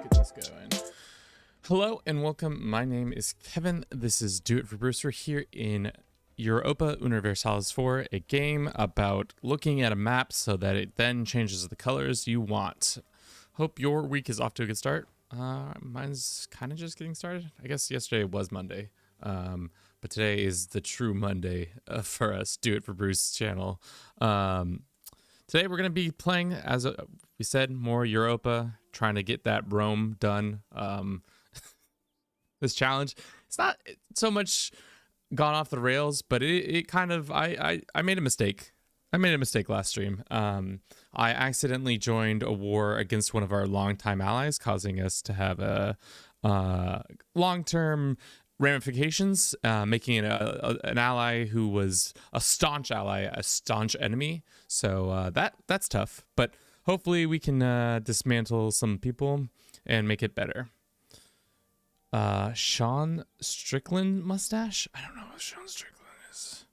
get this going. Hello and welcome. My name is Kevin. This is Do It for Bruce. We're here in Europa Universalis 4, a game about looking at a map so that it then changes the colors you want. Hope your week is off to a good start. Mine's kind of just getting started. I guess yesterday was Monday, but today is the true Monday for us, Do It for Bruce channel. Today we're going to be playing, as we said, more Europa, trying to get that Rome done. This challenge, it's not so much gone off the rails, but it kind of, I made a mistake. I made a mistake last stream. I accidentally joined a war against one of our longtime allies, causing us to have a long-term ramifications, making it an ally who was a staunch ally, a staunch enemy. So that's tough, but hopefully we can dismantle some people and make it better. Sean Strickland mustache? I don't know what Sean Strickland is.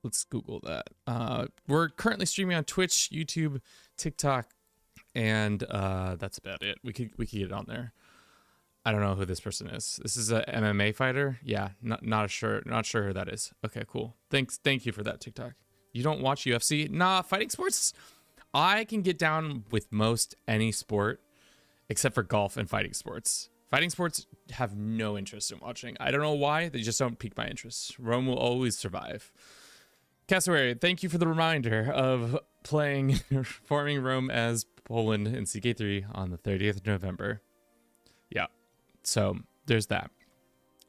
Let's Google that. We're currently streaming on Twitch, YouTube, TikTok, and that's about it. We could get it on there. I don't know who this person is. This is a MMA fighter. Yeah, not sure who that is. Okay, cool. Thank you for that, TikTok. You don't watch UFC? Nah, fighting sports. I can get down with most any sport except for golf and fighting sports. Fighting sports have no interest in watching. I don't know why. They just don't pique my interest. Rome will always survive. Cassowary, thank you for the reminder of playing forming Rome as Poland in CK3 on the 30th of November. Yeah. So there's that.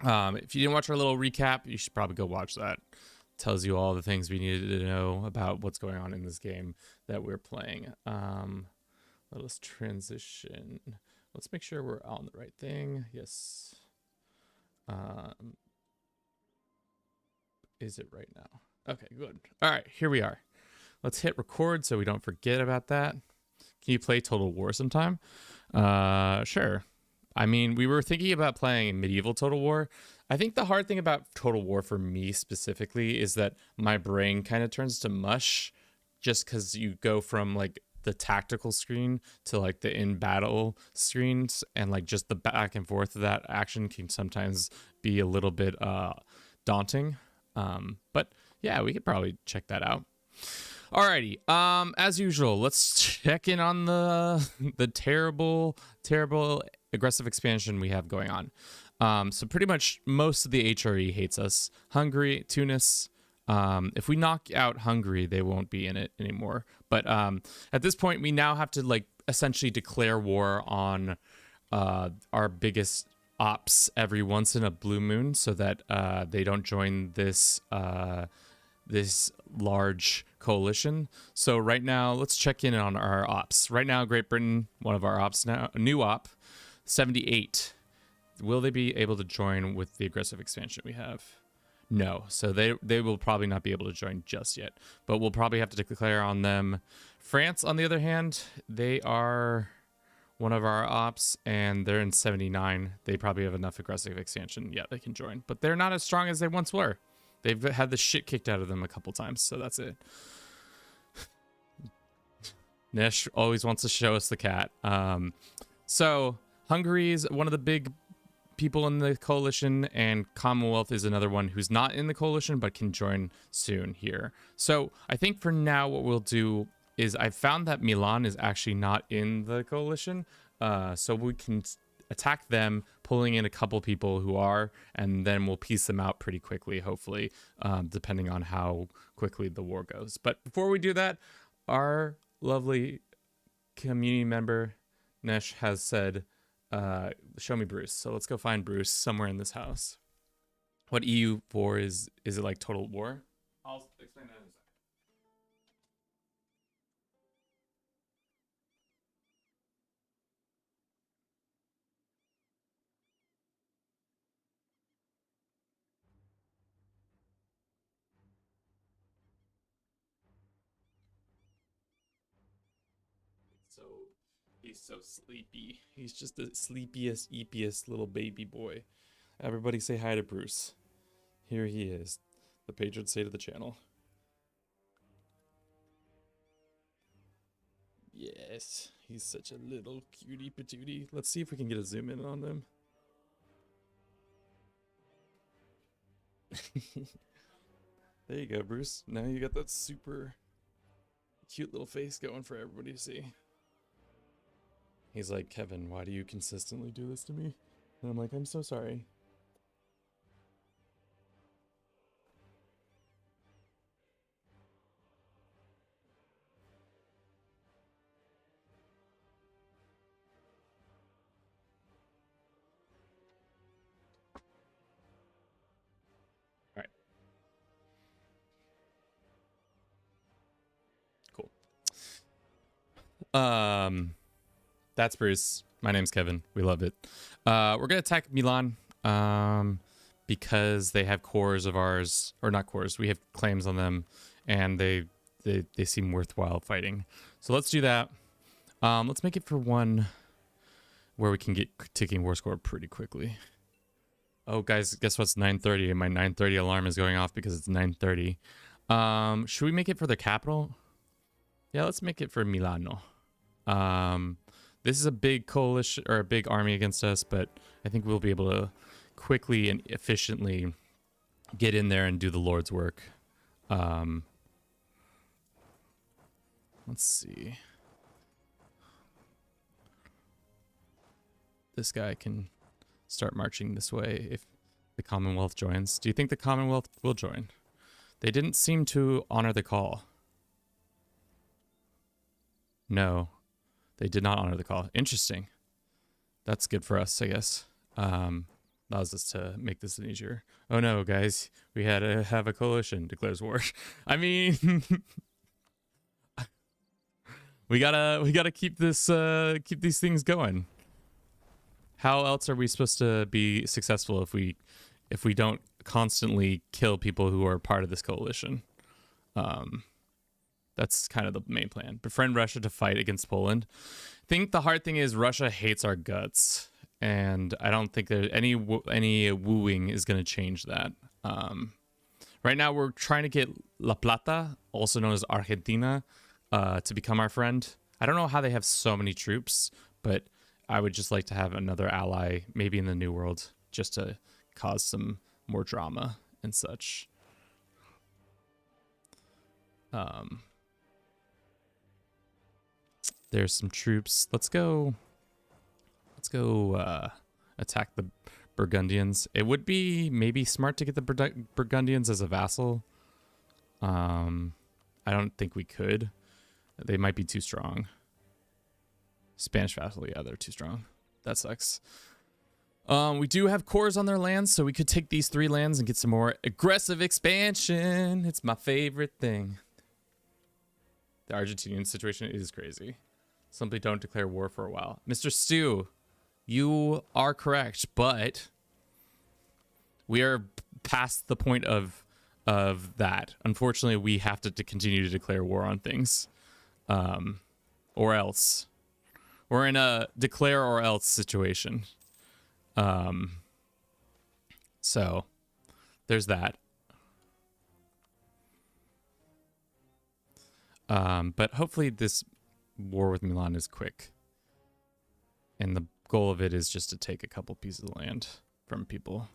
If you didn't watch our little recap, you should probably go watch that. It tells you all the things we needed to know about what's going on in this game that we're playing. Let us transition. Let's make sure we're on the right thing. Yes. Is it right now? Okay, good. All right, here we are. Let's hit record so we don't forget about that. Can you play Total War sometime? Sure. I mean, we were thinking about playing medieval Total War. I think the hard thing about Total War for me specifically is that my brain kind of turns to mush just because you go from like the tactical screen to like the in battle screens, and like just the back and forth of that action can sometimes be a little bit daunting. But yeah, we could probably check that out. Alrighty, as usual, let's check in on the terrible aggressive expansion we have going on. So pretty much most of the HRE hates us. Hungary, Tunis. If we knock out Hungary, they won't be in it anymore. But at this point, we now have to like essentially declare war on our biggest ops every once in a blue moon, so that they don't join this this large coalition. So right now, let's check in on our ops. Right now, Great Britain, one of our ops now, a new op, 78. Will they be able to join with the aggressive expansion we have? No, so they will probably not be able to join just yet, but we'll probably have to declare on them. France, on the other hand, they are one of our ops, and they're in 79. They probably have enough aggressive expansion. Yeah, they can join, but they're not as strong as they once were. They've had the shit kicked out of them a couple times, so that's it. Nesh always wants to show us the cat. So Hungary is one of the big people in the coalition, and Commonwealth is another one who's not in the coalition but can join soon here. So I think for now what we'll do is I found that Milan is actually not in the coalition, so we can attack them, pulling in a couple people who are, and then we'll piece them out pretty quickly, hopefully, depending on how quickly the war goes. But before we do that, our lovely community member Nesh has said, show me Bruce. So let's go find Bruce somewhere in this house. What EU4 is it like Total War? I'll explain that in a second. He's so sleepy. He's just the sleepiest, eepiest little baby boy. Everybody say hi to Bruce. Here he is, the patron saint of the channel. Yeah. Yes, he's such a little cutie patootie. Let's see if we can get a zoom in on them. There you go, Bruce. Now you got that super cute little face going for everybody to see. He's like, Kevin, why do you consistently do this to me? And I'm like, I'm so sorry. All right. Cool. That's Bruce. My name's Kevin. We love it. We're gonna attack Milan, because they have cores of ours, or not cores. We have claims on them, and they seem worthwhile fighting. So let's do that. Let's make it for one where we can get ticking war score pretty quickly. Oh, guys, guess what's 9:30? And my 9:30 alarm is going off because it's 9:30. Should we make it for the capital? Yeah, let's make it for Milano. This is a big coalition or a big army against us, but I think we'll be able to quickly and efficiently get in there and do the Lord's work. Let's see. This guy can start marching this way if the Commonwealth joins. Do you think the Commonwealth will join? They didn't seem to honor the call. No, they did not honor the call. Interesting. That's good for us, I guess. Allows us to make this an easier. Oh no, guys, we had to have a coalition declares war. I mean, we gotta keep this keep these things going. How else are we supposed to be successful if we don't constantly kill people who are part of this coalition? That's kind of the main plan. Befriend Russia to fight against Poland. I think the hard thing is Russia hates our guts, and I don't think there's any wooing is going to change that. Right now, we're trying to get La Plata, also known as Argentina, to become our friend. I don't know how they have so many troops, but I would just like to have another ally, maybe in the New World, just to cause some more drama and such. There's some troops. Let's go attack the Burgundians. It would be maybe smart to get the Burgundians as a vassal. I don't think we could. They might be too strong. Spanish vassal, yeah, they're too strong. That sucks. We do have cores on their lands, so we could take these 3 lands and get some more aggressive expansion. It's my favorite thing. The Argentinian situation is crazy. Simply don't declare war for a while. Mr. Stu, you are correct, but we are past the point of that. Unfortunately, we have to continue to declare war on things, or else. We're in a declare or else situation. So there's that. But hopefully this war with Milan is quick. And the goal of it is just to take a couple pieces of land from people.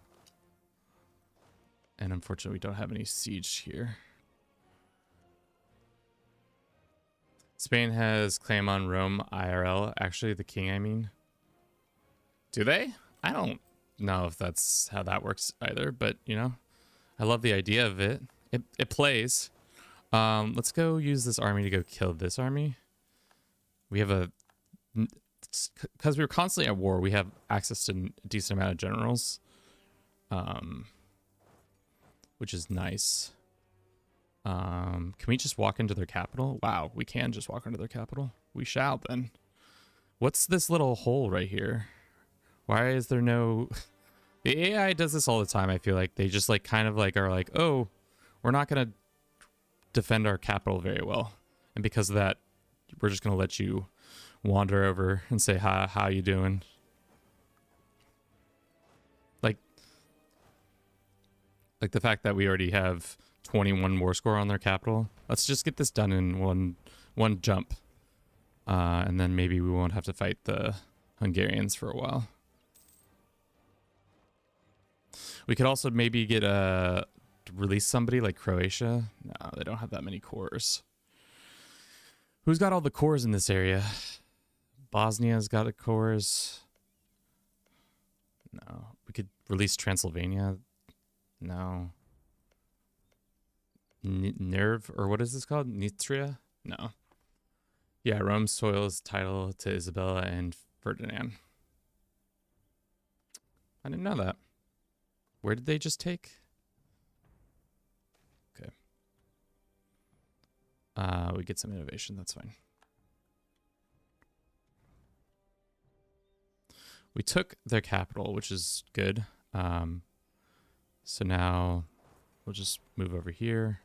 And unfortunately, we don't have any siege here. Spain has claim on Rome IRL. Actually, the king, I mean. Do they? I don't know if that's how that works either, but, you know, I love the idea of it. It plays. Let's go use this army to go kill this army. We have a... Because we were constantly at war, we have access to a decent amount of generals. Which is nice. Can we just walk into their capital? Wow, we can just walk into their capital. We shall then. What's this little hole right here? Why is there no... The AI does this all the time, I feel like. They just like kind of like are like, oh, we're not going to defend our capital very well. And because of that, we're just going to let you wander over and say, hi, how you doing? Like the fact that we already have 21 war score on their capital. Let's just get this done in one jump. And then maybe we won't have to fight the Hungarians for a while. We could also maybe get release somebody like Croatia. No, they don't have that many cores. Who's got all the cores in this area? Bosnia's got a cores. No. We could release Transylvania. No. Nerv, or what is this called? Nitria? No. Yeah, Rome soils title to Isabella and Ferdinand. I didn't know that. Where did they just take? Okay. We get some innovation, that's fine. We took their capital, which is good. So now we'll just move over here.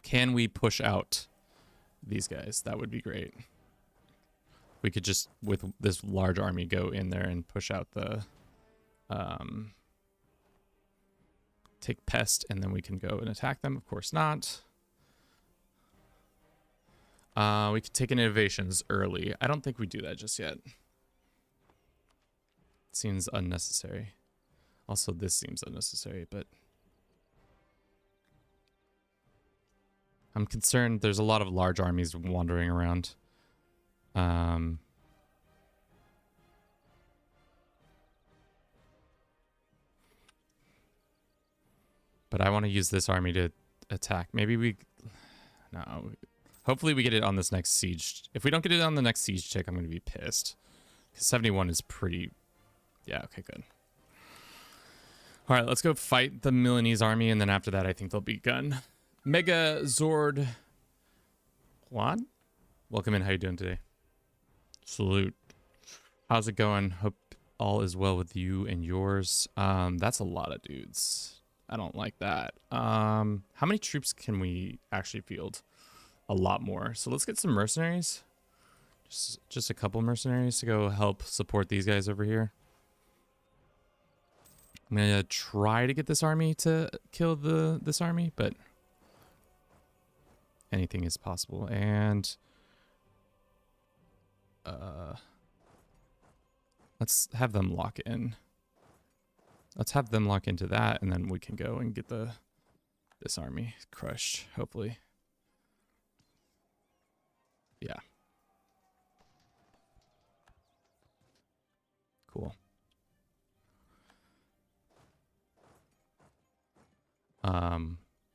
Can we push out these guys? That would be great. We could just, with this large army, go in there and push out the... take Pest, and then we can go and attack them. Of course not. We could take innovations early. I don't think we do that just yet. Seems unnecessary. Also, this seems unnecessary, but... I'm concerned there's a lot of large armies wandering around. But I want to use this army to attack. Maybe we... No. Hopefully we get it on this next siege. If we don't get it on the next siege check, I'm going to be pissed. Because 71 is pretty... Yeah, okay, good. Alright, let's go fight the Milanese army, and then after that I think they'll be done. Mega Zord Juan? Welcome in, how you doing today? Salute. How's it going? Hope all is well with you and yours. That's a lot of dudes. I don't like that. How many troops can we actually field? A lot more. So let's get some mercenaries. Just a couple mercenaries to go help support these guys over here. I'm gonna try to get this army to kill this army, but anything is possible. And let's have them lock in. Let's have them lock into that, and then we can go and get this army crushed, hopefully. Yeah. Cool.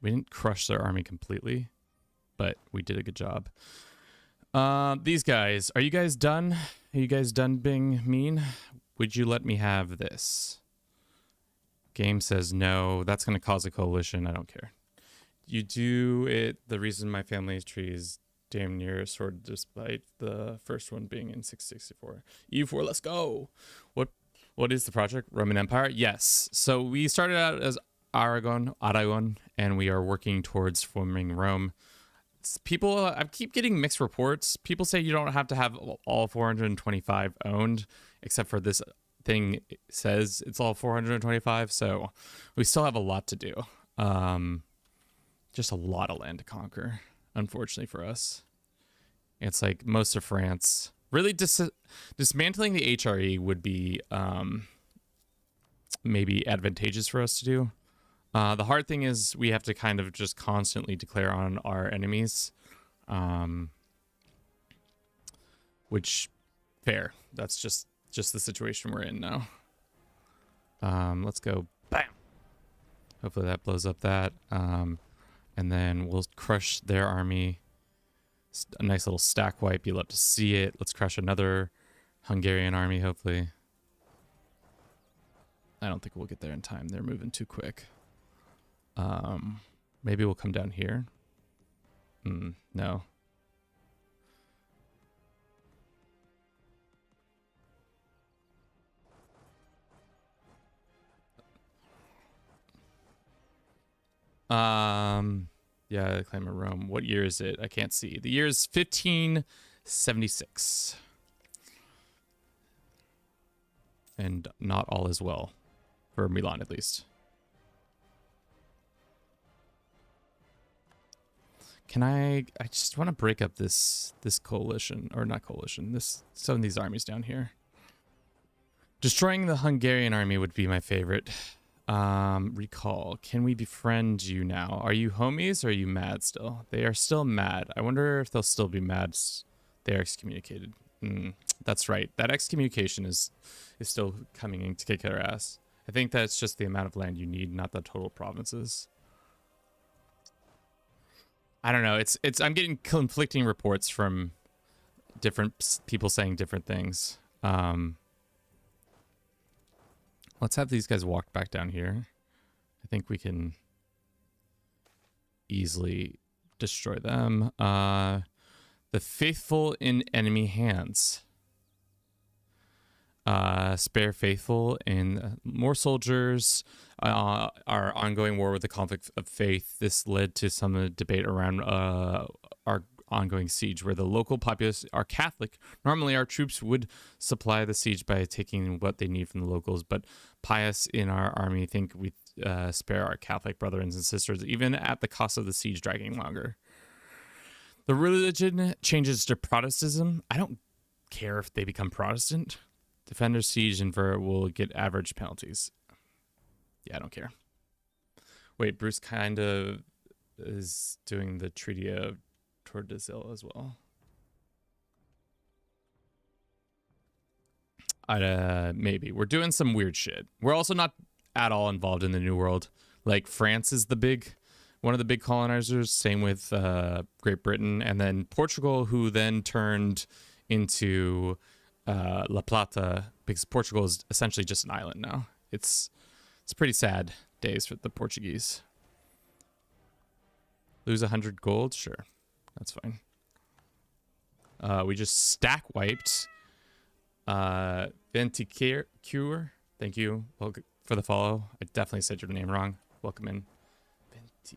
We didn't crush their army completely, but we did a good job. These guys, are you guys done? Are you guys done being mean? Would you let me have this? Game says no. That's going to cause a coalition. I don't care. You do it. The reason my family's tree is damn near sword, despite the first one being in 664. EU4, let's go. What is the project? Roman Empire? Yes. So we started out as Aragon, and we are working towards forming Rome. People, I keep getting mixed reports. People say you don't have to have all 425 owned, except for this thing says it's all 425. So we still have a lot to do. Just a lot of land to conquer, unfortunately for us. It's like most of France. Really dismantling the HRE would be maybe advantageous for us to do. The hard thing is we have to kind of just constantly declare on our enemies. Which, fair. That's just the situation we're in now. Let's go. Bam! Hopefully that blows up that. And then we'll crush their army. A nice little stack wipe. You'll love to see it. Let's crush another Hungarian army, hopefully. I don't think we'll get there in time. They're moving too quick. Maybe we'll come down here. No. Yeah, claim of Rome. What year is it? I can't see. The year is 1576. And not all is well. For Milan, at least. Can I just want to break up this coalition, or not coalition, some of these armies down here. Destroying the Hungarian army would be my favorite. Recall. Can we befriend you now? Are you homies or are you mad still? They are still mad. I wonder if they'll still be mad. They're excommunicated. That's right. That excommunication is still coming in to kick their ass. I think that's just the amount of land you need, not the total provinces. I don't know. I'm getting conflicting reports from different people saying different things. Let's have these guys walk back down here. I think we can easily destroy them. The faithful in enemy hands. Spare faithful in more soldiers. Our ongoing war with the conflict of faith. This led to some debate around our ongoing siege, where the local populace are Catholic. Normally, our troops would supply the siege by taking what they need from the locals, but pious in our army think we spare our Catholic brothers and sisters, even at the cost of the siege dragging longer. The religion changes to Protestantism. I don't care if they become Protestant. Defender, siege, and Ver will get average penalties. Yeah, I don't care. Wait, Bruce kind of is doing the Treaty of Tordesillas as well. Maybe. We're doing some weird shit. We're also not at all involved in the New World. Like, France is one of the big colonizers. Same with Great Britain. And then Portugal, who then turned into La Plata, because Portugal is essentially just an island now. It's pretty sad days for the Portuguese. Lose 100 gold? Sure. That's fine. We just stack wiped. Venticure. Thank you for the follow. I definitely said your name wrong. Welcome in. Venticure.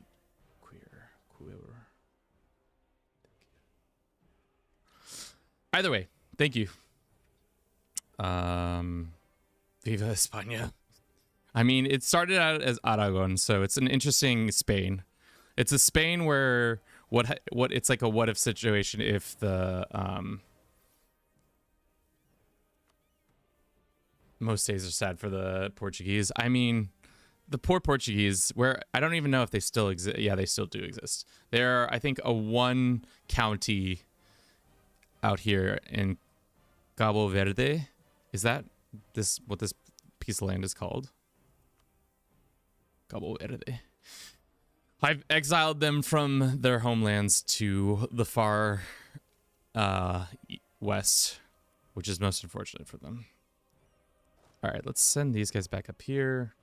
Either way, thank you. Viva España. I mean, it started out as Aragon, so it's an interesting Spain. It's a Spain where what it's like a what if situation if the most days are sad for the Portuguese. I mean, the poor Portuguese, where I don't even know if they still exist. Yeah, they still do exist. They're, I think, a one county out here in Cabo Verde. Is that what this piece of land is called? Cabo Verde. I've exiled them from their homelands to the far west, which is most unfortunate for them. All right, let's send these guys back up here.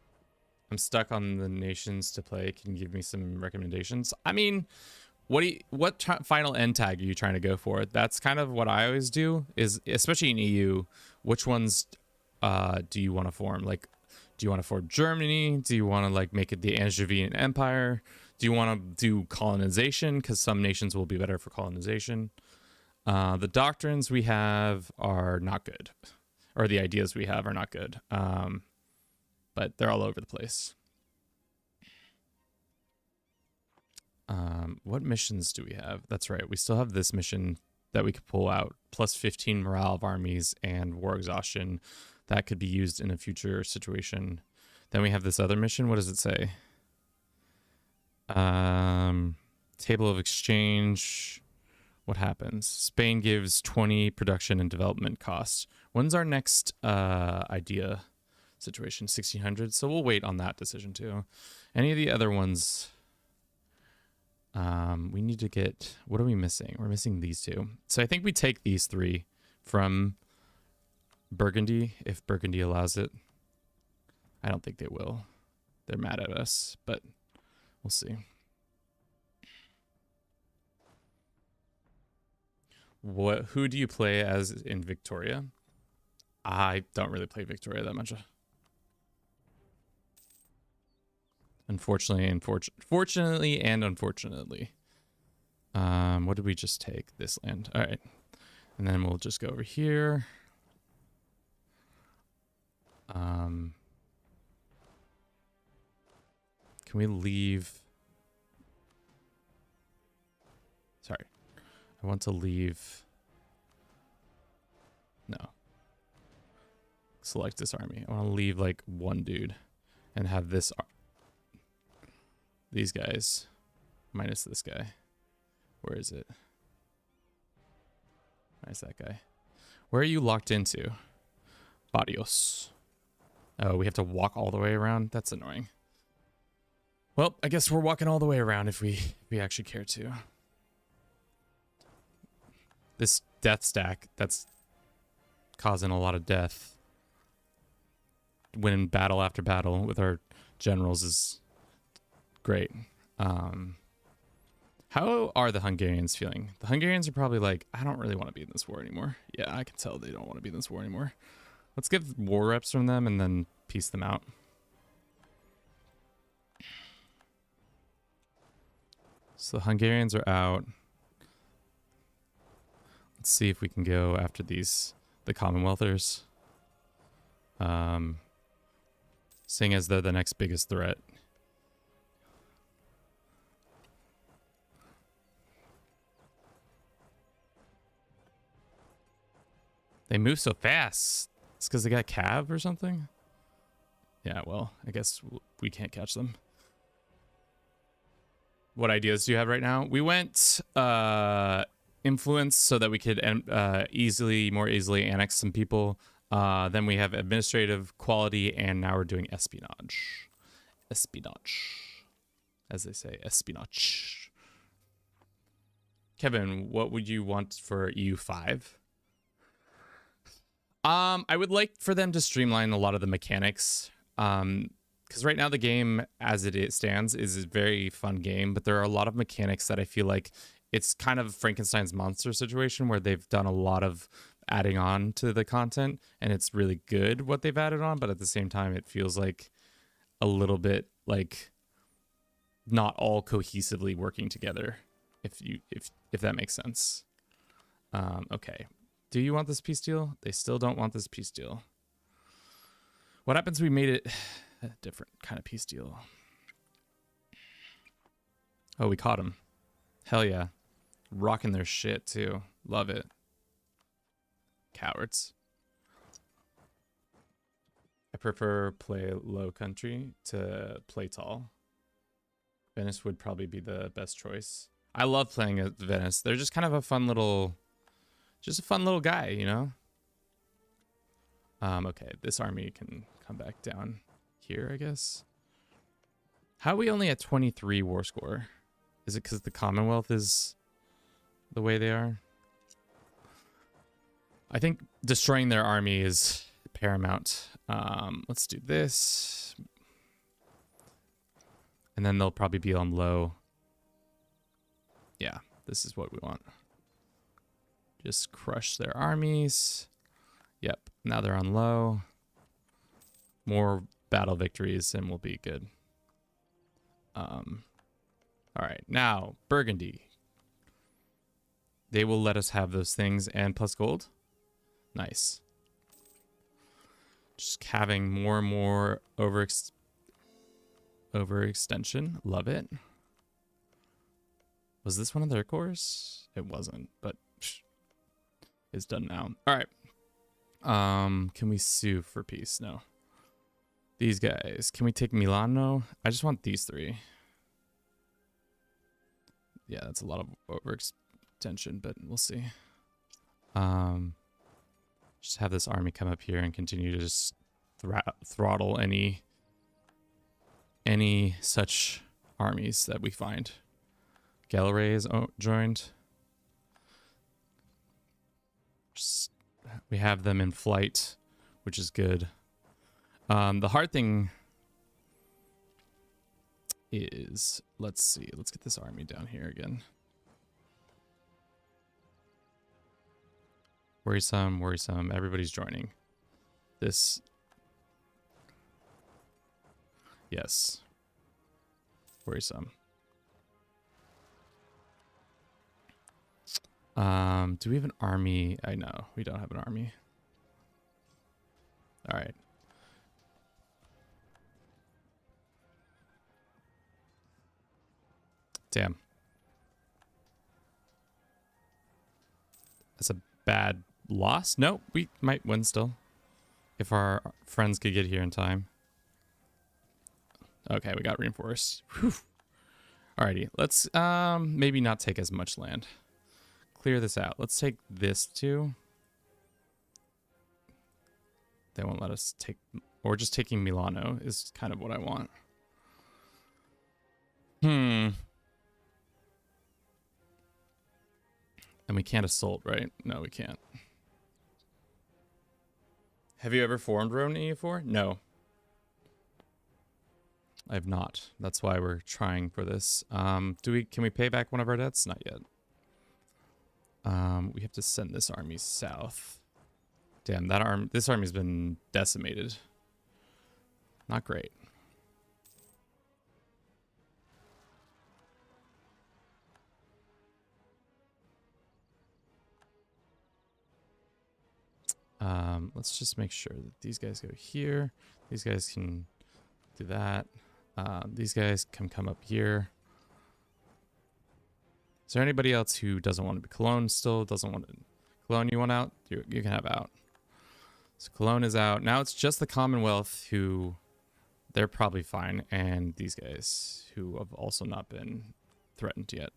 I'm stuck on the nations to play. Can you give me some recommendations? I mean, what final end tag are you trying to go for? That's kind of what I always do, is especially in EU, which ones do you want to form? Like, do you want to form Germany? Do you want to like make it the Angevin Empire? Do you want to do colonization? Because some nations will be better for colonization. The doctrines we have are not good, or the ideas we have are not good. But they're all over the place. What missions do we have? That's right. We still have this mission that we could pull out. Plus 15 morale of armies and war exhaustion. That could be used in a future situation. Then we have this other mission. What does it say? Table of exchange. What happens? Spain gives 20 production and development costs. When's our next idea situation? 1600. So we'll wait on that decision too. Any of the other ones, we need to get, what are we missing? We're missing these two. So I think we take these three from Burgundy, if Burgundy allows it. I don't think they will. They're mad at us, but we'll see. Who do you play as in Victoria? I don't really play Victoria that much. Fortunately and unfortunately. What did we just take? This land. All right. And then we'll just go over here. Can we leave? Sorry. I want to leave. No. Select this army. I want to leave like one dude and have this. These guys minus this guy. Where is it? Minus that guy. Where are you locked into? Barrios. Oh, we have to walk all the way around? That's annoying. Well, I guess we're walking all the way around if we actually care to. This death stack that's causing a lot of death. Winning battle after battle with our generals is great. How are the Hungarians feeling? The Hungarians are probably like, I don't really want to be in this war anymore. Yeah, I can tell they don't want to be in this war anymore. Let's get war reps from them and then piece them out. So the Hungarians are out. Let's see if we can go after the Commonwealthers. Seeing as they're the next biggest threat. They move so fast. It's because they got cav or something? Yeah, well, I guess we can't catch them. What ideas do you have right now? We went influence so that we could more easily annex some people. Then we have administrative quality, and now we're doing espionage. Espionage. As they say, espionage. Kevin, what would you want for EU5? I would like for them to streamline a lot of the mechanics. Because right now the game, as it stands, is a very fun game, but there are a lot of mechanics that I feel like it's kind of Frankenstein's monster situation where they've done a lot of adding on to the content, and it's really good what they've added on, but at the same time it feels like a little bit like not all cohesively working together, if that makes sense. Okay. Do you want this peace deal? They still don't want this peace deal. What happens if we made it a different kind of peace deal? Oh, we caught him. Hell yeah. Rocking their shit too. Love it. Cowards. I prefer play low country to play tall. Venice would probably be the best choice. I love playing at Venice. They're just kind of a fun little guy, you know? Okay, this army can come back down here, I guess. How are we only at 23 war score? Is it because the Commonwealth is the way they are? I think destroying their army is paramount. Let's do this. And then they'll probably be on low. Yeah, this is what we want. Just crush their armies. Yep, now they're on low. More battle victories and we'll be good. All right, now Burgundy. They will let us have those things and plus gold. Nice. Just having more and more overextension. Love it. Was this one of their cores? It wasn't, but it's done now. All right. Can we sue for peace? No. These guys. Can we take Milan? No. I just want these three. Yeah, that's a lot of overextension, but we'll see. Just have this army come up here and continue to just throttle any such armies that we find. Gallery is joined. We have them in flight, which is good. The hard thing is, let's see, let's get this army down here again. Worrisome, worrisome. Everybody's joining. This. Yes. Worrisome. Do we have an army? I know we don't have an army. All right. Damn. as a bad loss. No, we might win still. If our friends could get here in time. Okay, we got reinforced. Whew. Alrighty, let's maybe not take as much land. Clear this out. Let's take this too. They won't let us take, or just taking Milano is kind of what I want. And we can't assault, right? No, we can't. Have you ever formed Rome EU4? No. I have not. That's why we're trying for this. Can we pay back one of our debts? Not yet. We have to send this army south. Damn, this army's been decimated. Not great. Let's just make sure that these guys go here. These guys can do that. These guys can come up here. Is there anybody else who doesn't want to be Cologne still? Doesn't want to... Cologne, you want out? You can have out. So Cologne is out. Now it's just the Commonwealth who... They're probably fine. And these guys who have also not been threatened yet.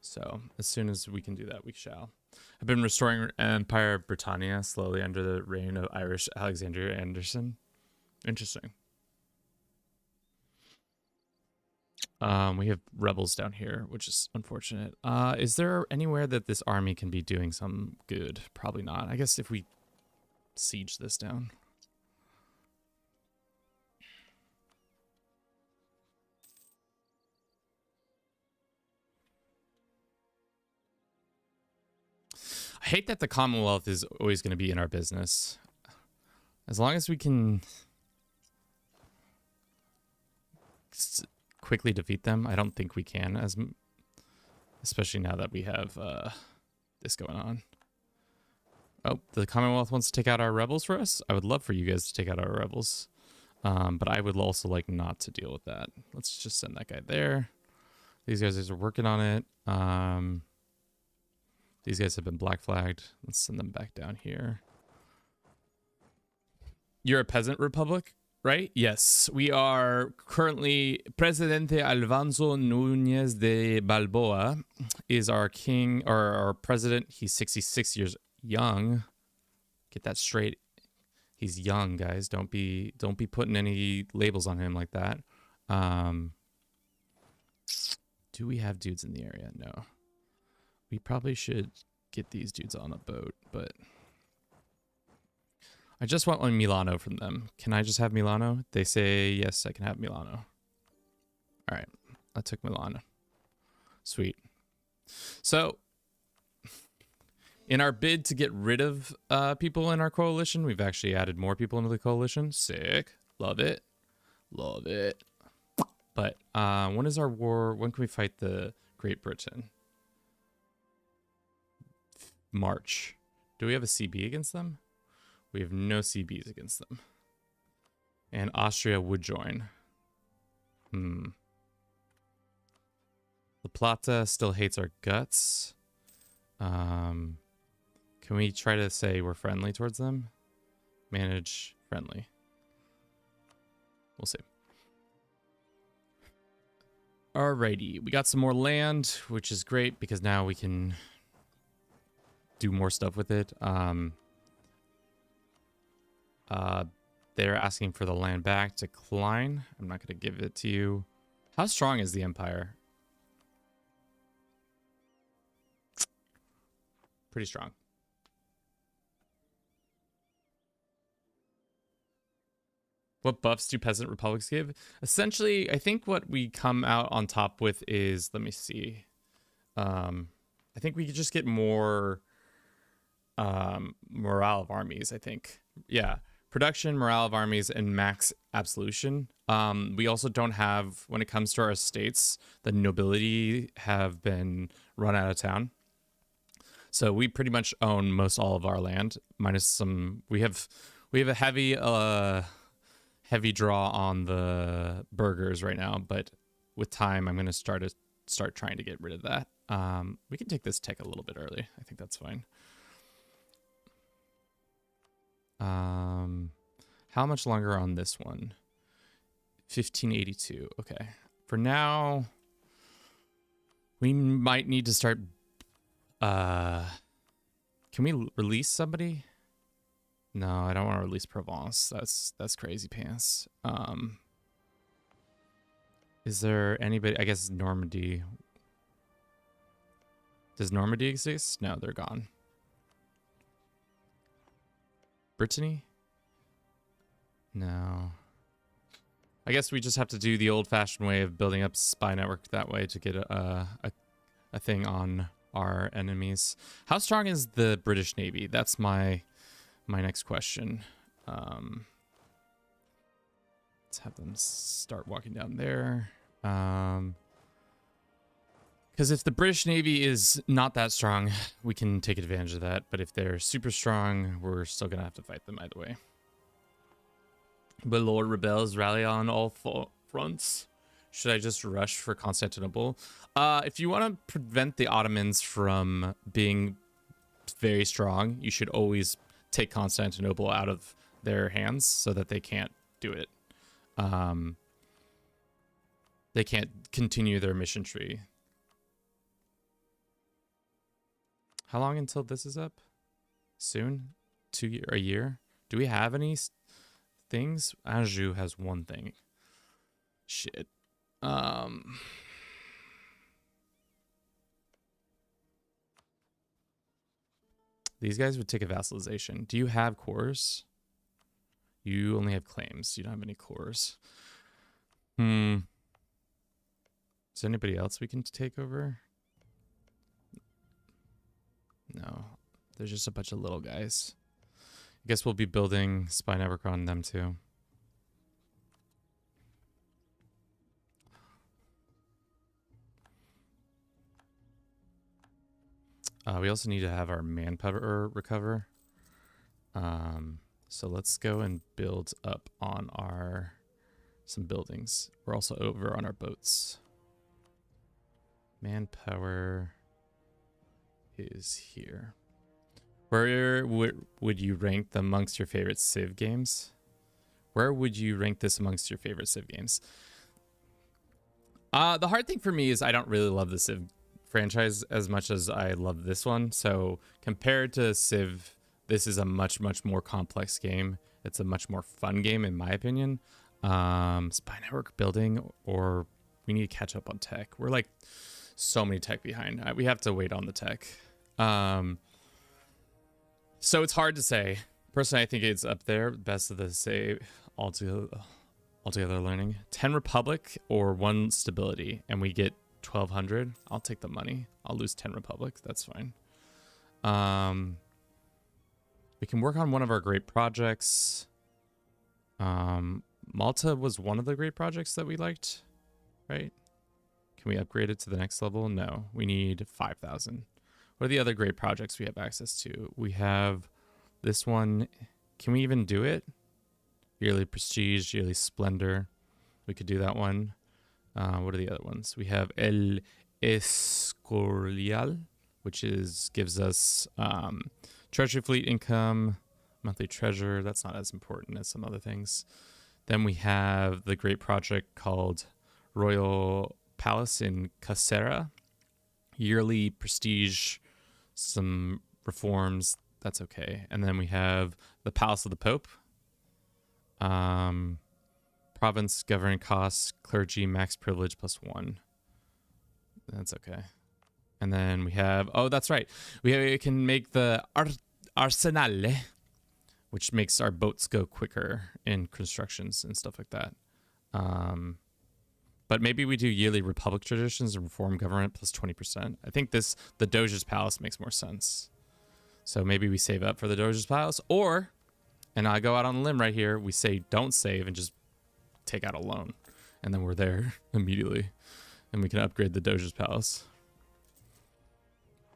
So as soon as we can do that, we shall. I've been restoring Empire Britannia slowly under the reign of Irish Alexander Anderson. Interesting. We have rebels down here, which is unfortunate. Is there anywhere that this army can be doing some good? Probably not. I guess if we siege this down. I hate that the Commonwealth is always going to be in our business. As long as we can quickly defeat them, I don't think we can, especially now that we have this going on. Oh, the Commonwealth wants to take out our rebels for us? I would love for you guys to take out our rebels. But I would also like not to deal with that. Let's just send that guy there. These guys are working on it. These guys have been black flagged. Let's send them back down here. You're a peasant republic, right? Yes, we are currently Presidente Alfonso Núñez de Balboa is our king or our president. He's 66 years young. Get that straight. He's young, guys. Don't be putting any labels on him like that. Do we have dudes in the area? No. We probably should get these dudes on a boat, but I just want one Milano from them. Can I just have Milano? They say, yes, I can have Milano. All right, I took Milano. Sweet. So in our bid to get rid of people in our coalition, we've actually added more people into the coalition. Sick. Love it. Love it. But when is our war? When can we fight the Great Britain? March. Do we have a CB against them? We have no CBs against them. And Austria would join. La Plata still hates our guts. Can we try to say we're friendly towards them? Manage friendly. We'll see. Alrighty, we got some more land, which is great because now we can do more stuff with it. They're asking for the land back. Decline. I'm not going to give it to you. How strong is the empire? Pretty strong. What buffs do peasant republics give? Essentially, I think what we come out on top with is, let me see. I think we could just get more morale of armies, I think. Yeah. Production, morale of armies, and max absolution. We also don't have, when it comes to our estates, the nobility have been run out of town. So we pretty much own most all of our land, minus some. We have a heavy draw on the burghers right now, but with time, I'm going to start start trying to get rid of that. We can take this tech a little bit early. I think that's fine. How much longer on this one? 1582. Okay. For now, we might need to start. Can we release somebody? No, I don't want to release Provence. That's crazy pants. Is there anybody? I guess Normandy. Does Normandy exist? No, they're gone. Brittany? No. I guess we just have to do the old-fashioned way of building up spy network that way to get a thing on our enemies. How strong is the British Navy? That's my next question. Let's have them start walking down there. Because if the British Navy is not that strong, we can take advantage of that. But if they're super strong, we're still going to have to fight them either way. But Lord rebels rally on all fronts. Should I just rush for Constantinople? If you want to prevent the Ottomans from being very strong, you should always take Constantinople out of their hands so that they can't do it. They can't continue their mission tree. How long until this is up? Soon? A year? Do we have any things? Anjou has one thing. Shit. These guys would take a vassalization. Do you have cores? You only have claims. You don't have any cores. Is there anybody else we can take over? No. There's just a bunch of little guys. I guess we'll be building spy network on them too. We also need to have our manpower recover. So let's go and build up on some buildings. We're also over on our boats. Manpower is here. Where would you rank them amongst your favorite Civ games? Where would you rank this amongst your favorite Civ games? The hard thing for me is I don't really love the Civ franchise as much as I love this one. So compared to Civ, this is a much more complex game. It's a much more fun game in my opinion. Spy network building, or we need to catch up on tech. We're like so many tech behind. We have to wait on the tech. So it's hard to say. Personally, I think it's up there. Best of the say altogether learning. 10 Republic or 1 stability, and we get 1200. I'll take the money. I'll lose 10 Republic. That's fine. We can work on one of our great projects. Malta was one of the great projects that we liked, right? Can we upgrade it to the next level? No, we need 5,000. What are the other great projects we have access to? We have this one. Can we even do it? Yearly Prestige, Yearly Splendor. We could do that one. What are the other ones? We have El Escorial, which gives us treasure fleet income, monthly treasure. That's not as important as some other things. Then we have the great project called Royal Palace in Caserra. Yearly Prestige, some reforms. That's okay. And then we have the Palace of the Pope. Province governing costs, clergy max privilege +1. That's okay. And then we have, oh, that's right. We can make the Arsenale, which makes our boats go quicker in constructions and stuff like that. But maybe we do yearly Republic traditions and reform government +20%. I think the Doge's Palace makes more sense. So maybe we save up for the Doge's Palace, or, and I go out on a limb right here, we say don't save and just take out a loan. And then we're there immediately. And we can upgrade the Doge's Palace.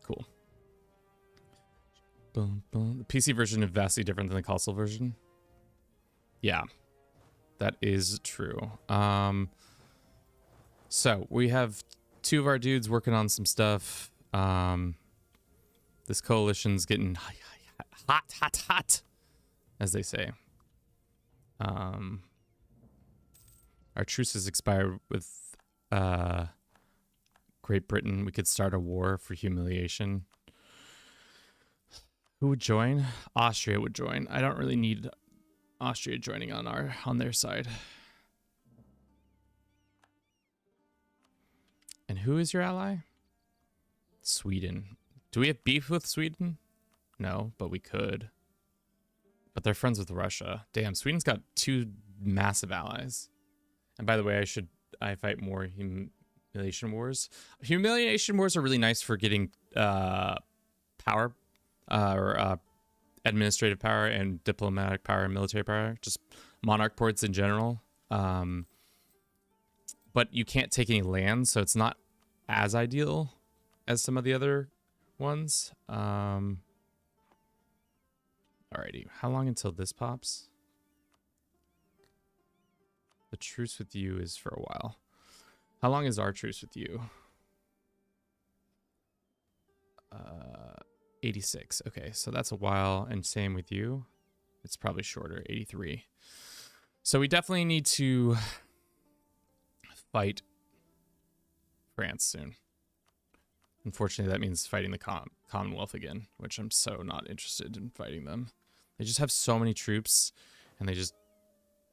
Cool. Boom, boom. The PC version is vastly different than the console version. Yeah, that is true. So we have two of our dudes working on some stuff. This coalition's getting hot, as they say. Our truce has expired with Great Britain. We could start a war for humiliation. Who would join? Austria would join. I don't really need Austria joining on their side. And who is your ally? Sweden. Do we have beef with Sweden? No, but we could. But they're friends with Russia. Damn, Sweden's got two massive allies. And by the way, I fight more humiliation wars. Humiliation wars are really nice for getting power, or administrative power and diplomatic power and military power. Just monarch ports in general. But you can't take any land, so it's not as ideal as some of the other ones. Alrighty, how long until this pops? The truce with you is for a while. How long is our truce with you? 86. Okay, so that's a while, and same with you. It's probably shorter, 83. So we definitely need to fight France soon. Unfortunately, that means fighting the Commonwealth again, which I'm so not interested in fighting them. They just have so many troops, and they just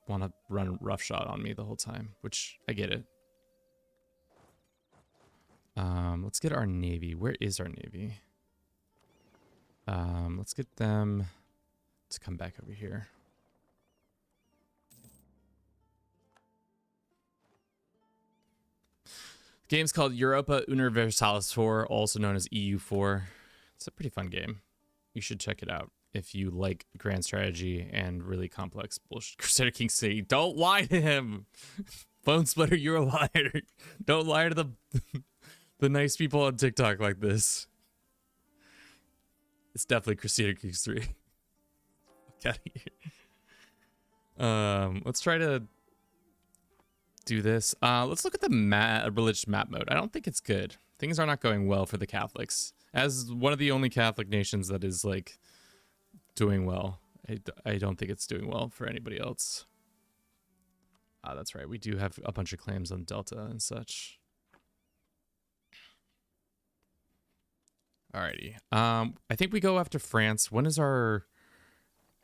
want to run roughshod on me the whole time, which I get it. Let's get our navy. Where is our navy? Let's get them to come back over here. The game's called Europa Universalis 4, also known as EU4. It's a pretty fun game. You should check it out if you like grand strategy and really complex bullshit. Crusader King City. Don't lie to him. Phone splitter, you're a liar. Don't lie to the nice people on TikTok like this. It's definitely Crusader Kings 3. Get out of here. Let's try to do this. Let's look at the religious map mode. I don't think it's good. Things are not going well for the Catholics. As one of the only Catholic nations that is like doing well, I don't think it's doing well for anybody else. That's right. We do have a bunch of claims on Delta and such. Alrighty. I think we go after France. When is our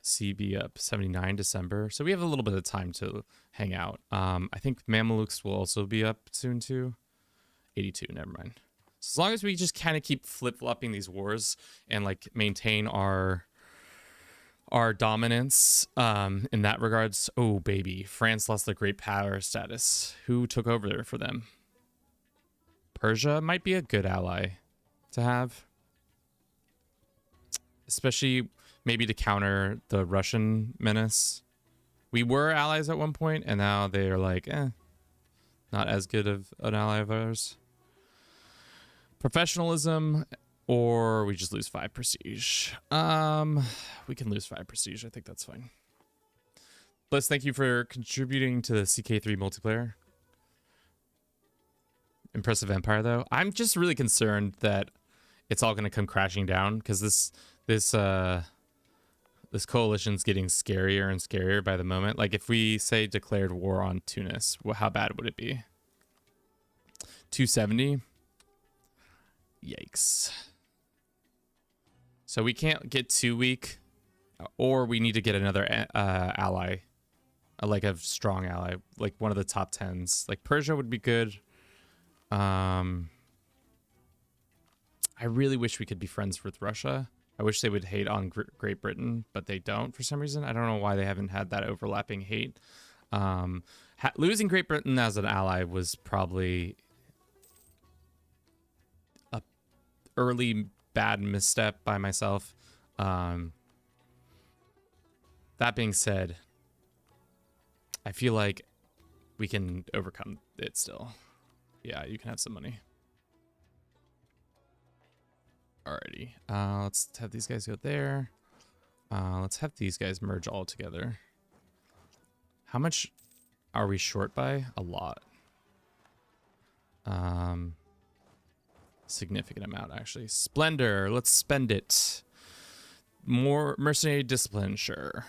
CB up? 79 December. So we have a little bit of time to hang out. I think Mamelukes will also be up soon too. 82, never mind. So as long as we just kind of keep flip-flopping these wars and like maintain our dominance in that regards. Oh baby, France lost their great power status. Who took over there for them? Persia might be a good ally to have. Especially maybe to counter the Russian menace. We were allies at one point, and now they are like, not as good of an ally of ours. Professionalism, or we just lose 5 prestige. We can lose 5 prestige. I think that's fine. Bliss, thank you for contributing to the CK3 multiplayer. Impressive empire, though. I'm just really concerned that it's all going to come crashing down because this coalition's getting scarier and scarier by the moment. Like if we say declared war on Tunis, how bad would it be? 270. Yikes. So we can't get too weak, or we need to get another ally, like a strong ally, like one of the top 10s. Like Persia would be good. I really wish we could be friends with Russia. I wish they would hate on Great Britain, but they don't for some reason. I don't know why they haven't had that overlapping hate. Losing Great Britain as an ally was probably a early bad misstep by myself. That being said, I feel like we can overcome it still. Yeah, you can have some money. Alrighty. Let's have these guys go there. Let's have these guys merge all together. How much are we short by? A lot. significant amount, actually. Splendor, let's spend it. More mercenary discipline, sure.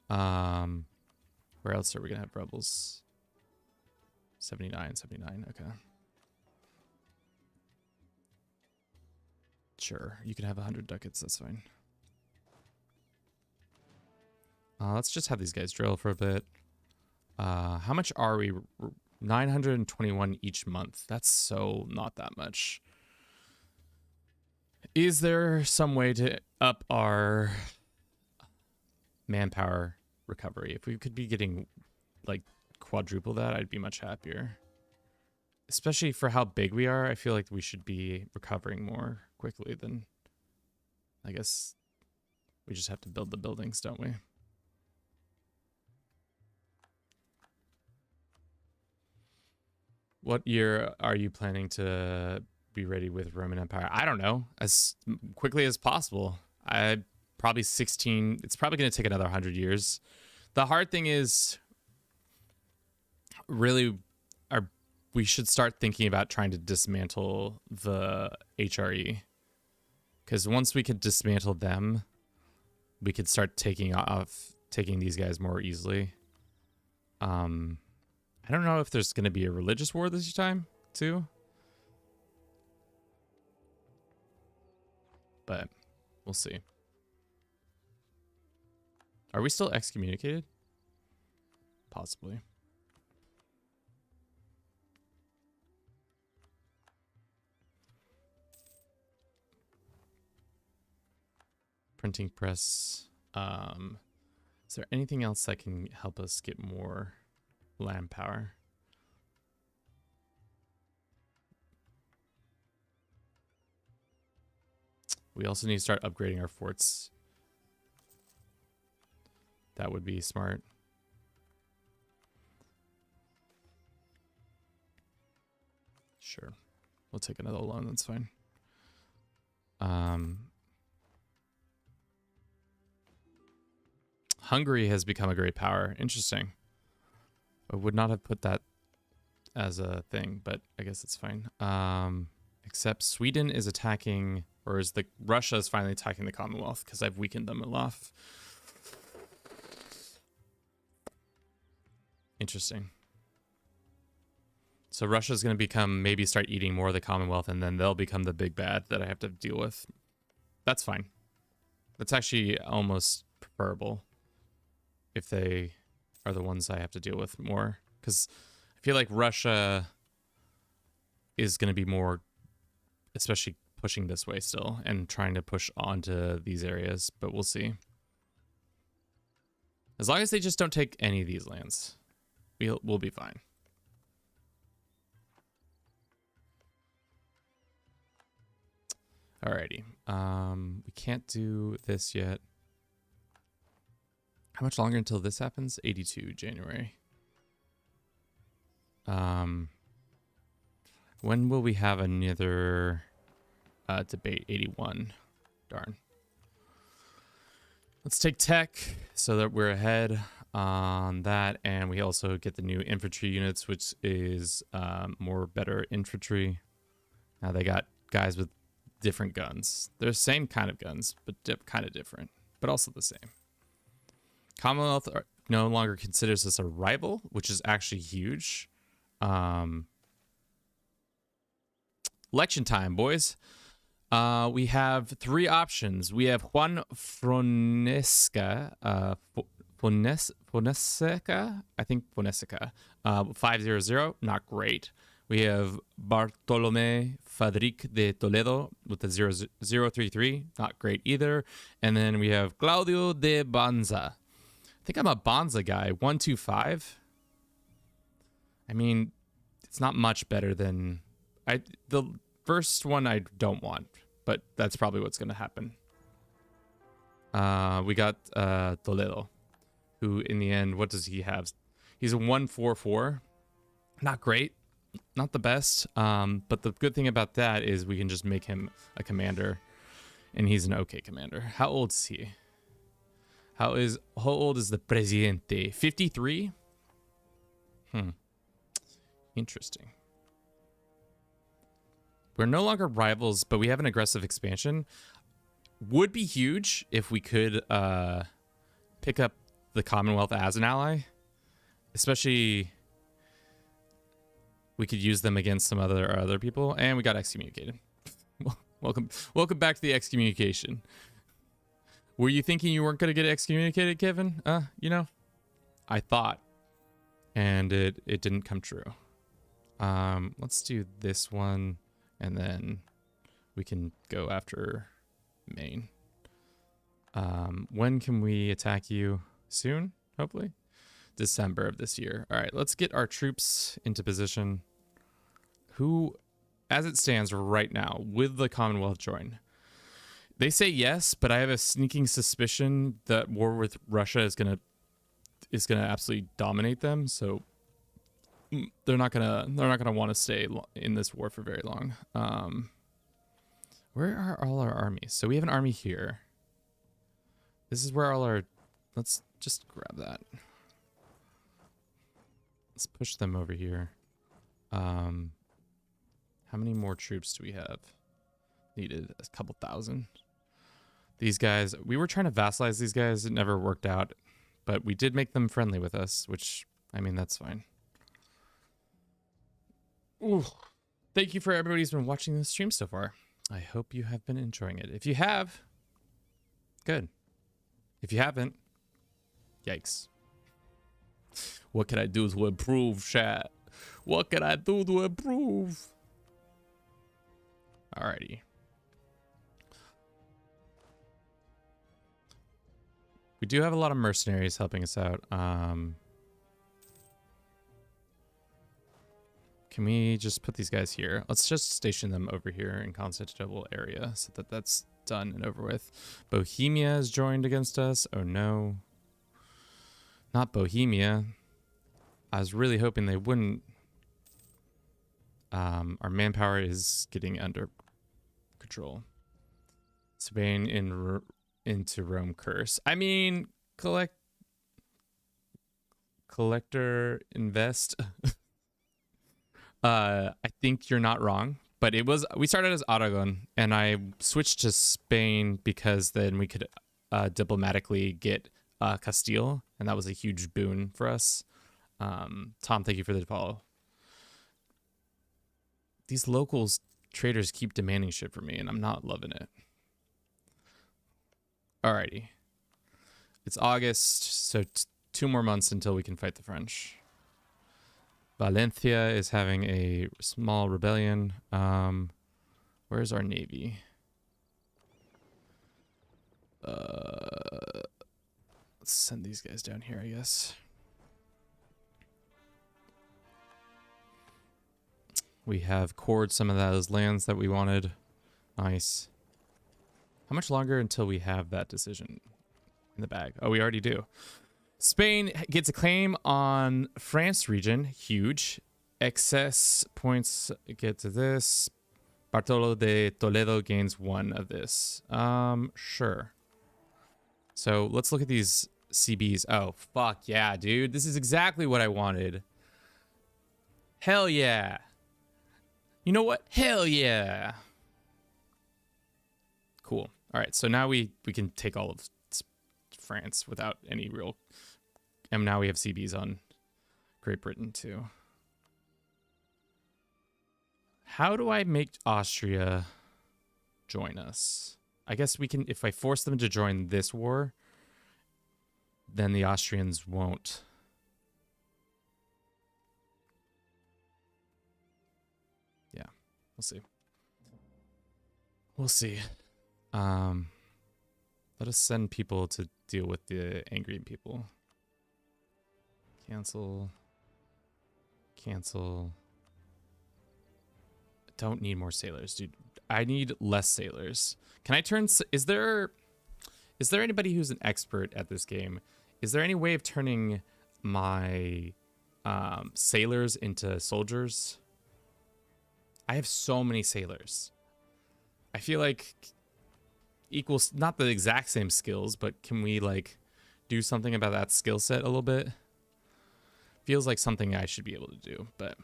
Where else are we gonna have rebels? 79, 79, okay. Sure, you can have 100 ducats, that's fine. Let's just have these guys drill for a bit. How much are we? 921 each month. That's so not that much. Is there some way to up our manpower recovery? If we could be getting like quadruple that, I'd be much happier. Especially for how big we are, I feel like we should be recovering more quickly than... I guess we just have to build the buildings, don't we? What year are you planning to be ready with Roman Empire? I don't know. As quickly as possible. Probably 16. It's probably going to take another 100 years. The hard thing is really we should start thinking about trying to dismantle the HRE. Because once we could dismantle them, we could start taking these guys more easily. I don't know if there's going to be a religious war this time, too. But we'll see. Are we still excommunicated? Possibly. Printing press. Is there anything else that can help us get more land power? We also need to start upgrading our forts. That would be smart. Sure. We'll take another loan, that's fine. Hungary has become a great power. Interesting. I would not have put that as a thing, but I guess it's fine. Except Sweden is attacking, or is Russia is finally attacking the Commonwealth because I've weakened them enough. Interesting. So Russia's going to maybe start eating more of the Commonwealth, and then they'll become the big bad that I have to deal with. That's fine. That's actually almost preferable if they are the ones I have to deal with more. Because I feel like Russia is going to be more, especially pushing this way still, and trying to push onto these areas, but we'll see. As long as they just don't take any of these lands, we'll be fine. Alrighty. We can't do this yet. How much longer until this happens? 82 January. When will we have another debate? 81. Darn. Let's take tech so that we're ahead on that, and we also get the new infantry units, which is more better infantry. Now they got guys with different guns. They're the same kind of guns, but kind of different, but also the same. Commonwealth no longer considers us a rival, which is actually huge. Election time, boys. We have three options. We have Juan Fonesca, Fonesca, I think Fonesca, 500, not great. We have Bartolomé Fadric de Toledo with the 033, not great either. And then we have Claudio de Banza. I think I'm a Banza guy, 125. I mean, it's not much better than the first one I don't want, but that's probably what's going to happen. We got Toledo, who in the end, what does he have? He's a 144. Not great. Not the best, but the good thing about that is we can just make him a commander, and he's an okay commander. How old is he? How old is the Presidente? 53? Interesting. We're no longer rivals, but we have an aggressive expansion. Would be huge if we could pick up the Commonwealth as an ally. Especially, we could use them against some other people. And we got excommunicated. Welcome back to the excommunication. Were you thinking you weren't going to get excommunicated, Kevin? You know, I thought. And it didn't come true. Let's do this one, and then we can go after Maine. When can we attack you? Soon, hopefully? December of this year. All right, let's get our troops into position. Who, as it stands right now, with the Commonwealth join? They say yes, but I have a sneaking suspicion that war with Russia is gonna absolutely dominate them. So they're not gonna want to stay in this war for very long. Where are all our armies? So we have an army here. This is where all our. Let's just grab that. Let's push them over here. How many more troops do we have? Needed a couple thousand. These guys, we were trying to vassalize these guys. It never worked out, but we did make them friendly with us, which, I mean, that's fine. Ooh. Thank you for everybody who's been watching this stream so far. I hope you have been enjoying it. If you have, good. If you haven't, yikes. What can I do to improve, chat? What can I do to improve? Alrighty. We do have a lot of mercenaries helping us out. Can we just put these guys here? Let's just station them over here in Constantinople area so that that's done and over with. Bohemia has joined against us. Oh no. Not Bohemia. I was really hoping they wouldn't. Our manpower is getting under control. Spain into Rome curse. I mean, collector invest. I think you're not wrong, but we started as Aragon, and I switched to Spain because then we could diplomatically get Castile, and that was a huge boon for us. Tom, thank you for the follow. These locals traders keep demanding shit from me, and I'm not loving it. Alrighty. It's August, so 2 more months until we can fight the French. Valencia is having a small rebellion. Where's our navy? Let's send these guys down here, I guess. We have cored some of those lands that we wanted. Nice. How much longer until we have that decision in the bag? Oh, we already do. Spain gets a claim on France region. Huge. Excess points get to this. Bartolo de Toledo gains 1 of this. Sure. So let's look at these CBs. Oh, fuck yeah, dude. This is exactly what I wanted. Hell yeah. You know what? Hell yeah. Cool. All right, so now we can take all of France without any real... And now we have CBs on Great Britain, too. How do I make Austria join us? I guess we can... If I force them to join this war, then the Austrians won't. Yeah, we'll see. We'll see. Let us send people to deal with the angry people. Cancel. Cancel. Don't need more sailors, dude. I need less sailors. Can I turn... Is there anybody who's an expert at this game? Is there any way of turning my sailors into soldiers? I have so many sailors. I feel like equals not the exact same skills, but can we like do something about that skill set a little bit? Feels like something I should be able to do, but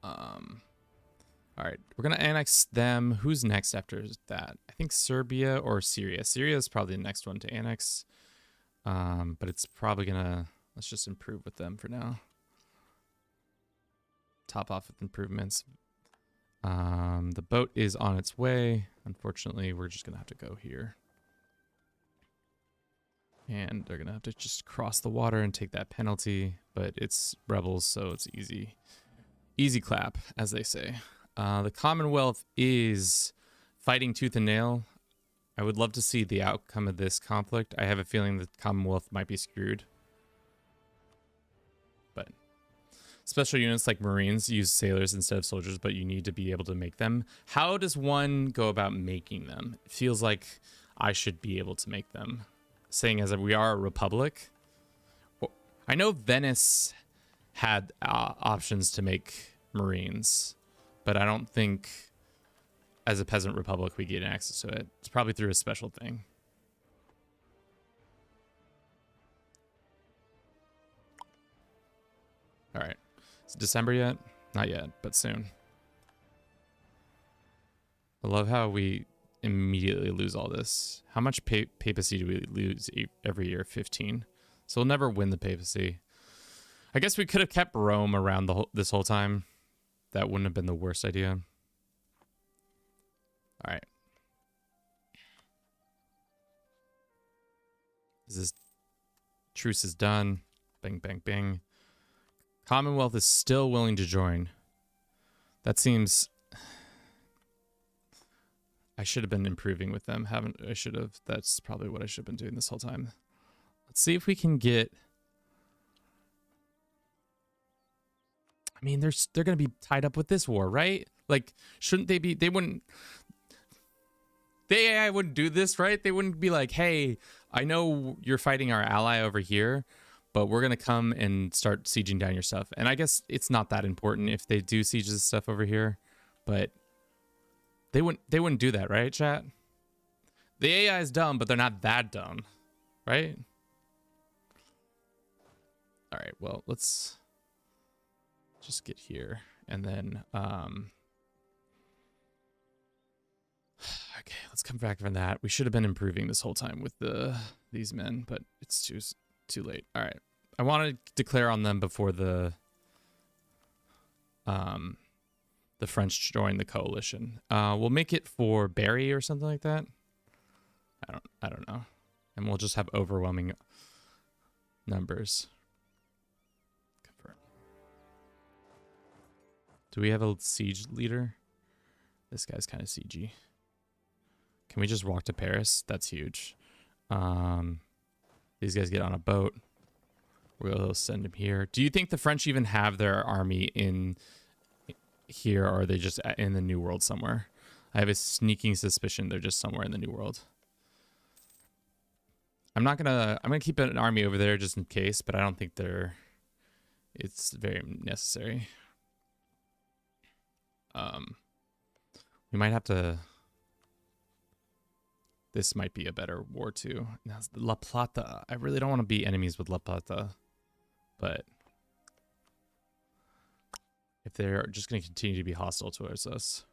All right, we're gonna annex them. Who's next after that? I think Serbia or Syria. Syria is probably the next one to annex. But it's probably gonna, let's just improve with them for now. Top off with improvements. The boat is on its way. Unfortunately, we're just gonna have to go here. And they're gonna have to just cross the water and take that penalty, but it's rebels, so it's easy. Easy clap, as they say. The Commonwealth is fighting tooth and nail. I would love to see the outcome of this conflict. I have a feeling the Commonwealth might be screwed. But special units like Marines use sailors instead of soldiers, but you need to be able to make them. How does one go about making them? It feels like I should be able to make them. Saying as we are a republic. I know Venice had options to make Marines, but I don't think as a peasant republic we get access to it. It's probably through a special thing. All right. Is it December yet? Not yet, but soon. I love how we immediately lose all this. How much papacy do we lose every year? 15. So we'll never win the papacy. I guess we could have kept Rome around this whole time. That wouldn't have been the worst idea. All right. This truce is done. Bang, bang, bang. Commonwealth is still willing to join. That seems... I should have been improving with them. I should have. That's probably what I should have been doing this whole time. Let's see if we can get... I mean, they're going to be tied up with this war, right? Like, shouldn't they be... They wouldn't... The AI wouldn't do this, right? They wouldn't be like, hey, I know you're fighting our ally over here, but we're going to come and start sieging down your stuff. And I guess it's not that important if they do siege this stuff over here, but... They wouldn't do that, right, chat? The AI is dumb, but they're not that dumb, right? All right, well, let's just get here. And then, okay, let's come back from that. We should have been improving this whole time with these men, but it's too late. All right, I want to declare on them before the French join the coalition. We'll make it for Barry or something like that. I don't know. And we'll just have overwhelming numbers. Confirm. Do we have a siege leader? This guy's kind of siegey. Can we just walk to Paris? That's huge. These guys get on a boat. We'll send him here. Do you think the French even have their army in here, or are they just in the New World somewhere? I have a sneaking suspicion they're just somewhere in the New World. I'm gonna keep an army over there just in case, but I don't think it's very necessary. We might have to... This might be a better war too. Now, La Plata. I really don't want to be enemies with La Plata, but if they're just going to continue to be hostile towards us,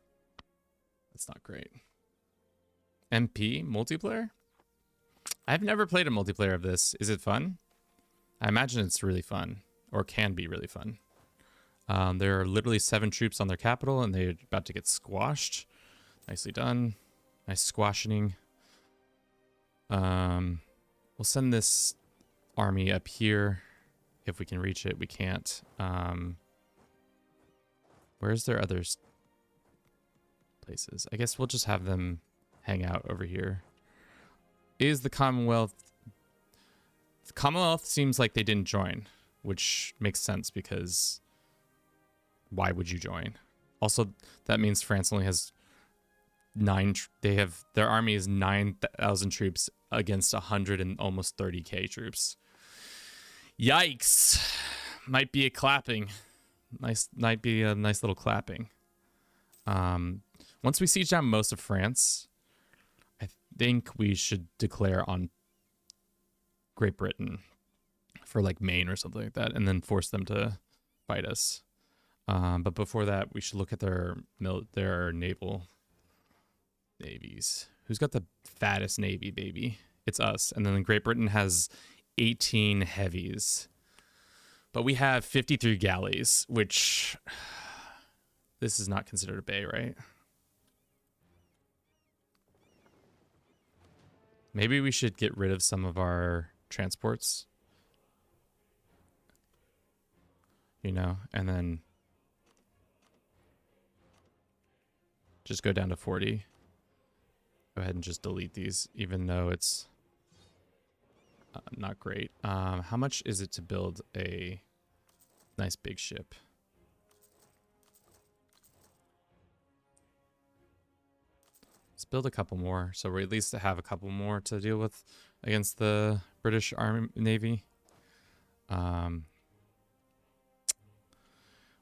that's not great. MP multiplayer? I've never played a multiplayer of this. Is it fun? I imagine it's really fun, or can be really fun. There are literally 7 troops on their capital, and they're about to get squashed. Nicely done. Nice squashing. We'll send this army up here if we can reach it. We can't. Where's their other places? I guess we'll just have them hang out over here. Is the Commonwealth... The Commonwealth seems like they didn't join, which makes sense because why would you join? Also, that means France only has 9... Their army is 9,000 troops against 100 and almost 30k troops. Yikes! Might be a clapping. Might be a nice little clapping. Once we siege down most of France, I think we should declare on Great Britain for like Maine or something like that, and then force them to fight us. But before that, we should look at their naval navies. Who's got the fattest navy, baby? It's us. And then Great Britain has 18 heavies. But we have 53 galleys, which this is not considered a bay, right? Maybe we should get rid of some of our transports. You know, and then just go down to 40. Go ahead and just delete these, even though it's not great. How much is it to build a nice big ship? Let's build a couple more, so we at least have a couple more to deal with against the British Army Navy.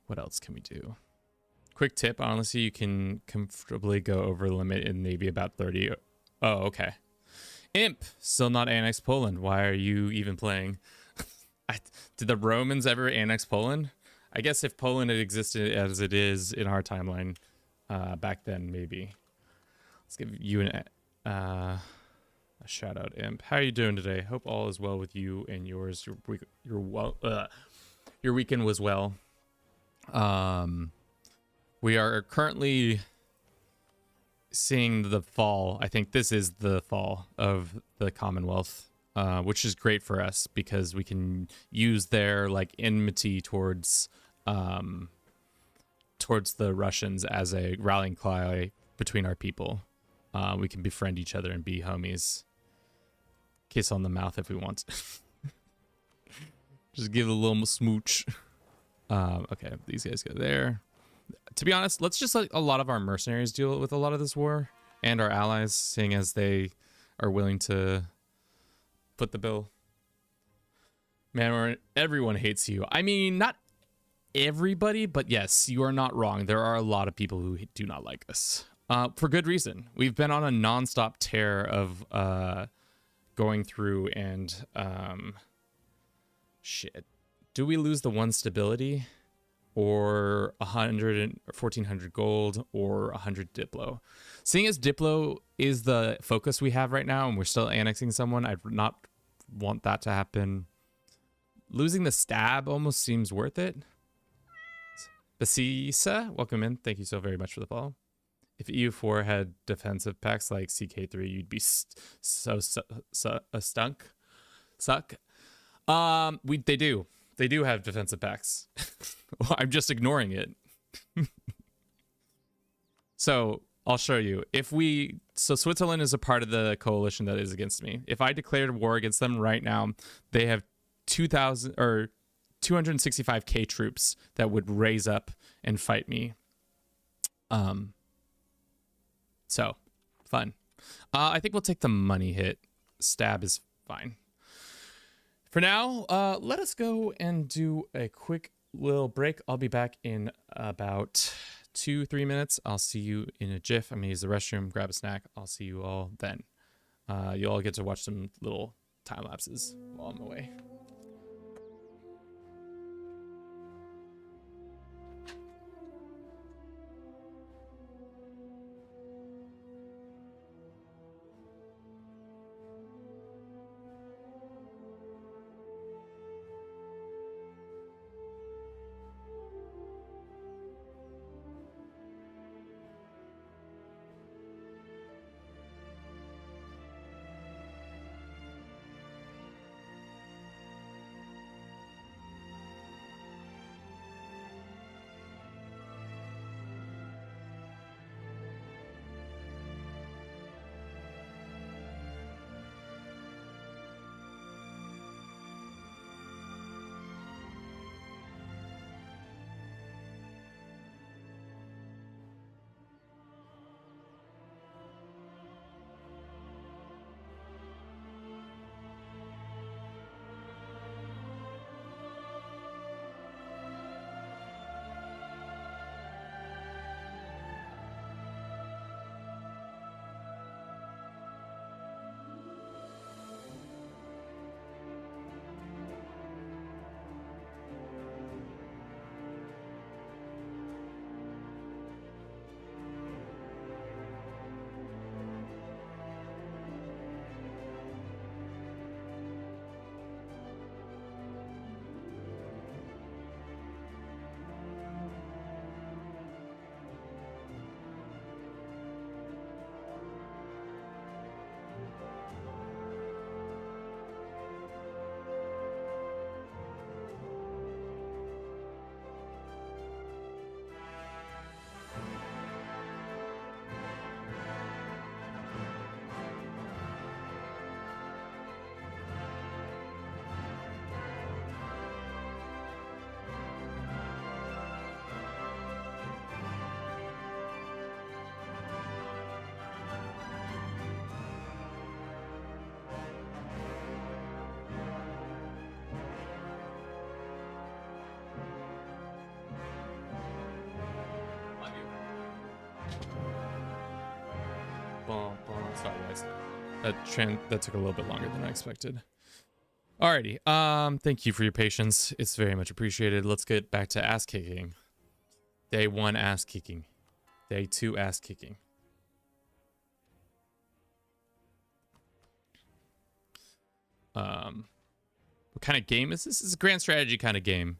What else can we do? Quick tip, honestly, you can comfortably go over the limit in Navy about 30. Oh, okay. Imp, still not annexed Poland. Why are you even playing? Did the Romans ever annex Poland? I guess if Poland had existed as it is in our timeline back then, maybe. Let's give you a shout out, Imp. How are you doing today? Hope all is well with you and yours. Your weekend was well. We are currently seeing the fall. I think this is the fall of the Commonwealth, which is great for us because we can use their like enmity towards the Russians as a rallying cry between our people. We can befriend each other and be homies. Kiss on the mouth if we want. Just give a little smooch. Okay, these guys go there. To be honest, let's just let a lot of our mercenaries deal with a lot of this war and our allies, seeing as they are willing to foot the bill. Man, everyone hates you. I mean, not everybody, but yes, you are not wrong. There are a lot of people who do not like us. For good reason. We've been on a nonstop tear of going through and shit. Do we lose the 1 stability or 1,400 gold or 100 Diplo? Seeing as Diplo is the focus we have right now and we're still annexing someone, I'd not want that to happen. Losing the stab almost seems worth it. Basisa, welcome in. Thank you so very much for the follow. If EU4 had defensive packs like CK3, you'd be so stunk. Suck. They do. They do have defensive packs. Well, I'm just ignoring it. So I'll show you. So Switzerland is a part of the coalition that is against me. If I declared war against them right now, they have 2,000 or 265k troops that would raise up and fight me. So fun. I think we'll take the money hit. Stab is fine. For now, let us go and do a quick little break. I'll be back in about 2-3 minutes. I'll see you in a jiff. I'm gonna use the restroom, grab a snack. I'll see you all then. You all get to watch some little time lapses while I'm away. Sorry, guys. That took a little bit longer than I expected. Alrighty. Thank you for your patience. It's very much appreciated. Let's get back to ass kicking. Day 1 ass kicking. Day 2 ass kicking. What kind of game is this? This is a grand strategy kind of game.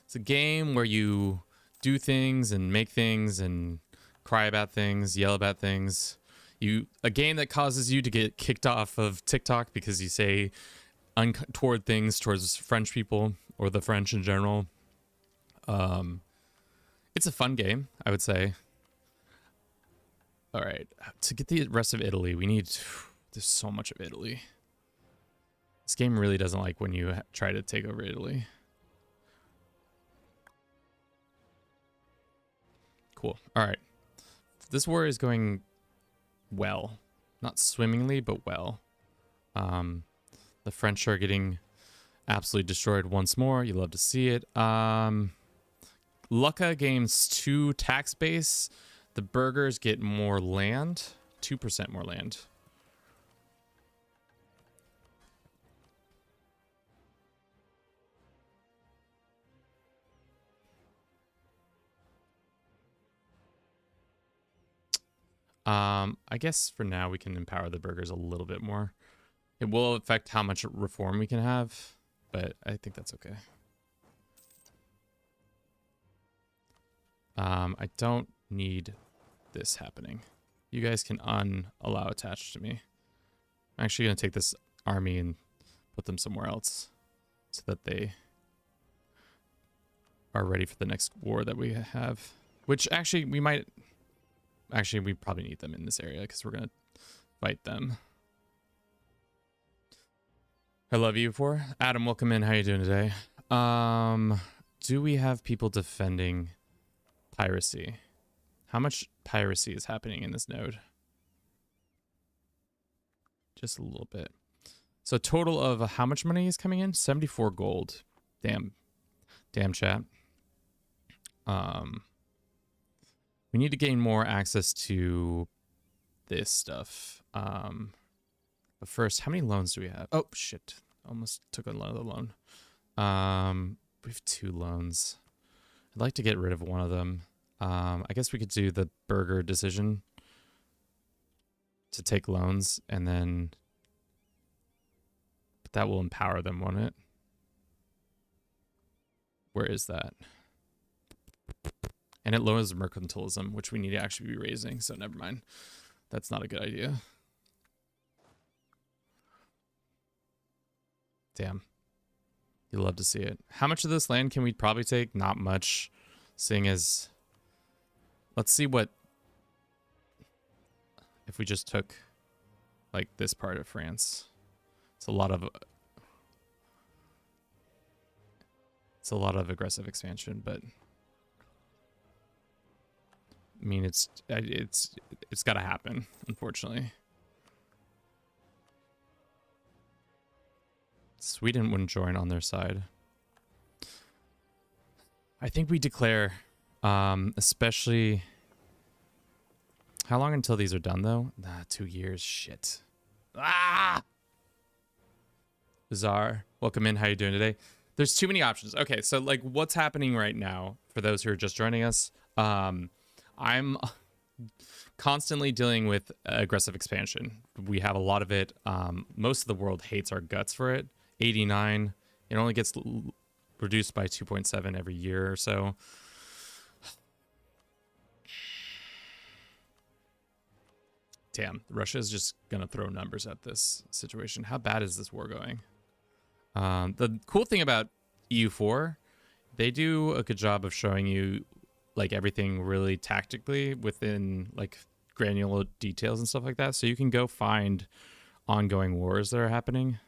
It's a game where you do things and make things and cry about things, yell about things. A game that causes you to get kicked off of TikTok because you say untoward things towards French people or the French in general. It's a fun game, I would say. All right, to get the rest of Italy, we need. There's so much of Italy. This game really doesn't like when you try to take over Italy. Cool. All right. This war is going well. Not swimmingly, but well. The French are getting absolutely destroyed once more. You love to see it. Lucca gains 2 tax base. The burghers get more land. 2% more land. I guess for now we can empower the burghers a little bit more. It will affect how much reform we can have, but I think that's okay. I don't need this happening. You guys can unallow attached to me. I'm actually going to take this army and put them somewhere else so that they are ready for the next war that we have. Which actually we might... Actually, we probably need them in this area because we're going to fight them. I love you for Adam, welcome in. How you doing today? Do we have people defending piracy? How much piracy is happening in this node? Just a little bit. So total of how much money is coming in? 74 gold. Damn chat. We need to gain more access to this stuff. But first, how many loans do we have? Oh, shit. Almost took another loan. We have 2 loans. I'd like to get rid of one of them. I guess we could do the burgher decision to take loans, and then... But that will empower them, won't it? Where is that? And it lowers mercantilism, which we need to actually be raising, so never mind. That's not a good idea. Damn. You'll love to see it. How much of this land can we probably take? Not much, seeing as... Let's see what... If we just took, like, this part of France. It's a lot of... It's a lot of aggressive expansion, but... I mean, it's got to happen, unfortunately. Sweden wouldn't join on their side. I think we declare, especially... How long until these are done, though? 2 years. Shit. Ah! Bizarre. Welcome in. How you doing today? There's too many options. Okay, so, like, what's happening right now, for those who are just joining us, I'm constantly dealing with aggressive expansion. We have a lot of it. Most of the world hates our guts for it. 89. It only gets reduced by 2.7 every year or so. Damn, Russia is just going to throw numbers at this situation. How bad is this war going? The cool thing about EU4, they do a good job of showing you like everything really tactically within like granular details and stuff like that. So you can go find ongoing wars that are happening.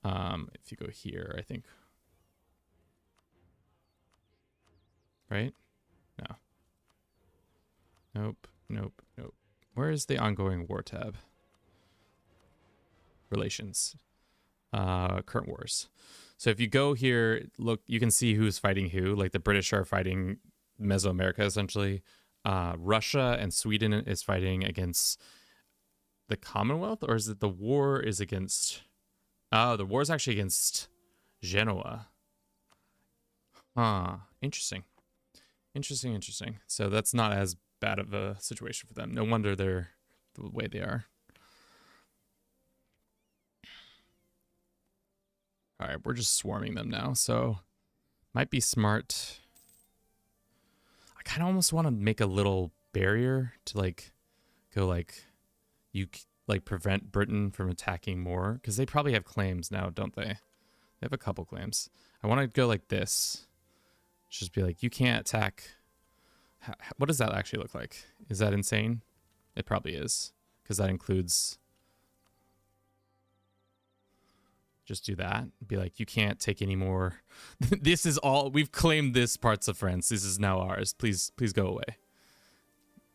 If you go here, I think. Right? No. Nope. Nope. Nope. Where is the ongoing war tab? Relations. Current wars. So if you go here, look, you can see who's fighting who. Like the British are fighting Mesoamerica, essentially. Russia and Sweden is fighting against the Commonwealth, or is it the war is against? Oh, the war is actually against Genoa. Huh. Interesting. Interesting. So that's not as bad of a situation for them. No wonder they're the way they are. All right, we're just swarming them now, so might be smart. I kind of almost want to make a little barrier to like go like you like prevent Britain from attacking more, because they probably have claims now, don't they? They have a couple claims. I want to go like this. Just be like, you can't attack. What does that actually look like? Is that insane? It probably is, because that includes. Just do that. Be like, you can't take any more. This is all we've claimed. This parts of France. This is now ours. Please go away.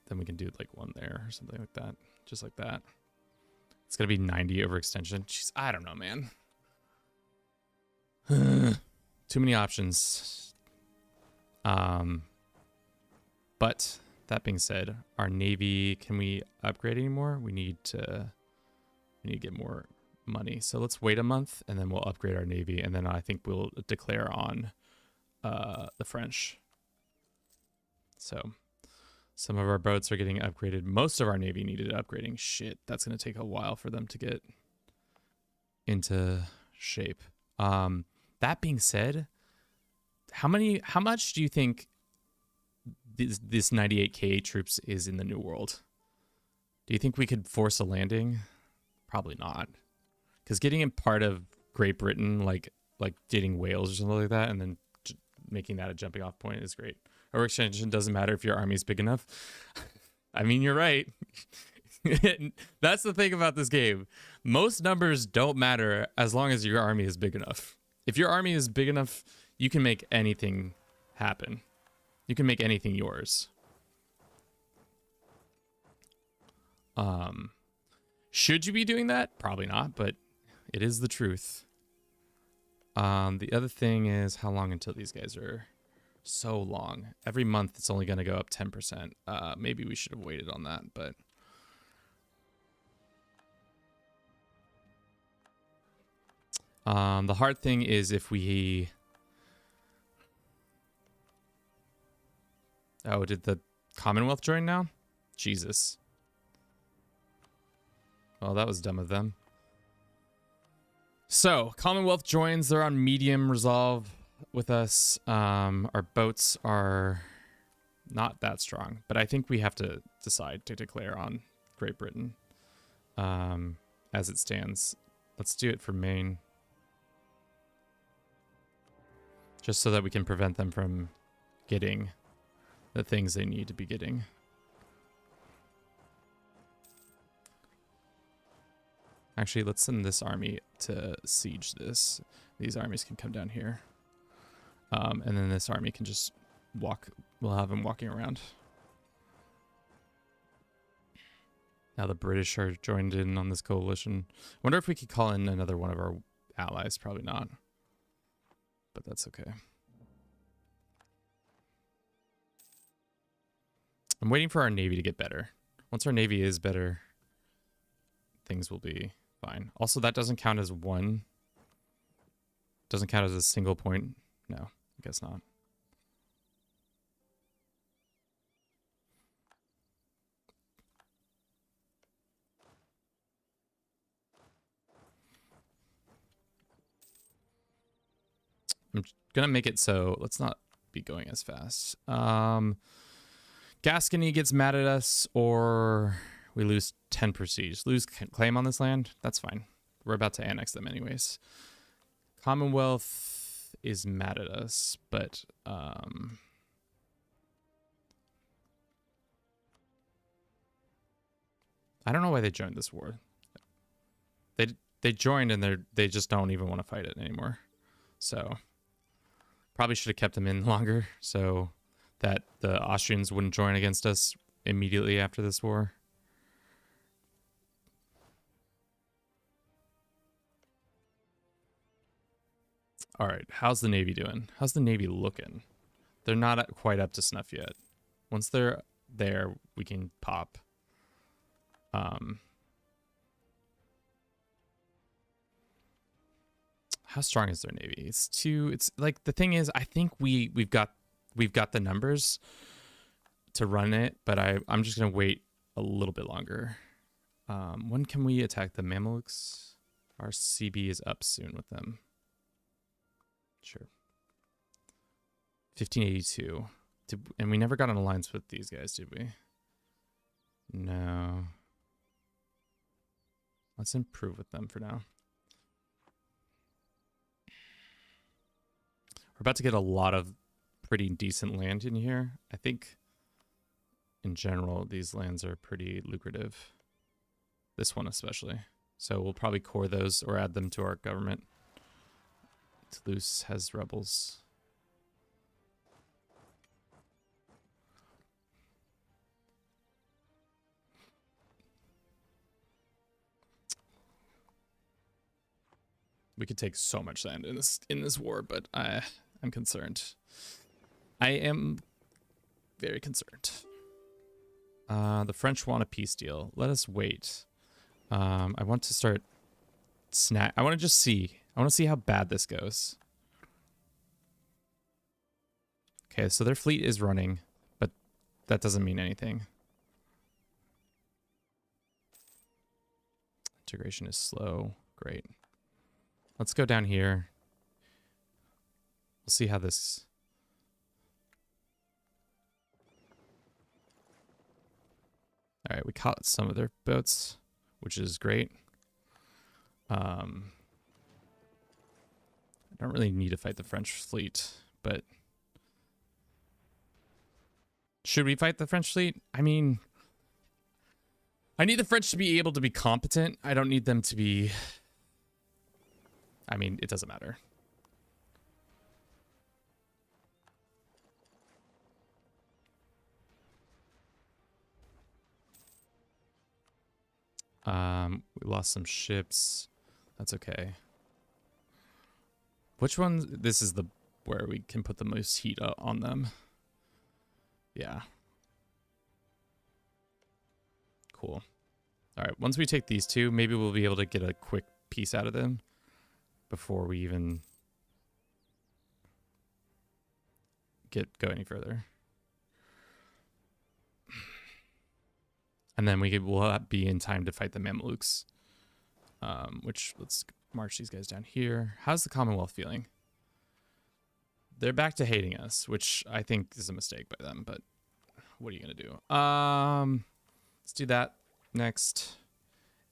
Then we can do like one there or something like that. Just like that. It's gonna be 90 overextension. Jeez, I don't know, man. Too many options. But that being said, our navy, can we upgrade anymore? We need to get more money. So let's wait a month and then we'll upgrade our navy, and then I think we'll declare on the French. So some of our boats are getting upgraded. Most of our navy needed upgrading. Shit, that's going to take a while for them to get into shape. That being said, how much do you think this 98k troops is in the New World? Do you think we could force a landing? Probably not. Because getting in part of Great Britain, like dating Wales or something like that, and then making that a jumping off point is great. Overextension doesn't matter if your army is big enough. I mean, you're right. That's the thing about this game. Most numbers don't matter as long as your army is big enough. If your army is big enough, you can make anything happen. You can make anything yours. Should you be doing that? Probably not, but it is the truth. The other thing is how long until these guys are so long. Every month it's only going to go up 10%. Maybe we should have waited on that, but the hard thing is if we did the Commonwealth join now? Jesus. Well, that was dumb of them. So, Commonwealth joins. They're on medium resolve with us. Our boats are not that strong, but I think we have to decide to declare on Great Britain as it stands. Let's do it for Maine. Just so that we can prevent them from getting the things they need to be getting. Actually, let's send this army to siege this. These armies can come down here. And then this army can just walk. We'll have them walking around. Now the British are joined in on this coalition. Wonder if we could call in another one of our allies. Probably not. But that's okay. I'm waiting for our navy to get better. Once our navy is better, things will be fine. Also, that doesn't count as one. Doesn't count as a single point. No, I guess not. I'm gonna make it so let's not be going as fast. Gascony gets mad at us, or we lose 10 prestige. Lose claim on this land? That's fine. We're about to annex them anyways. Commonwealth is mad at us, but I don't know why they joined this war. They joined and they just don't even want to fight it anymore. So probably should have kept them in longer so that the Austrians wouldn't join against us immediately after this war. All right, how's the Navy doing? How's the Navy looking? They're not quite up to snuff yet. Once they're there, we can pop. How strong is their navy? It's two. It's like, the thing is, I think we've got the numbers to run it, but I'm just gonna wait a little bit longer. When can we attack the Mamelukes? Our CB is up soon with them. Sure. 1582. And we never got an alliance with these guys, did we? No. Let's improve with them for now. We're about to get a lot of pretty decent land in here. I think in general, these lands are pretty lucrative. This one especially. So we'll probably core those or add them to our government. Toulouse has rebels. We could take so much land in this war, but I'm concerned. I am very concerned. The French want a peace deal. Let us wait. I want to start I want to just see. I want to see how bad this goes. Okay, so their fleet is running, but that doesn't mean anything. Integration is slow. Great. Let's go down here. We'll see how this... All right, we caught some of their boats, which is great. I don't really need to fight the French fleet, but... Should we fight the French fleet? I mean... I need the French to be able to be competent. I don't need them to be... I mean, it doesn't matter. We lost some ships. That's okay. Which one? This is the where we can put the most heat on them. Yeah. Cool. All right. Once we take these two, maybe we'll be able to get a quick piece out of them before we even go any further. And then we'll be in time to fight the Mamelukes. Which, let's march these guys down here. How's the Commonwealth feeling? They're back to hating us, which I think is a mistake by them, but what are you gonna do? Let's do that next.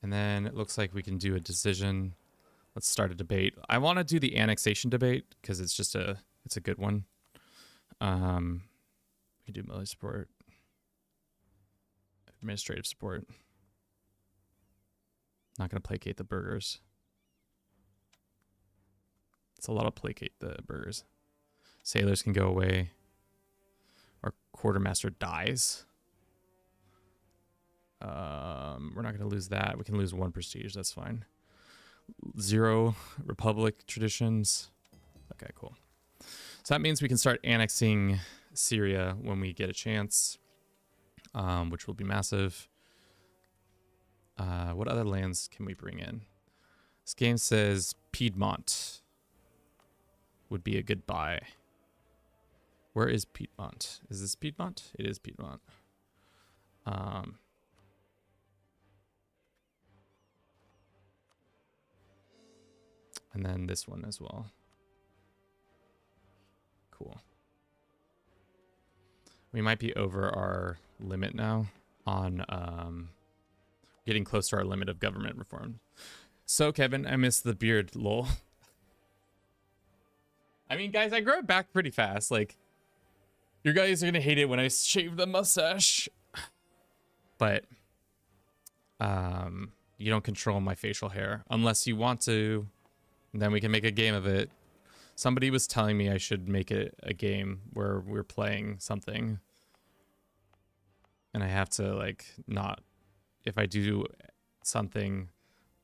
And then it looks like we can do a decision. Let's start a debate. I want to do the annexation debate because it's just it's a good one. We can do military support, administrative support. Not going to placate the burghers. It's a lot of placate the burghers. Sailors can go away. Our quartermaster dies. We're not going to lose that. We can lose 1 prestige. That's fine. 0 republic traditions. Okay, cool. So that means we can start annexing Syria when we get a chance, which will be massive. What other lands can we bring in? This game says Piedmont would be a good buy. Where is Piedmont? Is this Piedmont? It is Piedmont. And then this one as well. Cool. We might be over our limit now on getting close to our limit of government reform. So, Kevin, I miss the beard, lol. I mean, guys, I grow it back pretty fast. Like, you guys are going to hate it when I shave the mustache. But, you don't control my facial hair unless you want to. Then we can make a game of it. Somebody was telling me I should make it a game where we're playing something. And I have to, like, not... If I do something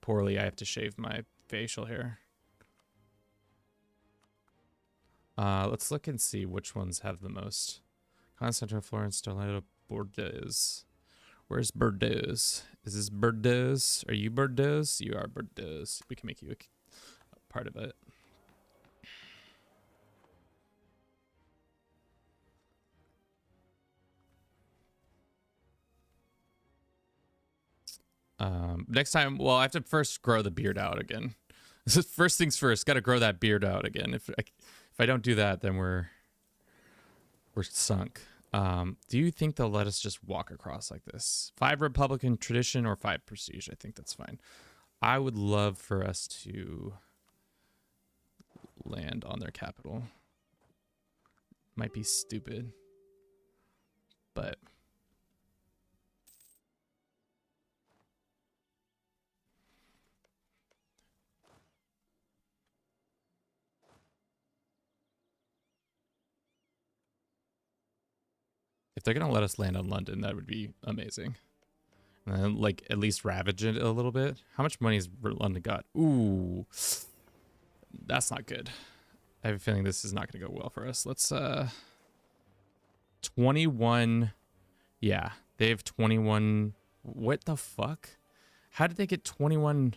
poorly, I have to shave my facial hair. Let's look and see which ones have the most. Constantine, Florence, Toledo, Bordeaux. Where's Bordeaux? Is this Bordeaux? Are you Bordeaux? You are Bordeaux. We can make you a part of it. Next time, well, I have to first grow the beard out again. This is first things first. Got to grow that beard out again. If I don't do that, then we're sunk. Do you think they'll let us just walk across like this? 5 Republican tradition or 5 prestige? I think that's fine. I would love for us to land on their capital. Might be stupid, but if they're gonna let us land on London, that would be amazing. And then, like, at least ravage it a little bit. How much money has London got? Ooh, that's not good. I have a feeling this is not gonna go well for us. Let's 21. Yeah, they have 21. What the fuck? How did they get 21?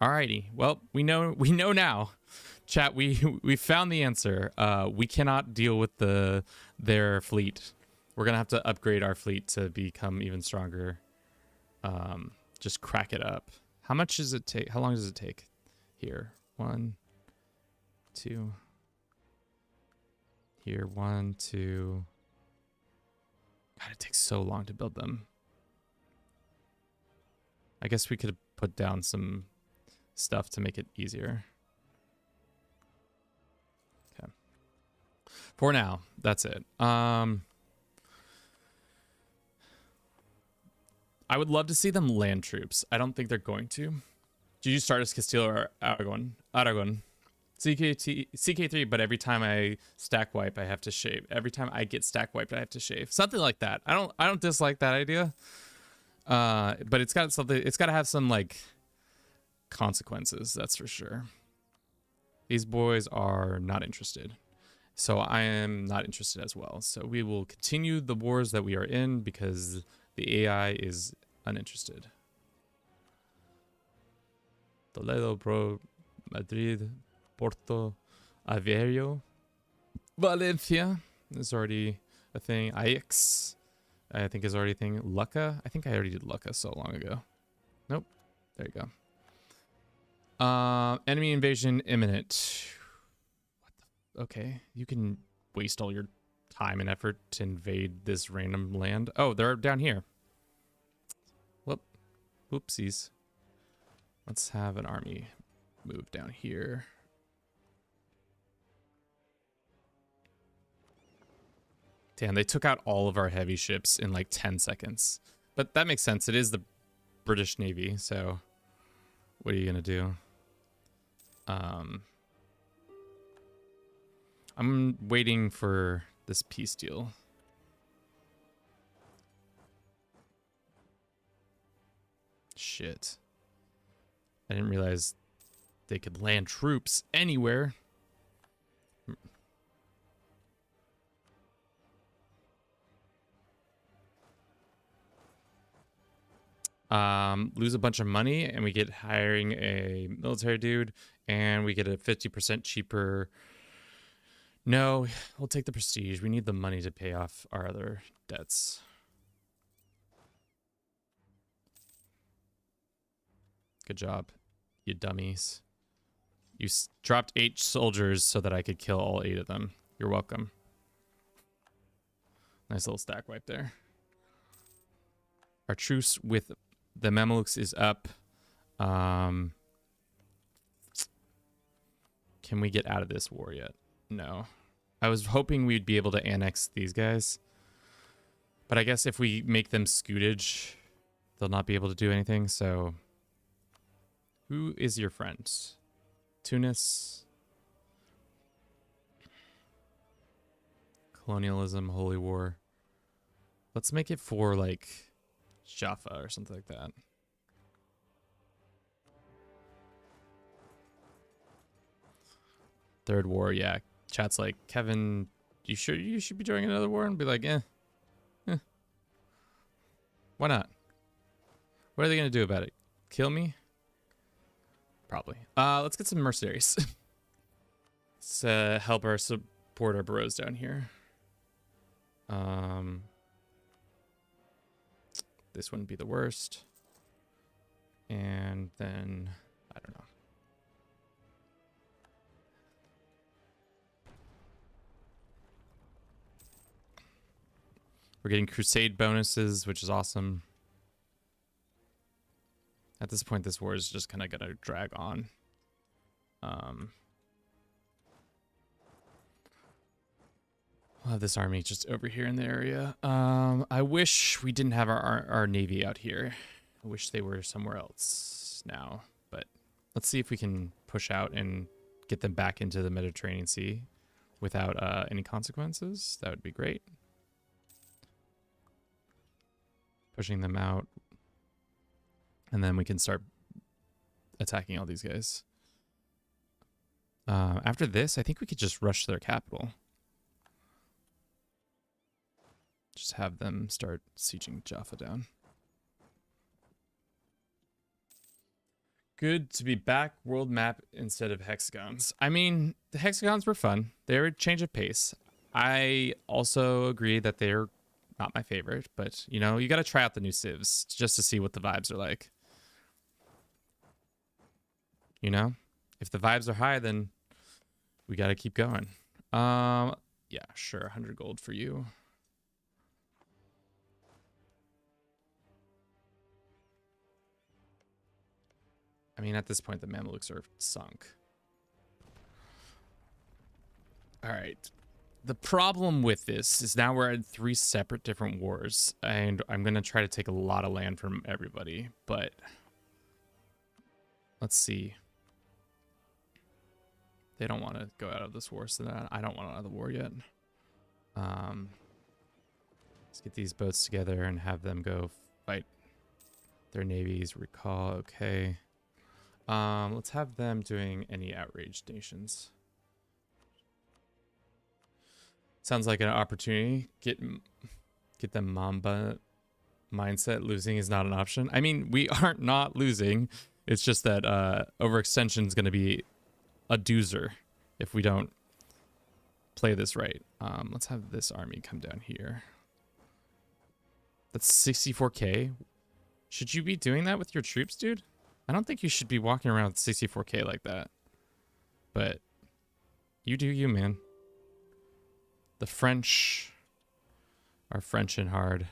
Alrighty. Well, we know now. Chat, we found the answer. We cannot deal with their fleet. We're gonna have to upgrade our fleet to become even stronger. Just crack it up. How much does it take? How long does it take? Here, 1, 2. Here, 1, 2. God, it takes so long to build them. I guess we could put down some stuff to make it easier. Okay. For now, that's it. I would love to see them land troops. I don't think they're going to. Did you start as Castile or Aragon? Aragon. CK3, but every time I stack wipe, I have to shave. Every time I get stack wiped, I have to shave. Something like that. I don't dislike that idea. But it's got something. It's got to have some like consequences. That's for sure. These boys are not interested, so I am not interested as well. So we will continue the wars that we are in because the AI is uninterested. Toledo, Pro, Madrid, Porto, Aveiro, Valencia is already a thing. Ajax, I think is already a thing. Lucca, I think I already did Lucca so long ago. Nope. There you go. Enemy invasion imminent. What the? Okay, you can waste all your time and effort to invade this random land. Oh, they're down here. Whoop. Whoopsies. Let's have an army move down here. Damn, they took out all of our heavy ships in like 10 seconds. But that makes sense. It is the British Navy, so what are you gonna do? I'm waiting for this peace deal. Shit. I didn't realize they could land troops anywhere. Lose a bunch of money and we get hiring a military dude and we get a 50% cheaper. No, we'll take the prestige. We need the money to pay off our other debts. Good job, you dummies. You dropped 8 soldiers so that I could kill all 8 of them. You're welcome. Nice little stack wipe there. Our truce with the Mamelukes is up. Can we get out of this war yet? No. I was hoping we'd be able to annex these guys. But I guess if we make them scootage, they'll not be able to do anything, so... Who is your friend? Tunis. Colonialism, Holy War. Let's make it for, like, Jaffa or something like that. Third war, yeah. Chat's like, Kevin, you sure you should be joining another war? And be like, eh. Why not? What are they gonna do about it? Kill me? Probably. Let's get some mercenaries. Let's help our support our bros down here. This wouldn't be the worst. And then I don't know. We're getting crusade bonuses, which is awesome. At this point, this war is just kind of gonna drag on. We'll have this army just over here in the area. I wish we didn't have our navy out here. I wish they were somewhere else now. But let's see if we can push out and get them back into the Mediterranean Sea without any consequences. That would be great. Pushing them out. And then we can start attacking all these guys. After this, I think we could just rush their capital. Just have them start sieging Jaffa down. Good to be back. World map instead of hexagons. I mean, the hexagons were fun. They were a change of pace. I also agree that they're not my favorite, but you know, you got to try out the new civs just to see what the vibes are like. You know, if the vibes are high, then we got to keep going. Yeah, sure. 100 gold for you. I mean, at this point, the Mamelukes are sunk. All right. The problem with this is now we're at 3 separate different wars, and I'm going to try to take a lot of land from everybody, but let's see. They don't want to go out of this war, so I don't want out of the war yet. Let's get these boats together and have them go fight their navies. Recall, okay. Let's have them doing any outraged nations. Sounds like an opportunity. Get them Mamba mindset. Losing is not an option. I mean, we aren't not losing. It's just that overextension is going to be a doozer if we don't play this right. Let's have this army come down here. That's 64k. Should you be doing that with your troops, dude? I don't think you should be walking around with 64k like that. But you do you, man. The French are French and hard.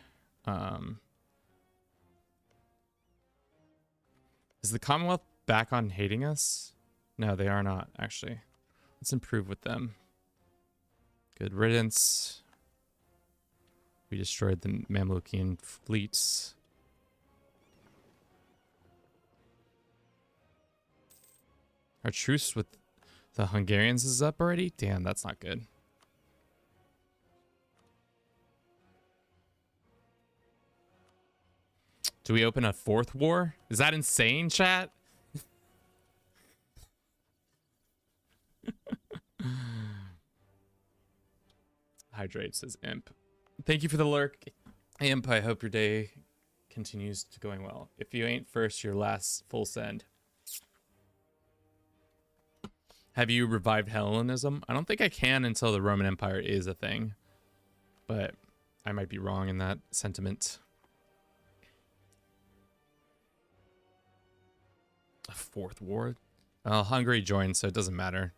Is the Commonwealth back on hating us? No, they are not, actually. Let's improve with them. Good riddance. We destroyed the Mamlukian fleets. Our truce with the Hungarians is up already? Damn, that's not good. Do we open a 4th war? Is that insane, chat? Hydrate says Imp. Thank you for the lurk. Imp, I hope your day continues to going well. If you ain't first, your last full send. Have you revived Hellenism? I don't think I can until the Roman Empire is a thing. But I might be wrong in that sentiment. A 4th war? Hungary joined, so it doesn't matter.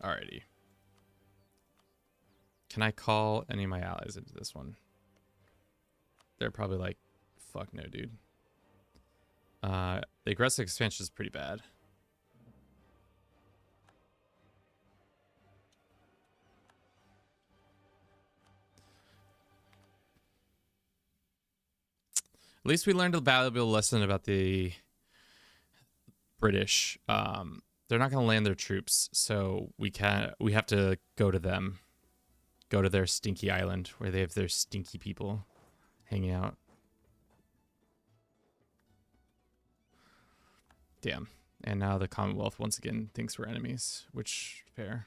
Alrighty. Can I call any of my allies into this one? They're probably like, fuck no, dude. The aggressive expansion is pretty bad. At least we learned a valuable lesson about the British. They're not going to land their troops, so we have to go to them. Go to their stinky island where they have their stinky people hanging out. Damn. And now the Commonwealth once again thinks we're enemies, which fair.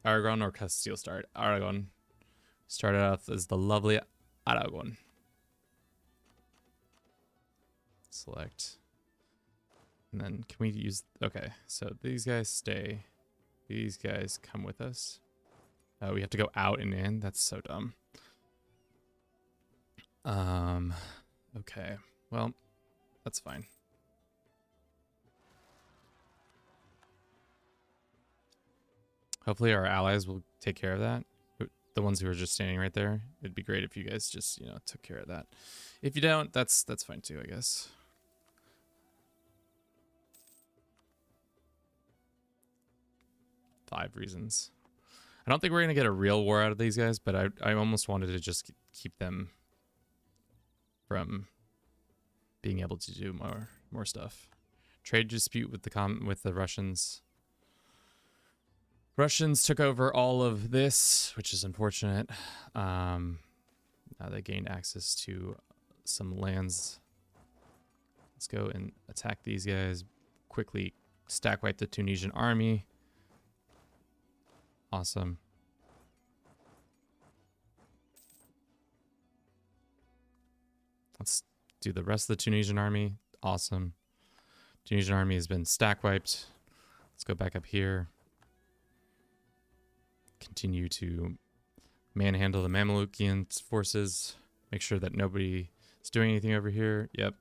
Aragon or Castile start? Aragon. Started off as the lovely Aragon. Select. And then can we use... Okay, so these guys stay. These guys come with us. Oh, we have to go out and in? That's so dumb. Okay. Well, that's fine. Hopefully our allies will take care of that. The ones who are just standing right there. It'd be great if you guys just, you know, took care of that. If you don't, that's fine too, I guess. Five reasons. I don't think we're gonna get a real war out of these guys, but I almost wanted to just keep them from being able to do more stuff. Trade dispute with the Russians. Russians took over all of this, which is unfortunate. Now they gained access to some lands. Let's go and attack these guys. Quickly stack wipe the Tunisian army. Awesome. Let's do the rest of the Tunisian army. Awesome. Tunisian army has been stack wiped. Let's go back up here. Continue to manhandle the Mamelukian forces. Make sure that nobody is doing anything over here. Yep.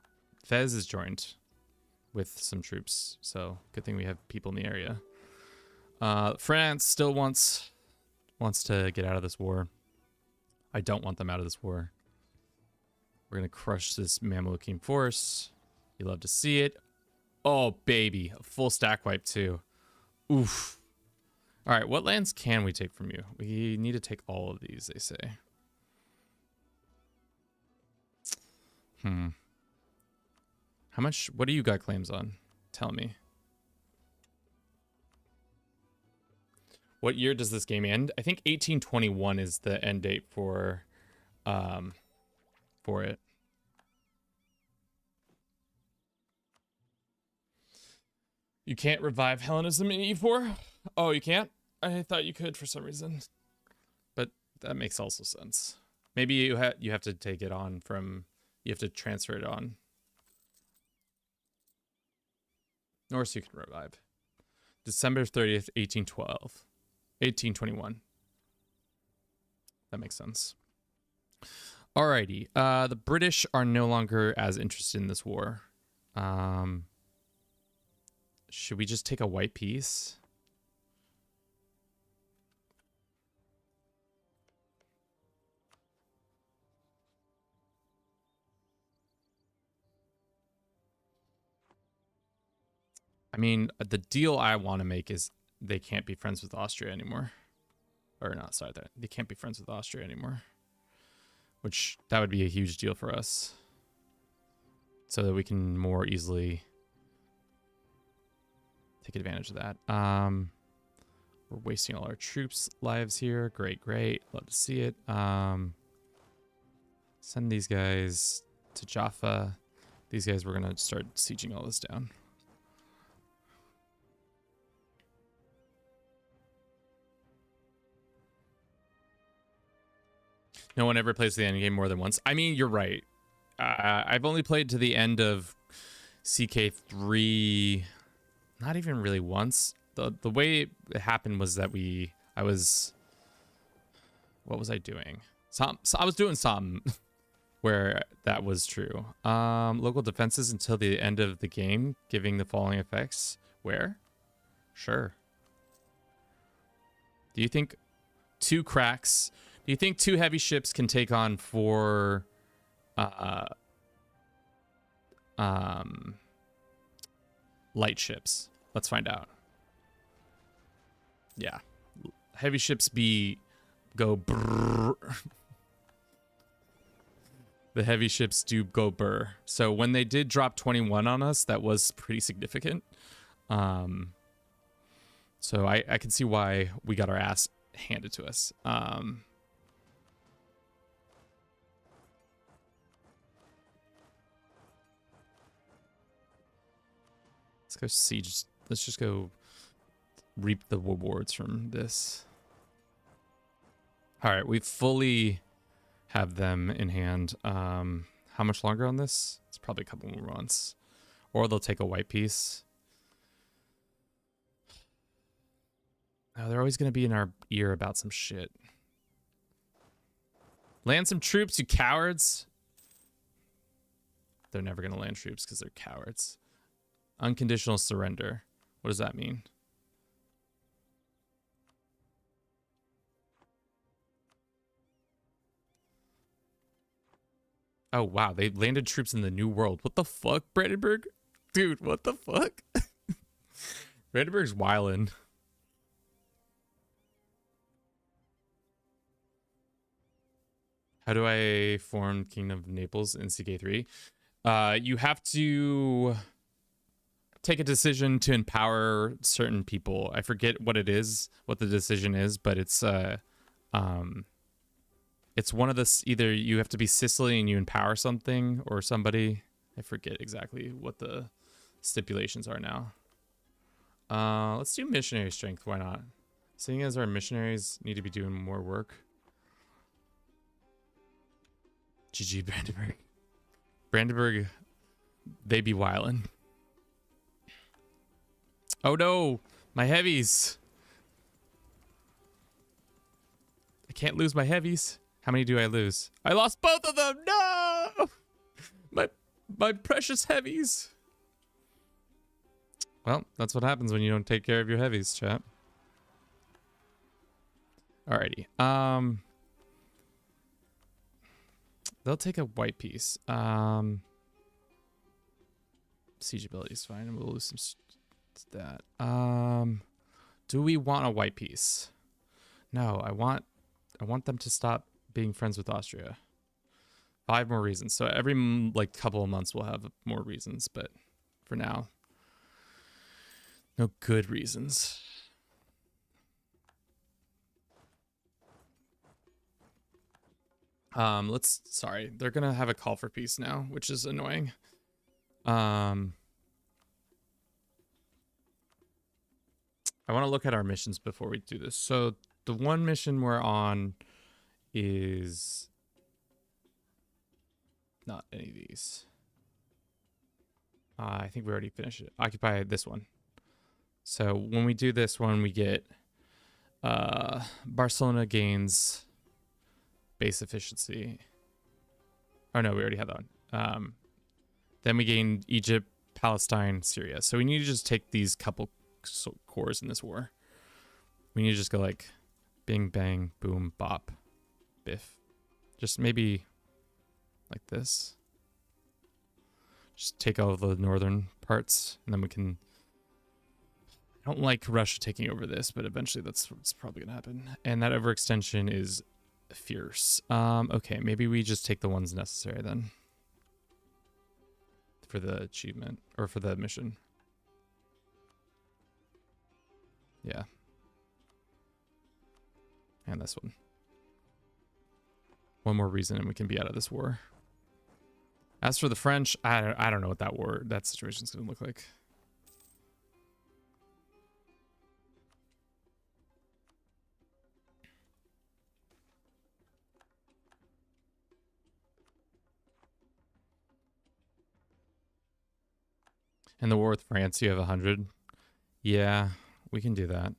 Fez is joined with some troops. So good thing we have people in the area. France still wants to get out of this war. I don't want them out of this war. We're going to crush this Mamelukian force. You love to see it. Oh, baby. A full stack wipe, too. Oof. All right, what lands can we take from you? We need to take all of these, they say. How much? What do you got claims on? Tell me. What year does this game end? I think 1821 is the end date for it. You can't revive Hellenism in E4? Oh, you can't? I thought you could for some reason. But that makes also sense. Maybe you have to take it on from... You have to transfer it on. Norse you can revive. December 30th, 1812. 1821. That makes sense. Alrighty. The British are no longer as interested in this war. Should we just take a white piece? I mean, the deal I want to make is they can't be friends with Austria anymore. Or not, sorry, they can't be friends with Austria anymore. Which, that would be a huge deal for us. So that we can more easily take advantage of that. We're wasting all our troops' lives here. Great, great. Love to see it. Send these guys to Jaffa. These guys, we're going to start sieging all this down. No one ever plays the endgame more than once. I mean, you're right. I've only played to the end of CK3, not even really once. The way it happened was that what was I doing? So I was doing something where that was true. Local defenses until the end of the game, giving the following effects. Where? Sure. Do you think 2 cracks... Do you think 2 heavy ships can take on 4 light ships? Let's find out. Yeah. Heavy ships go brrr. The heavy ships do go burr. So when they did drop 21 on us, that was pretty significant. So I can see why we got our ass handed to us. Let's go siege. Let's just go reap the rewards from this. All right, we fully have them in hand. How much longer on this? It's probably a couple more months. Or they'll take a white piece. Oh, they're always going to be in our ear about some shit. Land some troops, you cowards. They're never going to land troops because they're cowards. Unconditional surrender. What does that mean? Oh, wow. They landed troops in the New World. What the fuck, Brandenburg? Dude, what the fuck? Brandenburg's wildin'. How do I form Kingdom of Naples in CK3? You have to take a decision to empower certain people. I forget what it is, what the decision is, but it's one of the, either you have to be Sicily and you empower something or somebody. I forget exactly what the stipulations are now. Let's do missionary strength. Why not? Seeing as our missionaries need to be doing more work. GG Brandenburg. Brandenburg, they be wildin'. Oh no, my heavies. I can't lose my heavies. How many do I lose? I lost both of them. No! My precious heavies. Well, that's what happens when you don't take care of your heavies, chat. Alrighty. They'll take a white piece. Siege ability is fine, and we'll lose some that. Do we want a white piece? No, I want them to stop being friends with Austria. 5 more reasons. So every like couple of months we'll have more reasons, but for now, no good reasons. Sorry, they're gonna have a call for peace now, which is annoying. I want to look at our missions before we do this. So the one mission we're on is not any of these. I think we already finished it. Occupy this one. So when we do this one, we get Barcelona gains base efficiency. Oh no, we already had that one. Then we gain Egypt, Palestine, Syria. So we need to just take these couple cores in this war. We need to just go like bing, bang, boom, bop, biff. Just maybe like this. Just take all of the northern parts, and then we can... I don't like Russia taking over this, but eventually that's what's probably gonna happen. And that overextension is fierce. Okay, maybe we just take the ones necessary then. For the achievement, or for the mission. Yeah. And this one. One more reason and we can be out of this war. As for the French, I don't know what that situation's gonna look like. In the war with France, you have 100. Yeah, we can do that.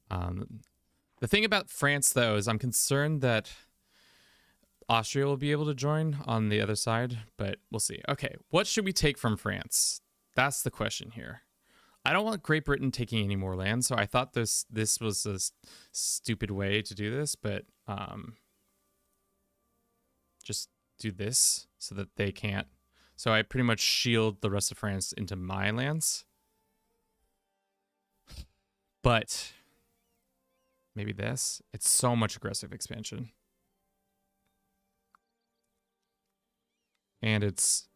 The thing about France, though, is I'm concerned that Austria will be able to join on the other side, but we'll see. Okay, what should we take from France? That's the question here. I don't want Great Britain taking any more land, so I thought this was a stupid way to do this, but just do this so that they can't. So I pretty much shield the rest of France into my lands. But maybe this. It's so much aggressive expansion. And it's...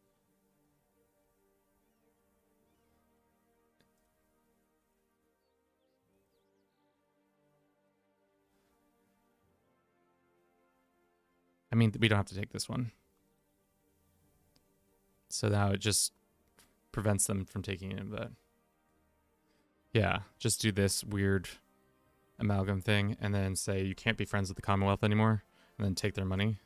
I mean, we don't have to take this one. So now it just prevents them from taking it, but... Yeah, just do this weird amalgam thing, and then say you can't be friends with the Commonwealth anymore, and then take their money.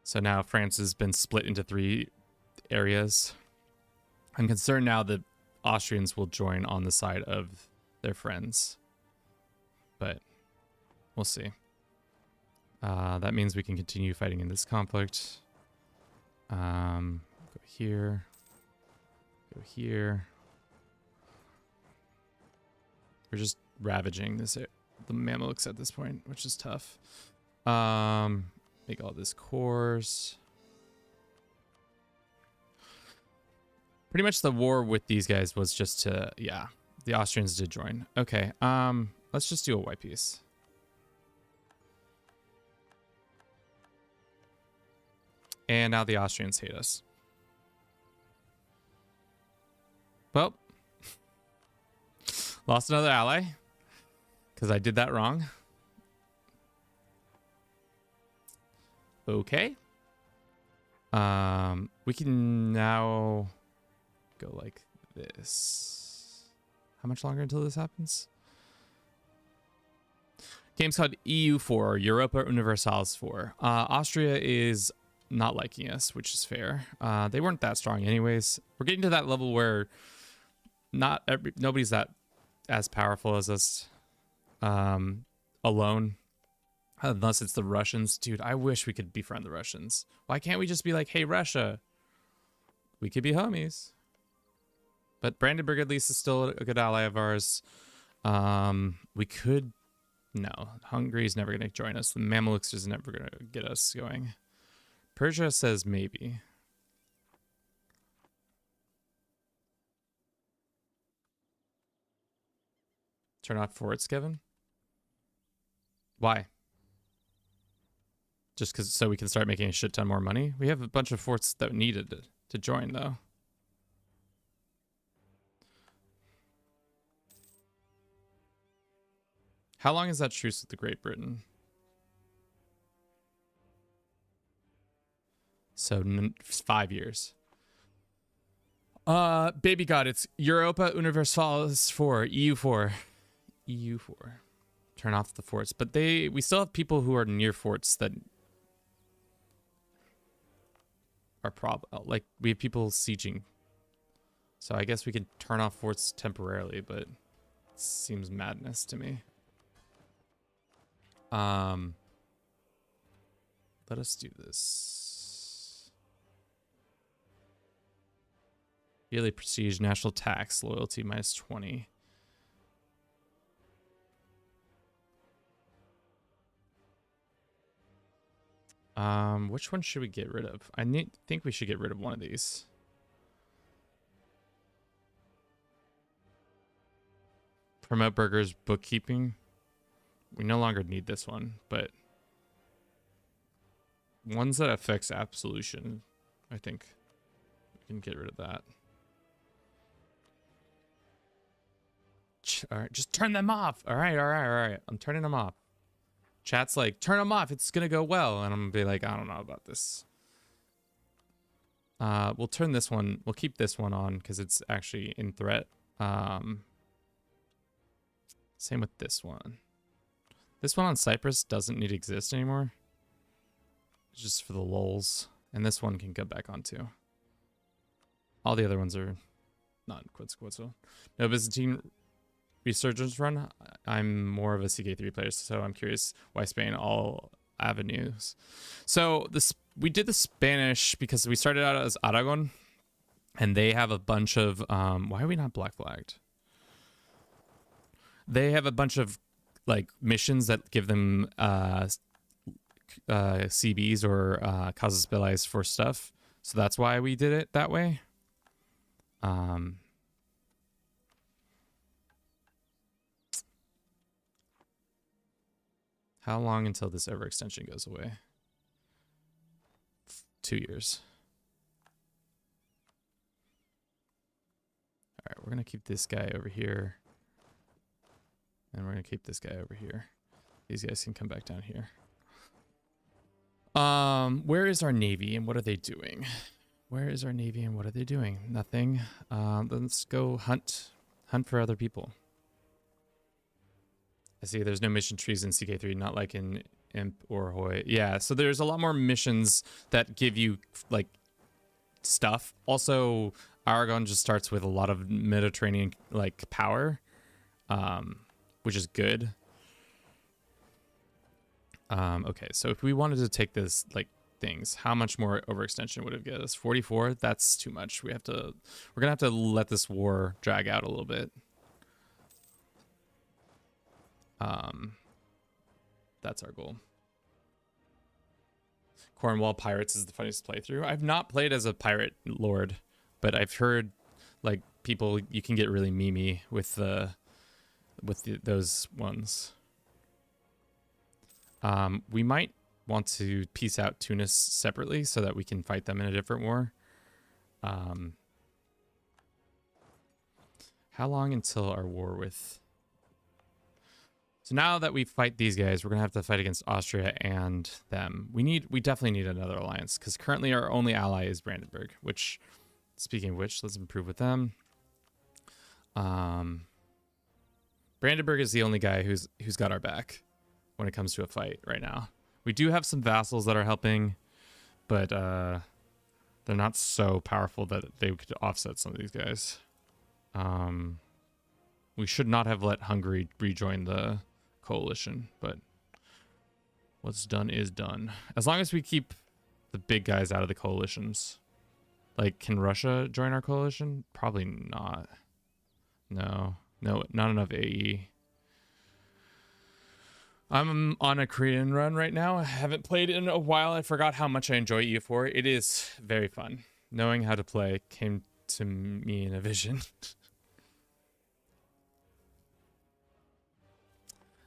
So now France has been split into 3 areas. I'm concerned now that Austrians will join on the side of their friends, but we'll see. That means we can continue fighting in this conflict. Go here. Go here. We're just ravaging the Mamluks at this point, which is tough. Make all this cores. Pretty much the war with these guys was just to, yeah, the Austrians did join. Okay, let's just do a white piece. And now the Austrians hate us. Well, lost another ally because I did that wrong. Okay. We can now go like this. How much longer until this happens? Game's called EU4, Europa Universalis 4. Austria is not liking us, which is fair. They weren't that strong anyways. We're getting to that level where nobody's that as powerful as us alone. Unless it's the Russians. Dude, I wish we could befriend the Russians. Why can't we just be like, hey, Russia? We could be homies. But Brandenburg at least is still a good ally of ours. We could... No, Hungary's never going to join us. The Mamluks is never going to get us going. Persia says maybe. Turn off forts, Kevin? Why? Just because so we can start making a shit ton more money? We have a bunch of forts that needed to join, though. How long is that truce with the Great Britain? So 5 years. Baby God, it's Europa Universalis 4, EU4. EU4. Turn off the forts. But we still have people who are near forts that are like we have people sieging. So I guess we can turn off forts temporarily, but it seems madness to me. Let us do this. Yearly prestige, national tax, loyalty minus 20. Which one should we get rid of? I think we should get rid of one of these. Promote burgers, bookkeeping. We no longer need this one, but ones that affects absolution, I think we can get rid of that. All right, just turn them off. All right. I'm turning them off. Chat's like, turn them off. It's going to go well. And I'm going to be like, I don't know about this. We'll turn this one. We'll keep this one on because it's actually in threat. Same with this one. This one on Cyprus doesn't need to exist anymore. It's just for the lulz. And this one can go back on too. All the other ones are not consequential. No Byzantine Resurgence run. I'm more of a CK3 player, so I'm curious why Spain all avenues. So we did the Spanish because we started out as Aragon, and they have a bunch of why are we not black flagged? They have a bunch of like missions that give them CBs or casus belli for stuff. So that's why we did it that way. How long until this overextension goes away? 2 years. All right, we're going to keep this guy over here. And we're going to keep this guy over here. These guys can come back down here. Where is our navy and what are they doing? Where is our navy and what are they doing? Nothing. Let's go hunt for other people. I see there's no mission trees in CK3, not like in Imp or Hoy. Yeah, so there's a lot more missions that give you like stuff. Also, Aragon just starts with a lot of Mediterranean like power, which is good. Okay, so if we wanted to take this like things, how much more overextension would it get us? 44? That's too much. We're gonna have to let this war drag out a little bit. That's our goal. Cornwall Pirates is the funniest playthrough. I've not played as a pirate lord, but I've heard like people, you can get really memey with those ones. We might want to piece out Tunis separately so that we can fight them in a different war. How long until our war with... So now that we fight these guys, we're going to have to fight against Austria and them. We definitely need another alliance because currently our only ally is Brandenburg, which, speaking of which, let's improve with them. Brandenburg is the only guy who's got our back when it comes to a fight right now. We do have some vassals that are helping, but they're not so powerful that they could offset some of these guys. We should not have let Hungary rejoin the coalition, but what's done is done. As long as we keep the big guys out of the coalitions. Like, can Russia join our coalition? Probably not. No, not enough AE. I'm on a Korean run right now. I haven't played in a while. I forgot how much I enjoy EU4. It is very fun. Knowing how to play came to me in a vision.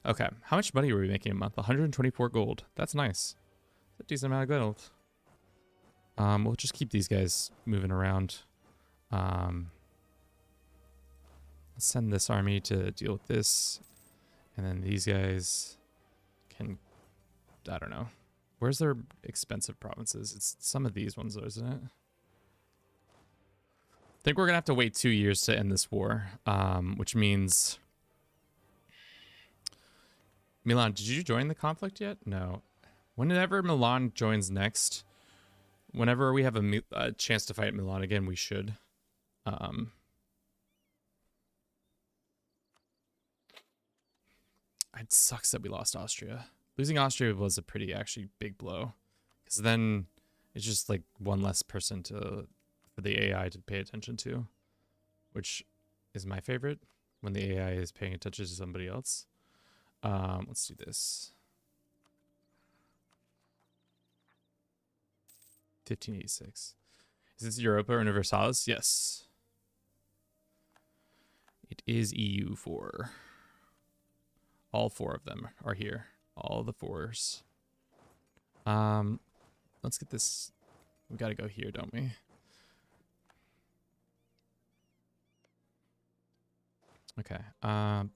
Okay, how much money were we making a month? 124 gold. That's nice. That's a decent amount of gold. We'll just keep these guys moving around. Let's send this army to deal with this. And then these guys can... I don't know. Where's their expensive provinces? It's some of these ones, though, isn't it? I think we're going to have to wait 2 years to end this war. Which means... Milan, did you join the conflict yet? No. Whenever Milan joins next, whenever we have a chance to fight Milan again, we should. It sucks that we lost Austria. Losing Austria was a pretty actually big blow, because then it's just like one less person for the AI to pay attention to, which is my favorite, when the AI is paying attention to somebody else. Let's do this. 1586. Is this Europa Universalis? Yes. It is EU4. All four of them are here. All the fours. Let's get this. We gotta go here, don't we? Okay. Bam!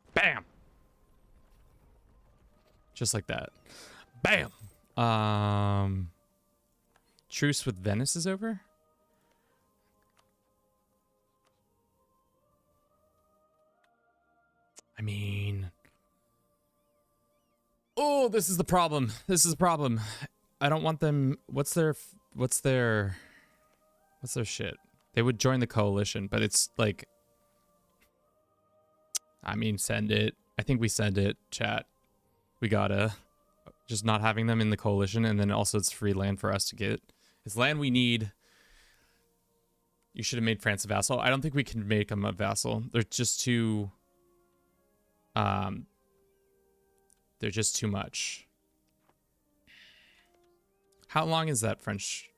Just like that. Bam! Truce with Venice is over? I mean... Oh, this is the problem. This is the problem. I don't want them... What's their shit? They would join the coalition, but it's like... I mean, send it. I think we send it, chat. We gotta. Just not having them in the coalition, and then also it's free land for us to get. It's land we need. You should have made France a vassal. I don't think we can make them a vassal. They're just too... they're just too much. How long is that French...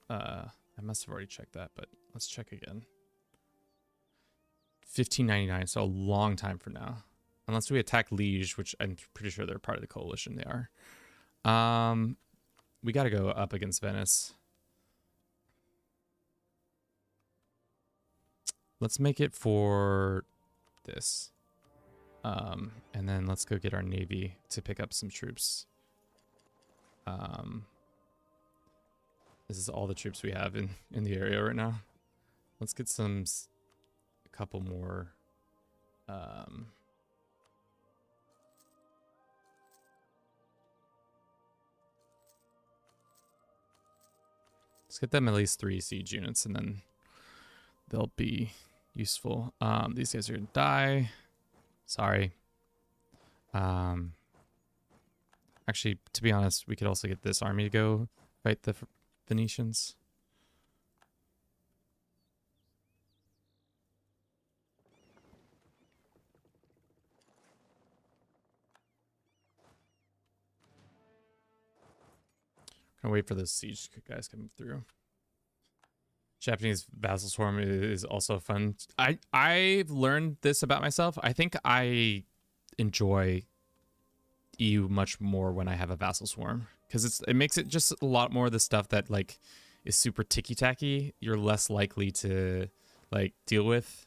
I must have already checked that, but let's check again. 1599, so a long time from now. Unless we attack Liege, which I'm pretty sure they're part of the coalition. They are. We got to go up against Venice. Let's make it for this. And then let's go get our navy to pick up some troops. This is all the troops we have in the area right now. Let's get a couple more. Let's get them at least 3 siege units, and then they'll be useful. These guys are gonna die. Sorry. Actually, to be honest, we could also get this army to go fight the Venetians. Gonna wait for those siege guys coming through. Japanese vassal swarm is also fun. I've learned this about myself. I think I enjoy EU much more when I have a vassal swarm, because it makes it just a lot more of the stuff that like is super ticky-tacky. You're less likely to like deal with,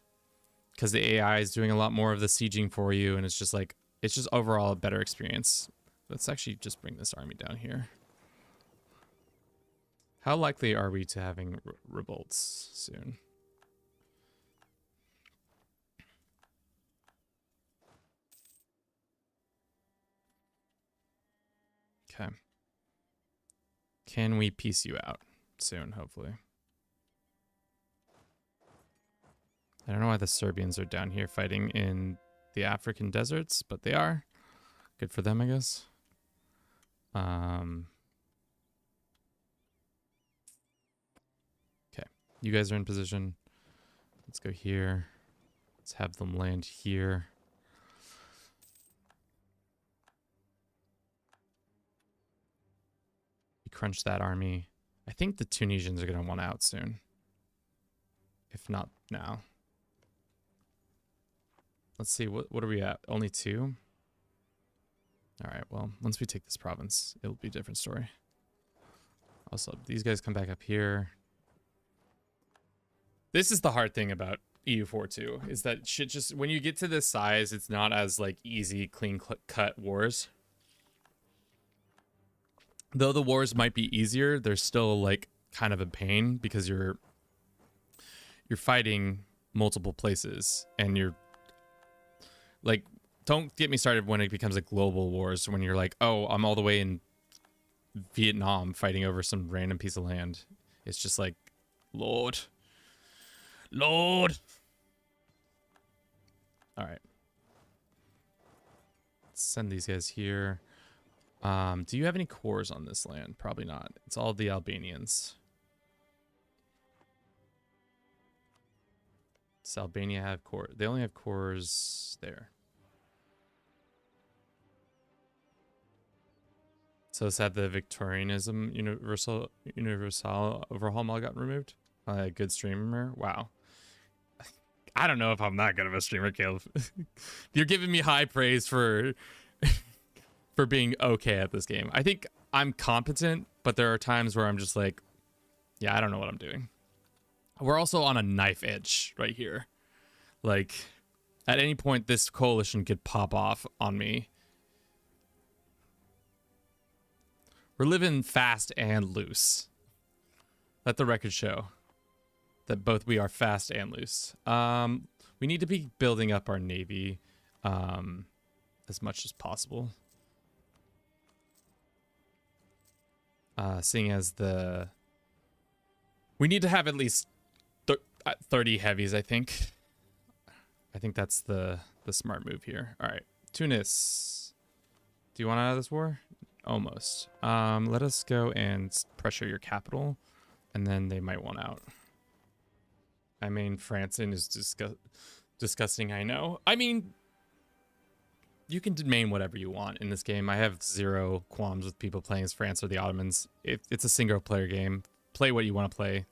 because the AI is doing a lot more of the sieging for you, and it's just overall a better experience. Let's actually just bring this army down here. How likely are we to having revolts soon? Okay. Can we piece you out soon, hopefully? I don't know why the Serbians are down here fighting in the African deserts, but they are. Good for them, I guess. Okay. You guys are in position. Let's go here. Let's have them land here. Crunch that army. I think the Tunisians are going to want out soon. If not now. Let's see, what are we at? Only 2? Alright, well, once we take this province, it'll be a different story. Also, these guys come back up here. This is the hard thing about EU4 too, is that shit just, when you get to this size, it's not as like easy, clean cut wars. Though the wars might be easier, they're still like kind of a pain, because you're fighting multiple places, and you're like, don't get me started when it becomes like global wars, when you're like, oh, I'm all the way in Vietnam fighting over some random piece of land. It's just like, Lord. All right. Let's send these guys here. Do you have any cores on this land? Probably not. It's all the Albanians. Does Albania have core? They only have cores there. So it's that the Victorianism Universal overhaul mod got removed? Good streamer? Wow. I don't know if I'm that good of a streamer, Caleb. You're giving me high praise for for being okay at this game. I think I'm competent, but there are times where I'm just like, yeah, I don't know what I'm doing. We're also on a knife edge right here. Like, at any point, this coalition could pop off on me. We're living fast and loose. Let the record show that both we are fast and loose. We need to be building up our navy as much as possible. Seeing as we need to have at least 30 heavies, I think. I think that's the smart move here. All right, Tunis. Do you want out of this war? Almost. Let us go and pressure your capital, and then they might want out. I mean, Francin is disgusting, I know. I mean, you can domain whatever you want in this game. I have zero qualms with people playing as France or the Ottomans. It's a single player game. Play what you want to play.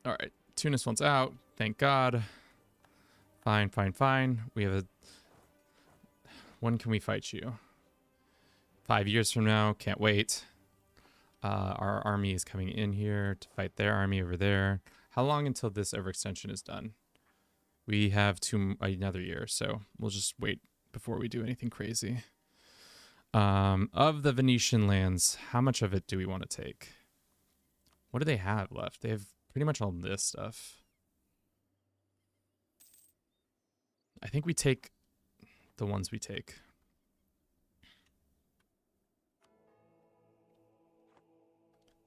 All right, Tunis wants out. Thank God. Fine, fine, fine. We have a... When can we fight you? 5 years from now. Can't wait. Our army is coming in here to fight their army over there. How long until this overextension is done? We have another year, so we'll just wait before we do anything crazy. Of the Venetian lands, how much of it do we want to take? What do they have left? They have pretty much all this stuff. I think we take the ones we take.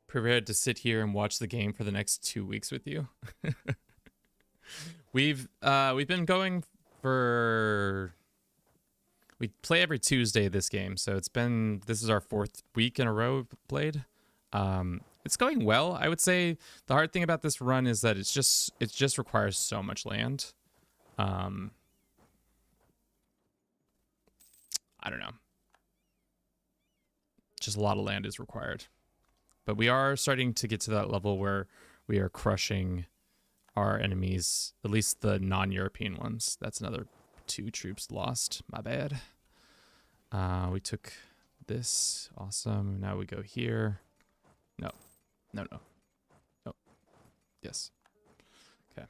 Prepared to sit here and watch the game for the next 2 weeks with you. We've been going for, we play every Tuesday this game, so this is our 4th week in a row we've played. It's going well. I would say the hard thing about this run is that it just requires so much land. I don't know. Just a lot of land is required. But we are starting to get to that level where we are crushing our enemies, at least the non-European ones. That's another 2 troops lost. My bad. We took this. Awesome. Now we go here. No. No. Yes. Okay.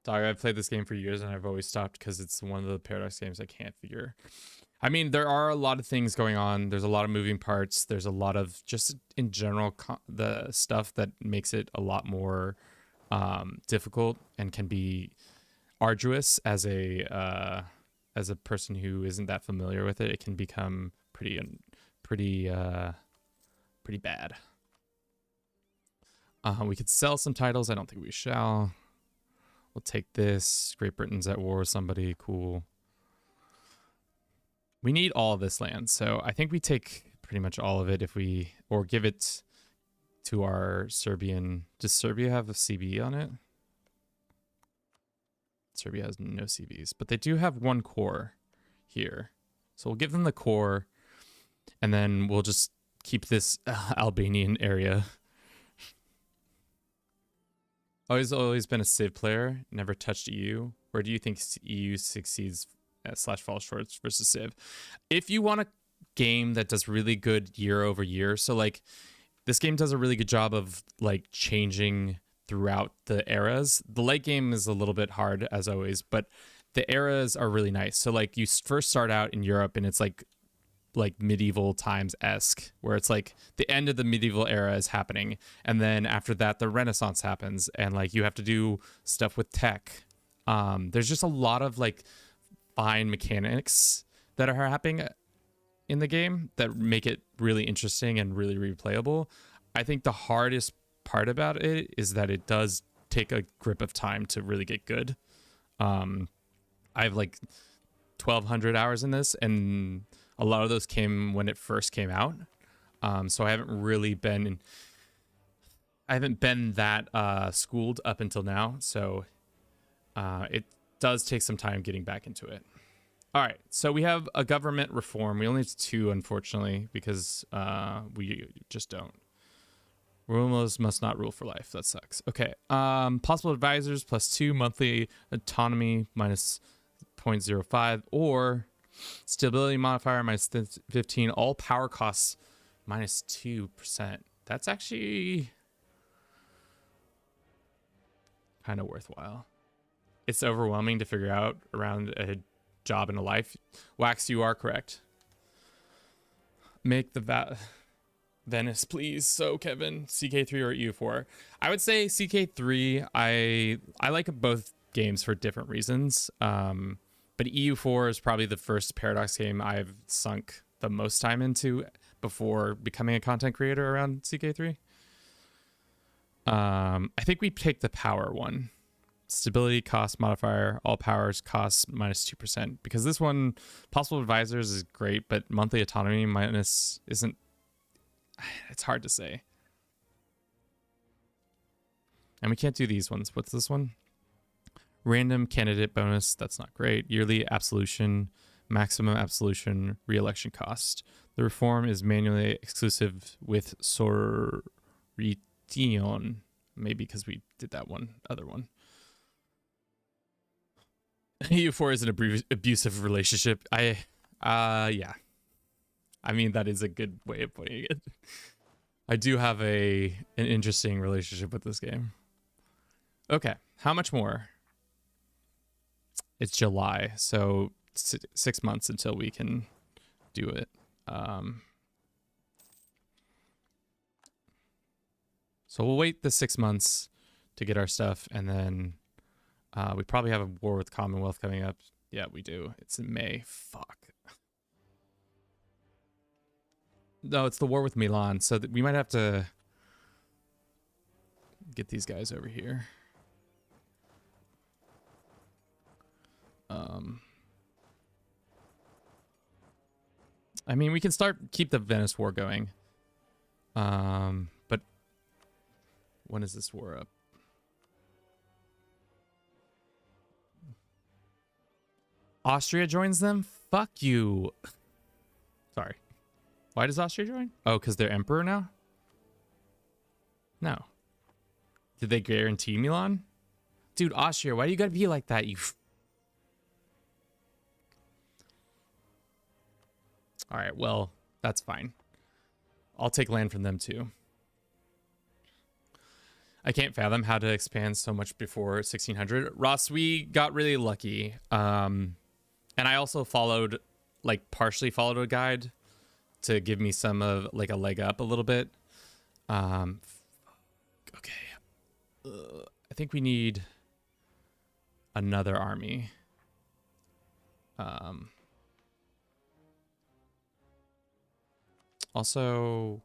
Sorry, I've played this game for years and I've always stopped because it's one of the Paradox games I can't figure. I mean, there are a lot of things going on. There's a lot of moving parts. There's a lot of just in general the stuff that makes it a lot more difficult and can be arduous as a person who isn't that familiar with it. It can become pretty bad. We could sell some titles. I don't think we shall. We'll take this. Great Britain's at war with somebody. Cool. We need all of this land, so I think we take pretty much all of it or give it to our Serbian. Does Serbia have a CB on it? Serbia has no CVs, but they do have 1 core here. So we'll give them the core, and then we'll just keep this Albanian area. Always been a Civ player, never touched EU. Where do you think EU succeeds / falls short versus Civ? If you want a game that does really good year over year, so like this game does a really good job of like changing throughout the eras. The late game is a little bit hard as always, but the eras are really nice. So like you first start out in Europe and it's like medieval times-esque, where it's like the end of the medieval era is happening, and then after that the Renaissance happens, and like you have to do stuff with tech. There's just a lot of like fine mechanics that are happening in the game that make it really interesting and really replayable. I think the hardest part about it is that it does take a grip of time to really get good. I have like 1,200 hours in this, and a lot of those came when it first came out. So I haven't been that schooled up until now. So it does take some time getting back into it. All right, so we have a government reform. We only have 2, unfortunately, because we just don't. Rulers must not rule for life. That sucks. Okay, possible advisors +2, monthly autonomy -0.05, or stability modifier -15, all power costs -2%. That's actually kind of worthwhile. It's overwhelming to figure out around a job and a life. Wax, you are correct. Make the Venice, please. So Kevin, CK3 or EU4? I would say CK3. I like both games for different reasons. But EU4 is probably the first Paradox game I've sunk the most time into before becoming a content creator around CK3. I think we pick the power one. Stability cost modifier, all powers costs -2%, because this one, possible advisors, is great, but monthly autonomy minus isn't. It's hard to say. And we can't do these ones. What's this one? Random candidate bonus. That's not great. Yearly absolution, maximum absolution, re-election cost. The reform is manually exclusive with Sorrition. Maybe because we did that other one. EU4 is an abusive relationship. Yeah. I mean, that is a good way of putting it. I do have an interesting relationship with this game. Okay, how much more? It's July, so 6 months until we can do it. So we'll wait the 6 months to get our stuff, and then we probably have a war with Commonwealth coming up. Yeah, we do. It's in May. Fuck. No, it's the war with Milan, so we might have to get these guys over here. I mean, we can keep the Venice War going. But when is this war up? Austria joins them? Fuck you. Sorry. Why does Austria join? Oh, because they're emperor now? No. Did they guarantee Milan? Dude, Austria, why do you gotta be like that, you... Alright, well, that's fine. I'll take land from them too. I can't fathom how to expand so much before 1600. Ross, we got really lucky. And I also followed, like, partially followed a guide to give me some of, like, a leg up a little bit. Okay. I think we need another army. Also,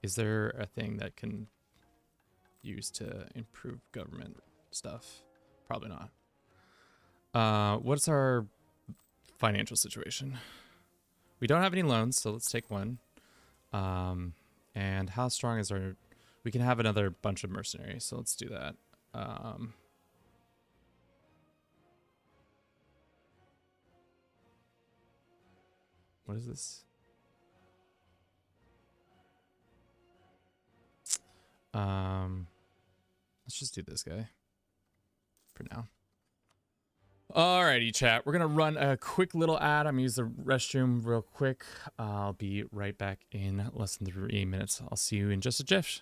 is there a thing that can use to improve government stuff? Probably not. What's our financial situation? We don't have any loans, so let's take one. And how strong is our... We can have another bunch of mercenaries, so let's do that. What is this? Let's just do this guy for now. Alrighty, chat. We're gonna run a quick little ad. I'm gonna use the restroom real quick. I'll be right back in less than 3 minutes. I'll see you in just a jiff.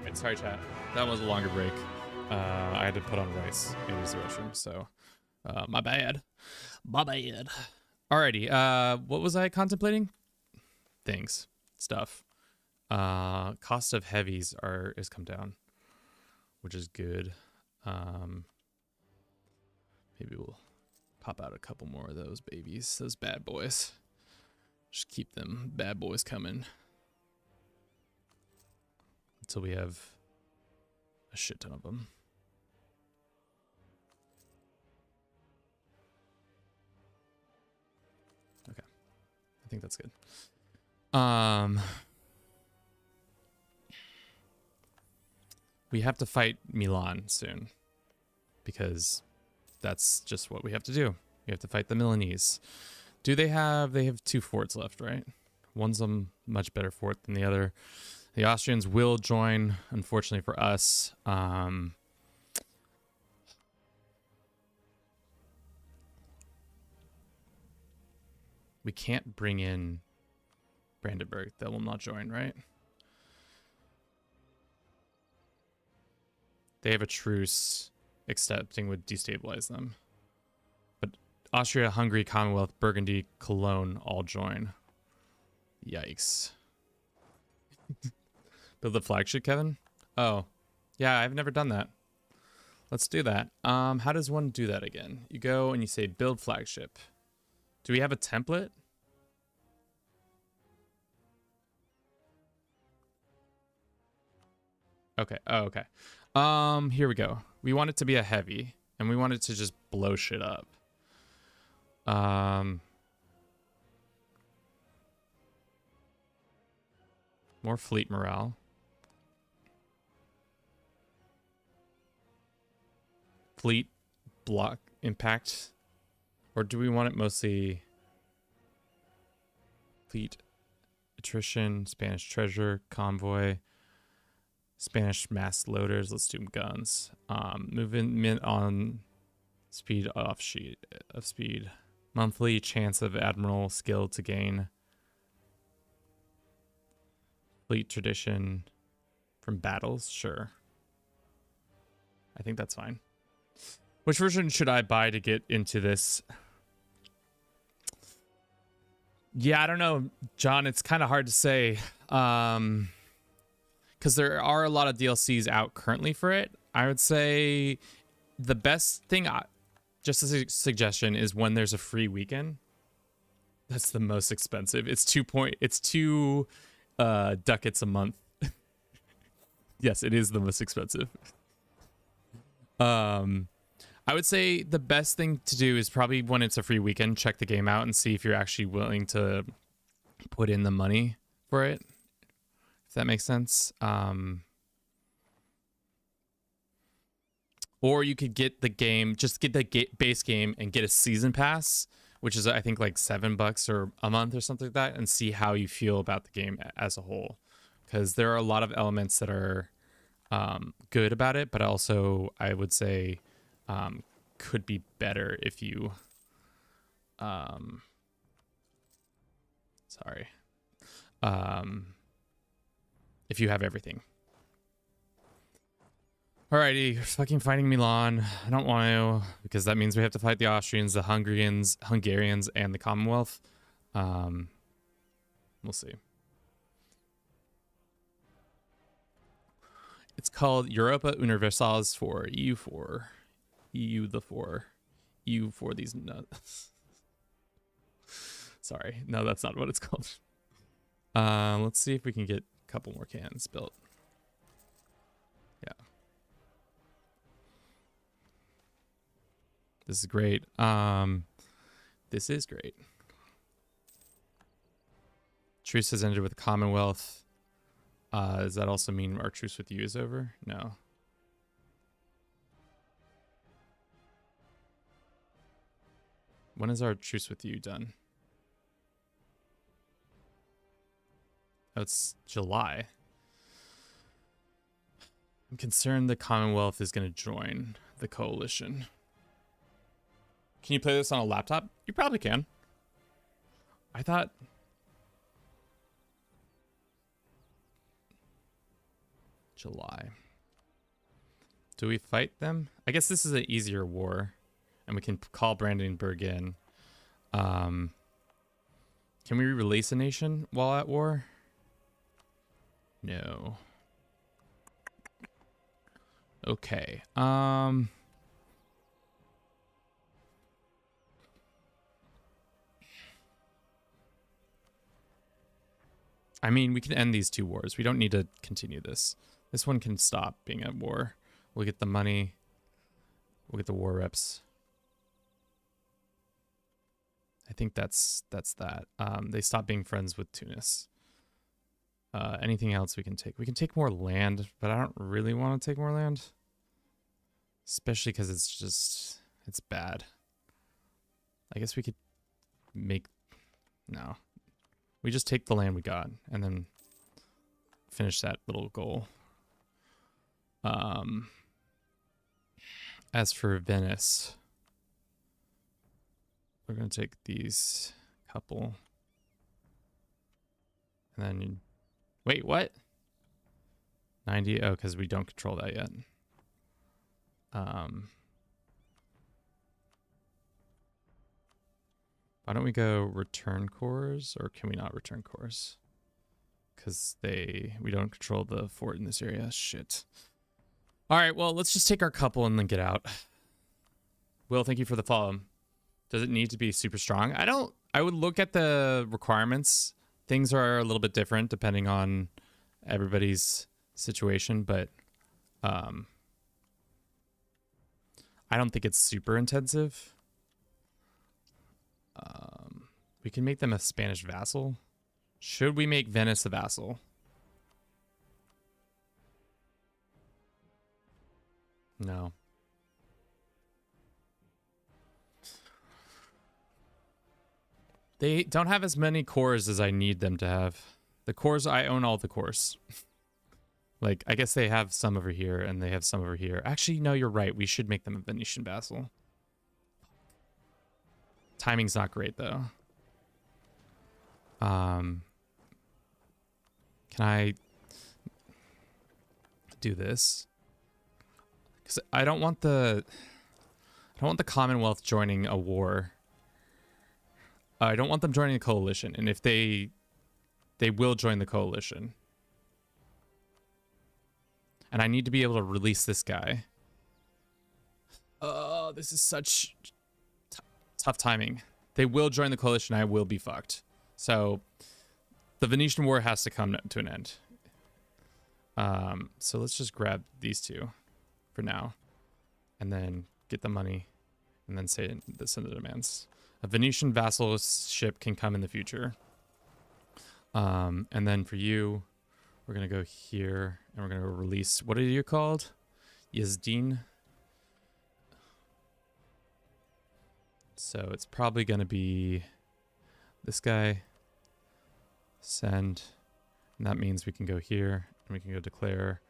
Wait, sorry, chat. That was a longer break. I had to put on rice and use the restroom, so my bad. My bad. Alrighty. What was I contemplating? Things, stuff. Cost of heavies is come down, which is good. Maybe we'll pop out a couple more of those babies, those bad boys. Just keep them bad boys coming until we have a shit ton of them. Okay, I think that's good. We have to fight Milan soon because that's just what we have to do. We have to fight the Milanese. They have 2 forts left, right? One's a much better fort than the other. The Austrians will join, unfortunately for us. We can't bring in Brandenburg. That will not join, right? They have a truce. Accepting would destabilize them. But Austria, Hungary, Commonwealth, Burgundy, Cologne all join. Yikes. Build the flagship, Kevin? Oh, yeah, I've never done that. Let's do that. How does one do that again? You go and you say build flagship. Do we have a template? Okay. Oh, okay. Here we go. We want it to be a heavy, and we want it to just blow shit up. More fleet morale. Fleet block impact. Or do we want it mostly fleet attrition, Spanish treasure, convoy, Spanish mass loaders? Let's do guns. Movement on speed of speed. Monthly chance of admiral skill to gain. Fleet tradition from battles, sure. I think that's fine. Which version should I buy to get into this? Yeah, I don't know, John. It's kind of hard to say. Because there are a lot of DLCs out currently for it. I would say the best thing, just as a suggestion, is when there's a free weekend. That's the most expensive. It's 2 ducats a month. Yes, it is the most expensive. I would say the best thing to do is probably when it's a free weekend, check the game out and see if you're actually willing to put in the money for it. If that makes sense. Or you could get the game, just get the base game and get a season pass, which is I think like $7 or a month or something like that, and see how you feel about the game as a whole. Because there are a lot of elements that are good about it, but also I would say could be better if you if you have everything. Alrighty, fucking fighting Milan. I don't want to, because that means we have to fight the Austrians, the Hungarians, and the Commonwealth. We'll see. It's called Europa Universalis 4, EU4. EU the 4. EU for these nuts. Sorry. No, that's not what it's called. Let's see if we can get a couple more cannons built. Yeah. This is great. This is great. Truce has ended with the Commonwealth. Does that also mean our truce with you is over? No. When is our truce with you done? Oh, it's July. I'm concerned the Commonwealth is going to join the coalition. Can you play this on a laptop? You probably can. I thought... July. Do we fight them? I guess this is an easier war, and we can call Brandenburg in. Can we release a nation while at war? No. Okay. I mean, we can end these two wars. We don't need to continue this. This one can stop being at war. We'll get the money. We'll get the war reps. I think that's that. They stop being friends with Tunis. Anything else we can take? We can take more land, but I don't really want to take more land. Especially because it's bad. I guess we could make... No. We just take the land we got and then finish that little goal. As for Venice, we're going to take these couple. And then... Wait, what? 90? Oh, because we don't control that yet. Why don't we go return cores, or can we not return cores? Because we don't control the fort in this area. Shit. All right, well, let's just take our couple and then get out. Will, thank you for the follow. Does it need to be super strong? I would look at the requirements. Things are a little bit different depending on everybody's situation, but I don't think it's super intensive. We can make them a Spanish vassal. Should we make Venice a vassal? No. They don't have as many cores as I need them to have. The cores, I own all the cores. Like, I guess they have some over here and they have some over here. Actually, no, you're right. We should make them a Venetian vassal. Timing's not great, though. Can I do this? Because I don't want the Commonwealth joining a war. I don't want them joining a coalition, and if they will join the coalition. And I need to be able to release this guy. Oh, this is such tough timing. They will join the coalition, I will be fucked. So the Venetian War has to come to an end. So let's just grab these two for now, and then get the money, and then send the demands. A Venetian vassal ship can come in the future. And then for you, we're gonna go here, and we're gonna release. What are you called? Yazdin. So it's probably gonna be this guy. Send. And that means we can go here, and we can go declare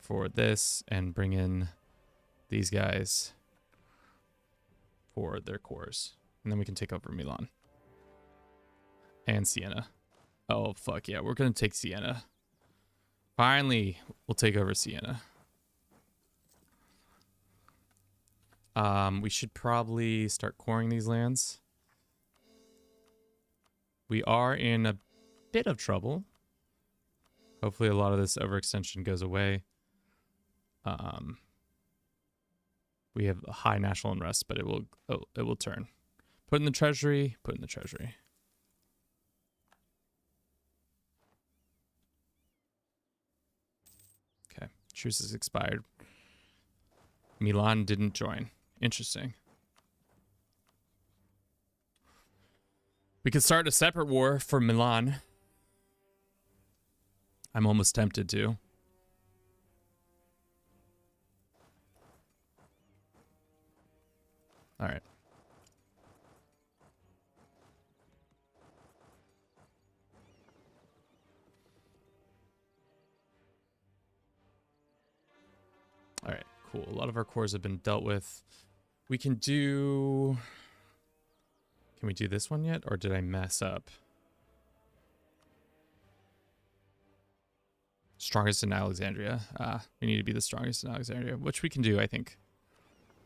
for this, and bring in these guys for their cores. And then we can take over Milan. And Siena. Oh, fuck yeah. We're going to take Siena. Finally, we'll take over Siena. We should probably start coring these lands. We are in a bit of trouble. Hopefully a lot of this overextension goes away. We have a high national unrest, but it will turn. Put in the treasury, put in the treasury. Okay, truce is expired. Milan didn't join. Interesting. We could start a separate war for Milan. I'm almost tempted to. All right. All right, cool. A lot of our cores have been dealt with. We can do... Can we do this one yet? Or did I mess up? Strongest in Alexandria. We need to be the strongest in Alexandria, which we can do, I think.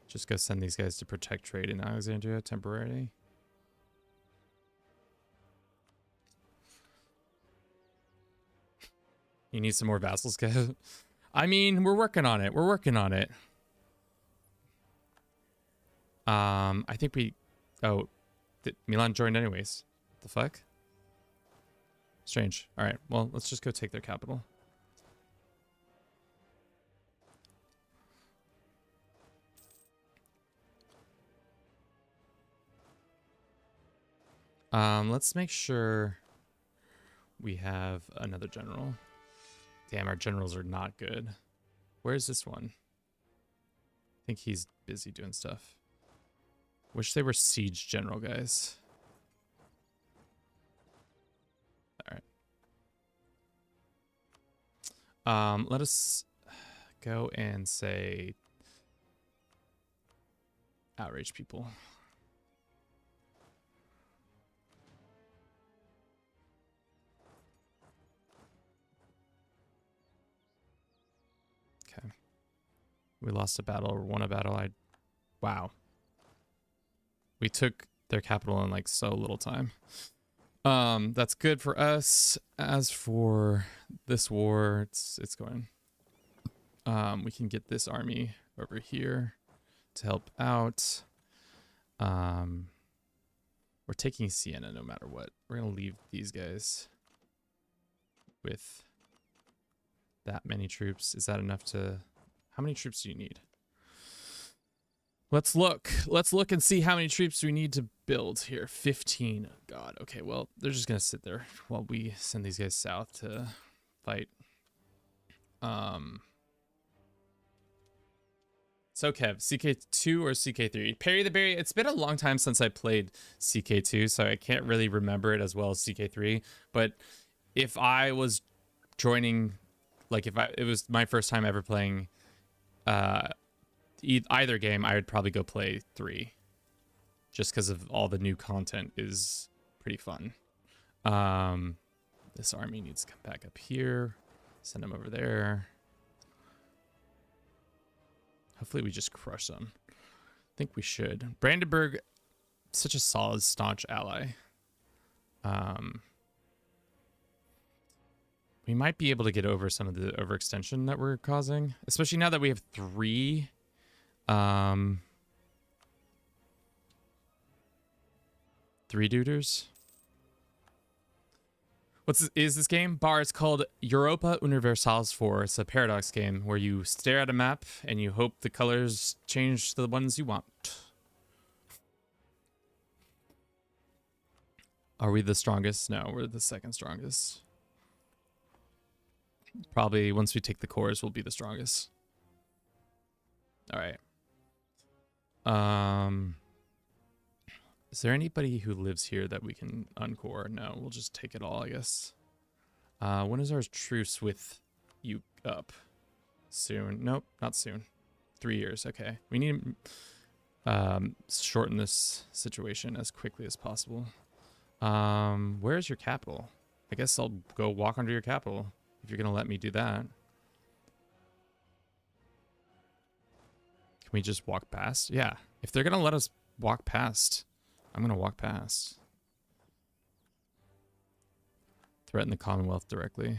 Just go send these guys to protect trade in Alexandria temporarily. You need some more vassals, guys. I mean, we're working on it. We're working on it. I think we... Oh, Milan joined anyways. What the fuck? Strange. All right, well, let's just go take their capital. Let's make sure we have another general. Damn, our generals are not good. Where's this one? I think he's busy doing stuff. Wish they were siege general, guys. All right. Let us go and say outrage people. Okay. We lost a battle or won a battle. Wow. We took their capital in like so little time. That's good for us. As for this war, it's going. We can get this army over here to help out. We're taking Siena no matter what. We're gonna leave these guys with that many troops. Is that enough to... How many troops do you need? Let's look. Let's look and see how many troops we need to build here. 15. Oh, God. Okay, well, they're just going to sit there while we send these guys south to fight. So, Kev, CK2 or CK3? Parry the Berry. It's been a long time since I played CK2, so I can't really remember it as well as CK3. But if I was joining, like if it was my first time ever playing either game, I would probably go play 3 just because of all the new content is pretty fun. This army needs to come back up here, send them over there. Hopefully we just crush them. I think we should. Brandenburg, such a solid, staunch ally. We might be able to get over some of the overextension that we're causing, especially now that we have 3 duders. Is this game? Bar, it's called Europa Universalis 4. It's a paradox game where you stare at a map and you hope the colors change to the ones you want. Are we the strongest? No, we're the second strongest. Probably once we take the cores, we'll be the strongest. All right. Is there anybody who lives here that we can uncore? No, we'll just take it all, I guess. When is our truce with you up? Soon? Nope, not soon. 3 years. Okay. We need to shorten this situation as quickly as possible. Where's your capital? I guess I'll go walk under your capital if you're going to let me do that. Can we just walk past? Yeah. If they're going to let us walk past, I'm going to walk past. Threaten the Commonwealth directly.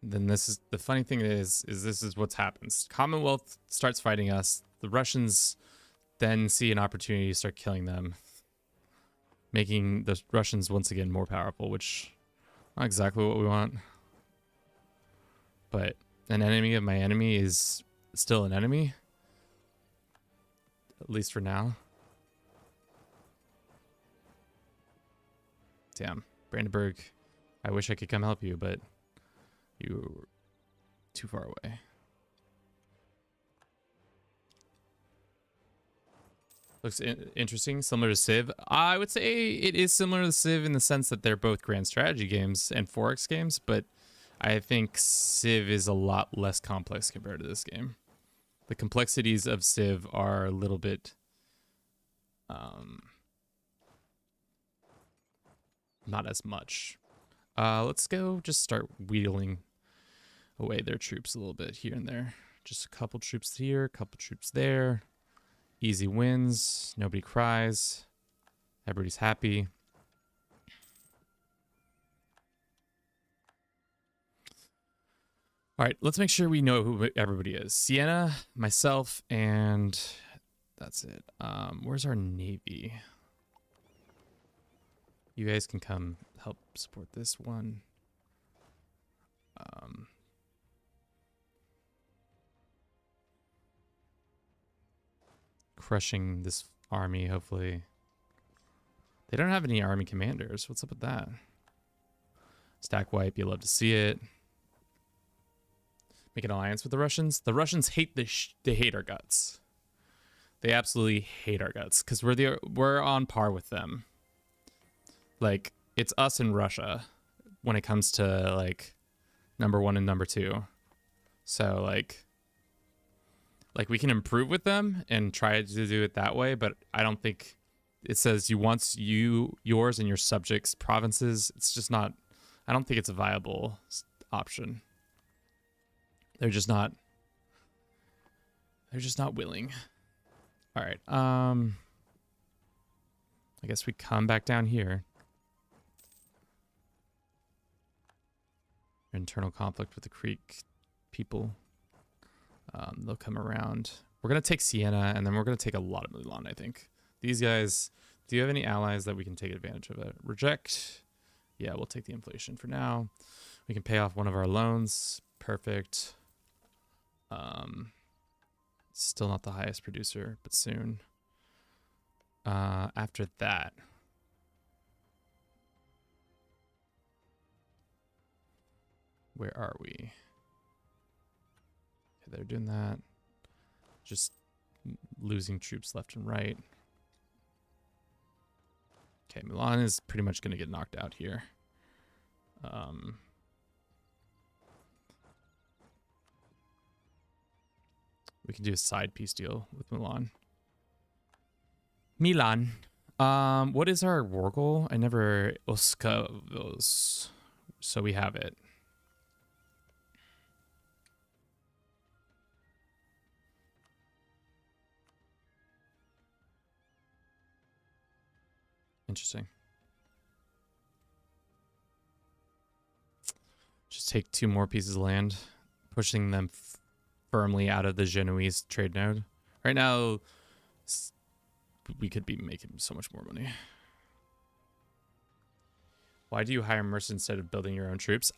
Then this is the funny thing is this is what's happens. Commonwealth starts fighting us. The Russians then see an opportunity to start killing them, making the Russians once again more powerful, which not exactly what we want. But an enemy of my enemy is still an enemy. At least for now. Damn. Brandenburg, I wish I could come help you, but you're too far away. Looks interesting, similar to Civ. I would say it is similar to Civ in the sense that they're both grand strategy games and 4X games, but I think Civ is a lot less complex compared to this game. The complexities of Civ are a little bit not as much. Let's go just start wheeling away their troops a little bit here and there. Just a couple troops here, a couple troops there. Easy wins. Nobody cries. Everybody's happy. All right, let's make sure we know who everybody is. Sienna, myself, and that's it. Where's our navy? You guys can come help support this one. Crushing this army, hopefully. They don't have any army commanders. What's up with that? Stack wipe, you love to see it. Make an alliance with the Russians. The Russians hate they hate our guts. They absolutely hate our guts because we're on par with them. Like, it's us and Russia when it comes to like #1 and #2. So like we can improve with them and try to do it that way, but I don't think it says yours and your subjects provinces. It's just not. I don't think it's a viable option. They're just not willing. All right. I guess we come back down here. Internal conflict with the Creek people. They'll come around. We're going to take Siena, and then we're going to take a lot of Milan, I think. These guys, do you have any allies that we can take advantage of it? Reject. Yeah, we'll take the inflation for now. We can pay off one of our loans. Perfect. Still not the highest producer, but soon. After that, where are we? Okay, they're doing that. Just losing troops left and right. Okay, Milan is pretty much going to get knocked out here. We can do a side piece deal with Milan. Milan. What is our war goal? I never Oska those. So we have it. Interesting. Just take 2 more pieces of land, pushing them firmly out of the Genoese trade node. Right now, we could be making so much more money. Why do you hire mercenaries instead of building your own troops?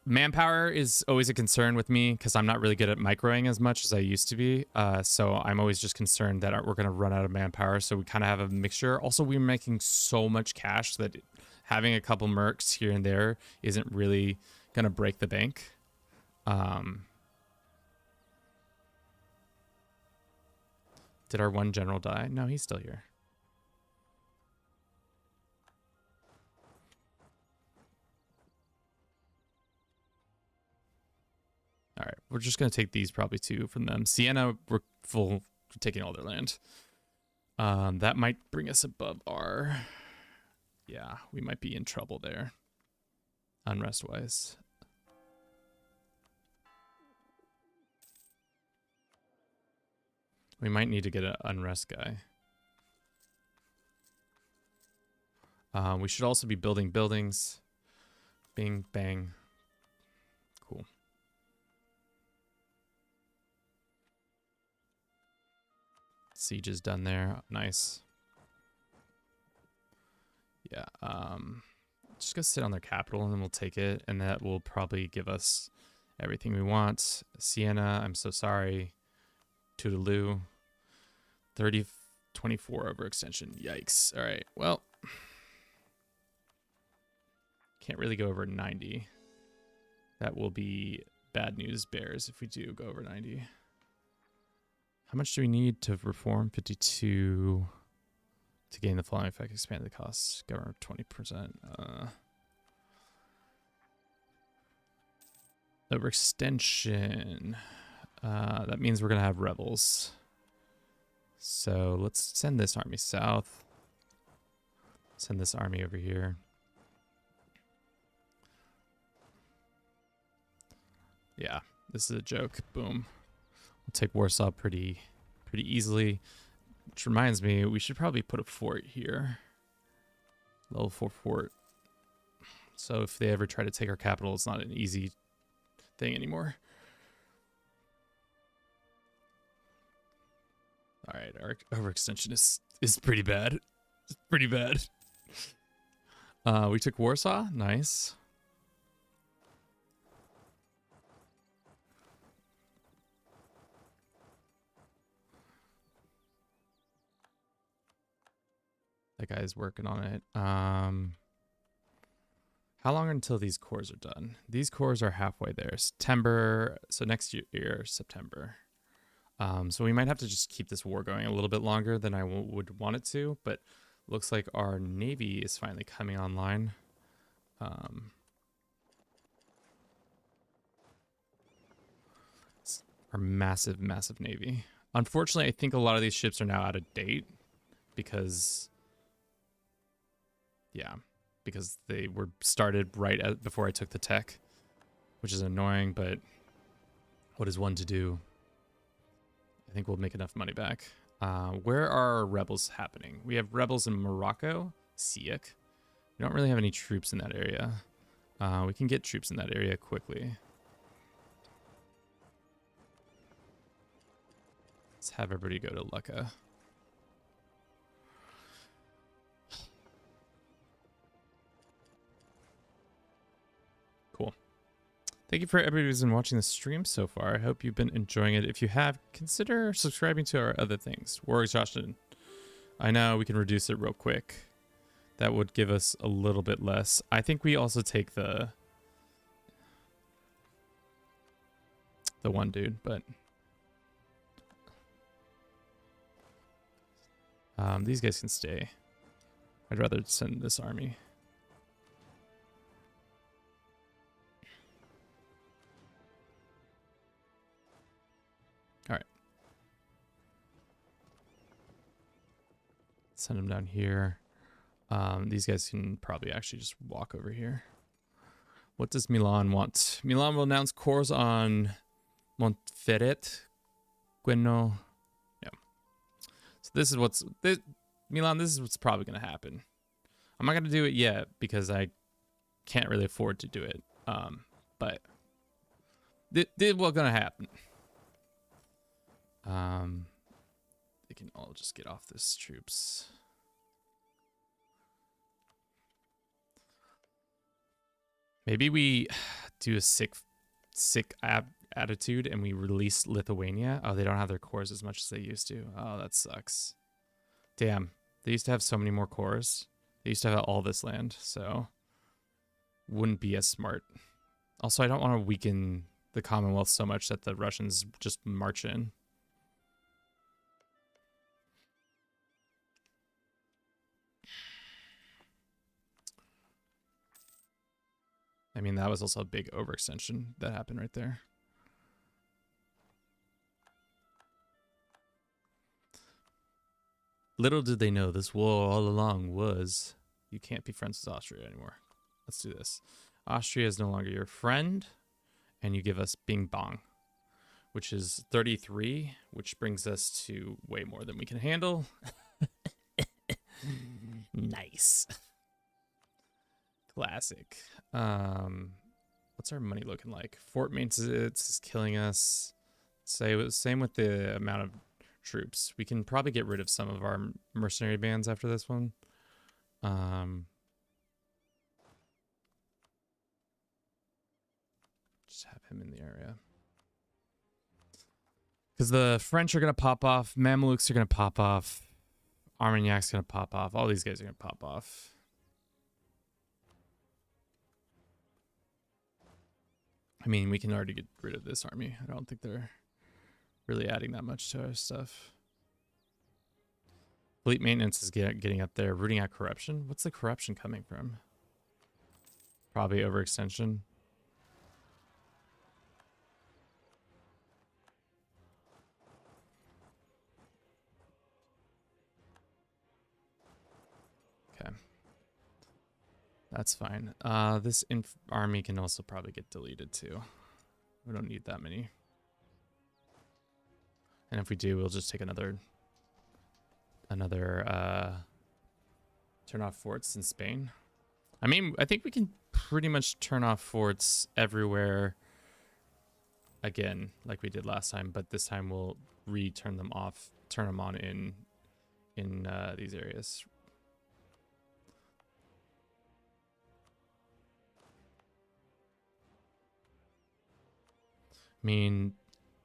Manpower is always a concern with me because I'm not really good at microing as much as I used to be. So I'm always just concerned that we're going to run out of manpower. So we kind of have a mixture. Also, we're making so much cash that having a couple mercs here and there isn't really going to break the bank. Did our one general die? No, he's still here. All right, we're just going to take these probably 2 from them. Siena, we're taking all their land. That might bring us above our... Yeah, we might be in trouble there. Unrest-wise. We might need to get an unrest guy. We should also be building buildings. Bing, bang. Cool. Siege is done there. Nice. Yeah. Just go sit on their capital and then we'll take it. And that will probably give us everything we want. Siena, I'm so sorry. Toodaloo. 24 overextension. Yikes. All right. Well, can't really go over 90. That will be bad news bears if we do go over 90. How much do we need to reform? 52 to gain the following effect. Expand the costs. Government 20%. Overextension. That means we're going to have rebels. So let's send this army south. Send this army over here. Yeah, this is a joke. Boom. We'll take Warsaw pretty easily. Which reminds me, we should probably put a fort here. Level 4 fort. So if they ever try to take our capital, it's not an easy thing anymore. All right, our overextension is pretty bad. It's pretty bad. We took Warsaw. Nice. That guy's working on it. How long until these cores are done? These cores are halfway there. September. So next year, September. So we might have to just keep this war going a little bit longer than I would want it to. But looks like our navy is finally coming online. Our massive, massive navy. Unfortunately, I think a lot of these ships are now out of date because, yeah, because they were started before I took the tech, which is annoying, but what is one to do? I think we'll make enough money back. Where are our rebels happening? We have rebels in Morocco, Siak. We don't really have any troops in that area. We can get troops in that area quickly. Let's have everybody go to Lucca. Cool. Thank you for everybody who's been watching the stream so far. I hope you've been enjoying it. If you have, consider subscribing to our other things. War exhaustion. I know we can reduce it real quick. That would give us a little bit less. I think we also take the one dude, but these guys can stay. I'd rather send this army. All right. Send them down here. These guys can probably actually just walk over here. What does Milan want? Milan will announce cores on Montferrat, Gweno. Yeah. So this is Milan, this is what's probably going to happen. I'm not going to do it yet because I can't really afford to do it. But this what's going to happen. They can all just get off this troops. Maybe we do a sick attitude and we release Lithuania. Oh, they don't have their cores as much as they used to. Oh, that sucks. Damn. They used to have so many more cores. They used to have all this land, so wouldn't be as smart. Also, I don't want to weaken the Commonwealth so much that the Russians just march in. I mean, that was also a big overextension that happened right there. Little did they know this war all along was you can't be friends with Austria anymore. Let's do this. Austria is no longer your friend, and you give us Bing Bong, which is 33, which brings us to way more than we can handle. Nice. Classic. What's our money looking like? Fort maintenance is killing us. Same with the amount of troops. We can probably get rid of some of our mercenary bands after this one. Just have him in the area. Because the French are going to pop off. Mamelukes are going to pop off. Armagnac's going to pop off. All these guys are going to pop off. I mean, we can already get rid of this army. I don't think they're really adding that much to our stuff. Fleet maintenance is getting up there. Rooting out corruption. What's the corruption coming from? Probably overextension. Okay. That's fine. This army can also probably get deleted too. We don't need that many. And if we do, we'll just take another turn off forts in Spain. I mean, I think we can pretty much turn off forts everywhere again, like we did last time, but this time we'll turn them on in these areas. I mean,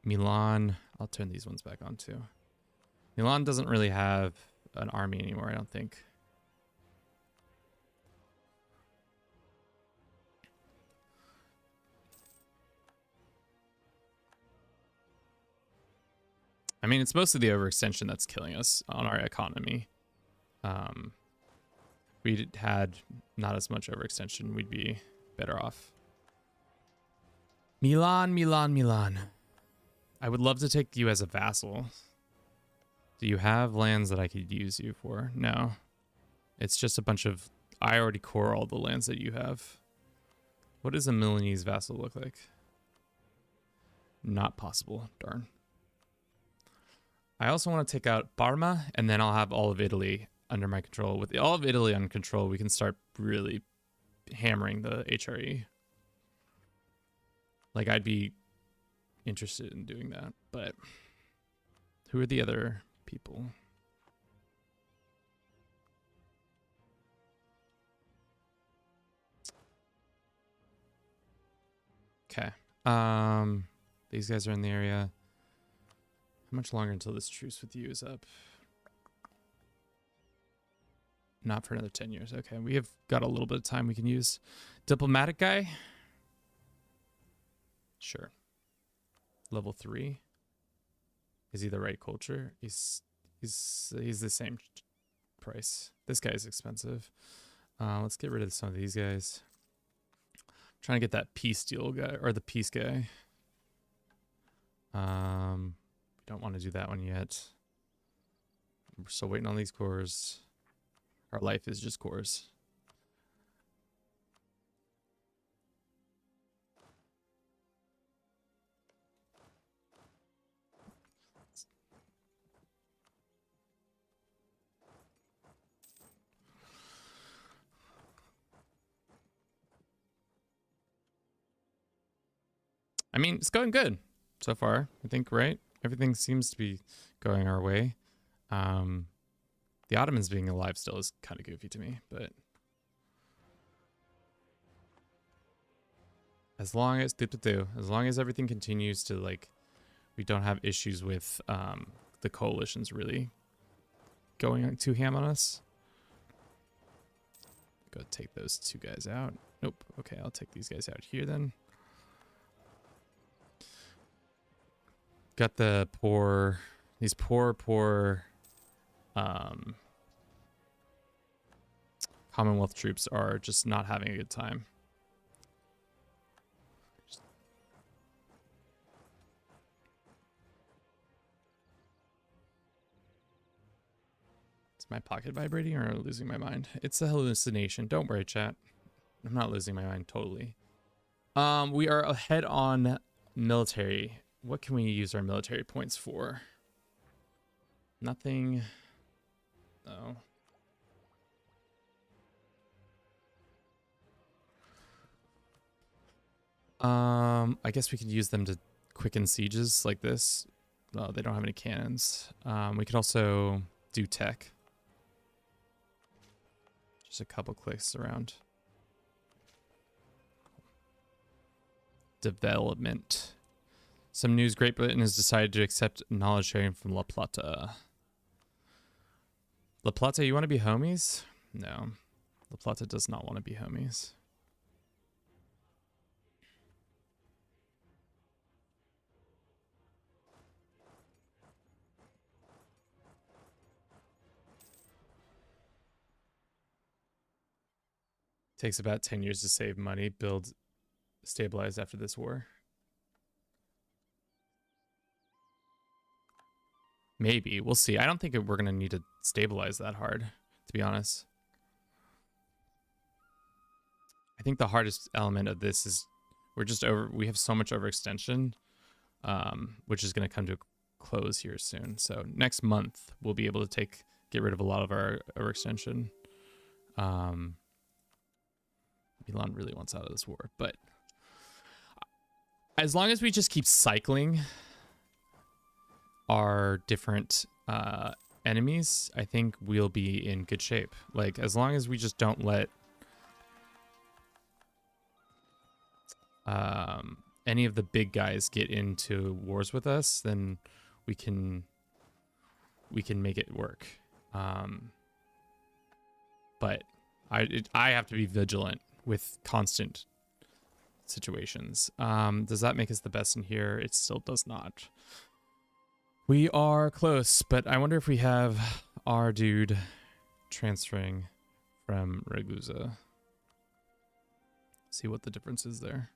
Milan, I'll turn these ones back on too. Milan doesn't really have an army anymore, I don't think. I mean, it's mostly the overextension that's killing us on our economy. We had not as much overextension, we'd be better off. Milan, Milan, Milan. I would love to take you as a vassal. Do you have lands that I could use you for? No. It's just a bunch of... I already core all the lands that you have. What does a Milanese vassal look like? Not possible. Darn. I also want to take out Parma, and then I'll have all of Italy under my control. With all of Italy under control, we can start really hammering the HRE. Like, I'd be interested in doing that, but who are the other people? Okay. These guys are in the area. How much longer until this truce with you is up? Not for another 10 years. Okay, we have got a little bit of time we can use. Diplomatic guy? Sure. Level 3. Is he the right culture? He's the same price. This guy's expensive. Let's get rid of some of these guys. I'm trying to get that peace deal guy, or the peace guy. Don't want to do that one yet. We're still waiting on these cores. Our life is just cores. I mean, it's going good so far, I think, right? Everything seems to be going our way. The Ottomans being alive still is kind of goofy to me, but as long as as long as everything continues to, like, we don't have issues with the coalitions really going too ham on us. Go take those two guys out. Nope. Okay, I'll take these guys out here then. Got the these poor Commonwealth troops are just not having a good time. Is my pocket vibrating or losing my mind? It's a hallucination. Don't worry, chat. I'm not losing my mind totally. We are ahead on military. What can we use our military points for? Nothing. No. I guess we could use them to quicken sieges like this. Oh, they don't have any cannons. We could also do tech. Just a couple clicks around. Development. Some news: Great Britain has decided to accept knowledge sharing from La Plata. La Plata, you want to be homies? No. La Plata does not want to be homies. Takes about 10 years to save money, build, stabilize after this war. Maybe. We'll see. I don't think we're going to need to stabilize that hard, to be honest. I think the hardest element of this is we have so much overextension, which is going to come to a close here soon. So next month we'll be able to get rid of a lot of our overextension. Milan really wants out of this war, but as long as we just keep cycling our different enemies, I think we'll be in good shape. Like, as long as we just don't let any of the big guys get into wars with us, then we can make it work. But I have to be vigilant with constant situations. Does that make us the best in here? It still does not. We are close, but I wonder if we have our dude transferring from Ragusa. See what the difference is there.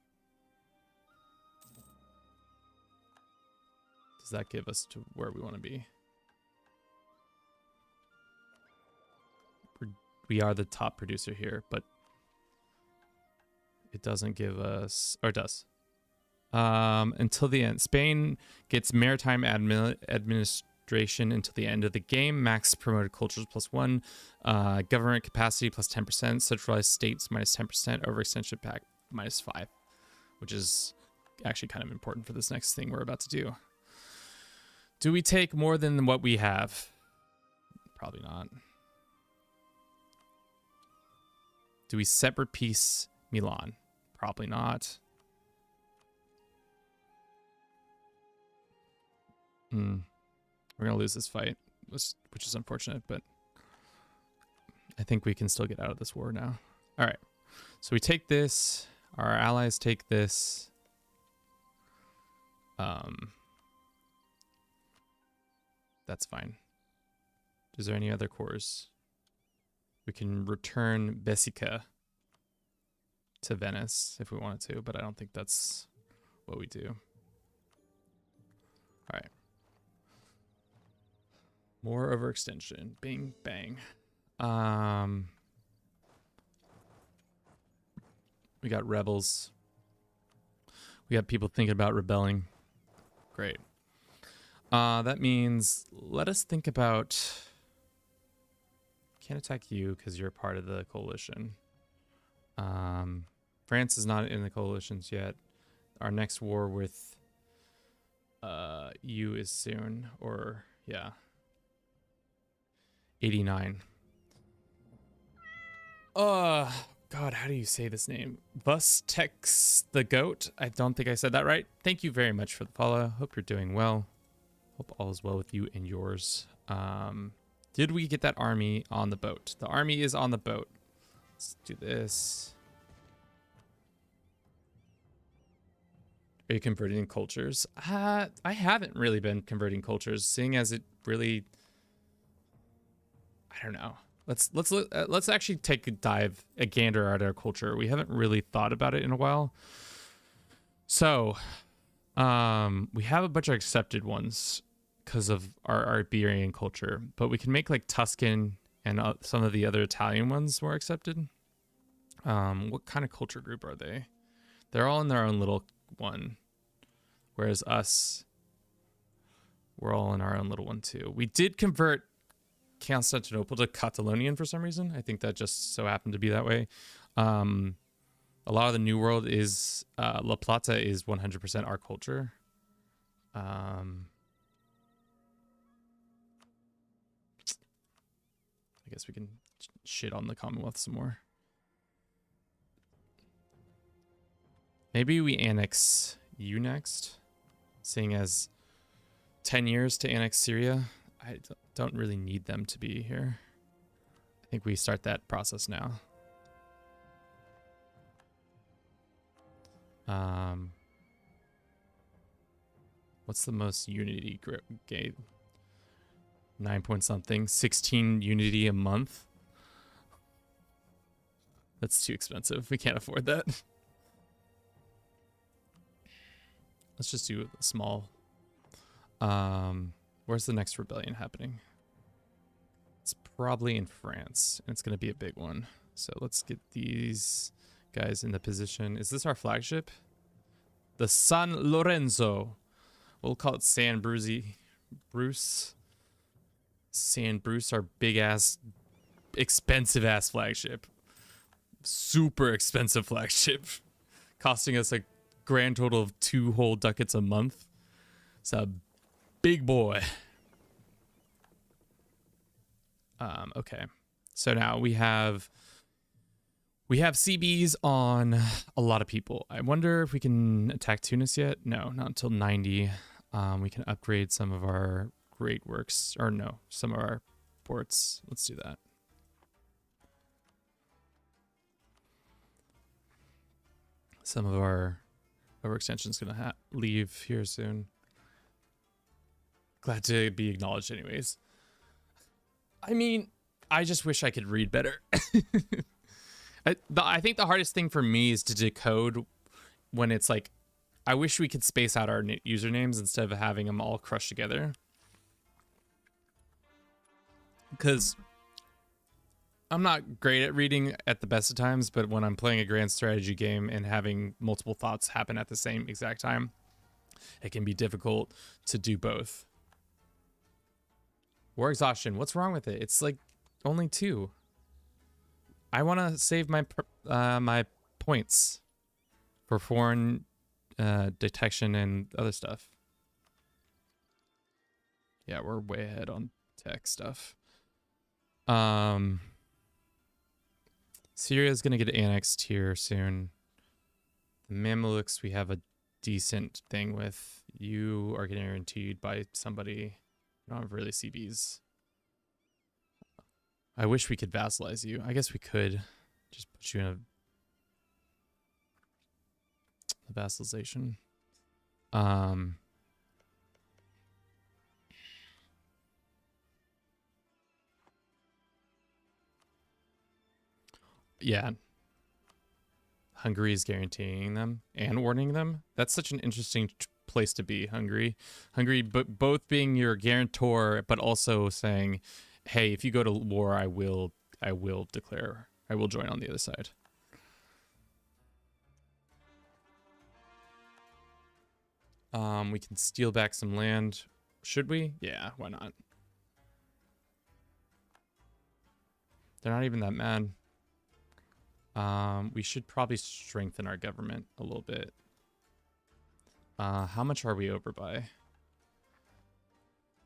Does that give us to where we want to be? We are the top producer here, but it doesn't give us, or it does. Until the end. Spain gets maritime administration until the end of the game. Max promoted cultures +1. Government capacity +10%. Centralized states -10%. Overextension pack -5. Which is actually kind of important for this next thing we're about to do. Do we take more than what we have? Probably not. Do we separate peace Milan? Probably not. We're gonna lose this fight, which is unfortunate, but I think we can still get out of this war now. All right, so we take this. Our allies take this. That's fine. Is there any other cores? We can return Bessica to Venice if we wanted to, but I don't think that's what we do. All right. More overextension. Bing, bang. We got rebels. We got people thinking about rebelling. Great. That means let us think about... Can't attack you because you're part of the coalition. France is not in the coalitions yet. Our next war with you is soon, or yeah, 89. God, how do you say this name? Bustex the Goat. I don't think I said that right. Thank you very much for the follow. Hope you're doing well. Hope all is well with you and yours. Did we get that army on the boat? The army is on the boat. Let's do this. Are you converting cultures? I haven't really been converting cultures, seeing as it really... I don't know. Let's actually take a gander at our culture. We haven't really thought about it in a while. So, we have a bunch of accepted ones because of our Iberian culture, but we can make like Tuscan and some of the other Italian ones more accepted. What kind of culture group are they? They're all in their own little one, whereas us, we're all in our own little one too. We did convert Constantinople to Catalonian for some reason. I think that just so happened to be that way. A lot of the New World is La Plata is 100% our culture. I guess we can shit on the Commonwealth some more. Maybe we annex you next, seeing as 10 years to annex Syria. I don't really need them to be here. I think we start that process now. What's the most unity game? 9 point something. 16 unity a month. That's too expensive. We can't afford that. Let's just do a small. Where's the next rebellion happening? It's probably in France, and it's going to be a big one. So let's get these guys in the position. Is this our flagship? The San Lorenzo. We'll call it San Bruce. San Bruce, our big ass, expensive ass flagship. Super expensive flagship. Costing us a grand total of 2 whole ducats a month. It's a big boy. Okay. So now we have CBs on a lot of people. I wonder if we can attack Tunis yet. No, not until 90. We can upgrade some of our great works, or no, some of our ports. Let's do that. Some of our overextension's gonna leave here soon. Glad to be acknowledged anyways. I mean, I just wish I could read better. I think the hardest thing for me is to decode when it's like, I wish we could space out our usernames instead of having them all crushed together. Because I'm not great at reading at the best of times, but when I'm playing a grand strategy game and having multiple thoughts happen at the same exact time, it can be difficult to do both. War exhaustion. What's wrong with it? It's like only 2. I want to save my my points for foreign detection and other stuff. Yeah, we're way ahead on tech stuff. Syria's gonna get annexed here soon. The Mamelukes we have a decent thing with. You are getting guaranteed by somebody. I don't have really CBs. I wish we could vassalize you. I guess we could just put you in a vassalization. Yeah. Hungary is guaranteeing them and warning them. That's such an interesting place to be, Hungary. Hungary, but both being your guarantor, but also saying, hey, if you go to war, I will declare, I will join on the other side. We can steal back some land. Should we? Yeah, why not? They're not even that mad. We should probably strengthen our government a little bit. How much are we over by?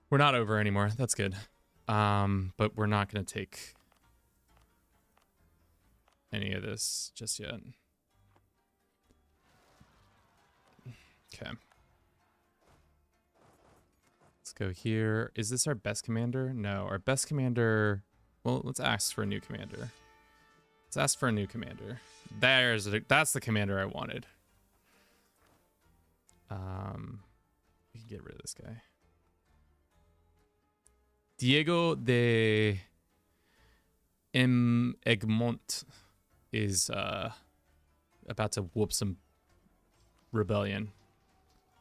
We're not over anymore. That's good. But we're not going to take any of this just yet. Okay. Let's go here. Is this our best commander? No, our best commander... Well, let's ask for a new commander. Let's ask for a new commander. That's the commander I wanted. We can get rid of this guy. Diego de Egmont is about to whoop some rebellion.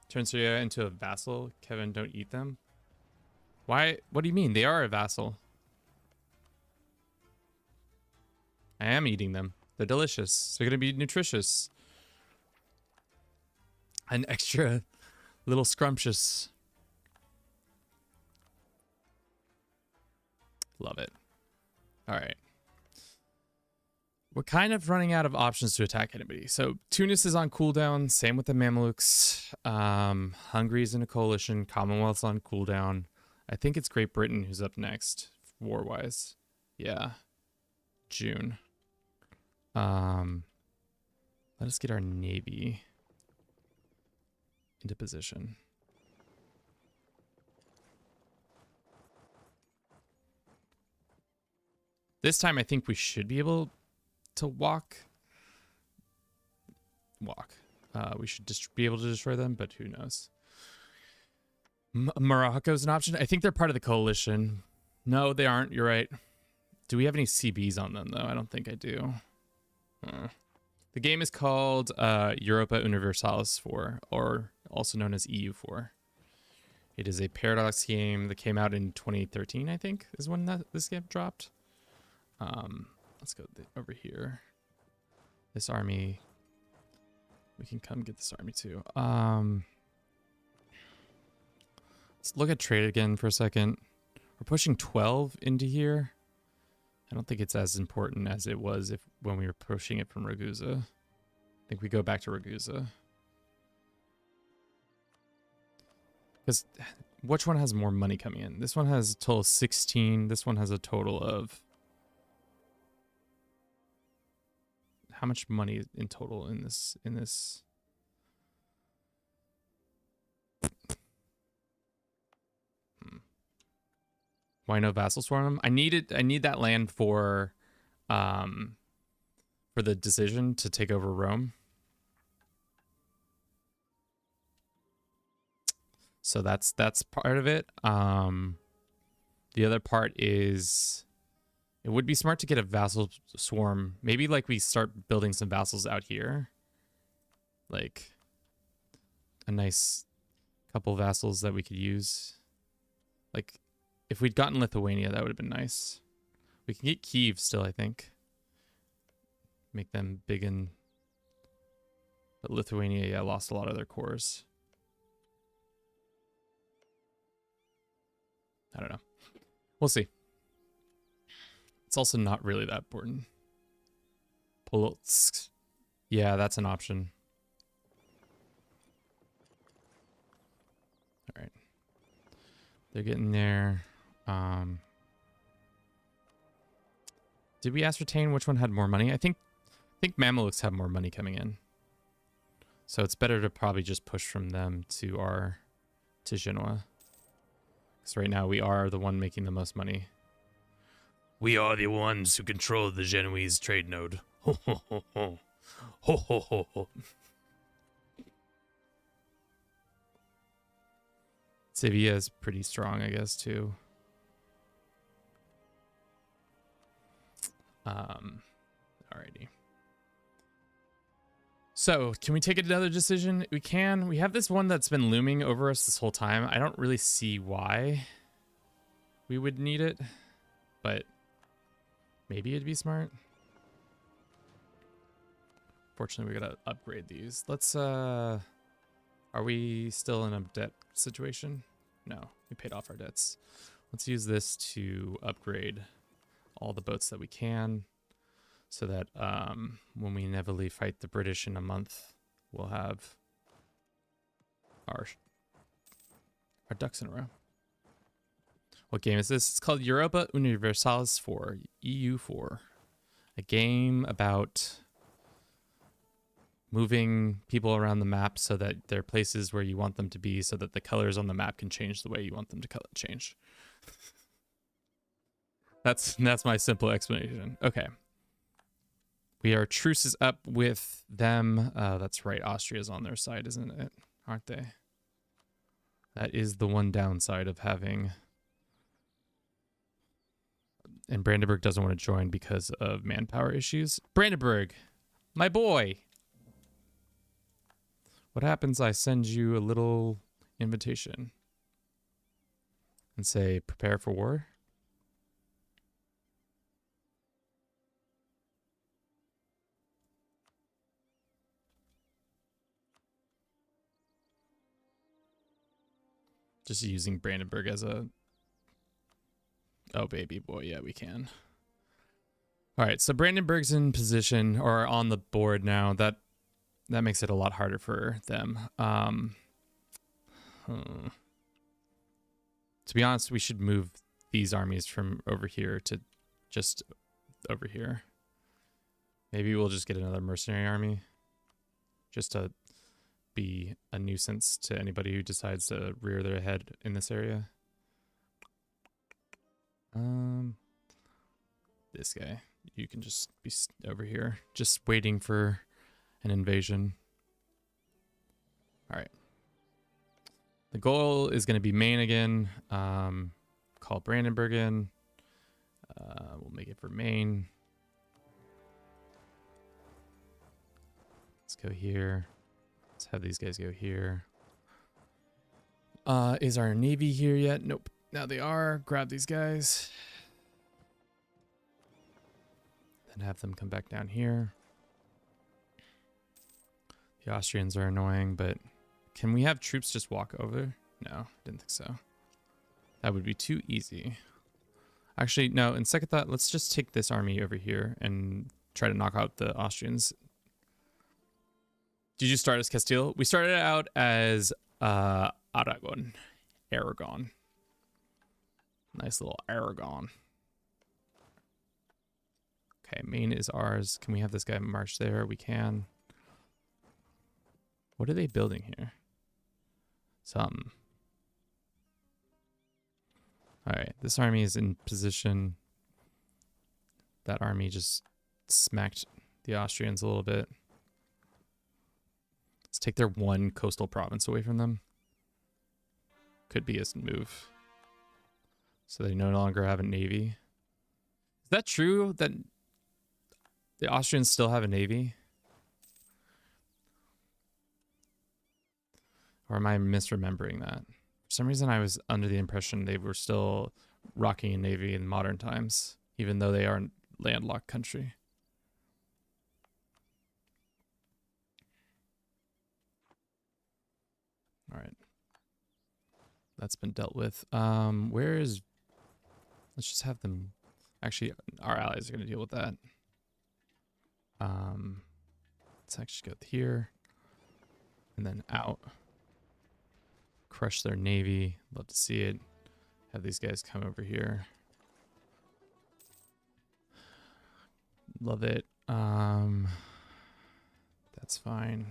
Turn Syria into a vassal. Kevin, don't eat them. Why? What do you mean? They are a vassal. I am eating them. They're delicious. They're going to be nutritious. An extra little scrumptious. Love it. All right. We're kind of running out of options to attack anybody. So Tunis is on cooldown. Same with the Mamelukes. Hungary's in a coalition. Commonwealth's on cooldown. I think it's Great Britain who's up next, war-wise. Yeah. June. Let us get our navy into position. This time I think we should be able to walk. We should just be able to destroy them, but who knows. Morocco's an option. I think they're part of the coalition. No, they aren't. You're right. Do we have any CBs on them, though? I don't think I do. The game is called Europa Universalis 4, or also known as EU4. It is a Paradox game that came out in 2013, I think, is when this game dropped. Let's go over here. This army, we can come get this army too. Let's look at trade again for a second. We're pushing 12 into here. I don't think it's as important as it was when we were pushing it from Ragusa. I think we go back to Ragusa. Because which one has more money coming in? This one has a total of 16. This one has a total of... How much money in total in this? Why no vassal swarm? I need that land for the decision to take over Rome. So that's part of it. The other part is it would be smart to get a vassal swarm. Maybe like we start building some vassals out here. Like a nice couple vassals that we could use. Like if we'd gotten Lithuania, that would have been nice. We can get Kyiv still, I think. Make them big and... But Lithuania, yeah, lost a lot of their cores. I don't know. We'll see. It's also not really that important. Polotsk. Yeah, that's an option. All right. They're getting there. Did we ascertain which one had more money? I think Mamelukes have more money coming in. So it's better to probably just push from them to Genoa. Because right now we are the one making the most money. We are the ones who control the Genoese trade node. Ho ho ho ho. Ho ho ho ho. Sevilla is pretty strong, I guess, too. Alrighty. So, can we take another decision? We can. We have this one that's been looming over us this whole time. I don't really see why we would need it, but maybe it'd be smart. Fortunately, we gotta upgrade these. Let's, are we still in a debt situation? No, we paid off our debts. Let's use this to upgrade all the boats that we can, so that when we inevitably fight the British in a month, we'll have our ducks in a row. What game is this? It's called Europa Universalis 4, EU4. A game about moving people around the map so that they're places where you want them to be, so that the colors on the map can change the way you want them to change. That's my simple explanation. Okay. Our truce is up with them. That's right. Austria's on their side, isn't it? Aren't they? That is the one downside of having... And Brandenburg doesn't want to join because of manpower issues. Brandenburg, my boy. What happens? I send you a little invitation and say, prepare for war. Just using Brandenburg as a... Oh, baby boy. Yeah, we can. All right, so Brandenburg's in position, or on the board now. That makes it a lot harder for them. To be honest, we should move these armies from over here to just over here. Maybe we'll just get another mercenary army, just to be a nuisance to anybody who decides to rear their head in this area. This guy, you can just be over here, just waiting for an invasion. All right. The goal is going to be Maine again. Call Brandenburg in. We'll make it for Maine. Let's go here. Let's have these guys go here. Is our navy here yet? Nope. Now they are. Grab these guys. Then have them come back down here. The Austrians are annoying, but can we have troops just walk over? No, didn't think so. That would be too easy. Actually, no, in second thought, let's just take this army over here and try to knock out the Austrians. Did you start as Castile? We started out as Aragon. Aragon. Nice little Aragon. Okay, Maine is ours. Can we have this guy march there? We can. What are they building here? Something. Alright, this army is in position. That army just smacked the Austrians a little bit. Let's take their one coastal province away from them. Could be a move. So they no longer have a navy. Is that true that the Austrians still have a navy? Or am I misremembering that? For some reason I was under the impression they were still rocking a navy in modern times, even though they are a landlocked country. All right. That's been dealt with. Where is... Let's just have them... Actually, our allies are going to deal with that. Let's actually go here. And then out. Crush their navy. Love to see it. Have these guys come over here. Love it. That's fine.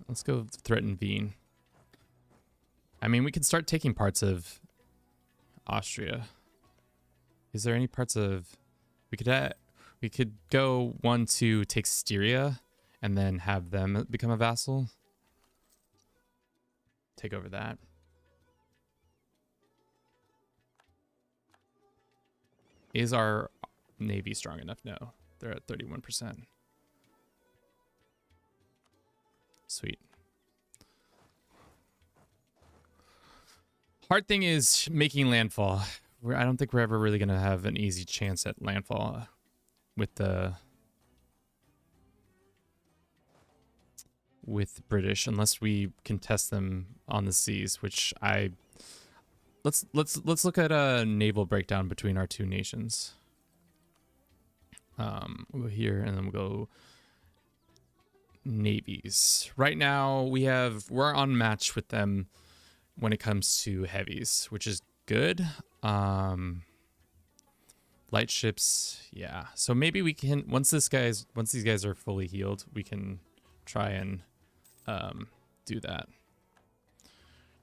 Let's go threaten Wien. I mean, we could start taking parts of Austria. Is there any parts of... We could go 1-2, take Styria, and then have them become a vassal. Take over that. Is our navy strong enough? No. They're at 31%. Sweet. Hard thing is making landfall. I don't think we're ever really going to have an easy chance at landfall with the British unless we contest them on the seas, which let's look at a naval breakdown between our two nations. We'll go here and then we'll go navies. Right now we're on match with them when it comes to heavies, which is good. Light ships, yeah. So maybe we can once these guys are fully healed, we can try and do that.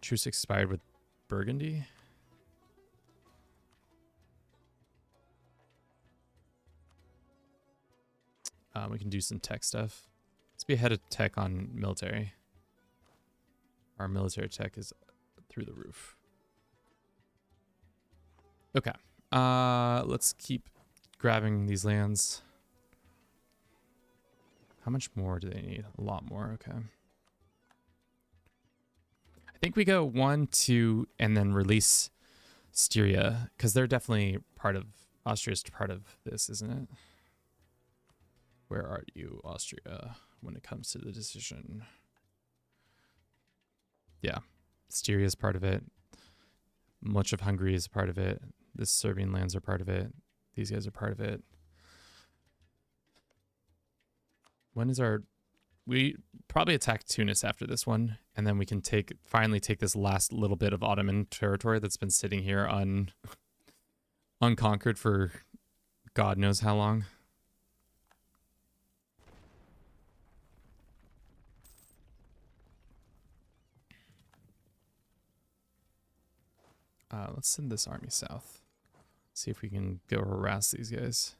Truce expired with Burgundy. We can do some tech stuff. Let's be ahead of tech on military. Our military tech is through the roof. Okay. Let's keep grabbing these lands. How much more do they need? A lot more. Okay. I think we go 1, 2, and then release Styria, because they're definitely part of... Austria's part of this, isn't it? Where are you, Austria, when it comes to the decision? Yeah. Styria is part of it. Much of Hungary is part of it. The Serbian lands are part of it. These guys are part of it. When is our... We probably attack Tunis after this one, and then we can finally take this last little bit of Ottoman territory that's been sitting here unconquered for God knows how long. Let's send this army south. See if we can go harass these guys.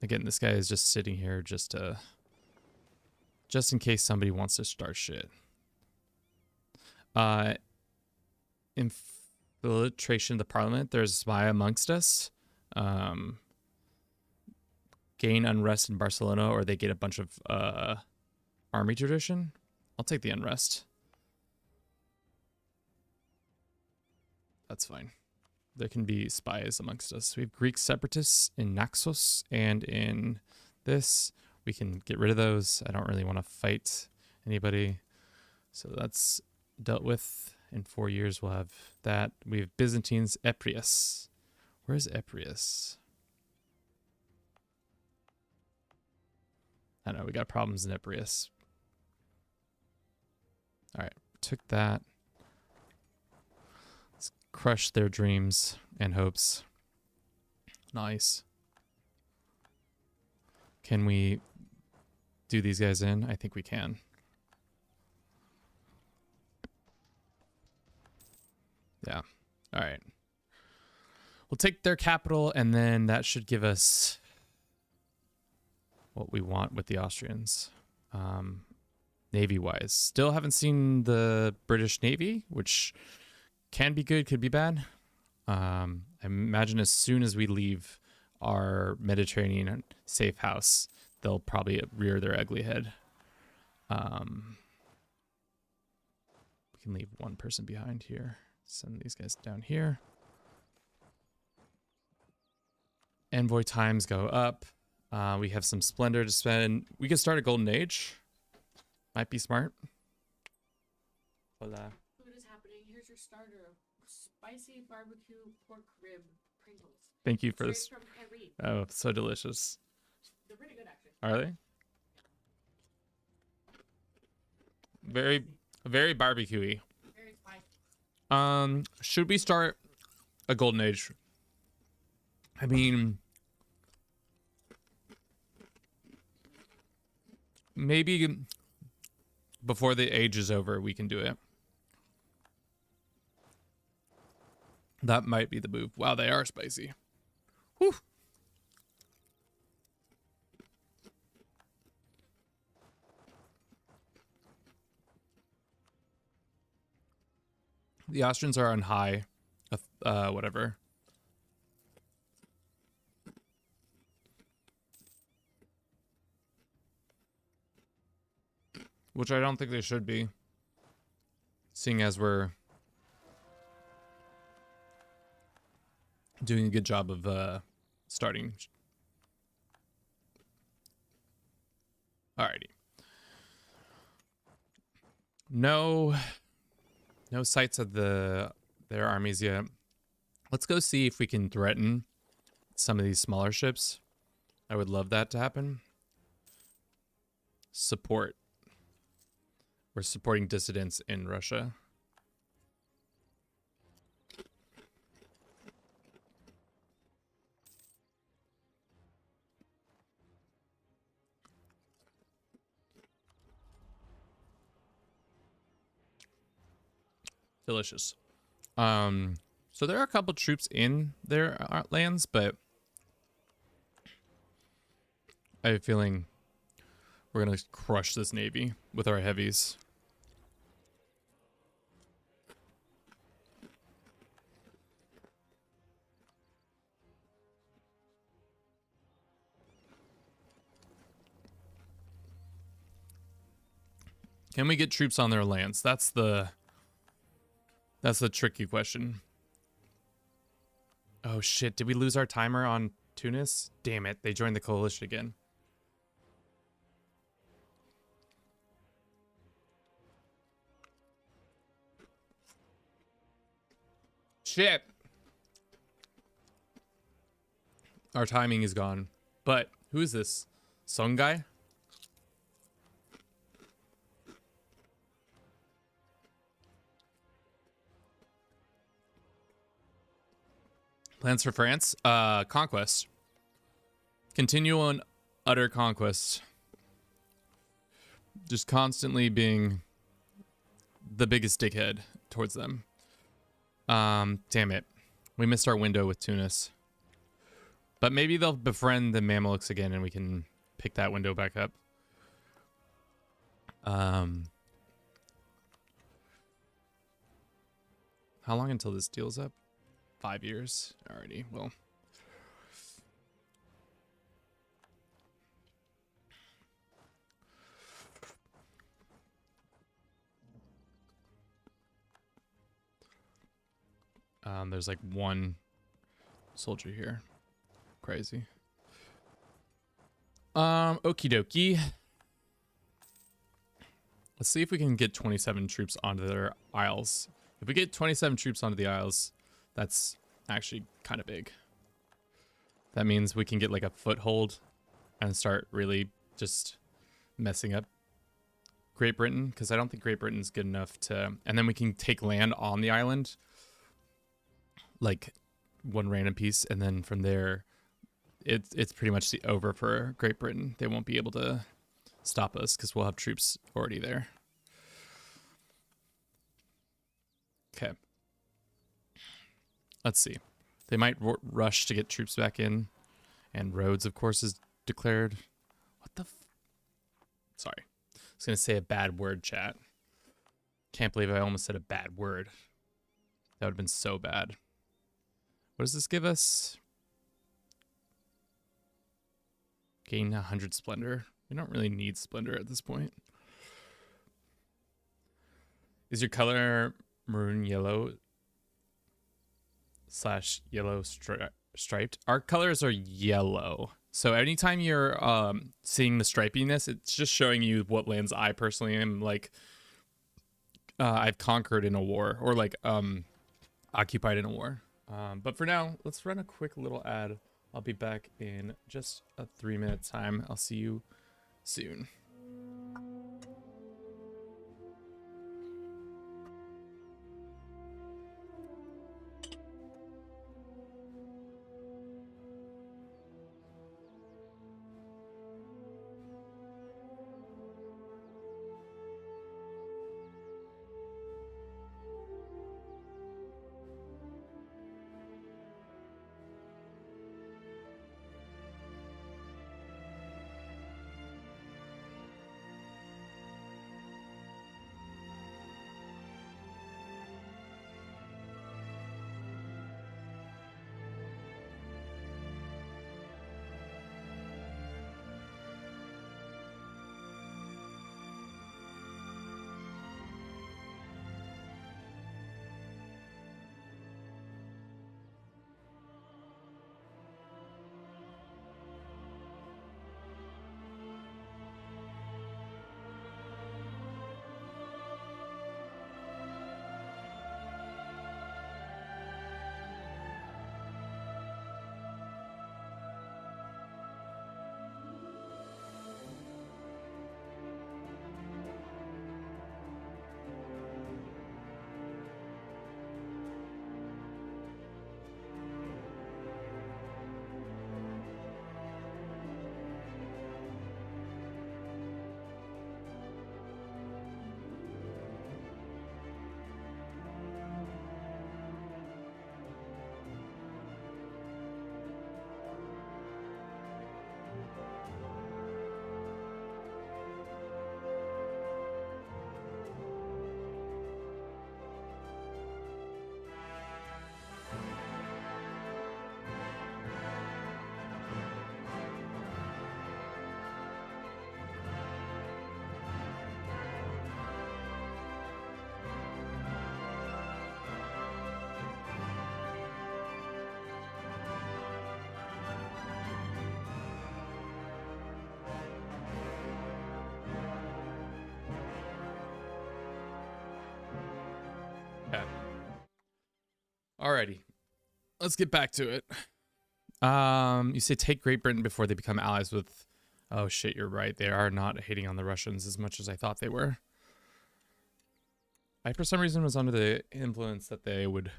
Again, this guy is just sitting here just in case somebody wants to start shit. Infiltration of the parliament. There's a spy amongst us. Gain unrest in Barcelona, or they get a bunch of army tradition. I'll take the unrest. That's fine. There can be spies amongst us. We have Greek separatists in Naxos and in this. We can get rid of those. I don't really want to fight anybody. So that's dealt with. In 4 years, we'll have that. We have Byzantines, Eprius. Where's Eprius? I don't know. We got problems in Eprius. All right. Took that. Let's crush their dreams and hopes. Nice. Can we do these guys in? I think we can. Yeah. All right. We'll take their capital, and then that should give us what we want with the Austrians. Navy-wise. Still haven't seen the British Navy, which can be good, could be bad. I imagine as soon as we leave our Mediterranean safe house, they'll probably rear their ugly head. We can leave one person behind here. Send these guys down here. Envoy times go up. We have some splendor to spend. We can start a golden age. Might be smart. Hola. Food is happening. Here's your starter. Spicy barbecue pork rib Pringles. Thank you for this. From Paris. Oh, so delicious. They're pretty good, actually. Are they? Very barbecuey. Very spicy. Should we start a golden age? I mean, maybe before the age is over, we can do it. That might be the move. Wow, they are spicy. Whew. The Austrians are on high, whatever. Which I don't think they should be. Seeing as we're doing a good job of starting. Alrighty. No sights of their armies yet. Let's go see if we can threaten some of these smaller ships. I would love that to happen. Support. We're supporting dissidents in Russia. Delicious. So there are a couple troops in their lands, but I have a feeling we're gonna crush this navy with our heavies. Can we get troops on their lands? That's the tricky question. Oh shit, did we lose our timer on Tunis? Damn it, they joined the coalition again. Shit. Our timing is gone. But who is this? Song guy? Plans for France? Conquest. Continue on utter conquest. Just constantly being the biggest dickhead towards them. Damn it. We missed our window with Tunis. But maybe they'll befriend the Mamelukes again and we can pick that window back up. How long until this deal's up? 5 years. Alrighty, well. There's like one soldier here. Crazy. Okie dokie. Let's see if we can get 27 troops onto their isles. If we get 27 troops onto the isles, that's actually kind of big. That means we can get like a foothold and start really just messing up Great Britain, because I don't think Great Britain's good enough to... And then we can take land on the island, like one random piece, and then from there, it's pretty much over for Great Britain. They won't be able to stop us because we'll have troops already there. Okay. Let's see. They might rush to get troops back in, and Rhodes, of course, is declared. What the? Sorry, I was gonna say a bad word, chat. Can't believe I almost said a bad word. That would have been so bad. What does this give us? Gain 100 splendor. We don't really need splendor at this point. Is your color maroon yellow / yellow striped? Our colors are yellow. So anytime you're seeing the stripiness, it's just showing you what lands I personally am like I've conquered in a war, or like occupied in a war. But for now, let's run a quick little ad. I'll be back in just a 3-minute time. I'll see you soon. Okay. Alrighty. Let's get back to it. You say take Great Britain before they become allies with... Oh shit, you're right. They are not hating on the Russians as much as I thought they were. I, for some reason, was under the influence that they would...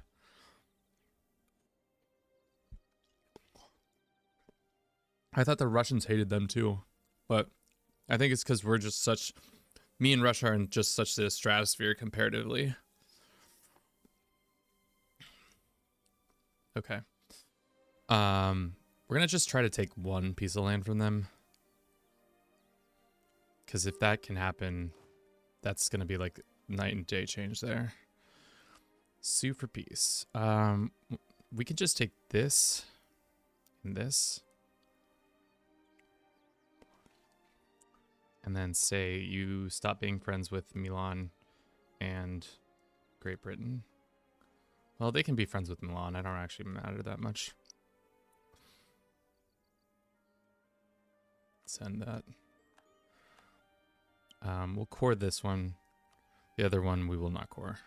I thought the Russians hated them too. But I think it's because we're just such... Me and Russia are in just such a stratosphere comparatively. Okay. We're gonna just try to take one piece of land from them. Because if that can happen, that's gonna be like night and day change there. Sue for peace. We can just take this and this. And then say you stop being friends with Milan and Great Britain. Well, they can be friends with Milan. I don't actually matter that much. Send that. We'll core this one. The other one we will not core.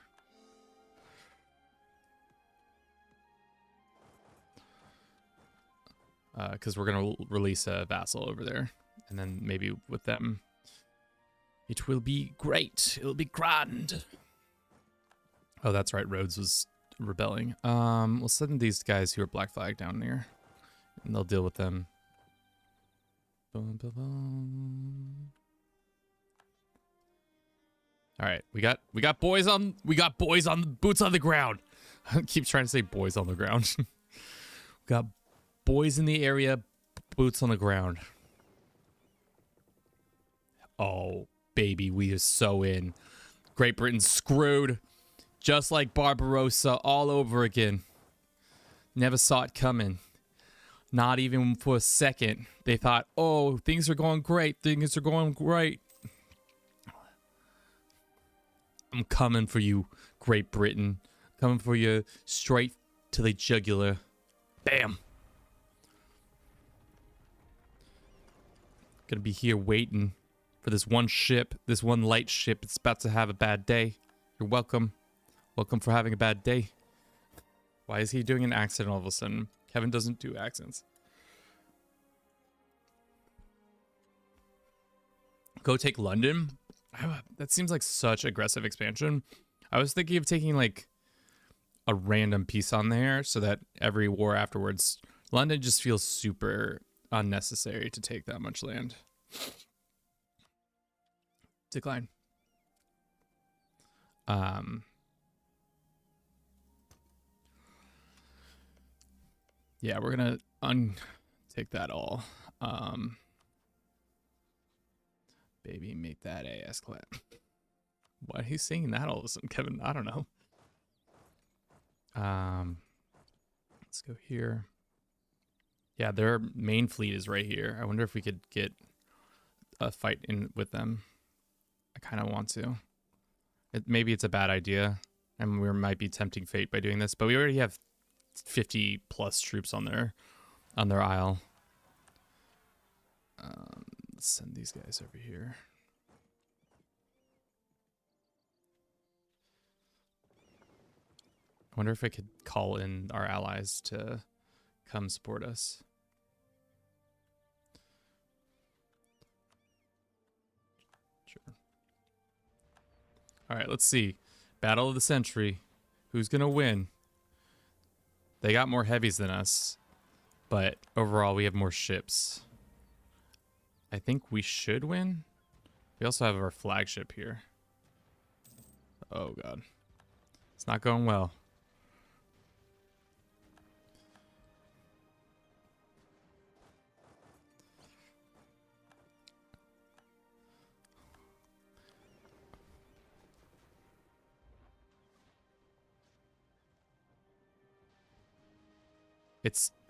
Because we're going to release a Vassal over there. And then maybe with them, it will be great. It will be grand. Oh, that's right. Rhodes was rebelling. We'll send these guys who are Black Flag down here. And they'll deal with them. Boom, boom, boom. All right, we got boys on boots on the ground. I keep trying to say boys on the ground. We got boys in the area, boots on the ground. Oh, baby, we are so in. Great Britain screwed. Just like Barbarossa all over again. Never saw it coming. Not even for a second. They thought, oh, things are going great. Things are going great. I'm coming for you, Great Britain. Coming for you straight to the jugular. Bam. Gonna be here waiting for this one ship, this one light ship. It's about to have a bad day. You're welcome. Welcome for having a bad day. Why is he doing an accent all of a sudden? Kevin doesn't do accents. Go take London? That seems like such aggressive expansion. I was thinking of taking like a random piece on there so that every war afterwards, London just feels super unnecessary to take that much land. Decline. Yeah, we're gonna take that all. Baby, make that ass clap. Why he's singing that all of a sudden, Kevin? I don't know. Let's go here. Yeah, their main fleet is right here. I wonder if we could get a fight in with them. I kind of want to. Maybe it's a bad idea, and we might be tempting fate by doing this. But we already have 50 plus troops on their isle. Let's send these guys over here. I wonder if I could call in our allies to come support us. Sure. All right, let's see. Battle of the Century. Who's going to win? They got more heavies than us, but overall we have more ships. I think we should win. We also have our flagship here. Oh, God. It's not going well.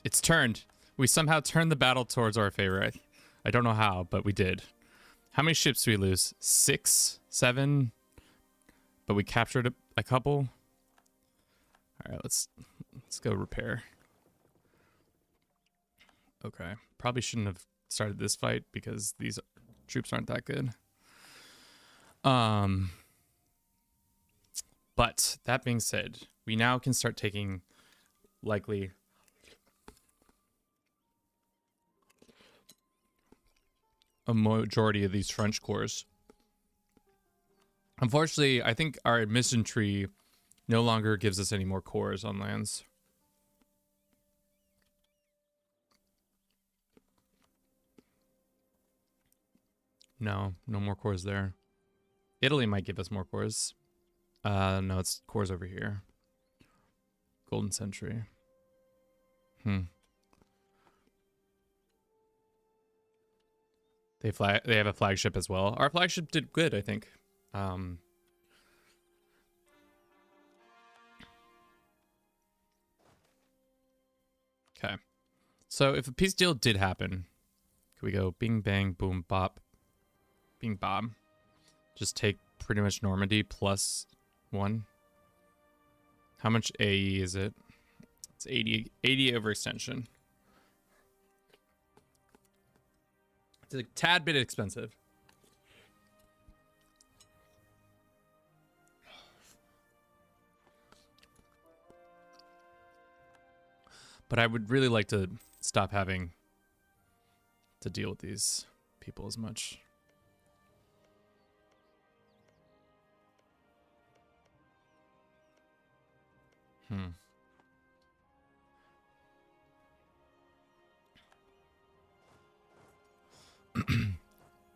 It's turned. We somehow turned the battle towards our favor. I don't know how, but we did. How many ships do we lose? 6, 7, but we captured a couple. All right, let's go repair. Okay, probably shouldn't have started this fight because these troops aren't that good. But that being said, we now can start taking likely a majority of these French corps. Unfortunately, I think our mission tree no longer gives us any more corps on lands. No more corps there. Italy might give us more corps. No, it's corps over here. Golden Century. They have a flagship as well. Our flagship did good, I think. Okay. So if a peace deal did happen, could we go bing, bang, boom, bop, bing, bob? Just take pretty much Normandy plus 1. How much AE is it? It's 80 overextension. It's a tad bit expensive. But I would really like to stop having to deal with these people as much.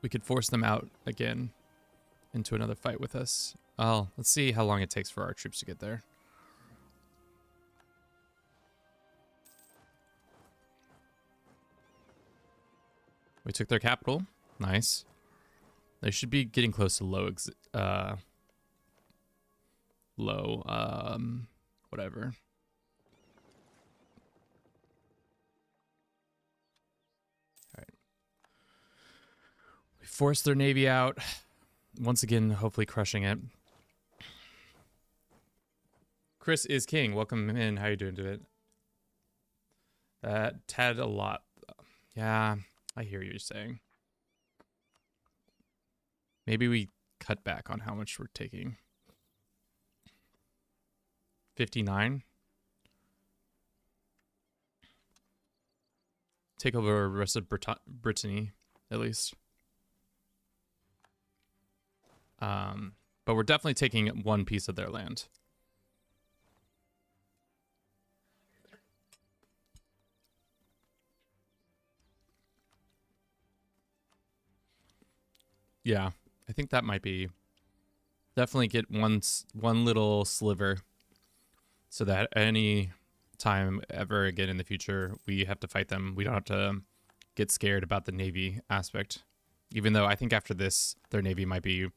We could force them out again into another fight with us. Oh, let's see how long it takes for our troops to get there. We took their capital. Nice. They should be getting close to whatever. All right. We forced their navy out. Once again, hopefully crushing it. Chris is king. Welcome in. How you doing to it? Tad a lot. Yeah, I hear you're saying. Maybe we cut back on how much we're taking. 59. Take over the rest of Brittany, at least. But we're definitely taking one piece of their land. Yeah, I think that might be. Definitely get one little sliver, so that any time ever again in the future we have to fight them, we don't have to get scared about the navy aspect. Even though I think after this, their navy might be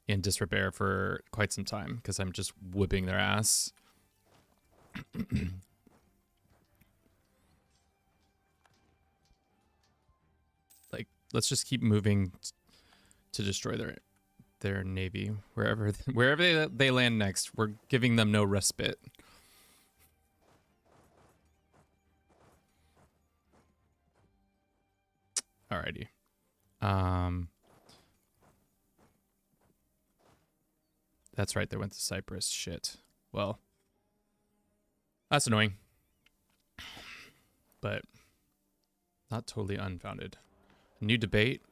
in disrepair for quite some time because I'm just whipping their ass. Like, let's just keep moving to destroy their navy wherever they land next. We're giving them no respite. Alrighty. That's right, they went to Cyprus. Shit. Well, that's annoying. But not totally unfounded. New debate.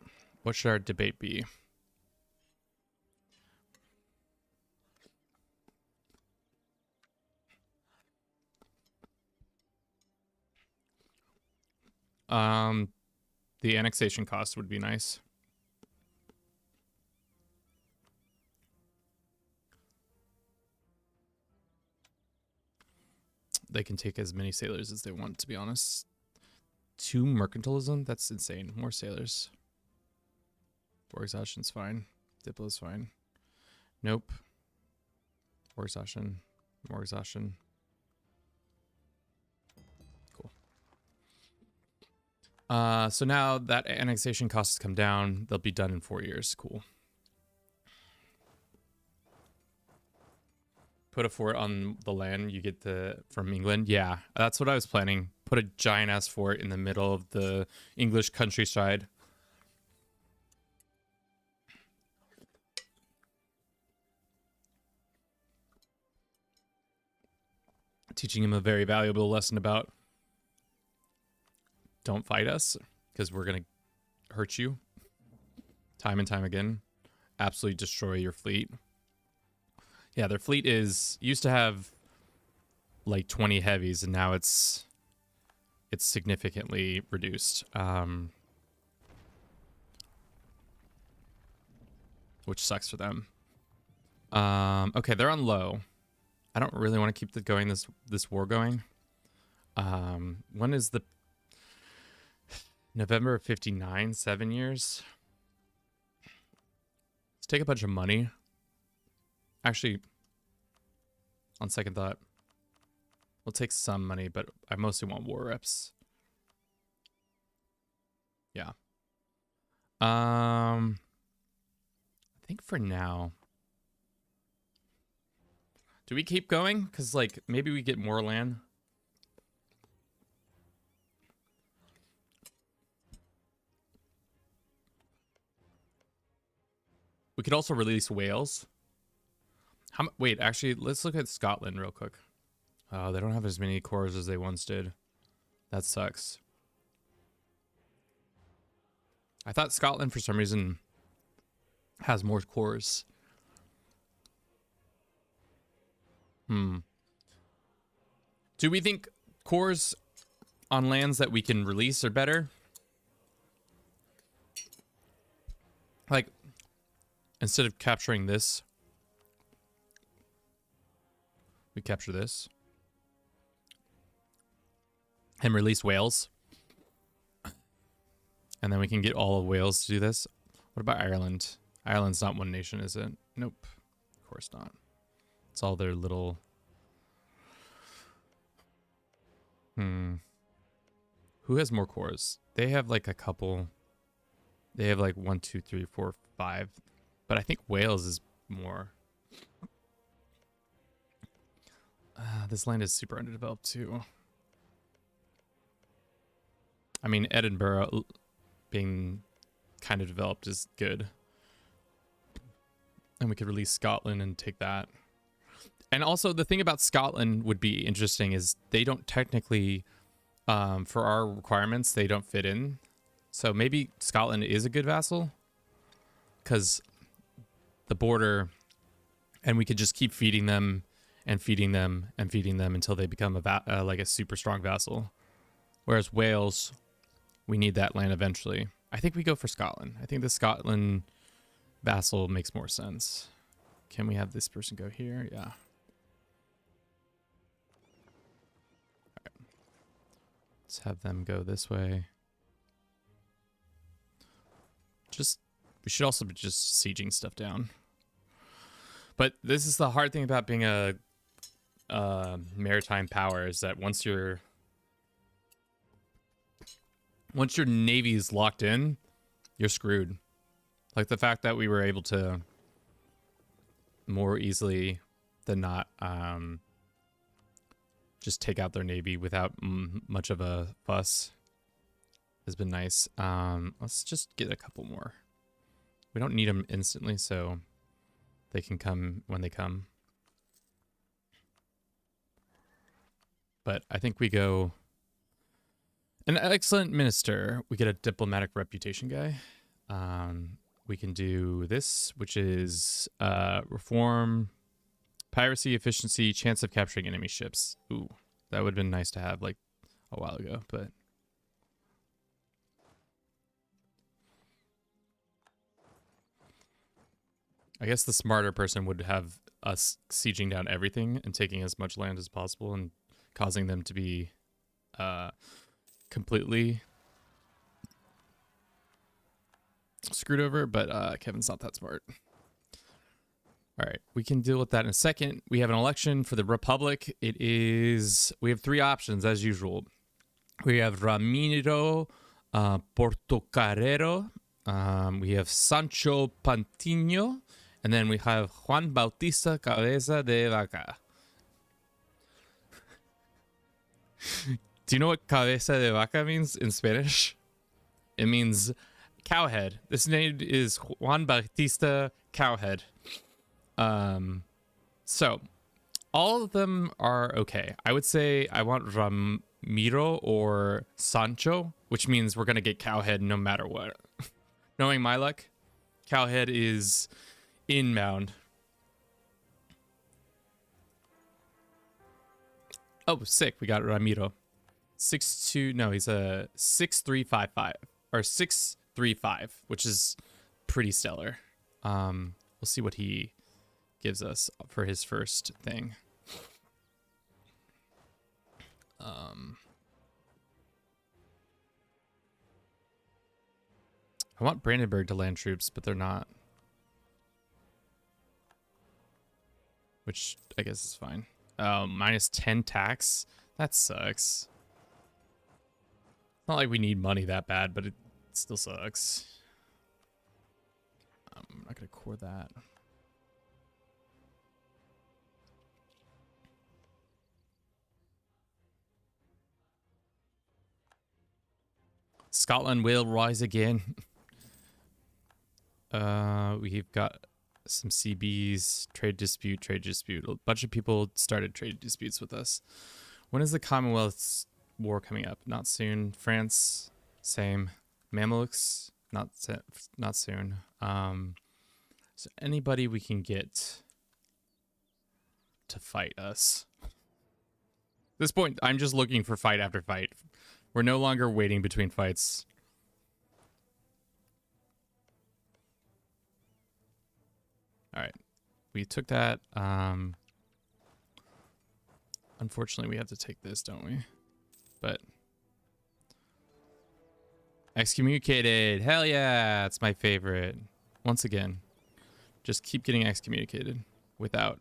What should our debate be? The annexation cost would be nice. They can take as many sailors as they want, to be honest. 2 mercantilism? That's insane. More sailors. War exhaustion's fine. Diplo's fine. Nope. War exhaustion. More exhaustion. Cool. So now that annexation costs come down, they'll be done in 4 years. Cool. Put a fort on the land you get from England. Yeah, that's what I was planning. Put a giant ass fort in the middle of the English countryside. Teaching him a very valuable lesson about don't fight us because we're going to hurt you time and time again. Absolutely destroy your fleet. Yeah, their fleet used to have like 20 heavies, and now it's significantly reduced, which sucks for them. Okay, they're on low. I don't really want to keep this war going. When is the November of 59? 7 years. Let's take a bunch of money. Actually, on second thought, we'll take some money, but I mostly want war reps. Yeah. I think for now, Do we keep going? Because, like, maybe we get more land. We could also release Wales. Wait, actually, let's look at Scotland real quick. Oh, they don't have as many cores as they once did. That sucks. I thought Scotland, for some reason, has more cores. Do we think cores on lands that we can release are better? Like, instead of capturing this, we capture this. And release Wales. And then we can get all of Wales to do this. What about Ireland? Ireland's not one nation, is it? Nope. Of course not. It's all their little... Who has more cores? They have like a couple. They have like 1, 2, 3, 4, 5. But I think Wales is more. This land is super underdeveloped too. I mean, Edinburgh being kind of developed is good. And we could release Scotland and take that. And also, the thing about Scotland would be interesting is they don't technically, for our requirements, they don't fit in. So maybe Scotland is a good vassal. Because the border, and we could just keep feeding them and feeding them and feeding them until they become like a super strong vassal. Whereas Wales, we need that land eventually. I think we go for Scotland. I think the Scotland vassal makes more sense. Can we have this person go here? Yeah. Let's have them go this way. We should also be just sieging stuff down. But this is the hard thing about being a maritime power is that once your navy is locked in, you're screwed. Like the fact that we were able to more easily than not just take out their navy without much of a fuss has been nice. Let's just get a couple more. We don't need them instantly, so they can come when they come. But I think we go an excellent minister. We get a diplomatic reputation guy. We can do this, which is reform, piracy, efficiency, chance of capturing enemy ships. Ooh, that would have been nice to have like a while ago, but I guess the smarter person would have us sieging down everything and taking as much land as possible and causing them to be completely screwed over, but Kevin's not that smart. All right, we can deal with that in a second. We have an election for the Republic. We have 3 options as usual. We have Ramiro Portocarrero. We have Sancho Pantiño. And then we have Juan Bautista Cabeza de Vaca. Do you know what Cabeza de Vaca means in Spanish? It means cowhead. This name is Juan Bautista Cowhead. So all of them are okay. I would say I want Ramiro or Sancho, which means we're going to get cowhead no matter what. Knowing my luck, cowhead is inbound. Oh, sick. We got Ramiro. 6'2". No, he's a 6'355 or 6'35, which is pretty stellar. We'll see what he gives us for his first thing. I want Brandenburg to land troops, but they're not. Which I guess is fine. Minus 10 tax. That sucks. It's not like we need money that bad, but it still sucks. I'm not gonna core that. Scotland will rise again. We've got some CBs, trade dispute. A bunch of people started trade disputes with us. When is the Commonwealth's war coming up? Not soon. France, same. Mamelukes, not soon. So anybody we can get to fight us. At this point, I'm just looking for fight after fight. We're no longer waiting between fights. All right, we took that. Unfortunately, we have to take this, don't we? But excommunicated, hell yeah, it's my favorite. Once again, just keep getting excommunicated without.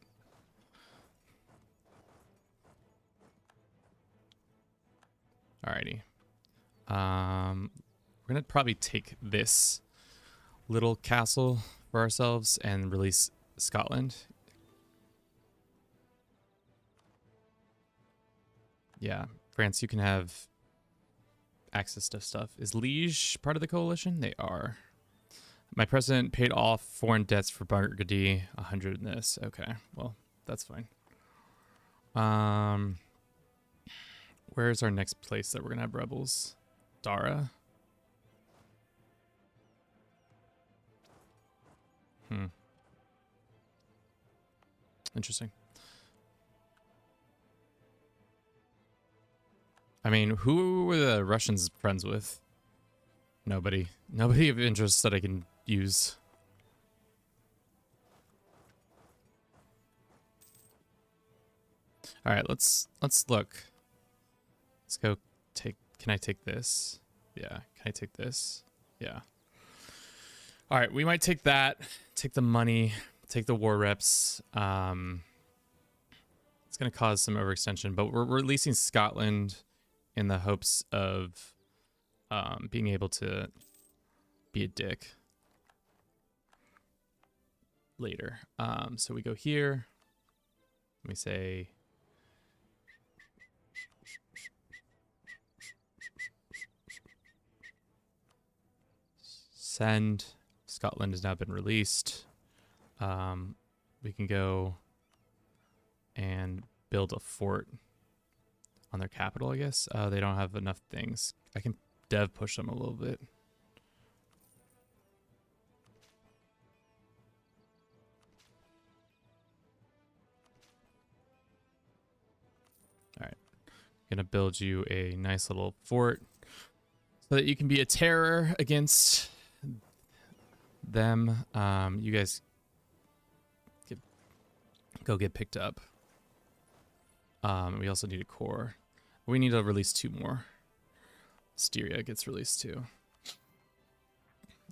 Alrighty. We're gonna probably take this little castle for ourselves and release Scotland. Yeah, France, you can have access to stuff. Is Liege part of the coalition? They are. My president paid off foreign debts for Burgundy, 100 in this. Okay, well, that's fine. Where's our next place that we're gonna have rebels? Dara? Interesting. I mean, who were the Russians friends with? Nobody. Nobody of interest that I can use. All right, let's look. Let's go take. Can I take this? Yeah. Can I take this? Yeah. All right, we might take that. Take the money. Take the war reps. It's gonna cause some overextension, but we're releasing Scotland in the hopes of being able to be a dick later. So we go here. Let me say send. Scotland has now been released. We can go and build a fort on their capital, I guess. They don't have enough things. I can dev push them a little bit. All right. I'm gonna build you a nice little fort so that you can be a terror against them. You guys go get picked up. We also need a core. We need to release 2 more. Styria gets released too.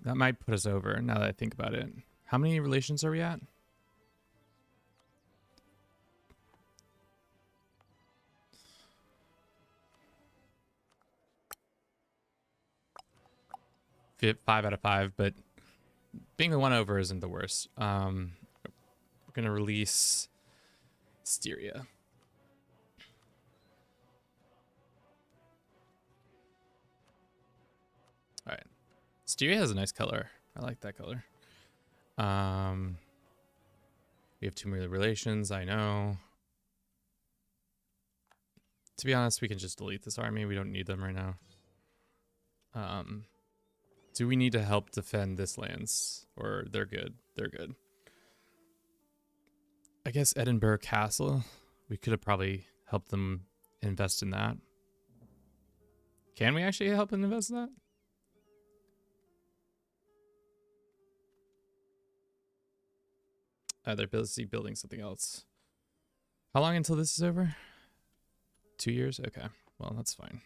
That might put us over now that I think about it. How many relations are we at? Five out of 5, but being the 1 over isn't the worst. We're gonna release Styria. All right, Styria has a nice color. I like that color. We have 2 more relations. I know. To be honest, we can just delete this army. We don't need them right now. Do we need to help defend this lands? Or they're good? They're good. I guess Edinburgh Castle. We could have probably helped them invest in that. Can we actually help them invest in that? They're busy building something else. How long until this is over? 2 years? Okay. Well, that's fine.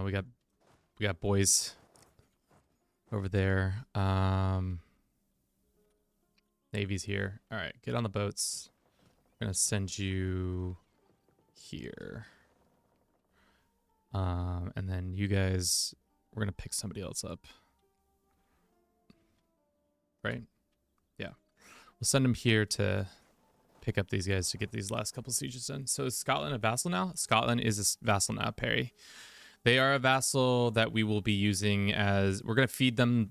We got boys over there. Navy's here. All right, get on the boats. I'm gonna send you here. And then you guys, we're gonna pick somebody else up. Right? Yeah. We'll send them here to pick up these guys to get these last couple sieges done. So is Scotland a vassal now? Scotland is a vassal now, Perry. They are a vassal that we will be using as, we're going to feed them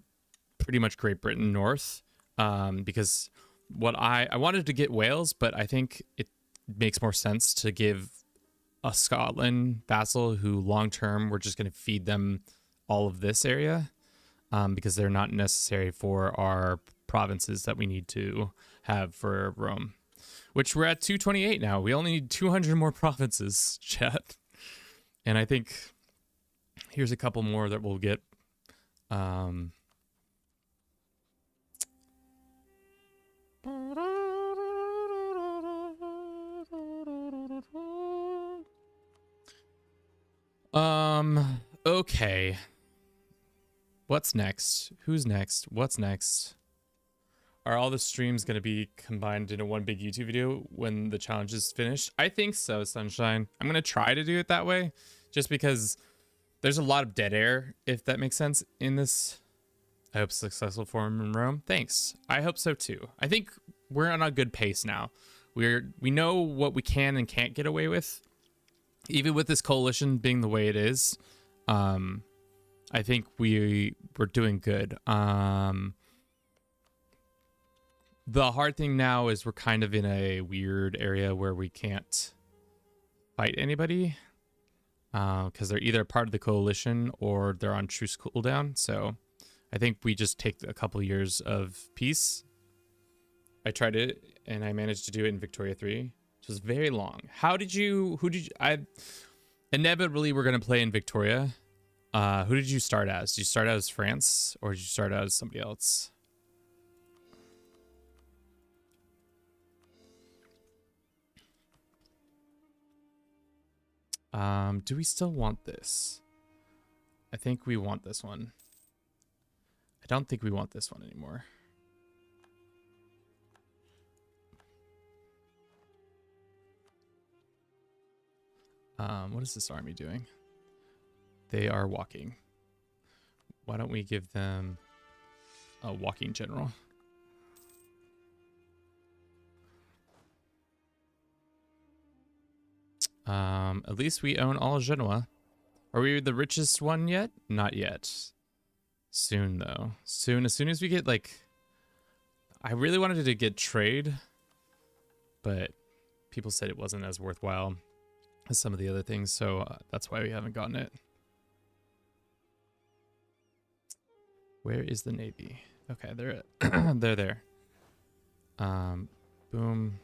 pretty much Great Britain North, because what I wanted to get Wales, but I think it makes more sense to give a Scotland vassal who long-term we're just going to feed them all of this area, because they're not necessary for our provinces that we need to have for Rome, which we're at 228 now. We only need 200 more provinces, chat. And I think here's a couple more that we'll get. Okay. What's next? Who's next? What's next? Are all the streams going to be combined into one big YouTube video when the challenge is finished? I think so, Sunshine. I'm going to try to do it that way, just because there's a lot of dead air, if that makes sense, in this. I hope successful for him in Rome. Thanks. I hope so too. I think we're on a good pace now. We know what we can and can't get away with, even with this coalition being the way it is. I think we're doing good. The hard thing now is we're kind of in a weird area where we can't fight anybody, because they're either part of the coalition or they're on truce cooldown. So I think we just take a couple years of peace. I tried it and I managed to do it in Victoria 3, which was very long. Inevitably we're going to play in Victoria. Who did you start as? Did you start out as France or did you start out as somebody else? Do we still want this? I think we want this one. I don't think we want this one anymore. What is this army doing? They are walking. Why don't we give them a walking general? At least we own all Genoa. Are we the richest one yet? Not yet. Soon though. Soon, as soon as we get like, I really wanted to get trade, but people said it wasn't as worthwhile as some of the other things, so that's why we haven't gotten it. Where is the Navy? Okay, they're they're there. Boom.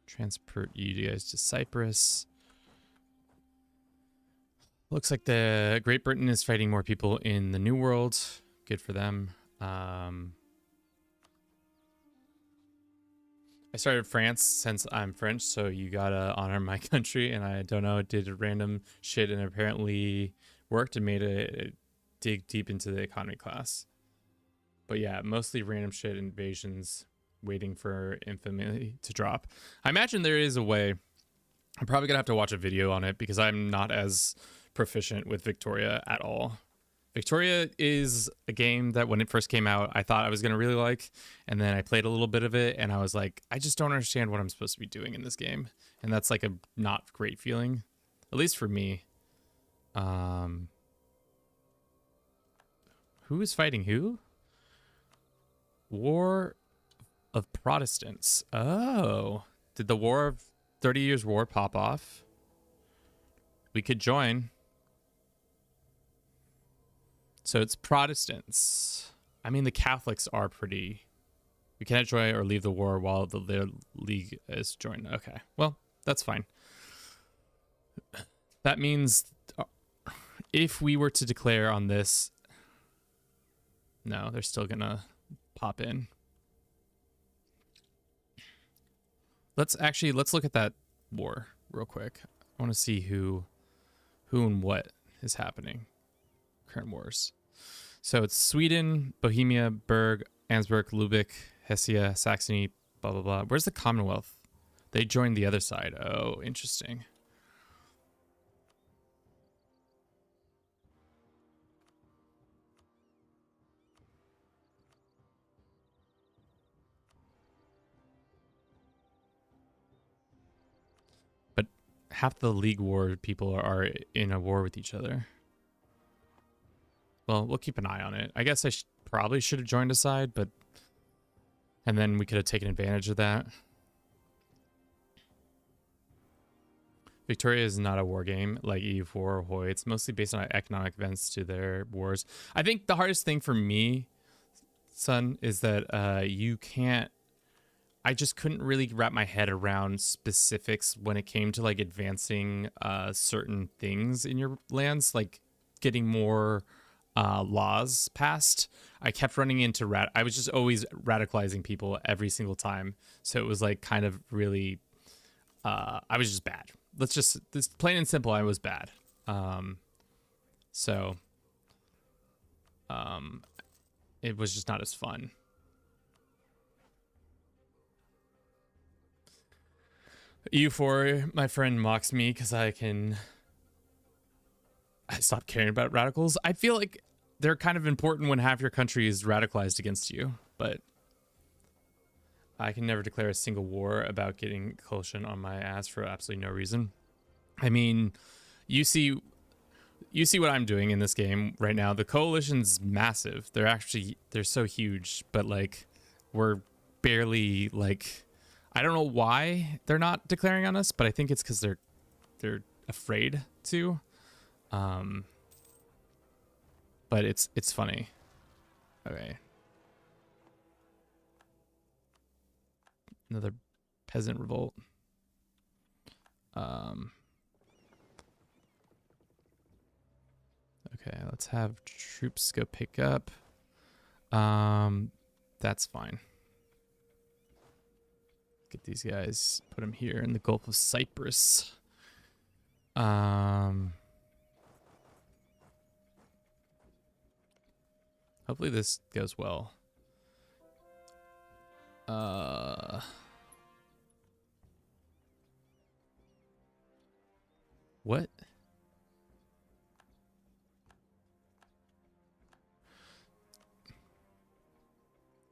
Transport you guys to Cyprus. Looks like the Great Britain is fighting more people in the New World. Good for them. I started France since I'm French, so you gotta honor my country. And I don't know, did random shit and apparently worked and made a dig deep into the economy class. But yeah, mostly random shit, invasions, waiting for infamy to drop. I imagine there is a way. I'm probably gonna have to watch a video on it because I'm not as proficient with Victoria at all. Victoria is a game that when it first came out, I thought I was gonna really like, and then I played a little bit of it and I was like, I just don't understand what I'm supposed to be doing in this game. And that's like a not great feeling, at least for me. Who is fighting who? War of Protestants. Oh, did the War of 30 Years War pop off? We could join. So it's Protestants. I mean, the Catholics are pretty. We cannot join or leave the war while their league is joined. Okay, well, that's fine. That means if we were to declare on this, no, they're still gonna pop in. Let's look at that war real quick. I want to see who and what is happening. Current wars. So it's Sweden, Bohemia, Berg, Ansbach, Lubeck, Hessia, Saxony, blah, blah, blah. Where's the Commonwealth? They joined the other side. Oh, interesting. half the League War people are in a war with each other. Well, we'll keep an eye on it. I guess I probably should have joined a side, but... And then we could have taken advantage of that. Victoria is not a war game like EU4 or Hoi. It's mostly based on economic events to their wars. I think the hardest thing for me, son, is that you can't... I just couldn't really wrap my head around specifics when it came to like advancing certain things in your lands, like getting more laws passed. I kept running into I was just always radicalizing people every single time. So it was like kind of really, I was just bad. This plain and simple, I was bad. It was just not as fun. EU4, my friend mocks me because I stopped caring about radicals. I feel like they're kind of important when half your country is radicalized against you, but I can never declare a single war about getting coalition on my ass for absolutely no reason. I mean, you see what I'm doing in this game right now. The coalition's massive. They're so huge, but like we're barely like... I don't know why they're not declaring on us, but I think it's because they're afraid to. But it's funny. Okay. Another peasant revolt. Okay, let's have troops go pick up. That's fine. Get these guys, put them here in the Gulf of Cyprus. Hopefully this goes well. What?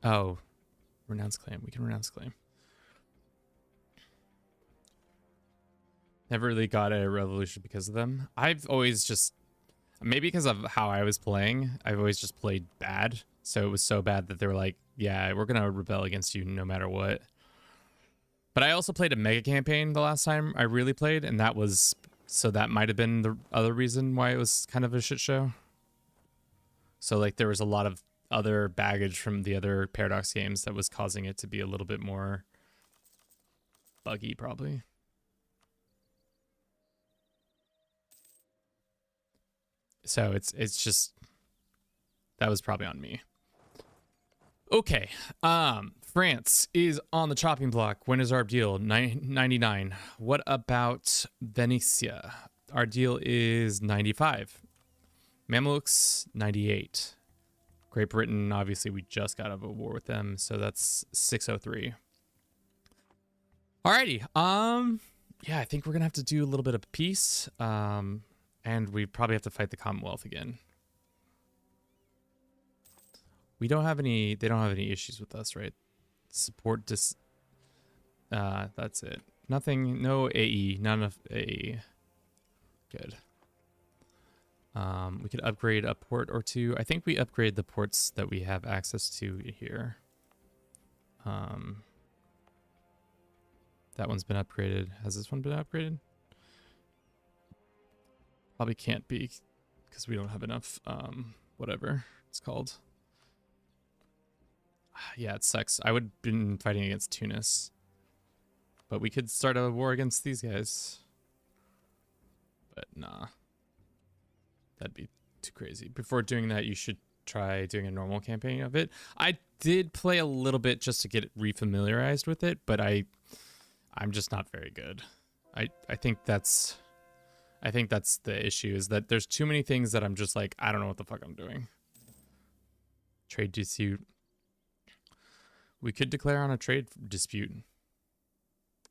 Oh, renounce claim. We can renounce claim. Never really got a revolution because of them. I've always just, maybe because of how I was playing, I've always just played bad. So it was so bad that they were like, yeah, we're going to rebel against you no matter what. But I also played a mega campaign the last time I really played, and that was, so that might have been the other reason why it was kind of a shit show. So like there was a lot of other baggage from the other Paradox games that was causing it to be a little bit more buggy probably. So it's just, that was probably on me. Okay, France is on the chopping block. When is our deal? 99. What about Venetia? Our deal is 95. Mamluks, 98. Great Britain, obviously we just got out of a war with them, so that's 603. Alrighty, yeah, I think we're gonna have to do a little bit of peace. And we probably have to fight the Commonwealth again. We don't have any, they don't have any issues with us, right? Support that's it. Nothing, no AE, none of AE. Good. We could upgrade a port or two. I think we upgrade the ports that we have access to here. That one's been upgraded. Has this one been upgraded? Probably can't be because we don't have enough, whatever it's called. Yeah, it sucks. I would have been fighting against Tunis. But we could start a war against these guys. But nah. That'd be too crazy. Before doing that, you should try doing a normal campaign of it. I did play a little bit just to get refamiliarized with it, but I'm just not very good. I think that's the issue, is that there's too many things that I'm just like, I don't know what the fuck I'm doing. Trade dispute. We could declare on a trade dispute.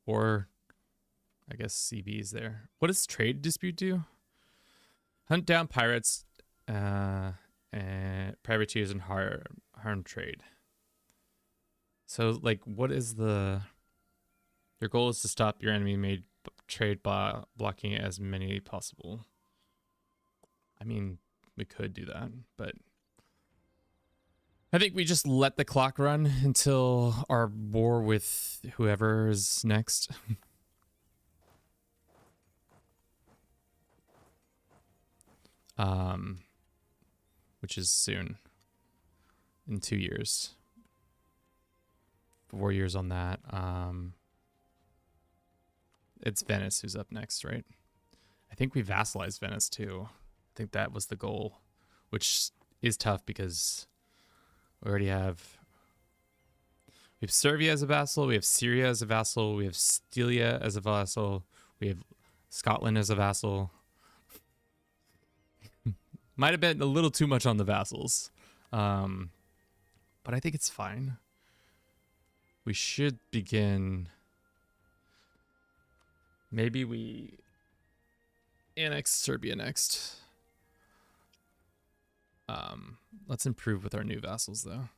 Or, I guess CB is there. What does trade dispute do? Hunt down pirates, and privateers and harm trade. So, like, what is the... Your goal is to stop your enemy-made trade blocking as many possible. I mean, we could do that, but I think we just let the clock run until our war with whoever is next. Which is soon, in 2 years. 4 years on that. It's Venice who's up next, right? I think we vassalized Venice too. I think that was the goal, which is tough because we already have Serbia as a vassal, we have Syria as a vassal, we have Styria as a vassal, we have Scotland as a vassal. Might have been a little too much on the vassals, but I think it's fine. We should begin. Maybe we annex Serbia next. Let's improve with our new vassals, though.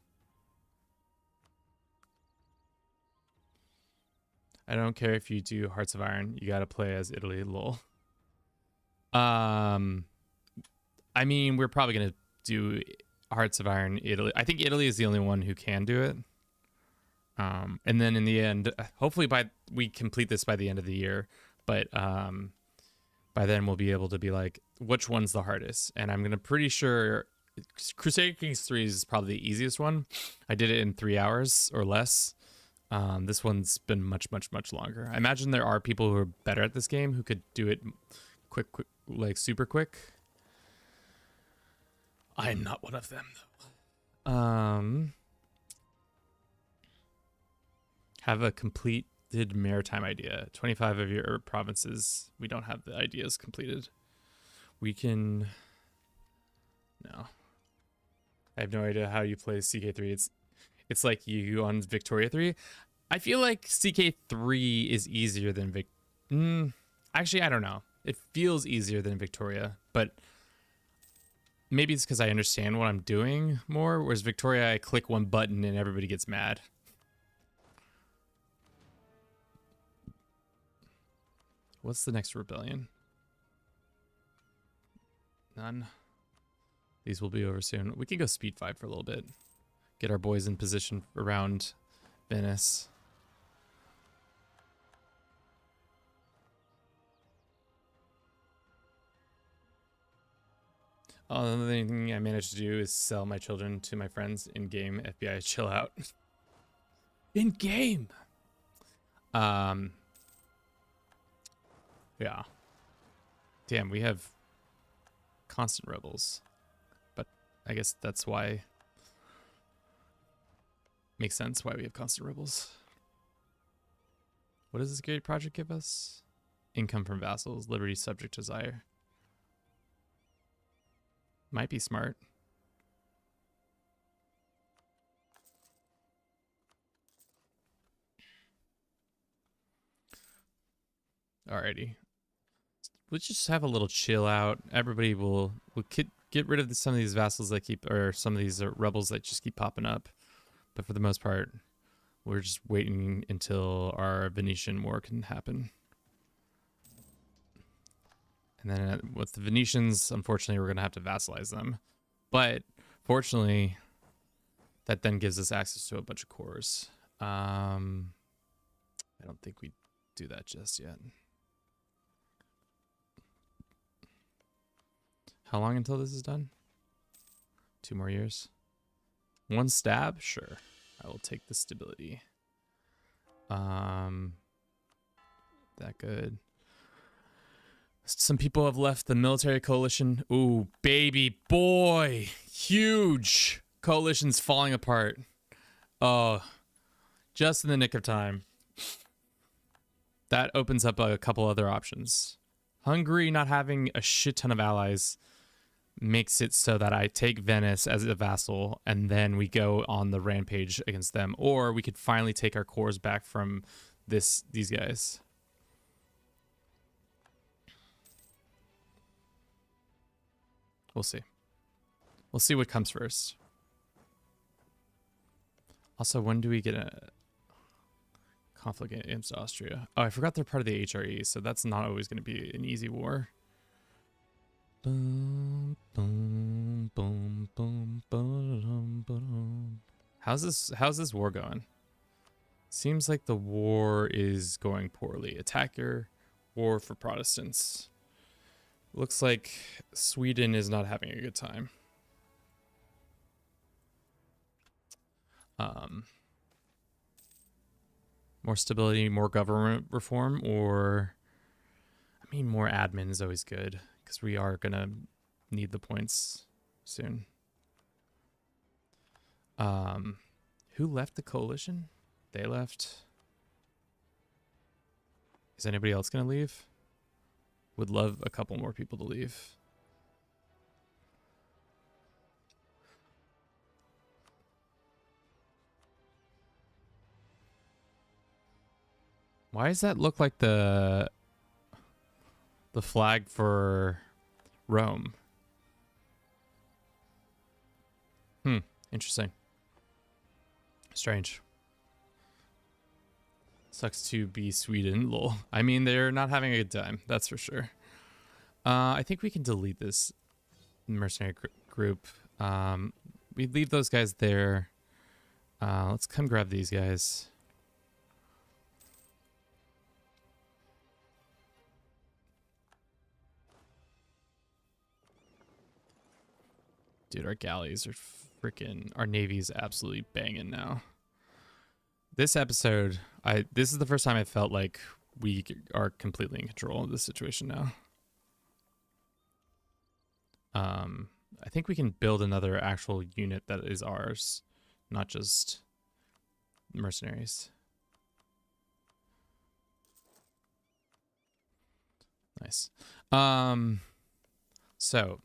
I don't care if you do Hearts of Iron. You got to play as Italy, lol. I mean, we're probably going to do Hearts of Iron Italy. I think Italy is the only one who can do it. And then in the end, hopefully we complete this by the end of the year. But by then we'll be able to be like, which one's the hardest? And I'm gonna pretty sure Crusader Kings 3 is probably the easiest one. I did it in 3 hours or less. This one's been much longer. I imagine there are people who are better at this game who could do it quick, like super quick. I'm not one of them, though. Have a completed maritime idea. 25 of your provinces. We don't have the ideas completed. We can. No. I have no idea how you play CK3. It's like you on Victoria 3. I feel like CK3 is easier than actually, I don't know. It feels easier than Victoria, but maybe it's because I understand what I'm doing more, whereas Victoria, I click one button and everybody gets mad. What's the next rebellion? None. These will be over soon. We can go speed 5 for a little bit. Get our boys in position around Venice. The only thing I managed to do is sell my children to my friends in game. FBI, chill out. In game. Yeah. Damn, we have constant rebels. But I guess that's why. Makes sense why we have constant rebels. What does this great project give us? Income from vassals, liberty, subject, desire. Might be smart. Alrighty. We'll just have a little chill out. Everybody will get rid of some of these vassals that keep, or some of these rebels that just keep popping up. But for the most part, we're just waiting until our Venetian war can happen. And then with the Venetians, unfortunately, we're going to have to vassalize them. But fortunately, that then gives us access to a bunch of cores. I don't think we do that just yet. How long until this is done? 2 more years. 1 stab? Sure. I will take the stability. That good. Some people have left the military coalition. Ooh, baby boy. Huge. Coalition's falling apart. Oh, just in the nick of time. That opens up a couple other options. Hungary not having a shit ton of allies makes it so that I take Venice as a vassal and then we go on the rampage against them. Or we could finally take our cores back from these guys. We'll see. We'll see what comes first. Also, when do we get a Conflict against Austria. Oh, I forgot they're part of the HRE, so that's not always going to be an easy war. Boom, boom, boom, boom, boom, boom. How's this war going? Seems like the war is going poorly. Attacker, war for Protestants. Looks like Sweden is not having a good time. More stability, more government reform, or I mean, more admin is always good because we are gonna need the points soon. Who left the coalition? They left. Is anybody else gonna leave? Would love a couple more people to leave. Why does that look like the flag for Rome? Interesting. Strange. Sucks to be Sweden, lol. I mean, they're not having a good time, that's for sure. I think we can delete this mercenary group. We leave those guys there. Let's come grab these guys. Dude, our galleys are freaking... Our navy's absolutely banging now. This episode, this is the first time I felt like we are completely in control of this situation now. I think we can build another actual unit that is ours, not just mercenaries. Nice. So,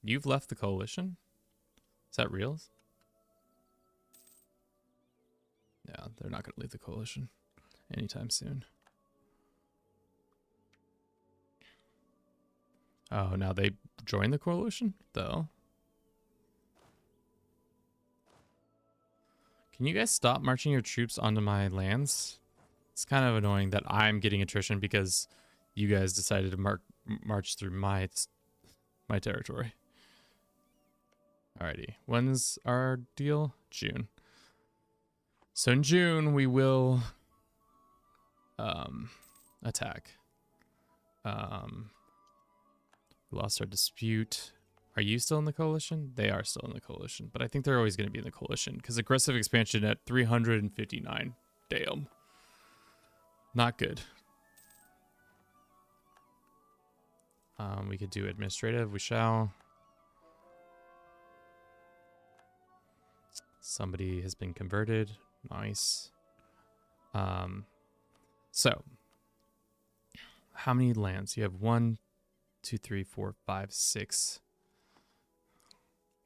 you've left the coalition? Is that real? Yeah, they're not going to leave the coalition anytime soon. Oh, now they join the coalition, though. Can you guys stop marching your troops onto my lands? It's kind of annoying that I'm getting attrition because you guys decided to march through my territory. Alrighty, when's our deal? June. So in June we will attack. We lost our dispute. Are you still in the coalition? They are still in the coalition, but I think they're always going to be in the coalition because aggressive expansion at 359. Damn. Not good. We could do administrative. We shall. Somebody has been converted. Nice. So, how many lands? You have 1, 2, 3, 4, 5, 6.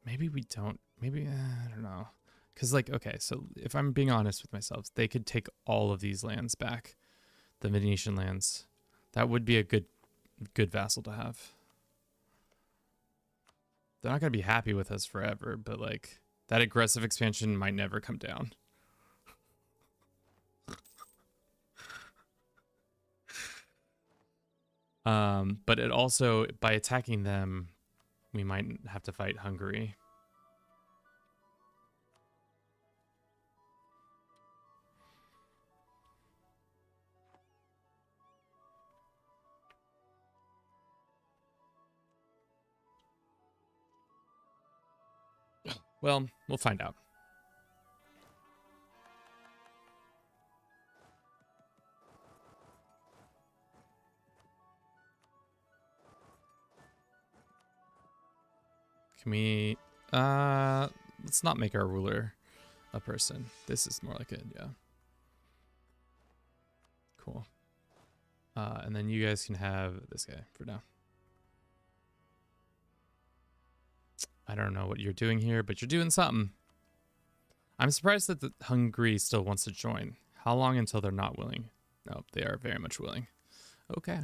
Maybe we don't. Maybe, I don't know. Because, like, okay, so if I'm being honest with myself, they could take all of these lands back. The Venetian lands. That would be a good vassal to have. They're not going to be happy with us forever, but, like, that aggressive expansion might never come down. But it also, by attacking them, we might have to fight Hungary. Well, we'll find out. Can we, let's not make our ruler a person. This is more like it, yeah. Cool. And then you guys can have this guy for now. I don't know what you're doing here, but you're doing something. I'm surprised that the Hungary still wants to join. How long until they're not willing? No, they are very much willing. Okay.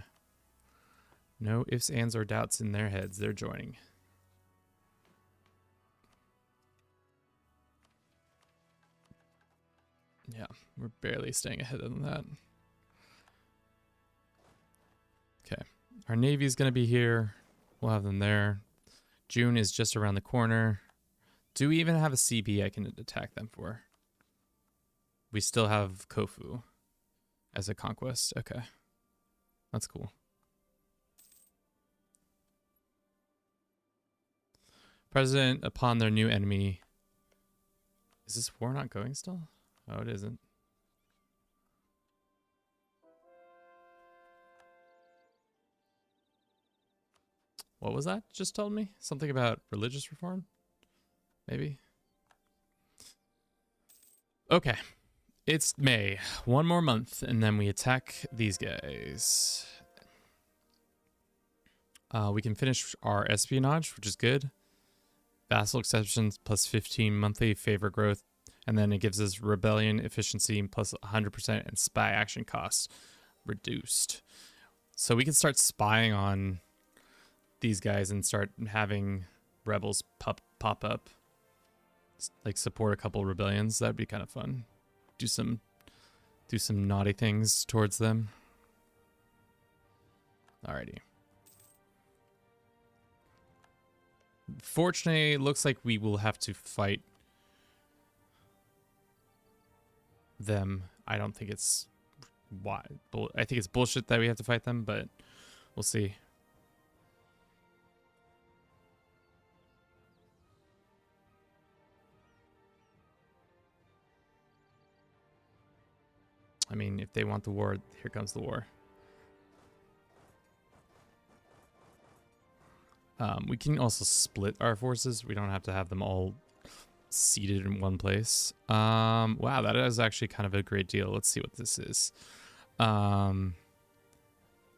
No ifs, ands, or doubts in their heads. They're joining. Yeah, we're barely staying ahead of that. Okay, our Navy's going to be here. We'll have them there. June is just around the corner. Do we even have a CB I can attack them for? We still have Kofu as a conquest. Okay, that's cool. President upon their new enemy. Is this war not going still? Oh, it isn't. What was that just told me? Something about religious reform? Maybe? Okay. It's May. One more month, and then we attack these guys. We can finish our espionage, which is good. Vassal exceptions plus 15 monthly favor growth. And then it gives us rebellion efficiency plus 100% and spy action costs reduced. So we can start spying on these guys and start having rebels pop up. Like support a couple rebellions. That'd be kind of fun. Do some naughty things towards them. Alrighty. Fortunately, it looks like we will have to fight them. I don't think it's why. I think it's bullshit that we have to fight them, but we'll see. I mean, if they want the war, here comes the war. We can also split our forces. We don't have to have them all seated in one place. Wow, that is actually kind of a great deal. Let's see what this is.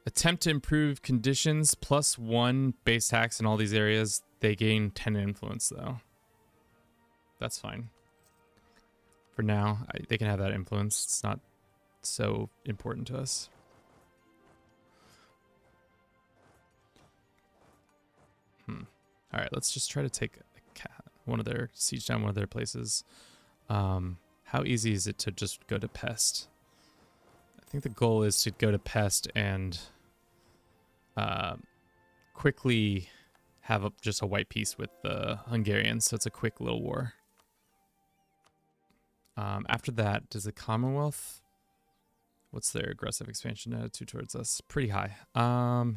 Attempt to improve conditions plus 1 base tax in all these areas. They gain 10 influence, though. That's fine. For now, they can have that influence. It's not so important to us. All right, let's just try to take siege down one of their places. How easy is it to just go to Pest? I think the goal is to go to Pest and quickly have just a white peace with the Hungarians, so it's a quick little war. After that, does the Commonwealth... What's their aggressive expansion attitude towards us? Pretty high.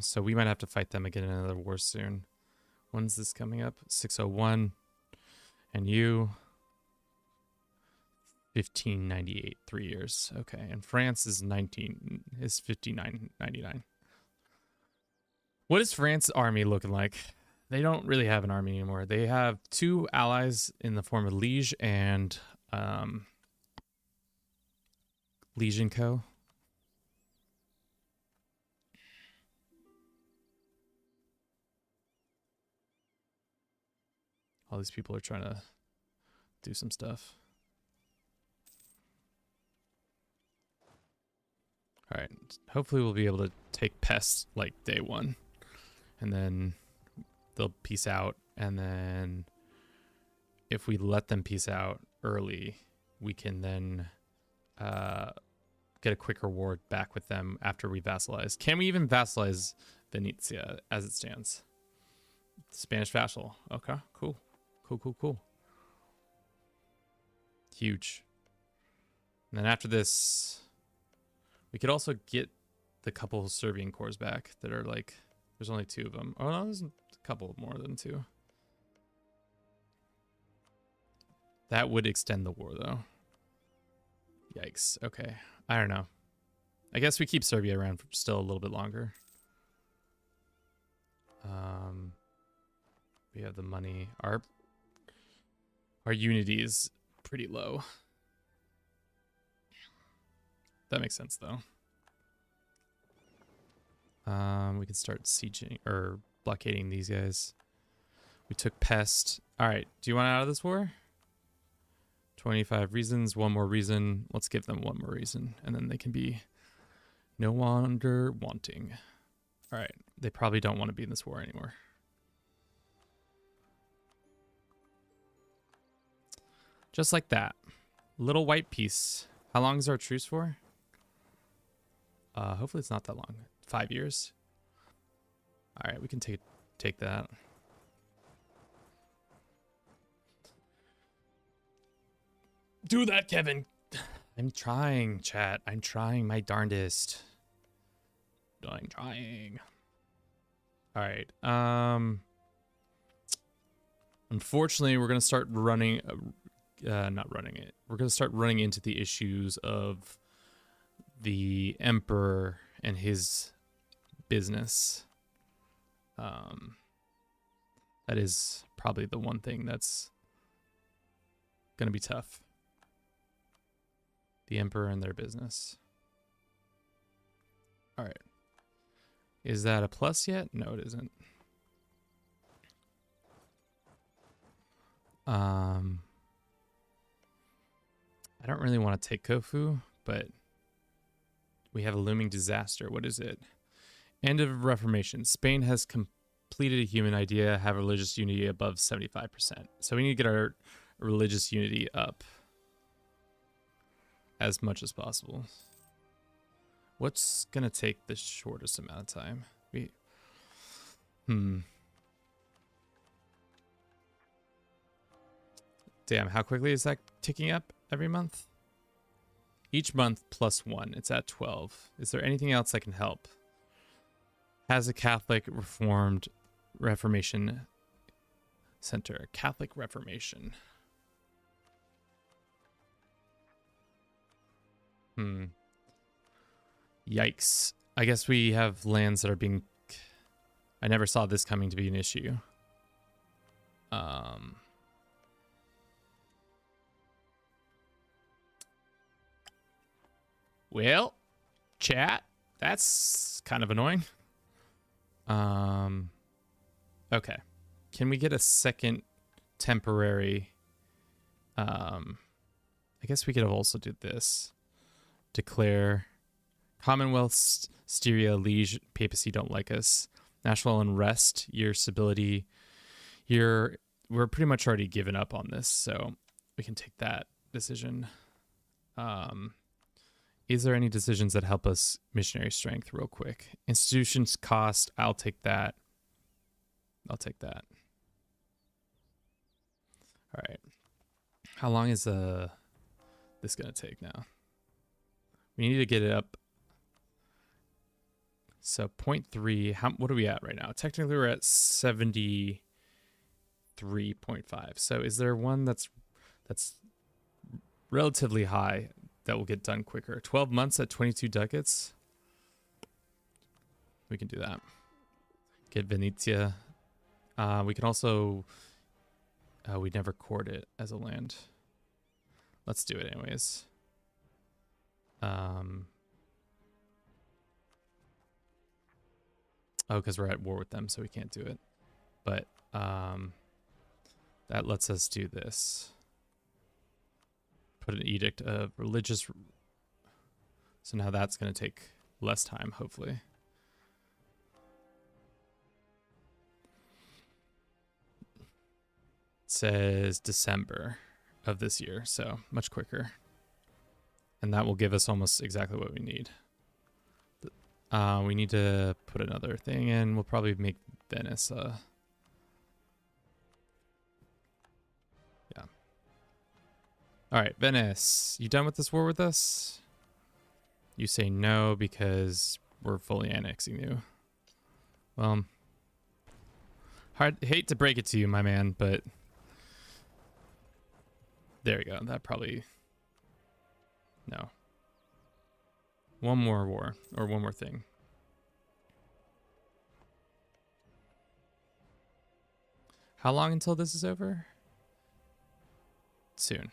So we might have to fight them again in another war soon. When's this coming up? 601. And you... 1598, 3 years. Okay, and France is 5999. What is France's army looking like? They don't really have an army anymore. They have 2 allies in the form of Liege and Liege & Co. All these people are trying to do some stuff. All right, hopefully we'll be able to take Pest like day 1. And then they'll peace out. And then if we let them peace out early, we can then get a quick reward back with them after we vassalize. Can we even vassalize Venetia as it stands? Spanish vassal. Okay, cool. Cool. Huge. And then after this, we could also get the couple Serbian cores back that are like, there's only 2 of them. Oh no, there's a couple more than 2. That would extend the war though. Yikes. Okay. I don't know. I guess we keep Serbia around for still a little bit longer. We have the money. Our unity is pretty low. That makes sense though. We can start sieging or blockading these guys. We took Pest. All right. Do you want out of this war? 25 reasons. 1 more reason. Let's give them 1 more reason, and then they can be no longer wanting. All right. They probably don't want to be in this war anymore. Just like that. Little white piece. How long is our truce for? Hopefully it's not that long. 5 years. All right, we can take that. Do that, Kevin. I'm trying, chat. I'm trying my darndest. I'm trying. All right. Unfortunately, we're gonna start running. Not running it. We're gonna start running into the issues of the Emperor and his business. That is probably the one thing that's gonna be tough. The Emperor and their business. All right. Is that a plus yet? No, it isn't. I don't really want to take Kofu, but we have a looming disaster. What is it? End of Reformation. Spain has completed a human idea, have religious unity above 75%. So we need to get our religious unity up as much as possible. What's going to take the shortest amount of time? Damn, how quickly is that ticking up every month? Each month +1. It's at 12. Is there anything else that can help? Has a Catholic Reformation Center. Catholic Reformation. Yikes. I guess we have lands that are being... I never saw this coming to be an issue. Well, chat, that's kind of annoying. Okay. Can we get a second temporary... I guess we could have also did this. Declare Commonwealth, Styria, Liege, Papacy don't like us. National unrest, your stability. We're pretty much already given up on this, so we can take that decision. Is there any decisions that help us missionary strength real quick? Institutions cost, I'll take that. I'll take that. All right. How long is this going to take now? We need to get it up. So 0.3, what are we at right now? Technically we're at 73.5. So is there one that's relatively high that will get done quicker? 12 months at 22 ducats. We can do that. Get Venetia. We can also... we never cored it as a land. Let's do it anyways. Oh, because we're at war with them, so we can't do it. But that lets us do this. Put an edict of religious... So now that's going to take less time, hopefully. It says December of this year, so much quicker. And that will give us almost exactly what we need. We need to put another thing in. We'll probably make Venice. Yeah. All right, Venice. You done with this war with us? You say no because we're fully annexing you. Well, hate to break it to you, my man, but there you go. That probably... No. One more war, or one more thing. How long until this is over? Soon.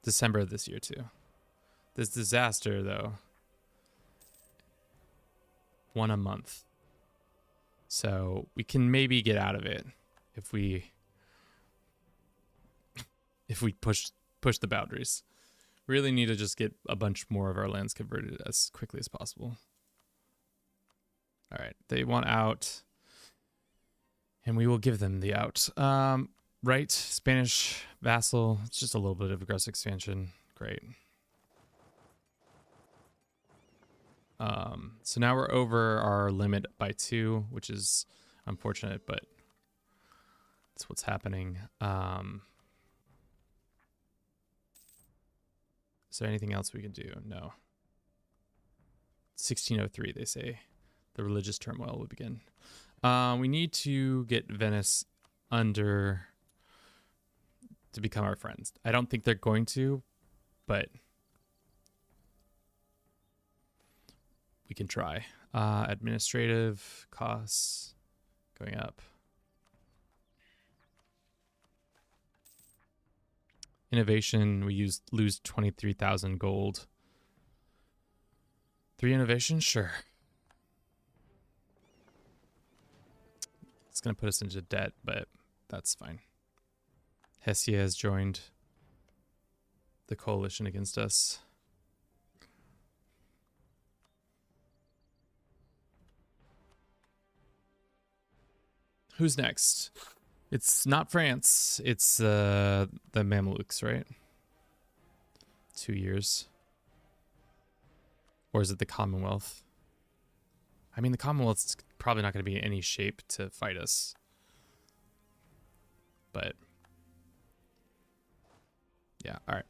December of this year, too. This disaster, though. 1 a month. So we can maybe get out of it if we push the boundaries. Really need to just get a bunch more of our lands converted as quickly as possible. All right, they want out, and we will give them the out. Right, Spanish vassal. It's just a little bit of aggressive expansion. Great. So now we're over our limit by 2, which is unfortunate, but that's what's happening. Is there anything else we can do? No. 1603, they say. The religious turmoil will begin. We need to get Venice under to become our friends. I don't think they're going to, but we can try. Administrative costs going up. Innovation, we lose 23,000 gold. 3 innovation, sure. It's gonna put us into debt, but that's fine. Hessia has joined the coalition against us. Who's next? It's not France. It's the Mamelukes, right? 2 years. Or is it the Commonwealth? I mean, the Commonwealth's probably not going to be in any shape to fight us. But yeah, all right.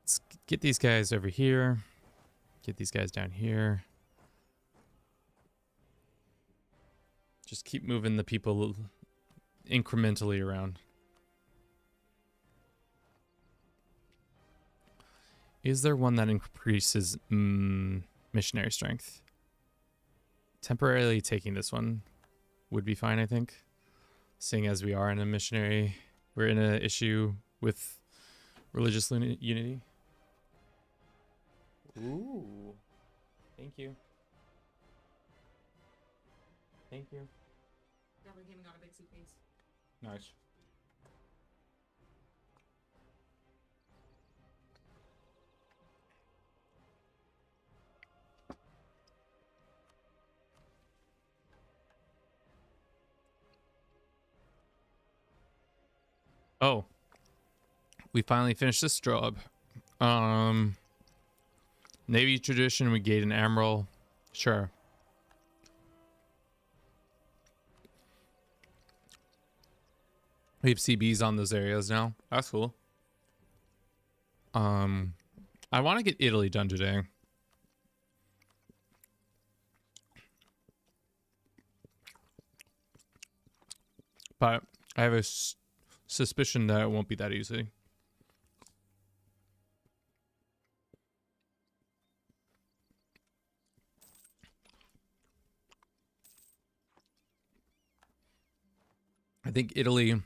Let's get these guys over here. Get these guys down here. Just keep moving the people incrementally around. Is there one that increases missionary strength? Temporarily taking this one would be fine, I think. Seeing as we are in a missionary, we're in an issue with religious unity. Ooh. Thank you. Thank you. Definitely came out a big suitcase. Nice. Oh, we finally finished this job. Navy tradition, we gained an admiral. Sure. We have CBs on those areas now. That's cool. I want to get Italy done today. But I have a suspicion that it won't be that easy. I think Italy,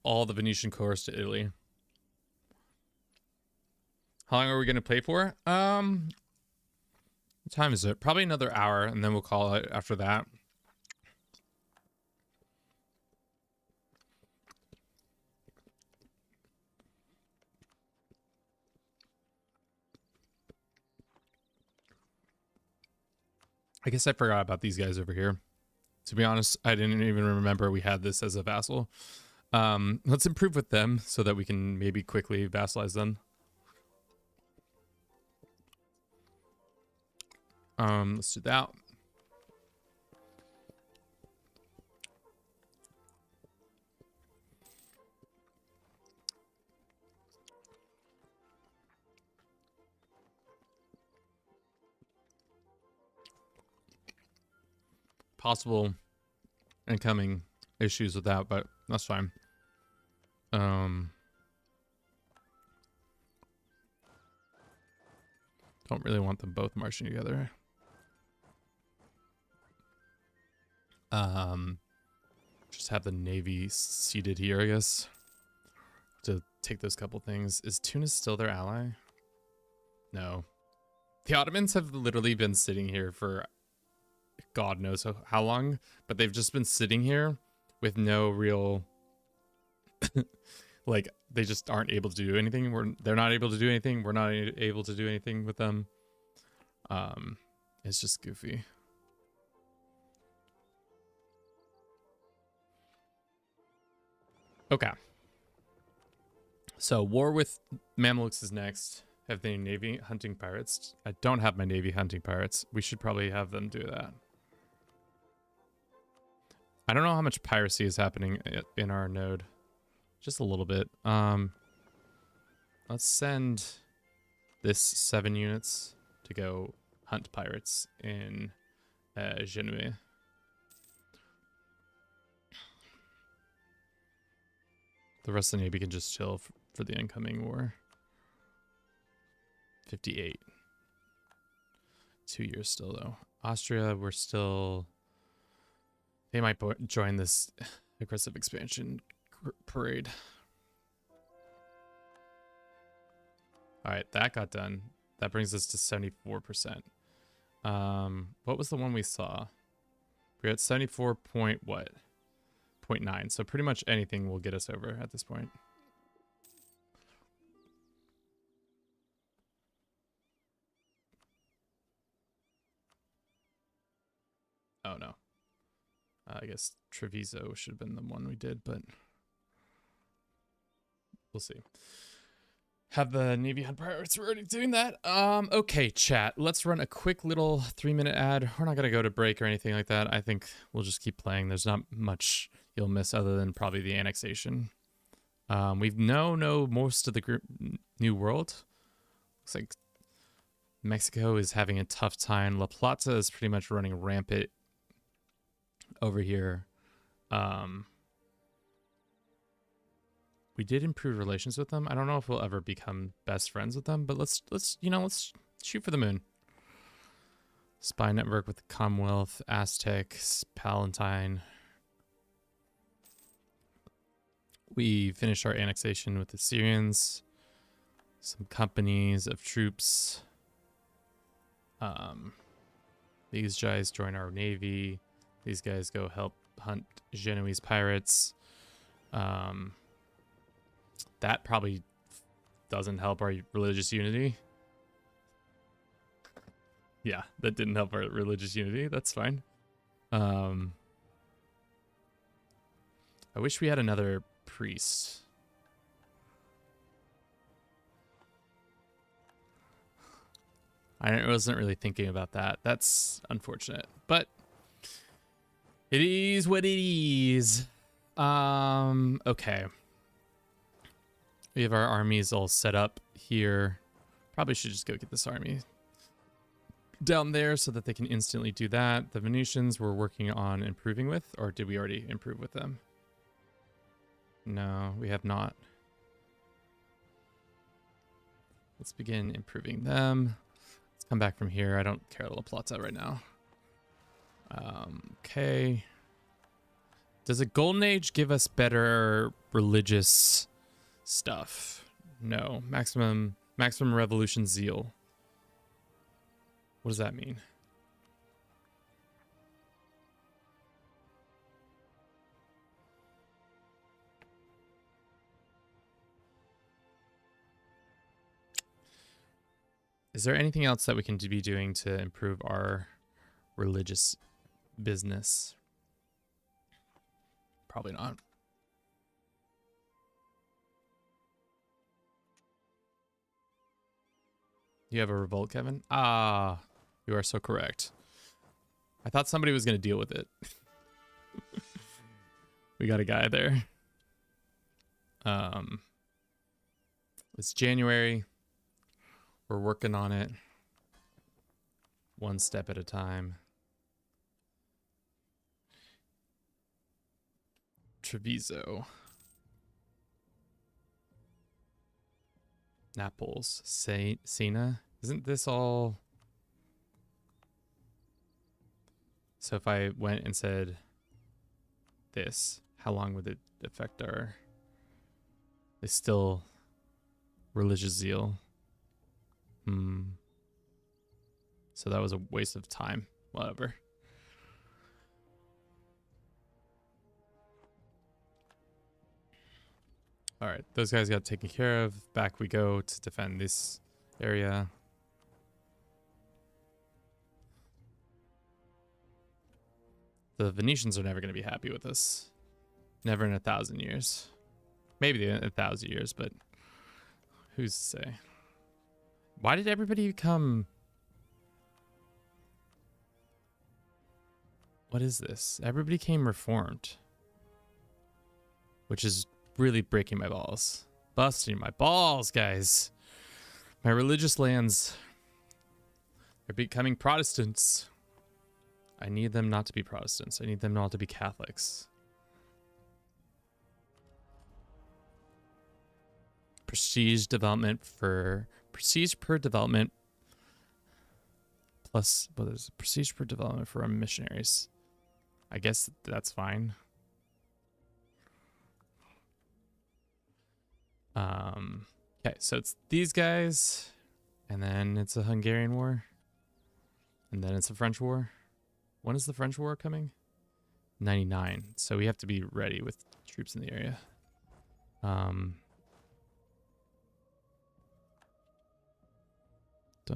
all the Venetian course to Italy. How long are we going to play for? What time is it? Probably another hour, and then we'll call it after that. I guess I forgot about these guys over here. To be honest, I didn't even remember we had this as a vassal. Let's improve with them so that we can maybe quickly vassalize them. Let's do that. Possible incoming issues with that, but that's fine. Don't really want them both marching together. Just have the Navy seated here, I guess, to take those couple things. Is Tunis still their ally? No. The Ottomans have literally been sitting here for God knows how long, but they've just been sitting here with no real like, they just aren't able to do anything. They're not able to do anything. We're not able to do anything with them. It's just goofy. Okay. So war with Mamelukes is next. Have the Navy hunting pirates? I don't have my Navy hunting pirates. We should probably have them do that. I don't know how much piracy is happening in our node. Just a little bit. Let's send this 7 units to go hunt pirates in Genue. The rest of the Navy can just chill for the incoming war. 58. 2 years still, though. Austria, we're still... They might join this aggressive expansion parade. Alright, that got done. That brings us to 74%. What was the one we saw? We're at 74 point what? 0.9. So pretty much anything will get us over at this point. Oh no. I guess Treviso should have been the one we did, but we'll see. Have the Navy hunt pirates already doing that? Okay, chat. Let's run a quick little 3-minute ad. We're not gonna go to break or anything like that. I think we'll just keep playing. There's not much you'll miss other than probably the annexation. We know most of the New World. Looks like Mexico is having a tough time. La Plata is pretty much running rampant over here. We did improve relations with them. I don't know if we'll ever become best friends with them, but let's shoot for the moon. Spy network with the Commonwealth, Aztecs, Palatine. We finished our annexation with the Syrians. Some companies of troops. These guys join our navy. These guys go help hunt Genoese pirates. That probably doesn't help our religious unity. Yeah, that didn't help our religious unity. That's fine. I wish we had another priest. I wasn't really thinking about that. That's unfortunate, but it is what it is. Okay. We have our armies all set up here. Probably should just go get this army down there so that they can instantly do that. The Venetians we're working on improving with, or did we already improve with them? No, we have not. Let's begin improving them. Let's come back from here. I don't care La Plata right now. Okay. Does a Golden Age give us better religious stuff? No. Maximum revolution zeal. What does that mean? Is there anything else that we can be doing to improve our religious business? Probably not. You have a revolt, Kevin? Ah, you are so correct. I thought somebody was going to deal with it. We got a guy there. It's January. We're working on it. One step at a time. Treviso. Naples. Siena. Isn't this all... So if I went and said this, how long would it affect our... It's still religious zeal. So that was a waste of time. Whatever. All right, those guys got taken care of. Back we go to defend this area. The Venetians are never going to be happy with us. Never in 1,000 years. Maybe in 1,000 years, but who's to say? Why did everybody become... What is this? Everybody came reformed. Which is really breaking my balls. Busting my balls, guys. My religious lands are becoming Protestants. I need them not to be Protestants. I need them not to be Catholics. Prestige development for... Prestige per development plus... Well, there's prestige per development for our missionaries. I guess that's fine. Okay, so it's these guys, and then it's a Hungarian war, and then it's a French war. When is the French war coming? 99. So we have to be ready with troops in the area. Don't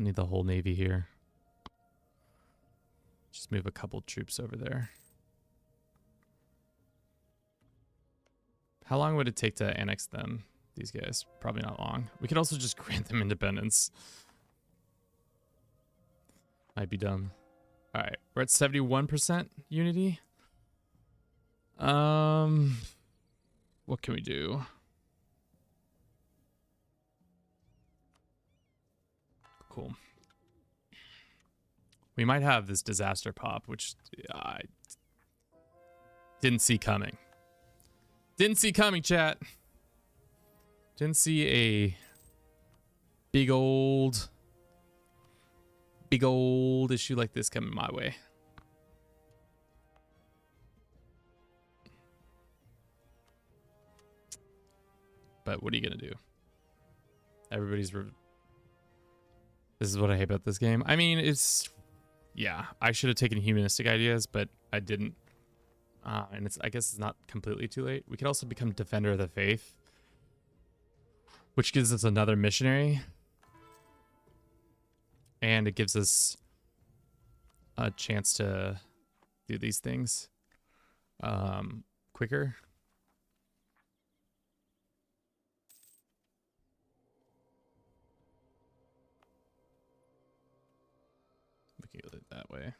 need the whole navy here. Just move a couple troops over there. How long would it take to annex them? These guys, probably not long. We could also just grant them independence. Might be dumb. All right, we're at 71% unity. What can we do? Cool. We might have this disaster pop, which I didn't see coming. Didn't see coming, chat. Didn't see a big old issue like this coming my way. But what are you gonna do? Everybody's... This is what I hate about this game. I mean, it's... Yeah, I should have taken humanistic ideas, but I didn't. And I guess it's not completely too late. We could also become Defender of the Faith, which gives us another missionary. And it gives us a chance to do these things quicker. We can go that way.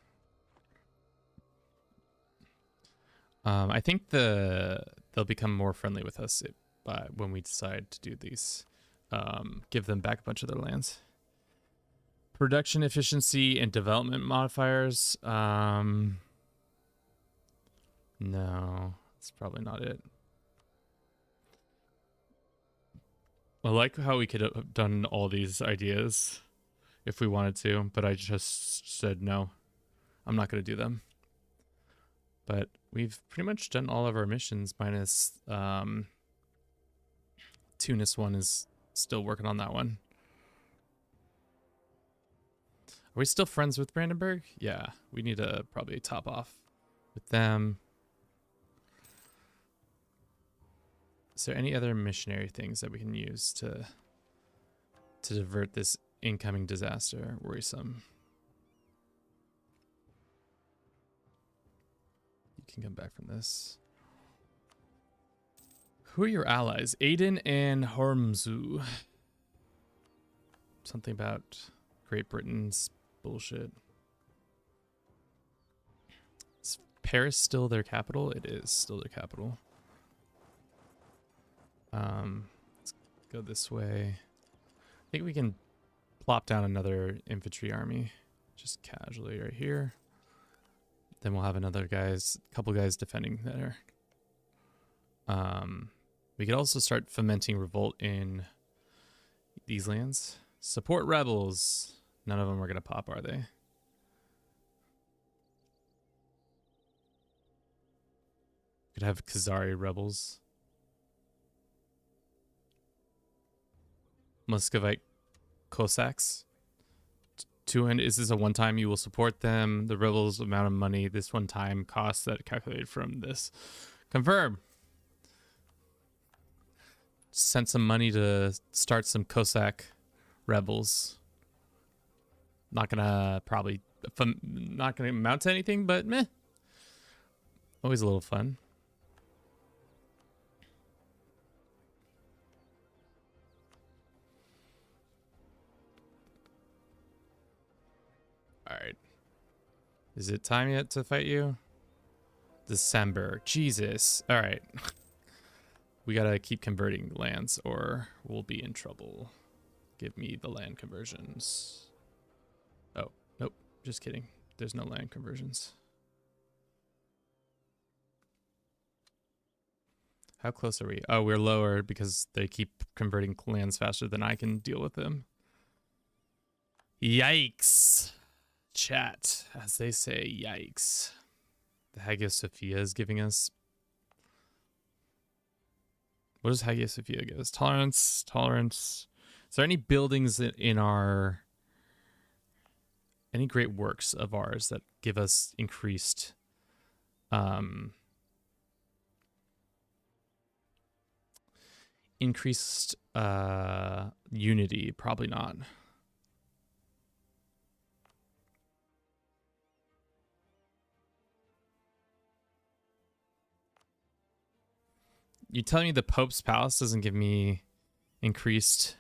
I think they'll become more friendly with us when we decide to do these. Give them back a bunch of their lands. Production efficiency and development modifiers. No, that's probably not it. I like how we could have done all these ideas if we wanted to, but I just said no. I'm not going to do them. But we've pretty much done all of our missions, minus Tunis one is still working on that one. Are we still friends with Brandenburg? Yeah, we need to probably top off with them. Is there any other missionary things that we can use to divert this incoming disaster? Worrisome. You can come back from this. Who are your allies? Aden and Hormuz. Something about Great Britain's bullshit. Is Paris still their capital? It is still their capital. Let's go this way. I think we can plop down another infantry army just casually right here. Then we'll have couple guys defending there. We could also start fomenting revolt in these lands. Support rebels. None of them are going to pop, are they? Could have Khazari rebels. Muscovite Cossacks. 200. Is this a one-time you will support them? The rebels amount of money. This one-time cost that calculated from this. Confirm. Sent some money to start some Cossack rebels. Not gonna amount to anything, but meh. Always a little fun. Is it time yet to fight you? December. Jesus. All right. We gotta keep converting lands or we'll be in trouble. Give me the land conversions. Oh, nope. Just kidding. There's no land conversions. How close are we? Oh, we're lower because they keep converting lands faster than I can deal with them. Yikes. Chat, as they say, yikes. The Hagia Sophia is giving us... What does Hagia Sophia give us? Tolerance, tolerance. Is there any buildings in our... Any great works of ours that give us increased... increased unity? Probably not. You telling me the Pope's Palace doesn't give me increased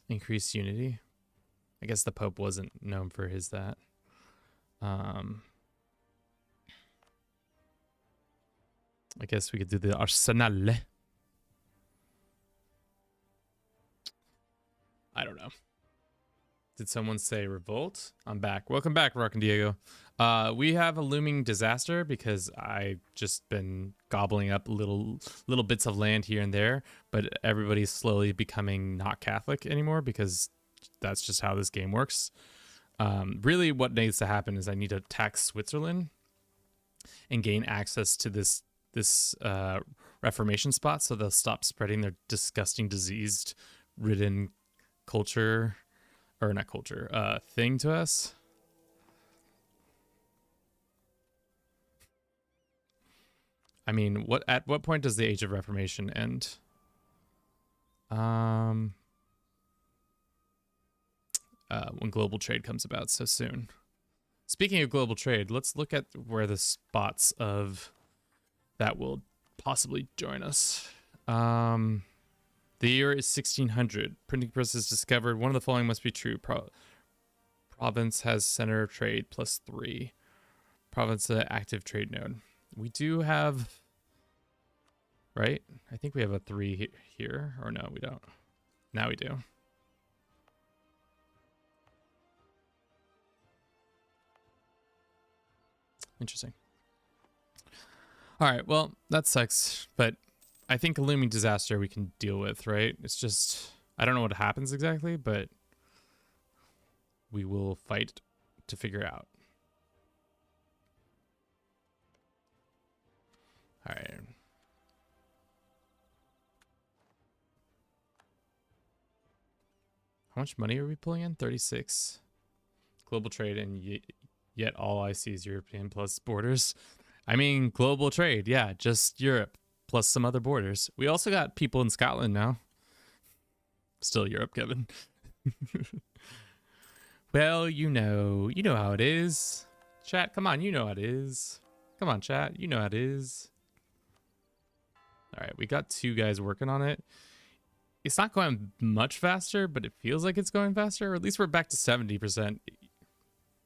unity? I guess the Pope wasn't known for his that. I guess we could do the Arsenal. I don't know. Did someone say revolt? I'm back. Welcome back, Rock and Diego. We have a looming disaster because I've just been gobbling up little bits of land here and there, but everybody's slowly becoming not Catholic anymore because that's just how this game works. Really what needs to happen is I need to tax Switzerland and gain access to this Reformation spot so they'll stop spreading their disgusting disease-ridden culture... Or not culture, thing to us. I mean, at what point does the Age of Reformation end? When global trade comes about so soon. Speaking of global trade, let's look at where the spots of that will possibly join us. The year is 1600. Printing press is discovered. One of the following must be true. Province has center of trade +3. Province active trade node. We do have, right? I think we have a 3 here. Or no, we don't. Now we do. Interesting. All right, well, that sucks, but I think a looming disaster we can deal with, right? It's just, I don't know what happens exactly, but we will fight to figure out. All right. How much money are we pulling in? 36. Global trade, and yet all I see is European plus borders. I mean, global trade, yeah, just Europe. Plus some other borders. We also got people in Scotland now. Still Europe, Kevin. Well, you know how it is. Chat, come on, you know how it is. Come on, chat, you know how it is. All right, we got 2 guys working on it. It's not going much faster, but it feels like it's going faster. Or at least we're back to 70%.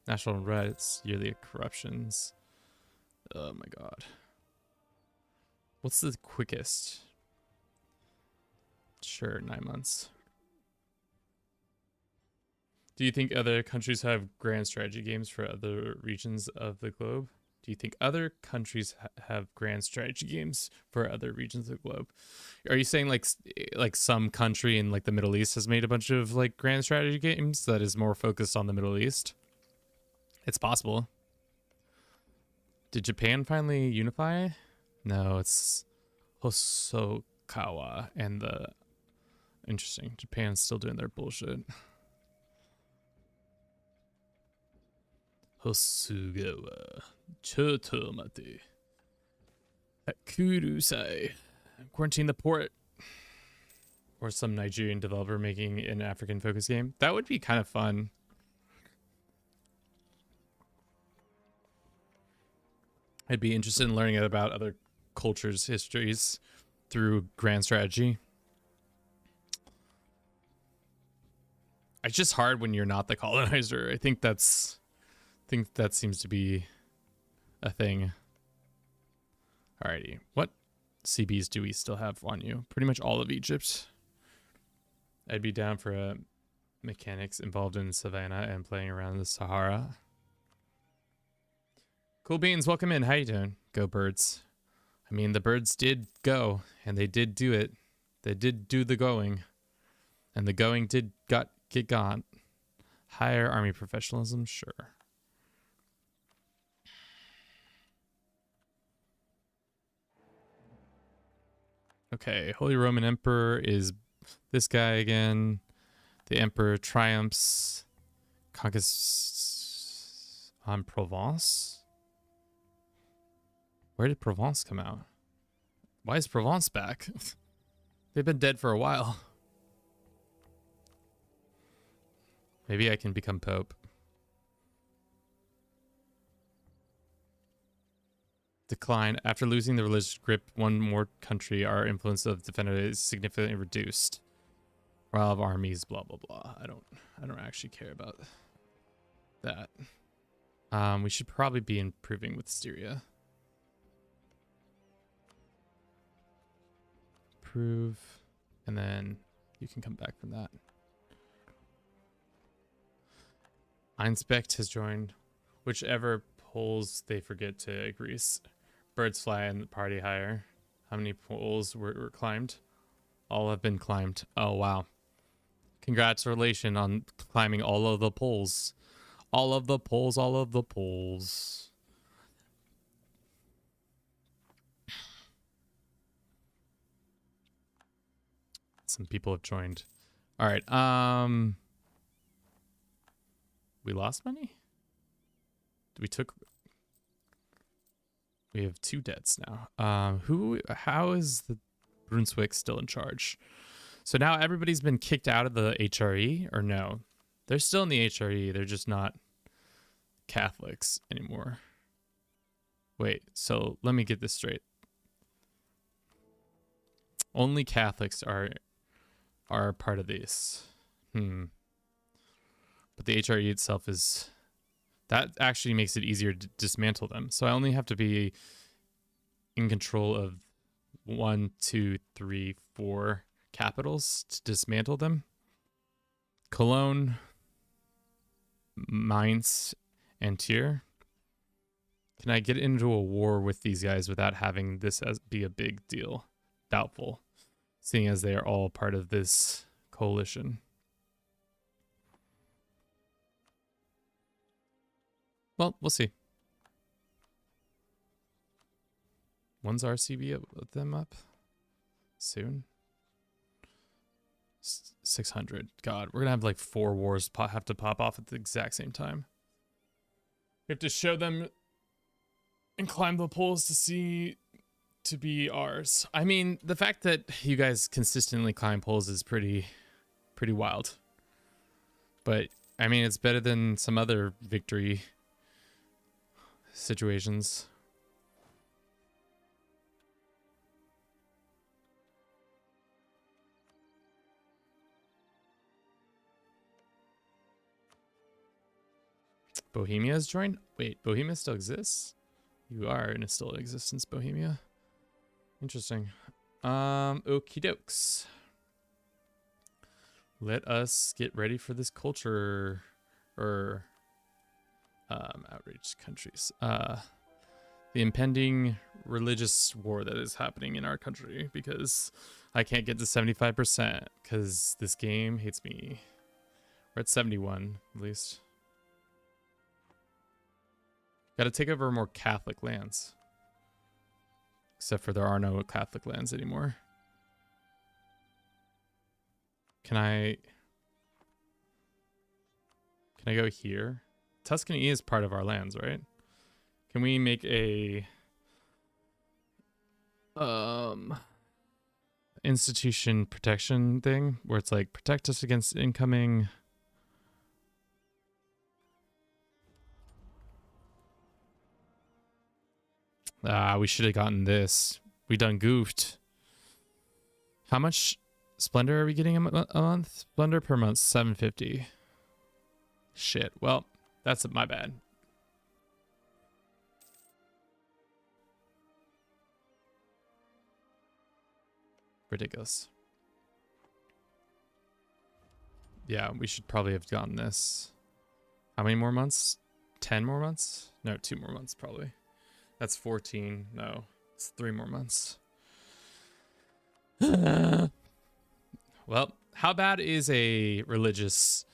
National rights, yearly corruptions. Oh my god. What's the quickest? Sure, 9 months. Do you think other countries have grand strategy games for other regions of the globe? Do you think other countries have grand strategy games for other regions of the globe? Are you saying like some country in like the Middle East has made a bunch of like grand strategy games that is more focused on the Middle East? It's possible. Did Japan finally unify? No, it's Hosokawa and the... Interesting. Japan's still doing their bullshit. Hosugawa. Choto mate. Kurusai. Quarantine the port. Or some Nigerian developer making an African focus game. That would be kind of fun. I'd be interested in learning about other cultures' histories through grand strategy. It's just hard when you're not the colonizer. I think that seems to be a thing. Alrighty, what CBs do we still have on you? Pretty much all of Egypt. I'd be down for a mechanics involved in Savannah and playing around the Sahara. Cool beans, welcome in. How you doing? Go birds. I mean, the birds did go, and they did do it. They did do the going, and the going did get gone. Higher army professionalism, sure. Okay, Holy Roman Emperor is this guy again. The Emperor triumphs. Conquest on Provence? Where did Provence come out? Why is Provence back? They've been dead for a while. Maybe I can become Pope. Decline. After losing the religious grip, one more country, our influence of defender is significantly reduced. While of armies, blah blah blah. I don't actually care about that. We should probably be improving with Styria. Improve, and then you can come back from that. Einspect has joined. Whichever polls they forget to grease. Birds fly and the party higher. How many poles were climbed? All have been climbed. Oh, wow. Congratulations on climbing all of the poles. All of the poles, all of the poles. Some people have joined. All right. We lost money? We have 2 debts now. How is the Brunswick still in charge? So now everybody's been kicked out of the HRE, or no? They're still in the HRE, they're just not Catholics anymore. Wait, so let me get this straight. Only Catholics are part of this. But the HRE itself is... That actually makes it easier to dismantle them. So I only have to be in control of 1, 2, 3, 4 capitals to dismantle them. Cologne, Mainz, and Trier. Can I get into a war with these guys without having this be a big deal? Doubtful, seeing as they are all part of this coalition. Well, we'll see. When's RCB with them up? Soon? 600. God, we're gonna have like 4 wars have to pop off at the exact same time. We have to show them and climb the poles to be ours. I mean, the fact that you guys consistently climb poles is pretty wild. But I mean, it's better than some other victory situations. Bohemia has joined? Wait, Bohemia still exists? You are in still existence, Bohemia. Interesting. Okie dokes. Let us get ready for this culture or outreach countries. The impending religious war that is happening in our country because I can't get to 75% because this game hates me. We're at 71 at least. Gotta take over more Catholic lands. Except for there are no Catholic lands anymore. Can I go here? Tuscany is part of our lands, right? Can we make a institution protection thing where it's like protect us against incoming? We should have gotten this. We done goofed. How much splendor are we getting a month? Splendor per month, 750. Shit. Well, that's my bad. Ridiculous. Yeah, we should probably have gotten this. How many more months? 10 more months? No, 2 more months probably. That's 14. No, it's 3 more months. Well, how bad is a religious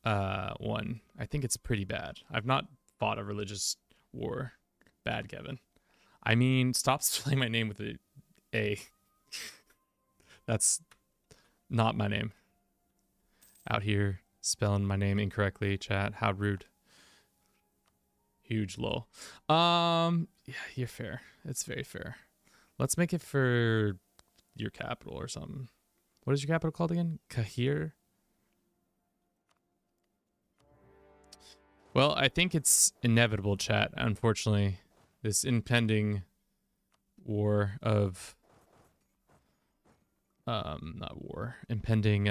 one? I think it's pretty bad. I've not fought a religious war. Bad, Kevin. I mean, stop spelling my name with a A. That's not my name. Out here spelling my name incorrectly, chat. How rude. Huge lol. Yeah, you're fair. It's very fair. Let's make it for your capital or something. What is your capital called again? Kahir? Well, I think it's inevitable, chat, unfortunately. This impending war of not war, impending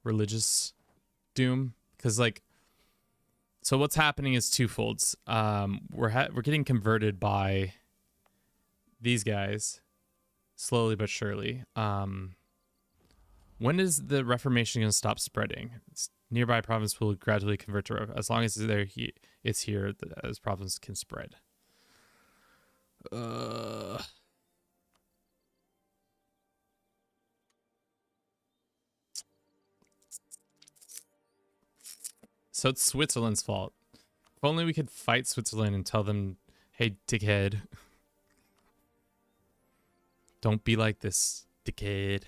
religious doom, because like, so what's happening is twofolds. We're getting converted by these guys slowly but surely. When is the Reformation going to stop spreading? Nearby province will gradually convert to, as long as it's here, as province can spread. So it's Switzerland's fault. If only we could fight Switzerland and tell them, hey, dickhead. Don't be like this, dickhead.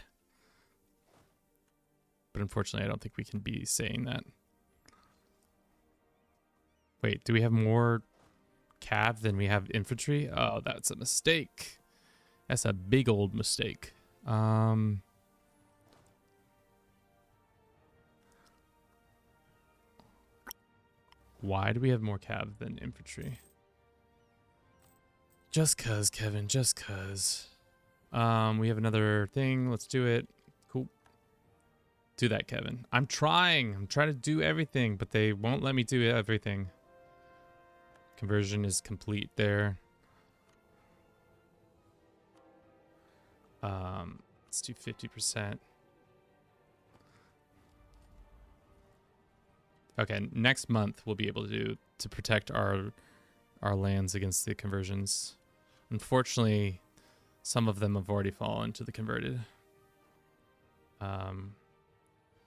But unfortunately, I don't think we can be saying that. Wait, do we have more cav than we have infantry? Oh, that's a mistake. That's a big old mistake. Why do we have more cav than infantry? Just cuz, Kevin, just cuz. We have another thing. Let's do it. Cool. Do that, Kevin. I'm trying to do everything, but they won't let me do everything. Conversion is complete there. Let's do 50%. Okay, next month we'll be able to protect our lands against the conversions. Unfortunately, some of them have already fallen to the converted.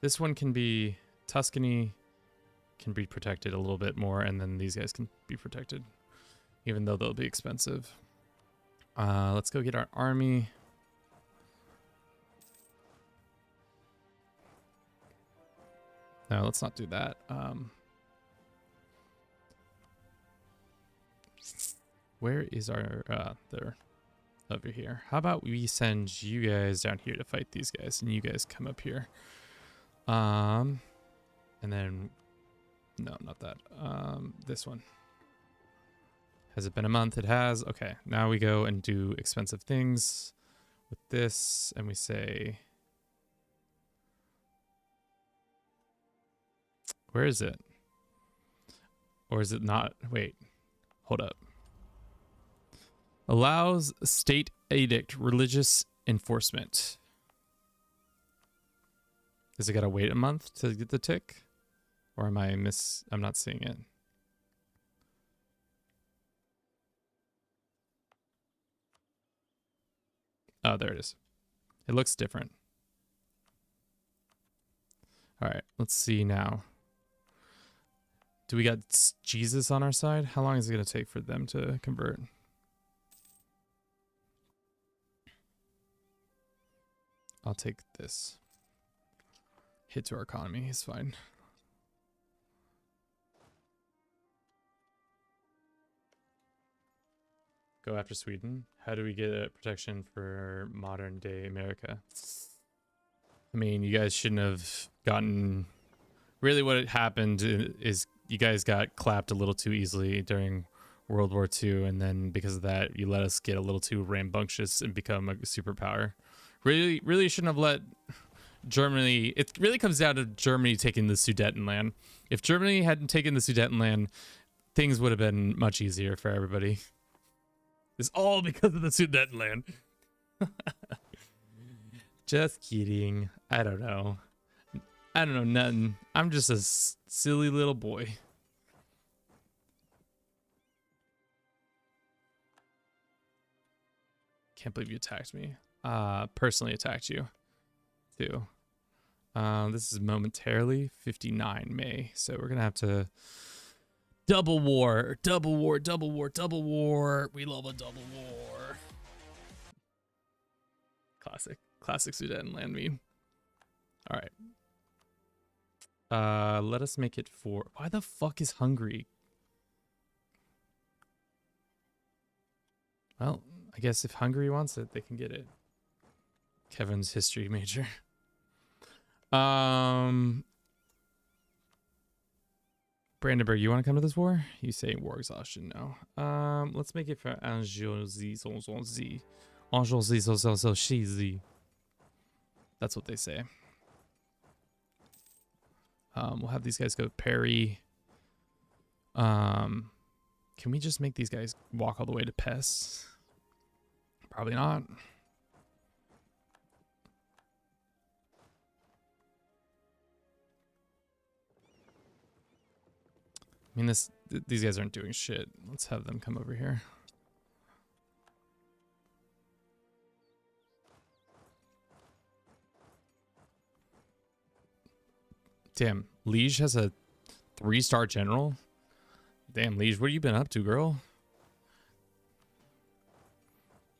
This one can be, Tuscany can be protected a little bit more, and then these guys can be protected, even though they'll be expensive. Let's go get our army. No, let's not do that. Where is our, they're over here. How about we send you guys down here to fight these guys, and you guys come up here. And then, no, not that. This one. Has it been a month? It has. Okay, now we go and do expensive things with this, and we say, where is it? Or is it not? Wait, hold up. Allows state edict religious enforcement. Is it gotta wait a month to get the tick? Or am I'm not seeing it. Oh, there it is. It looks different. All right, let's see now. Do we got Jesus on our side? How long is it gonna take for them to convert? I'll take this. Hit to our economy is fine. Go after Sweden. How do we get a protection for modern day America? I mean, you guys shouldn't have gotten... Really what happened is you guys got clapped a little too easily during World War II, and then because of that, you let us get a little too rambunctious and become a superpower. Really shouldn't have let Germany, it really comes down to Germany taking the Sudetenland. If Germany hadn't taken the Sudetenland, things would have been much easier for everybody. It's all because of the Sudetenland. Just kidding. I don't know. I don't know nothing. I'm just a silly little boy. Can't believe you attacked me. Personally attacked you too. This is momentarily 59 May, so we're gonna have to double war. We love a double war. Classic Sudetenland meme. All right. Let us make it for. Why the fuck is Hungary? Well, I guess if Hungary wants it, they can get it. Kevin's history major. Brandenburg, you want to come to this war? You say war exhaustion, no. Let's make it for Anjouzi. That's what they say. We'll have these guys go parry. Can we just make these guys walk all the way to Pest? Probably not. I mean, these guys aren't doing shit. Let's have them come over here. Damn, Liege has a 3-star general. Damn, Liege, what have you been up to, girl?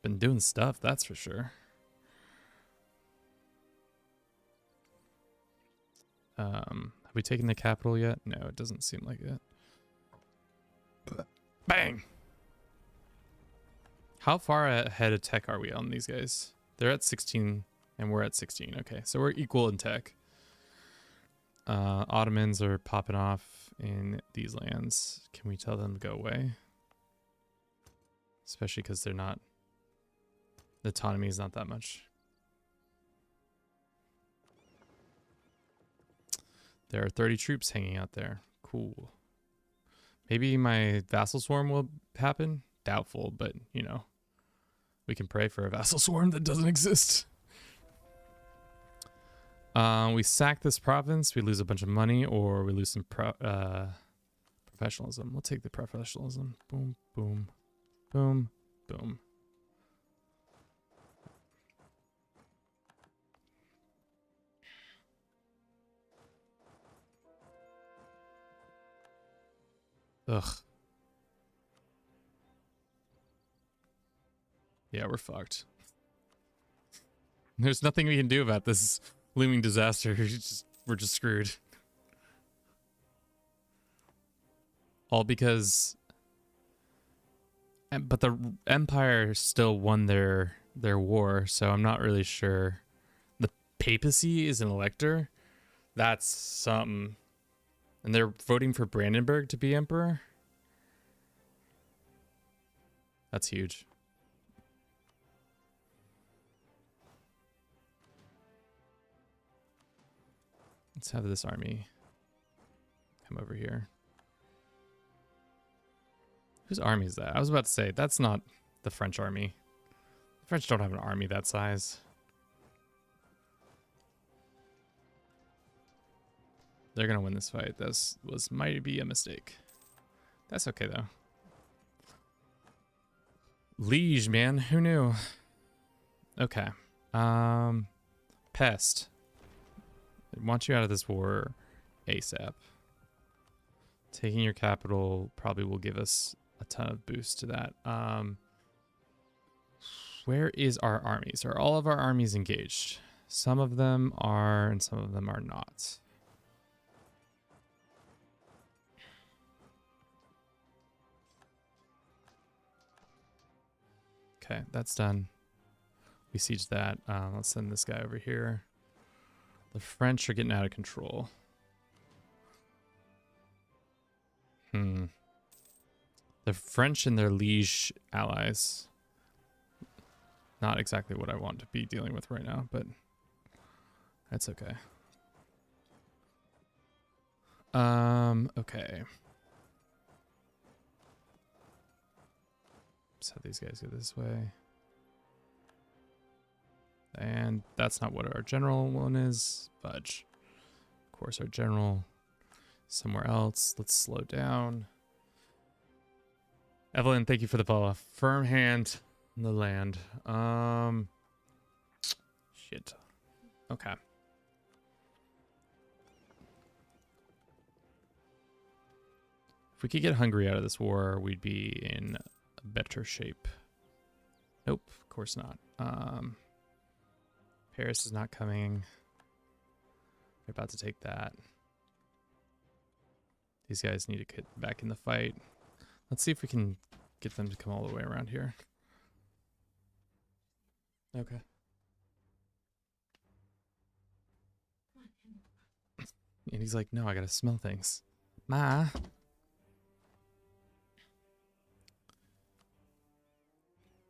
Been doing stuff, that's for sure. Have we taken the capital yet? No, it doesn't seem like it. Bang! How far ahead of tech are we on these guys? They're at 16 and we're at 16. Okay, so we're equal in tech. Ottomans are popping off in these lands. Can we tell them to go away? Especially because they're not... The autonomy is not that much. There are 30 troops hanging out there. Cool. Maybe my vassal swarm will happen? Doubtful, but, you know. We can pray for a vassal swarm that doesn't exist. We sack this province, we lose a bunch of money, or we lose some professionalism. We'll take the professionalism. Boom, boom, boom, boom. Ugh. Yeah, we're fucked. There's nothing we can do about this looming disaster. We're just screwed. All because... But the Empire still won their war, so I'm not really sure. The papacy is an elector. That's something. And they're voting for Brandenburg to be emperor? That's huge. Let's have this army come over here. Whose army is that? I was about to say, that's not the French army. The French don't have an army that size. They're gonna win this fight. This might be a mistake. That's okay though. Liege, man, who knew? Okay. Pest. I want you out of this war ASAP. Taking your capital probably will give us a ton of boost to that. Where is our armies? Are all of our armies engaged? Some of them are and some of them are not. Okay, that's done. We siege that. Let's send this guy over here. The French are getting out of control. The French and their liege allies. Not exactly what I want to be dealing with right now, but That's okay. Okay. So these guys go this way. And that's not what our general one is. Fudge. Of course, our general somewhere else. Let's slow down. Evelyn, thank you for the follow. Firm hand on the land. Shit. Okay. If we could get Hungary out of this war, we'd be in a better shape. Nope, of course not. Paris is not coming. They're about to take that. These guys need to get back in the fight. Let's see if we can get them to come all the way around here. Okay. And he's like, no, I gotta smell things. Ma.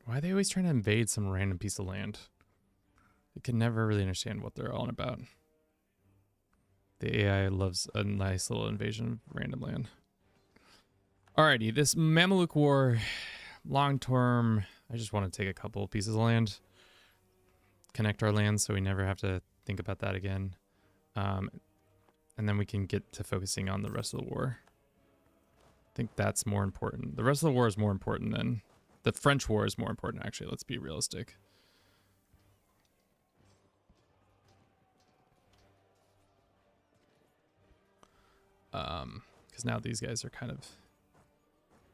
Why are they always trying to invade some random piece of land? I can never really understand what they're all about. The AI loves a nice little invasion of random land. Alrighty, this Mamluk War, long term, I just want to take a couple pieces of land, connect our lands so we never have to think about that again. And then we can get to focusing on the rest of the war. I think that's more important. The rest of the war is more important than... The French war is more important, actually. Let's be realistic. Because now these guys are kind of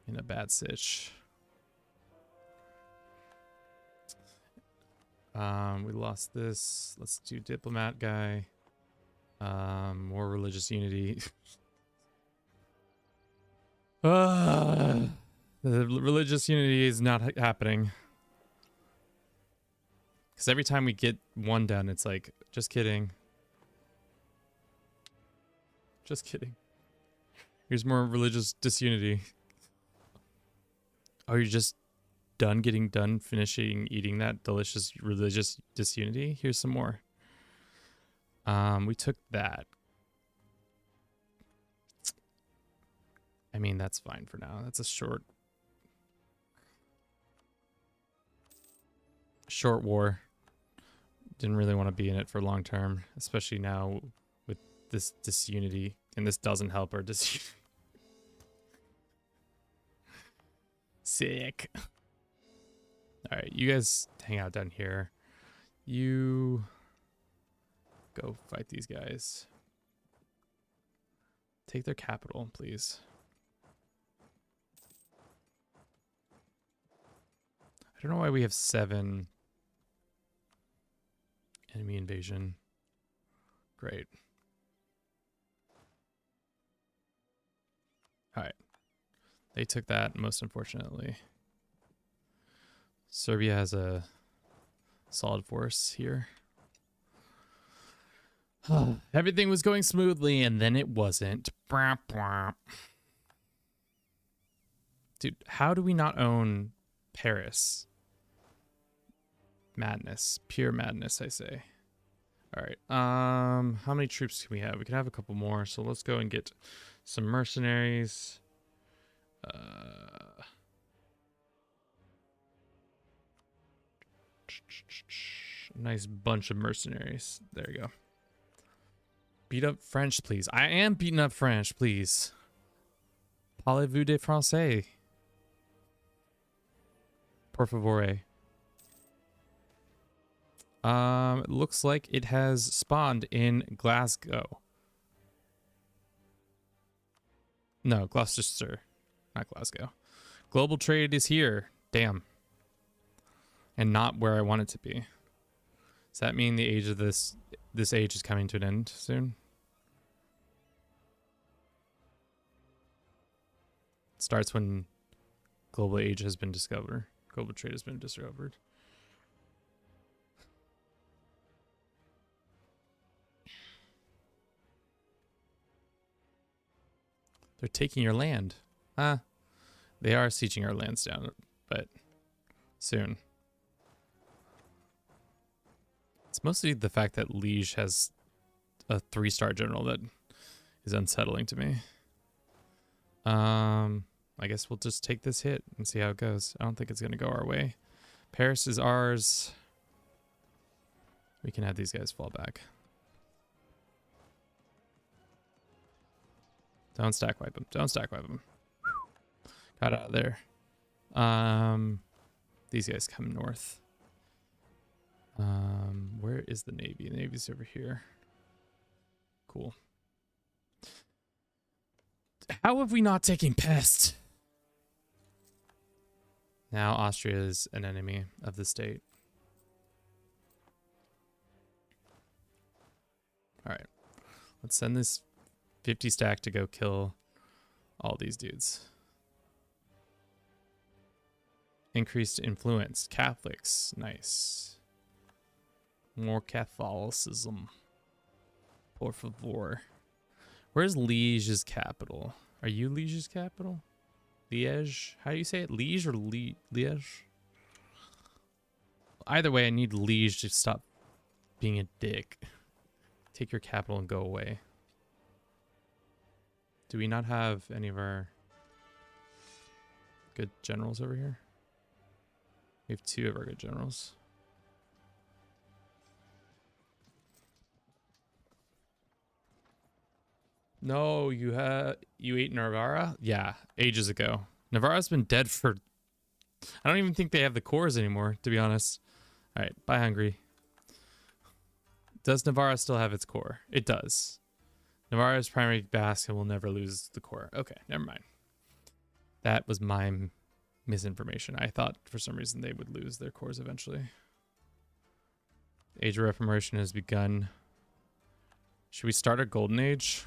in a bad sitch. We lost this. Let's do diplomat guy. More religious unity. The religious unity is not happening. Because every time we get one done, it's like, just kidding. Just kidding. Here's more religious disunity. Oh, you're just getting done finishing eating that delicious religious disunity? Here's some more. We took that. I mean, that's fine for now. That's a short war. Didn't really want to be in it for long term, especially now with this disunity, and this doesn't help our disunity. Sick. All right, you guys hang out down here. You go fight these guys. Take their capital, please. I don't know why we have 7 enemy invasion. Great. All right. They took that, most unfortunately. Serbia has a solid force here. Everything was going smoothly, and then it wasn't. Dude, how do we not own Paris? Madness. Pure madness, I say. All right. How many troops can we have? We can have a couple more, so let's go and get some mercenaries. Nice bunch of mercenaries. There you go. Beat up French, please. I am beating up French, please. Parlez-vous de français? Por favor. It looks like it has spawned in Glasgow. No, Gloucester. Not Glasgow. Global trade is here. Damn. And not where I want it to be. Does that mean the age of this age is coming to an end soon? It starts when global age has been discovered. Global trade has been discovered. They're taking your land. Huh? They are sieging our lands down, but soon. It's mostly the fact that Liege has a 3-star general that is unsettling to me. I guess we'll just take this hit and see how it goes. I don't think it's going to go our way. Paris is ours. We can have these guys fall back. Don't stack wipe them. Don't stack wipe them. Got out of there. These guys come north. Where is the Navy? The Navy's over here. Cool. How have we not taken Pest? Now Austria is an enemy of the state. All right. Let's send this 50 stack to go kill all these dudes. Increased influence. Catholics. Nice. More Catholicism. Por favor. Where's Liege's capital? Are you Liege's capital? Liège? How do you say it? Liege or Liège? Either way, I need Liege to stop being a dick. Take your capital and go away. Do we not have any of our good generals over here? We have 2 of our good generals. No, you ate Navarra? Yeah, ages ago. Navarra's been dead for... I don't even think they have the cores anymore, to be honest. All right, bye, Hungary. Does Navarra still have its core? It does. Navarra's primary bastion will never lose the core. Okay, never mind. That was my misinformation. I thought for some reason they would lose their cores eventually. Age of Reformation has begun. Should we start a golden age?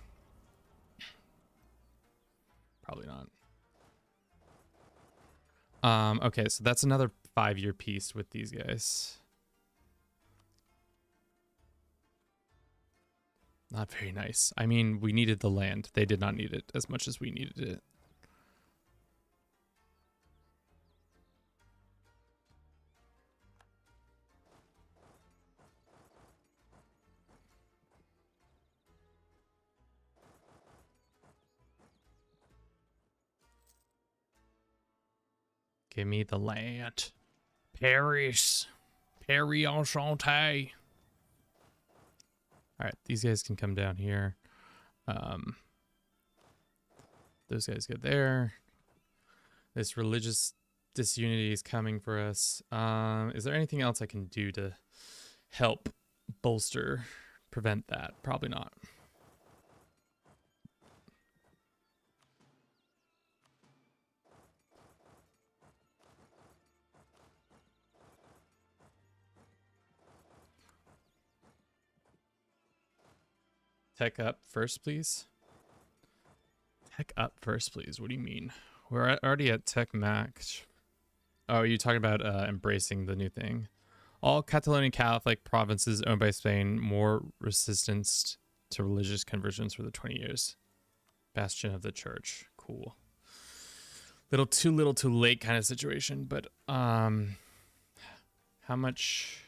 Probably not. Okay, so that's another 5-year peace with these guys. Not very nice. I mean, we needed the land. They did not need it as much as we needed it. Give me the land. Paris. Paris enchanté. All right, these guys can come down here. Those guys go there. This religious disunity is coming for us. Is there anything else I can do to help bolster, prevent that? Probably not. Tech up first, please. Tech up first, please. What do you mean? We're already at tech max. Oh, are you talking about embracing the new thing? All Catalonian Catholic provinces owned by Spain, more resistance to religious conversions for the 20 years. Bastion of the church. Cool. Little too late kind of situation, but how much...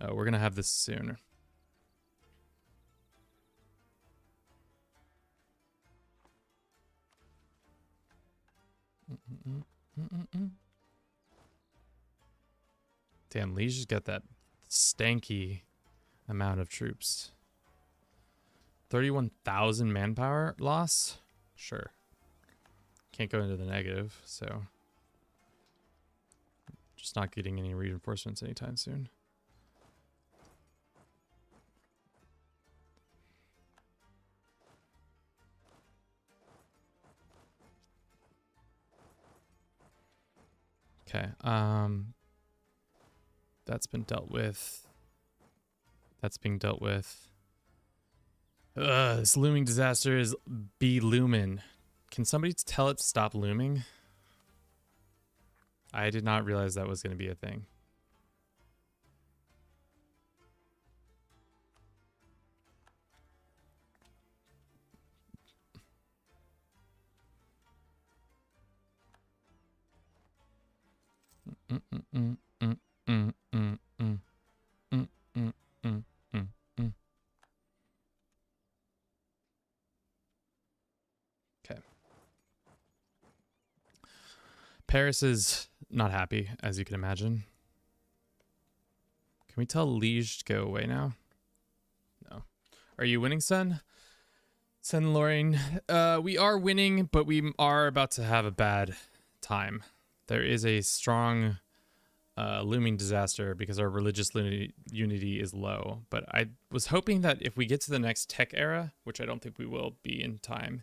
Oh, we're gonna have this soon. Damn, Liege's got that stanky amount of troops. 31,000 manpower loss? Sure. Can't go into the negative, so... Just not getting any reinforcements anytime soon. Okay, that's been dealt with. That's being dealt with. This looming disaster is be-looming. Can somebody tell it to stop looming? I did not realize that was going to be a thing. Paris is not happy, as you can imagine. Can we tell Liege to go away now? No. Are you winning, son? Son Lorraine. We are winning, but we are about to have a bad time. There is a strong looming disaster because our religious unity is low. But I was hoping that if we get to the next tech era, which I don't think we will be in time,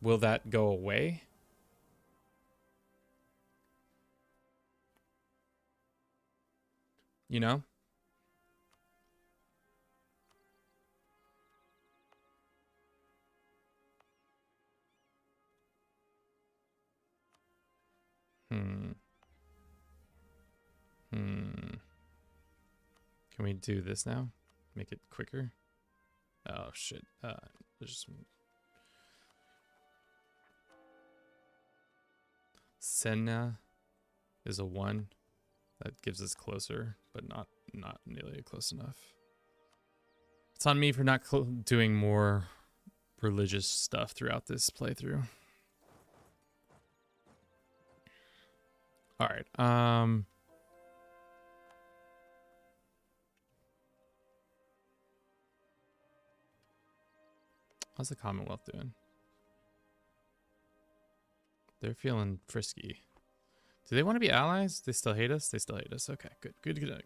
will that go away? You know? Can we do this now? Make it quicker? Oh shit. Just Senna is a 1. That gives us closer, but not nearly close enough. It's on me for not doing more religious stuff throughout this playthrough. All right. How's the Commonwealth doing? They're feeling frisky. Do they want to be allies? They still hate us? They still hate us. Okay, good.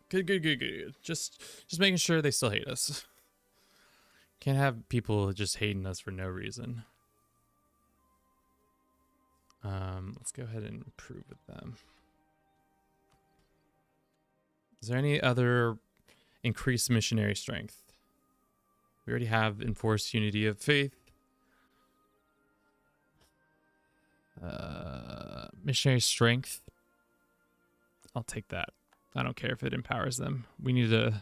Just making sure they still hate us. Can't have people just hating us for no reason. Let's go ahead and improve with them. Is there any other increased missionary strength? We already have enforced unity of faith. Missionary strength. I'll take that. I don't care if it empowers them. We need to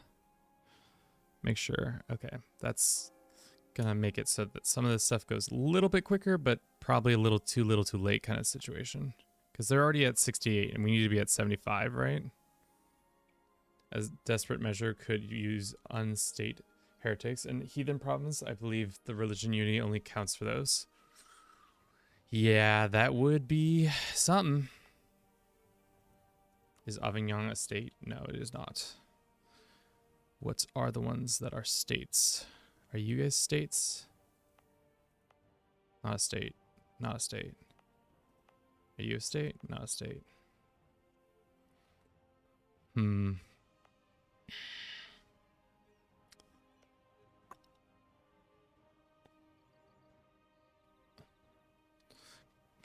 make sure. Okay, that's gonna make it so that some of this stuff goes a little bit quicker, but probably a little too late kind of situation. Because they're already at 68 and we need to be at 75, right? As desperate measure, could use unstate heretics and heathen province. I believe the religion unity only counts for those. Yeah, that would be something. Is Avignon a state? No, it is not. What are the ones that are states? Are you guys states? Not a state. Not a state. Are you a state? Not a state.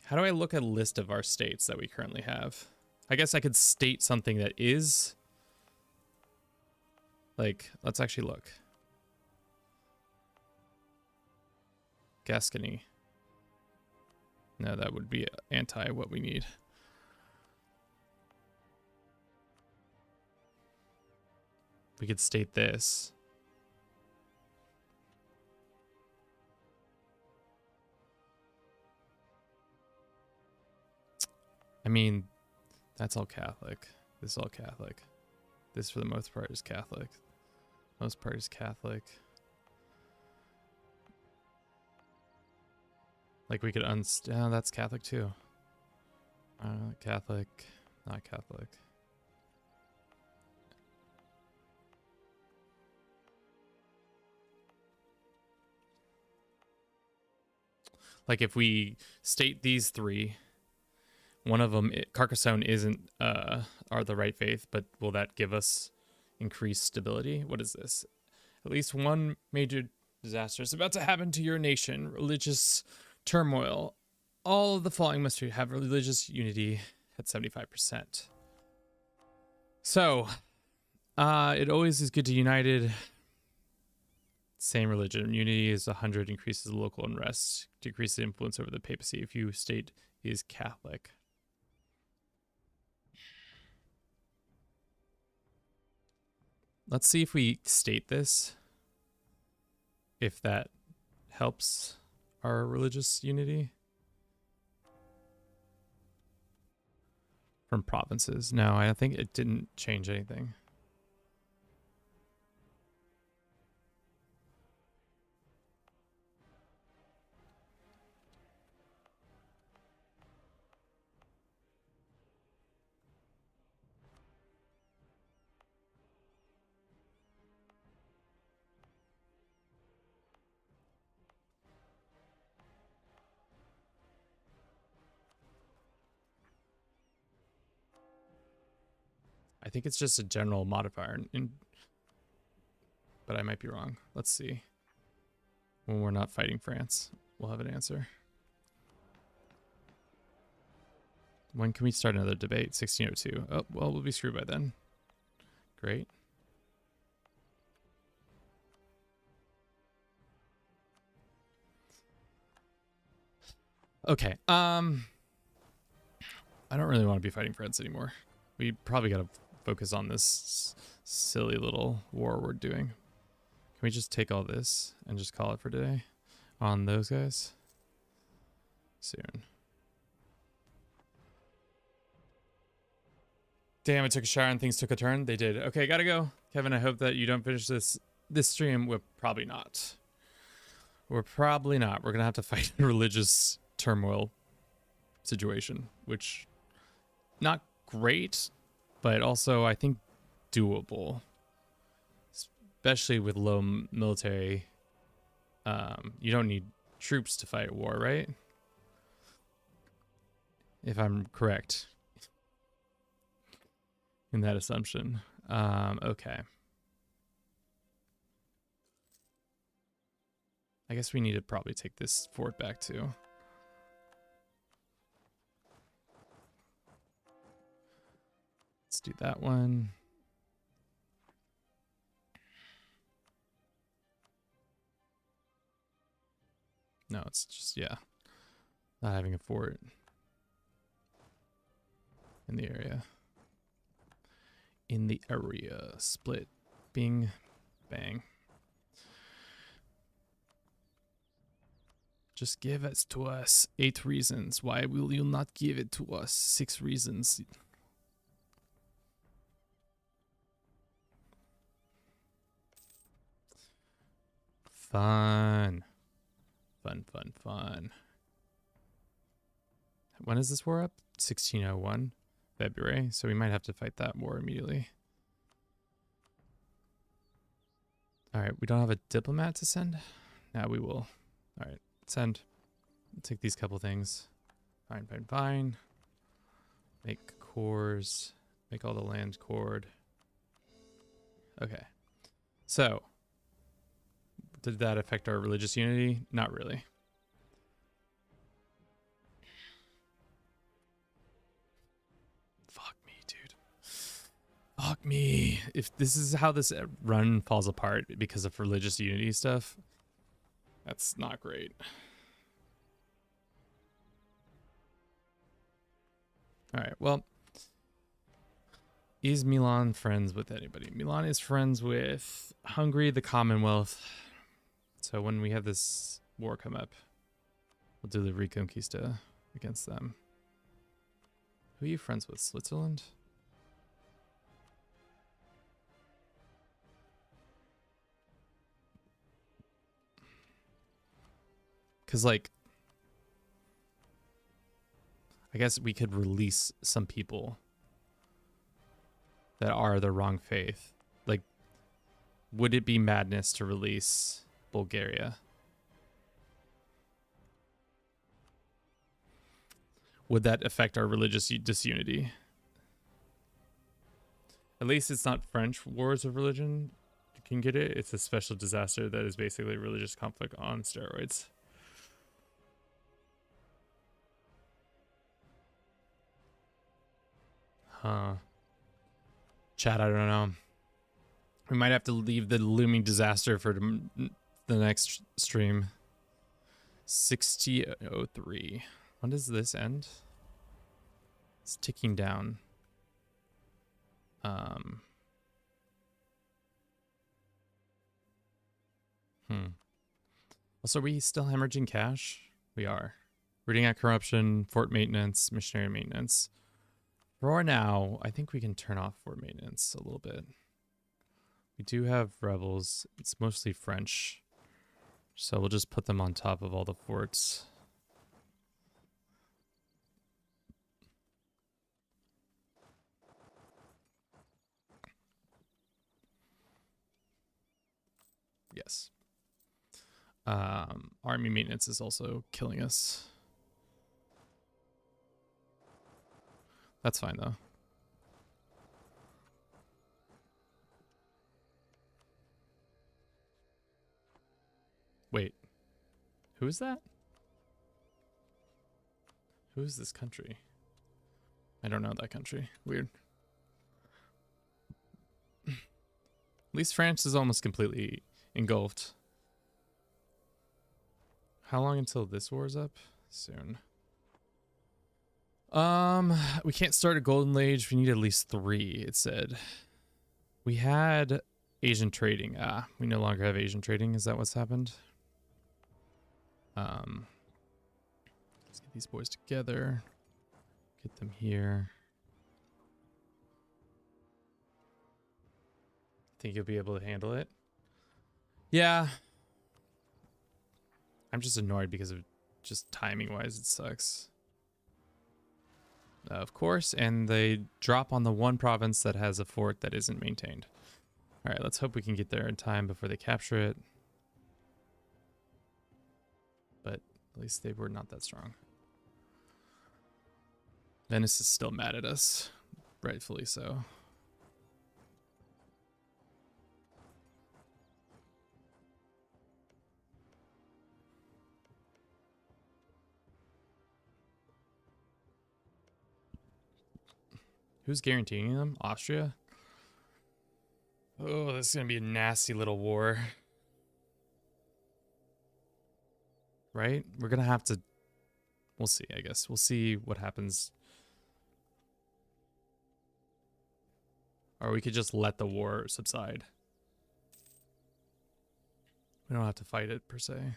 How do I look at a list of our states that we currently have? I guess I could state something that is. Like, let's actually look. Gascony. No, that would be anti what we need. We could state this. I mean, that's all Catholic. This is all Catholic. This, for the most part, is Catholic. Most part is Catholic. Like, we could oh, that's Catholic, too. Catholic. Not Catholic. Like, if we state these 3... One of them, Carcassonne, isn't are the right faith, but will that give us increased stability? What is this? At least one major disaster is about to happen to your nation. Religious turmoil. All of the following must have religious unity at 75%. So, it always is good to united. Same religion. Unity is 100, increases local unrest, decreases influence over the papacy if you state is Catholic. Let's see if we state this, if that helps our religious unity. From provinces. No, I think it didn't change anything. I think it's just a general modifier, but I might be wrong. Let's see. When we're not fighting France, we'll have an answer. When can we start another debate? 1602. Oh, well, we'll be screwed by then. Great. Okay. I don't really want to be fighting France anymore. We probably got to focus on this silly little war we're doing. Can we just take all this and just call it for today on those guys? Soon. Damn, it took a shower and things took a turn. They did. Okay, gotta go. Kevin, I hope that you don't finish this stream. We're probably not. We're probably not. We're gonna have to fight a religious turmoil situation, which not great, but also I think doable, especially with low military. You don't need troops to fight a war, right? If I'm correct in that assumption. Okay. I guess we need to probably take this fort back too. Let's do that one. No, it's just, yeah, not having a fort in the area. In the area. Split. Bing. Bang. Just give it to us. 8 reasons. Why will you not give it to us? 6 reasons. Fun. Fun, fun, fun. When is this war up? 1601 February. So we might have to fight that war immediately. All right, we don't have a diplomat to send? Now we will. All right, send. I'll take these couple things. Fine, fine, fine. Make cores. Make all the land cord. Okay. So, did that affect our religious unity? Not really. Fuck me, dude. Fuck me. If this is how this run falls apart because of religious unity stuff, that's not great. All right, well, is Milan friends with anybody? Milan is friends with Hungary, the Commonwealth. So when we have this war come up, we'll do the Reconquista against them. Who are you friends with? Switzerland? Because, like, I guess we could release some people that are the wrong faith. Like, would it be madness to release Bulgaria? Would that affect our religious disunity? At least it's not French wars of religion. You can get it. It's a special disaster that is basically religious conflict on steroids. Huh. Chat, I don't know. We might have to leave the looming disaster for the next stream. 6003. When does this end? It's ticking down. Also, are we still hemorrhaging cash? We are. Rooting out corruption, fort maintenance, missionary maintenance. For now, I think we can turn off fort maintenance a little bit. We do have rebels. It's mostly French. So we'll just put them on top of all the forts. Yes. Army maintenance is also killing us. That's fine though. Wait, who is that? Who is this country? I don't know that country. Weird. At least France is almost completely engulfed. How long until this war's up? Soon. We can't start a golden age. We need at least 3, it said. We had Asian trading. We no longer have Asian trading. Is that what's happened? Let's get these boys together. Get them here. Think you'll be able to handle it? Yeah. I'm just annoyed because of just timing wise it sucks. Of course, and they drop on the one province that has a fort that isn't maintained. All right, let's hope we can get there in time before they capture it. But at least they were not that strong. Venice is still mad at us, rightfully so. Who's guaranteeing them? Austria? Oh, this is going to be a nasty little war. Right? We're going to have to... We'll see, I guess. We'll see what happens. Or we could just let the war subside. We don't have to fight it, per se. What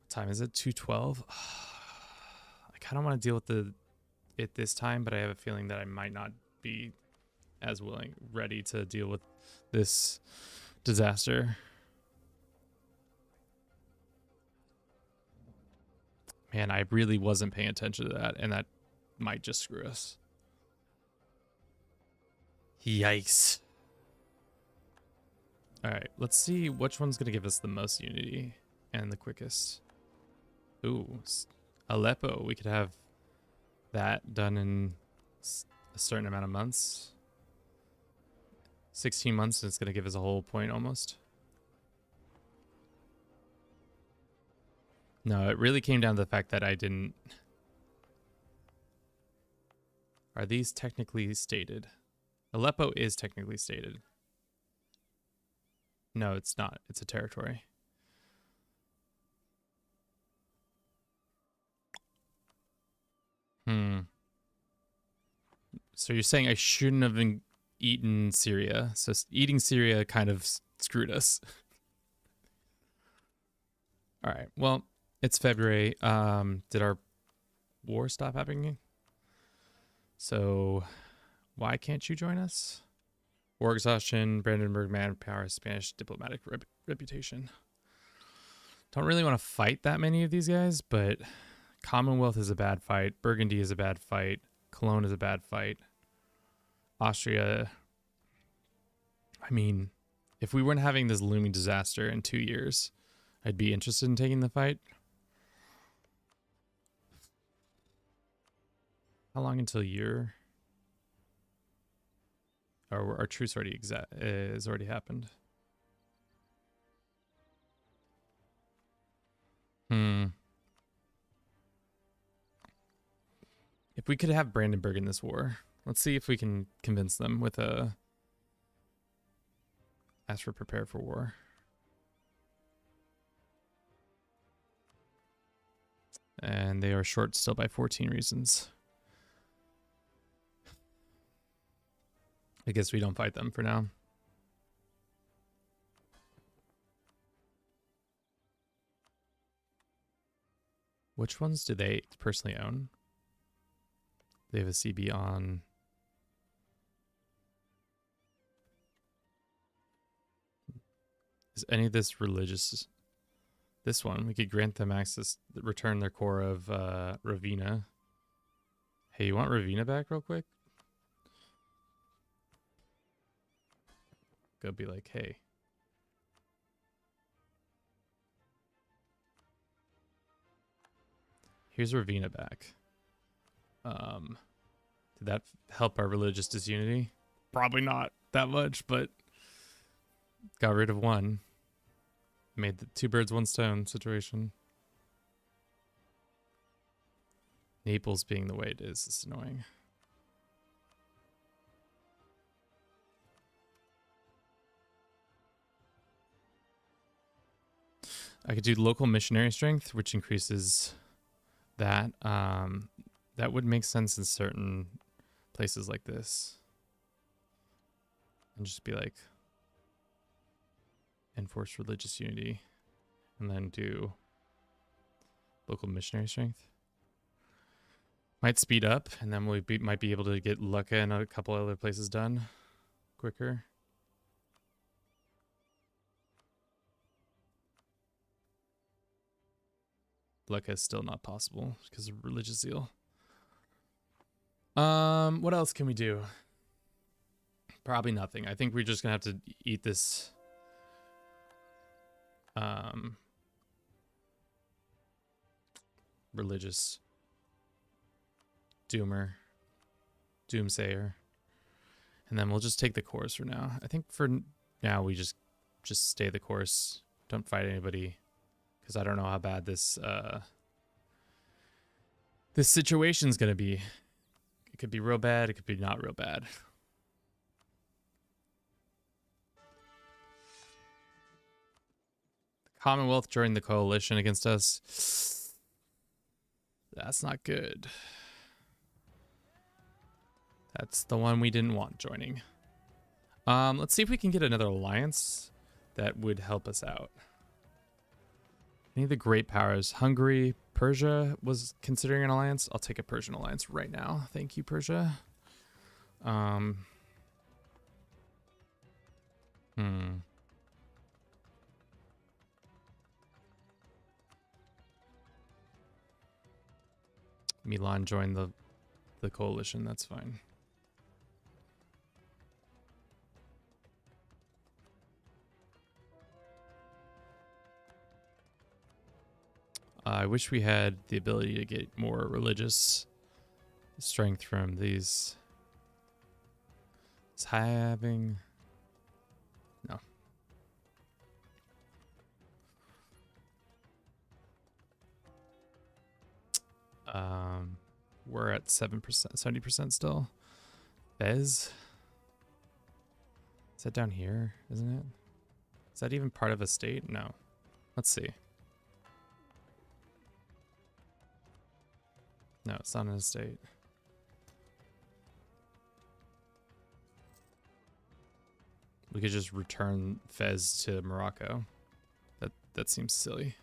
time is it? 2:12? I kind of want to deal with it this time, but I have a feeling that I might not be as ready to deal with this disaster. Man, I really wasn't paying attention to that, and that might just screw us. Yikes. All right, let's see which one's going to give us the most unity and the quickest. Ooh, Aleppo. We could have that done in a certain amount of months. 16 months, and it's going to give us a whole point almost. No, it really came down to the fact that I didn't... Are these technically stated? Aleppo is technically stated. No, it's not. It's a territory. So you're saying I shouldn't have eaten Syria. So eating Syria kind of screwed us. All right. Well, it's February. Did our war stop happening? So why can't you join us? War exhaustion, Brandenburg manpower, Spanish diplomatic reputation. Don't really want to fight that many of these guys, but Commonwealth is a bad fight. Burgundy is a bad fight. Cologne is a bad fight. Austria. I mean, if we weren't having this looming disaster in 2 years, I'd be interested in taking the fight. How long until you're... Or our truce already is already happened. If we could have Brandenburg in this war, let's see if we can convince them with a... Ask for prepare for war. And they are short still by 14 reasons. I guess we don't fight them for now. Which ones do they personally own? They have a CB on... Is any of this religious? This one, we could grant them access, return their core of Ravenna. Hey, you want Ravenna back real quick? Go be like, hey. Here's Ravenna back. Did that help our religious disunity? Probably not that much, but Got rid of one. Made the 2 birds, 1 stone situation. Naples being the way it is annoying. I could do local missionary strength, which increases that. That would make sense in certain places like this. And just be like, enforce religious unity. And then do local missionary strength. Might speed up, and then we might be able to get Lucca and a couple other places done quicker. Lucca is still not possible because of religious zeal. What else can we do? Probably nothing. I think we're just gonna have to eat this. Religious doomsayer, and then we'll just take the course for now. I think for now we just stay the course. Don't fight anybody, because I don't know how bad this this situation's gonna be. It could be real bad. It could be not real bad. The Commonwealth joined the coalition against us. That's not good. That's the one we didn't want joining. Let's see if we can get another alliance that would help us out. Any of the great powers. Hungary, Persia was considering an alliance. I'll take a Persian alliance right now. Thank you, Persia. Milan joined the coalition. That's fine. I wish we had the ability to get more religious strength from these. Is having... No. We're at 7%, 70% still. Fez? Is that down here, isn't it? Is that even part of a state? No. Let's see. No, it's not an estate. We could just return Fez to Morocco. That seems silly.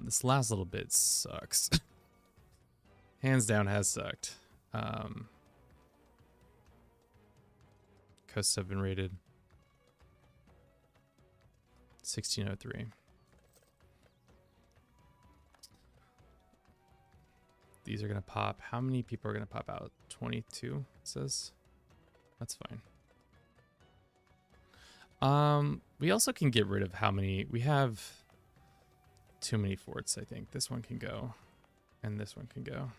This last little bit sucks. Hands down has sucked. Coasts have been raided. 1603. These are gonna pop. How many people are gonna pop out? 22, it says. That's fine. We also can get rid of how many we have. Too many forts, I think. This one can go, and this one can go.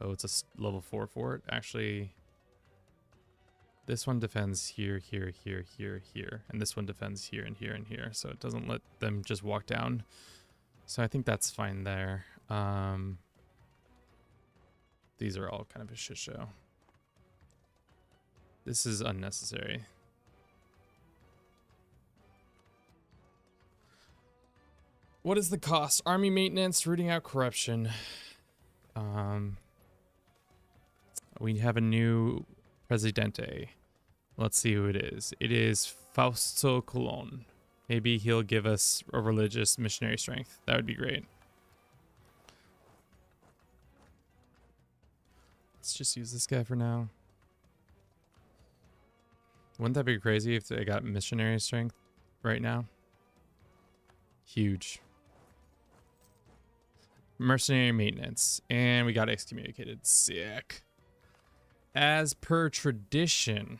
Oh, it's a level 4 fort. Actually, this one defends here, here, here, here, here, and this one defends here and here and here. So it doesn't let them just walk down. So I think that's fine there. These are all kind of a shit show. This is unnecessary. What is the cost? Army maintenance, rooting out corruption. We have a new presidente. Let's see who it is. It is Fausto Colon. Maybe he'll give us a religious missionary strength. That would be great. Let's just use this guy for now. Wouldn't that be crazy if they got missionary strength right now? Huge. Mercenary maintenance. And we got excommunicated. Sick. As per tradition,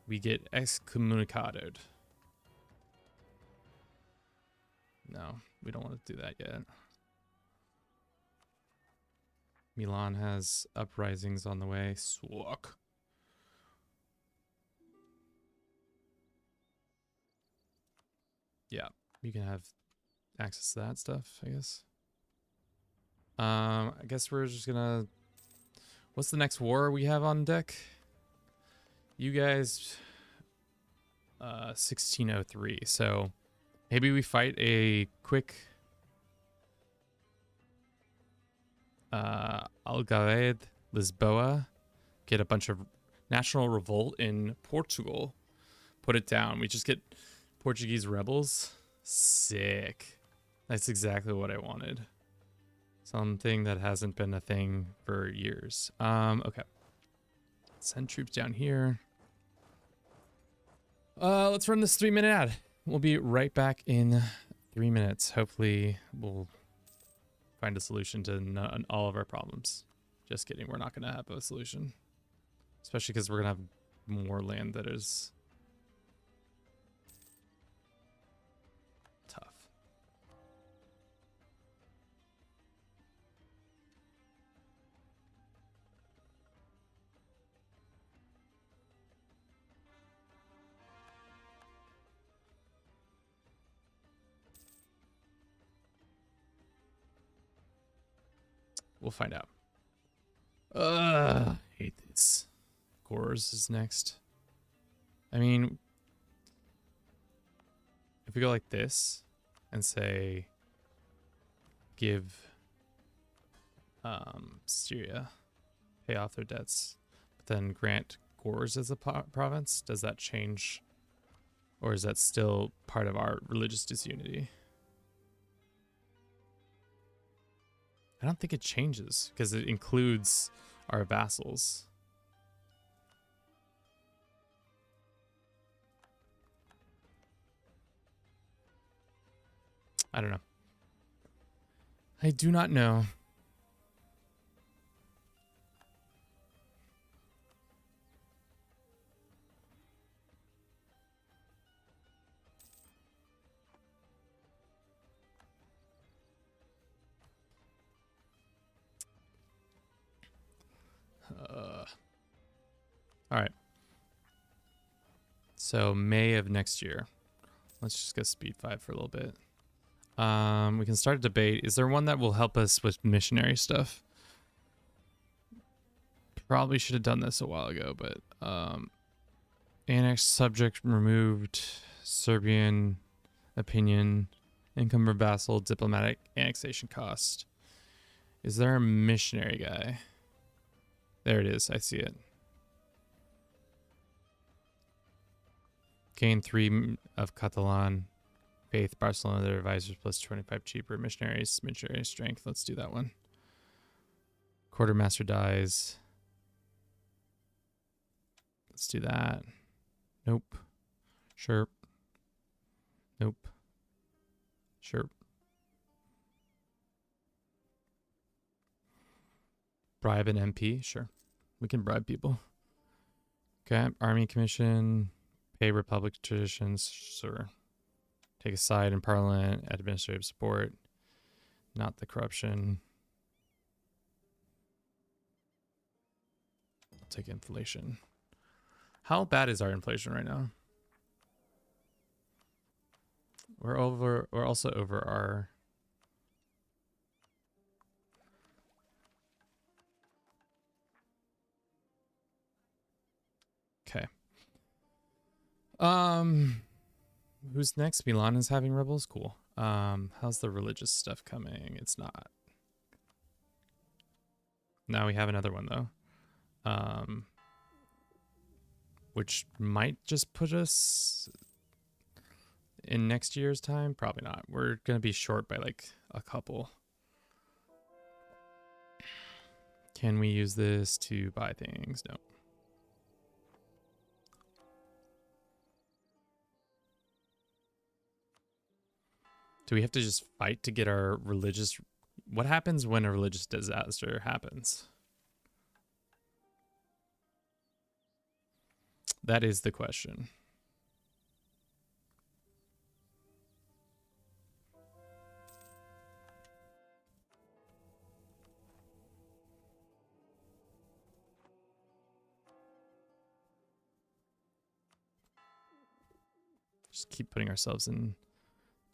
we get excommunicated. No, we don't want to do that yet. Milan has uprisings on the way. Suck. Yeah, you can have access to that stuff, I guess. I guess we're just gonna... What's the next war we have on deck? You guys... 1603. So maybe we fight a quick... Algarve, Lisboa. Get a bunch of national revolt in Portugal. Put it down. We just get Portuguese rebels. Sick. That's exactly what I wanted. Something that hasn't been a thing for years. Okay. Send troops down here. Let's run this 3-minute ad. We'll be right back in 3 minutes. Hopefully we'll find a solution to all of our problems. Just kidding. We're not going to have a solution. Especially because we're going to have more land that is tough. We'll find out. I hate this. Gores is next. I mean, if we go like this and say, give Syria, pay off their debts, but then grant Gores as a province, does that change? Or is that still part of our religious disunity? I don't think it changes because it includes our vassals. I don't know. I do not know. All right. So May of next year. Let's just go speed 5 for a little bit. We can start a debate. Is there one that will help us with missionary stuff? Probably should have done this a while ago, but annexed subject removed, Serbian opinion, income per vassal, diplomatic annexation cost. Is there a missionary guy? There it is. I see it. Gain 3 of Catalan. Faith, Barcelona, their advisors plus 25 cheaper. Missionary strength. Let's do that one. Quartermaster dies. Let's do that. Nope. Sure. Nope. Sure. Bribe an MP? Sure. We can bribe people. Okay. Army commission. Pay Republic traditions. Sure. Take a side in Parliament. Administrative support. Not the corruption. I'll take inflation. How bad is our inflation right now? We're also over our... Okay. Who's next? Milan is having rebels? Cool. How's the religious stuff coming? It's not. Now we have another one though. Which might just put us in next year's time. Probably not. We're gonna be short by like a couple. Can we use this to buy things? No. Do we have to just fight to get our religious... What happens when a religious disaster happens? That is the question. Just keep putting ourselves in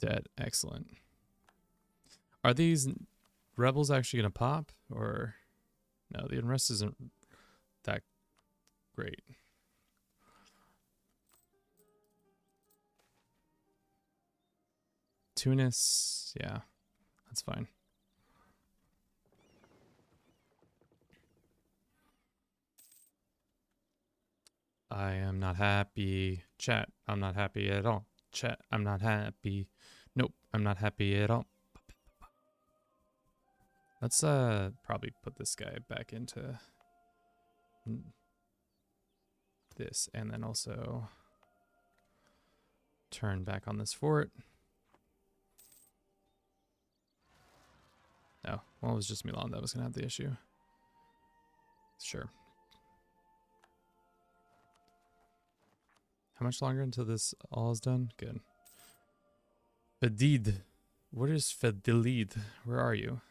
Dead. Excellent. Are these rebels actually going to pop? Or... No, the unrest isn't that great. Tunis, yeah, that's fine. I am not happy. Chat, I'm not happy at all. Chat, I'm not happy. Nope, I'm not happy at all. Let's probably put this guy back into this, and then also turn back on this fort. No, well, it was just Milan that was gonna have the issue. Sure. How much longer until this all is done? Good. Fedid. What is Fedilid? Where are you?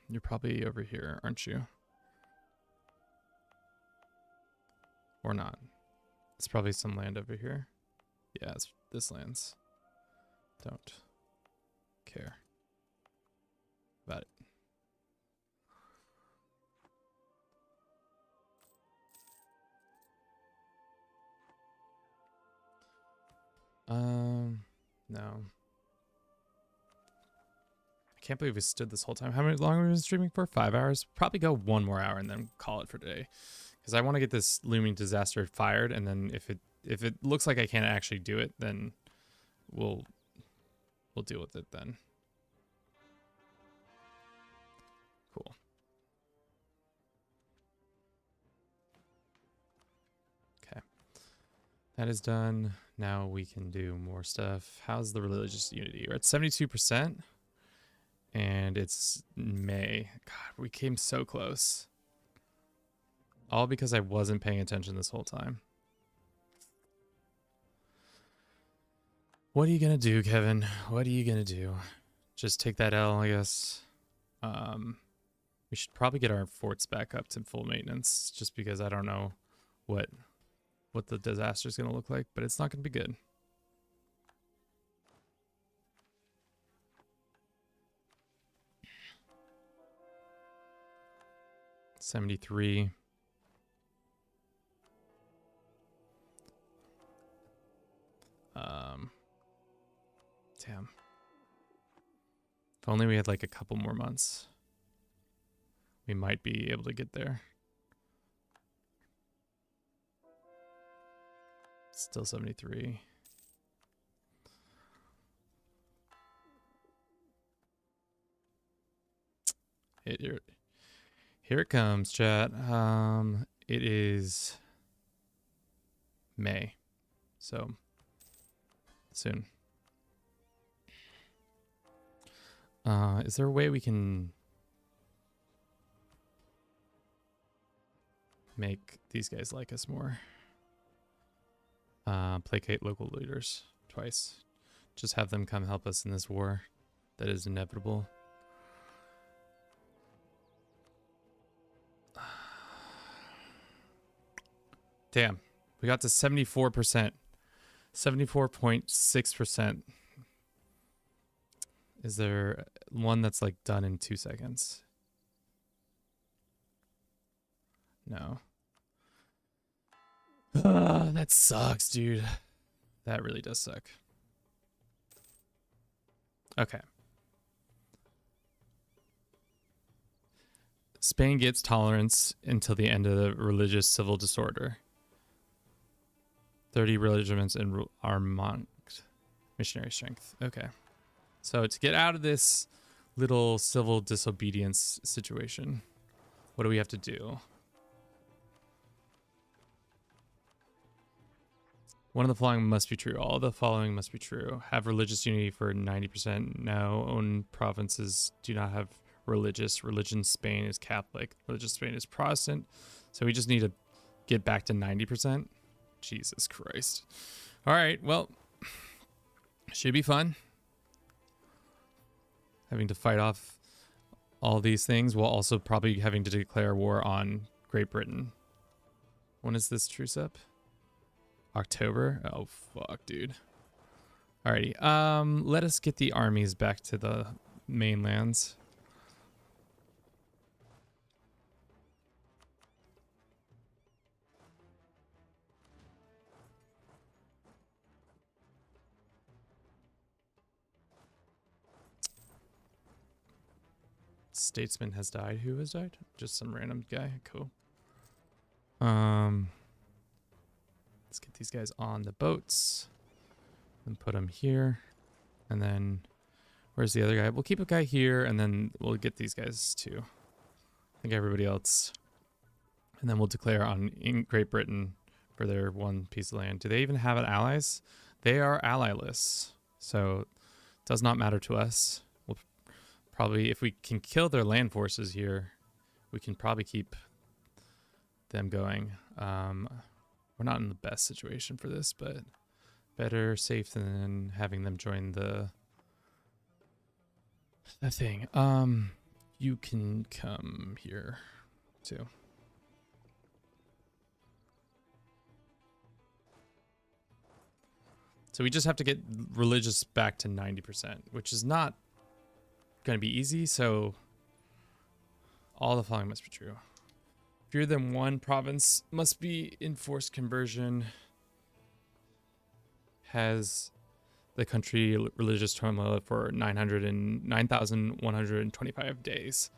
You're probably over here, aren't you? Or not. It's probably some land over here. Yeah, it's this land's. Don't care about it. No. I can't believe we stood this whole time. How long have we been streaming for? 5 hours? Probably go 1 more hour and then call it for today. Because I want to get this looming disaster fired, and then if it looks like I can't actually do it, then we'll deal with it then. Cool. Okay. That is done. Now we can do more stuff. How's the religious unity? We're at 72%. And it's May. God, we came so close. All because I wasn't paying attention this whole time. What are you gonna do, Kevin? What are you gonna do? Just take that L, I guess. We should probably get our forts back up to full maintenance, just because I don't know what the disaster is gonna look like, but it's not gonna be good. $73. Damn. If only we had like a couple more months, we might be able to get there. Still 73. Here it comes, chat. It is May, so soon. Is there a way we can make these guys like us more? Placate local leaders twice. Just have them come help us in this war that is inevitable. Damn, we got to 74%. 74.6%. Is there one that's like done in 2 seconds? No. That sucks, dude. That really does suck. Okay. Spain gets tolerance until the end of the religious civil disorder. 30 regiments in Armand missionary strength. Okay. So to get out of this little civil disobedience situation, what do we have to do? One of the following must be true. All the following must be true. Have religious unity for 90%. No. Own provinces do not have religious. Religion Spain is Catholic. Religious Spain is Protestant. So we just need to get back to 90%. Jesus Christ. All right. Well, should be fun. Having to fight off all these things while also probably having to declare war on Great Britain. When is this truce up? October? Oh, fuck, dude. Alrighty. Let us get the armies back to the mainlands. Statesman has died. Who has died? Just some random guy. Cool. Let's get these guys on the boats and put them here. And then where's the other guy? We'll keep a guy here and then we'll get these guys too. I think everybody else. And then we'll declare on in Great Britain for their one piece of land. Do they even have allies? They are allyless. So it does not matter to us. We'll probably, if we can kill their land forces here, we can probably keep them going. We're not in the best situation for this, but better safe than having them join the thing. You can come here too. So we just have to get religious back to 90%, which is not going to be easy. So all the following must be true. Fewer than one province must be in forced conversion. Has the country religious turmoil for 9,125 days.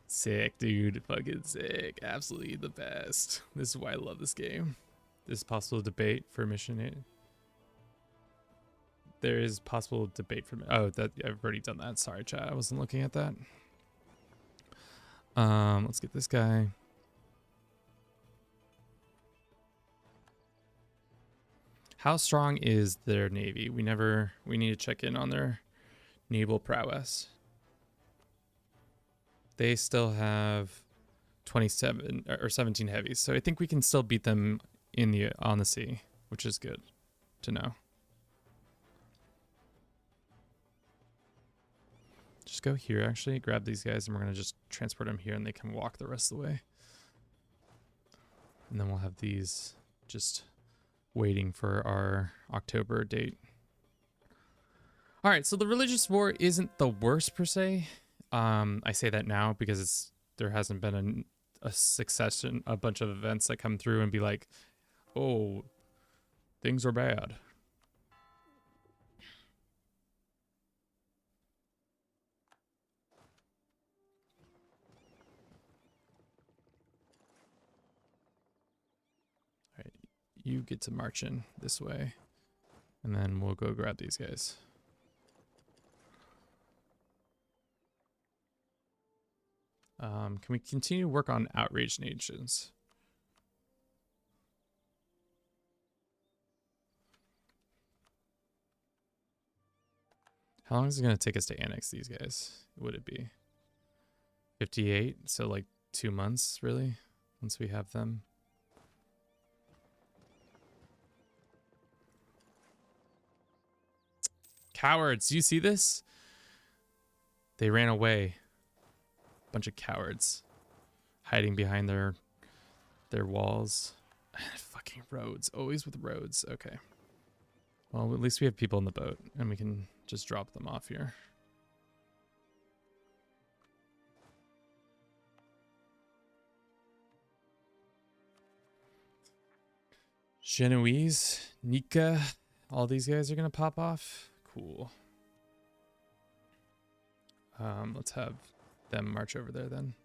Sick, dude. Fucking sick. Absolutely the best. This is why I love this game. This is possible debate for mission 8. There is possible debate for... Oh, that I've already done that. Sorry, chat. I wasn't looking at that. Let's get this guy. How strong is their navy? We need to check in on their naval prowess. They still have 27 or 17 heavies, so I think we can still beat them on the sea, which is good to know. Just go here, actually, grab these guys, and we're gonna just transport them here, and they can walk the rest of the way. And then we'll have these just waiting for our October date. All right, so the religious war isn't the worst per se. I say that now because there hasn't been a bunch of events that come through and be like, oh, things are bad. All right, you get to march in this way, and then we'll go grab these guys. Can we continue to work on outraged nations? How long is it going to take us to annex these guys? Would it be 58? So like 2 months, really, once we have them. Cowards, do you see this? They ran away. Bunch of cowards hiding behind their walls. Fucking roads, always with roads. Okay, well, at least we have people in the boat and we can just drop them off here. Genoese, Nika, all these guys are gonna pop off. Cool. Let's have them march over there then.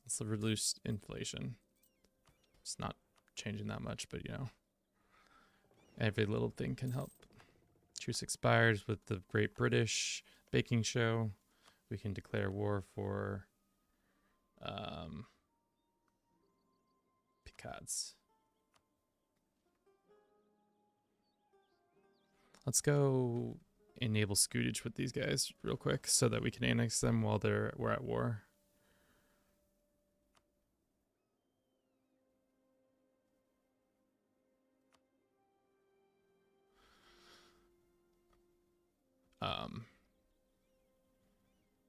It's the reduced inflation. It's not changing that much, but you know, every little thing can help. Truce expires with the Great British Baking Show. We can declare war for Picards. Let's go enable scootage with these guys real quick so that we can annex them while we're at war.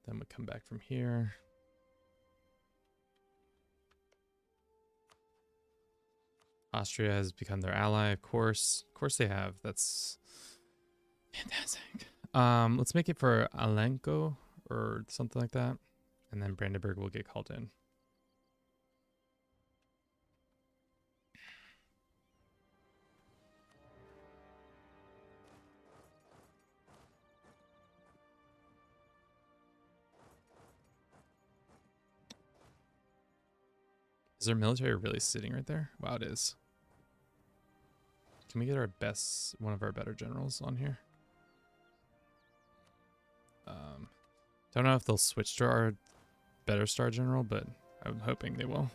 Then we come back from here. Austria has become their ally, of course. Of course they have. That's fantastic. Let's make it for Alenko or something like that. And then Brandenburg will get called in. Is their military really sitting right there? Wow, it is. Can we get our best, one of our better generals on here? Don't know if they'll switch to our better star general, but I'm hoping they will.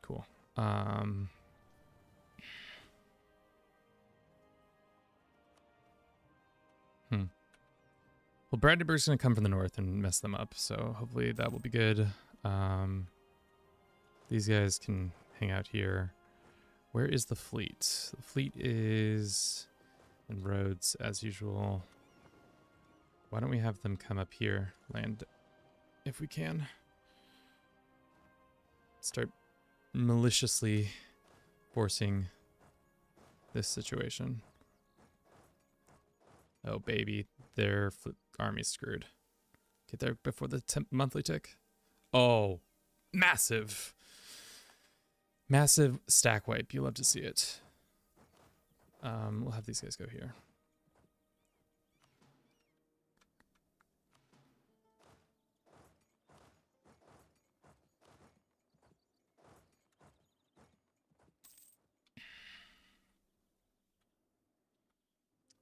Cool. Well, Brandenburg's going to come from the north and mess them up, so hopefully that will be good. These guys can hang out here. Where is the fleet? The fleet is in Rhodes, as usual. Why don't we have them come up here, land if we can. Start maliciously forcing this situation. Oh, baby. Their army's screwed. Get there before the monthly tick. Oh, massive. Massive stack wipe. You love to see it. We'll have these guys go here.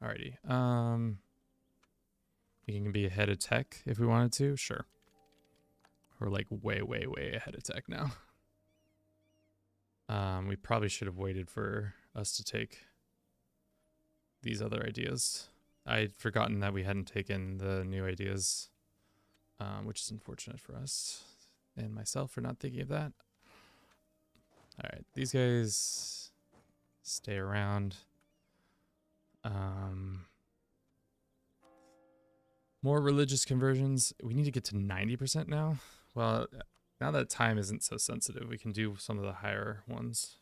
Alrighty. We can be ahead of tech if we wanted to. Sure. We're like way, way, way ahead of tech now. We probably should have waited for us to take these other ideas. I'd forgotten that we hadn't taken the new ideas, which is unfortunate for us and myself for not thinking of that. Alright, these guys stay around. More religious conversions. We need to get to 90% now. Well, now that time isn't so sensitive, we can do some of the higher ones.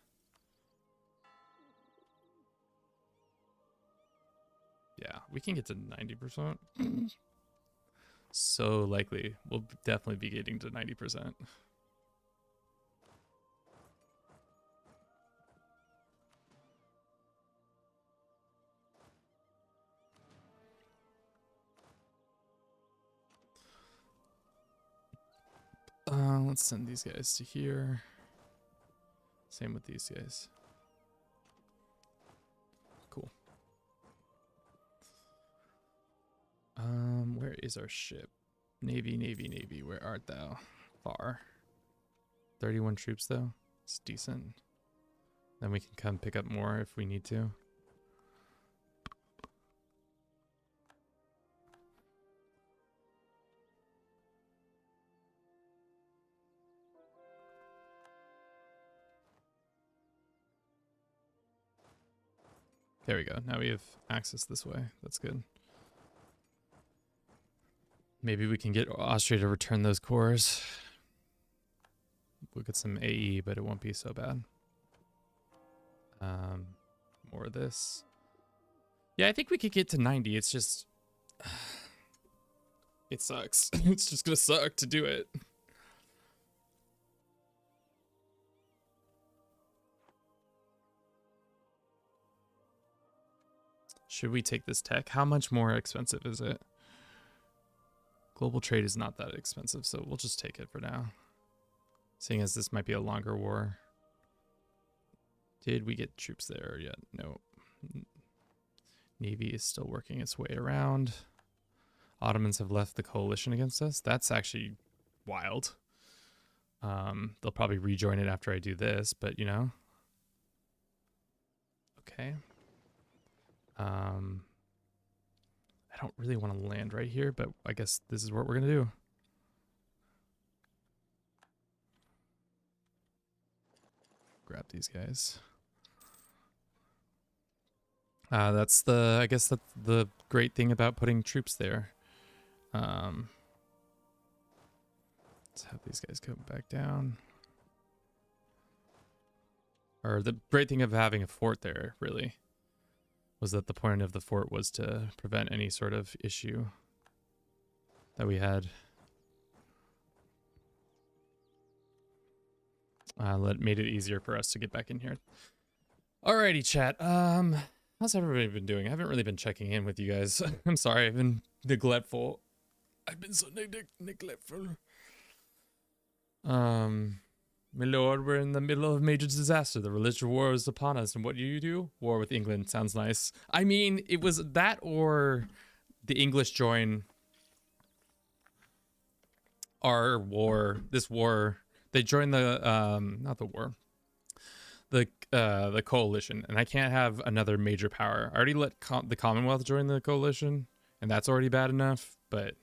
Yeah, we can get to 90%. So likely. We'll definitely be getting to 90%. Let's send these guys to here. Same with these guys. Cool. Where is our ship? Navy, Navy, Navy. Where art thou? Far. 31 troops though. It's decent. Then we can come pick up more if we need to. There we go. Now we have access this way. That's good. Maybe we can get Austria to return those cores. We'll get some AE, but it won't be so bad. More of this. Yeah, I think we could get to 90. It's just... it sucks. It's just gonna suck to do it. Should we take this tech? How much more expensive is it? Global trade is not that expensive, so we'll just take it for now. Seeing as this might be a longer war. Did we get troops there yet? No. Navy is still working its way around. Ottomans have left the coalition against us. That's actually wild. They'll probably rejoin it after I do this, but you know. Okay. I don't really want to land right here, but I guess this is what we're going to do. Grab these guys. That's I guess that's the great thing about putting troops there. Let's have these guys come back down. Or the great thing of having a fort there, really, was that the point of the fort was to prevent any sort of issue that we had. That made it easier for us to get back in here. Alrighty, chat. How's everybody been doing? I haven't really been checking in with you guys. I'm sorry, I've been neglectful. I've been so neglectful. My lord, we're in the middle of a major disaster. The religious war is upon us, and what do you do? War with England. Sounds nice. I mean, it was that or the English join our war. This war. They joined the not the war. The coalition, and I can't have another major power. I already let the Commonwealth join the coalition, and that's already bad enough, but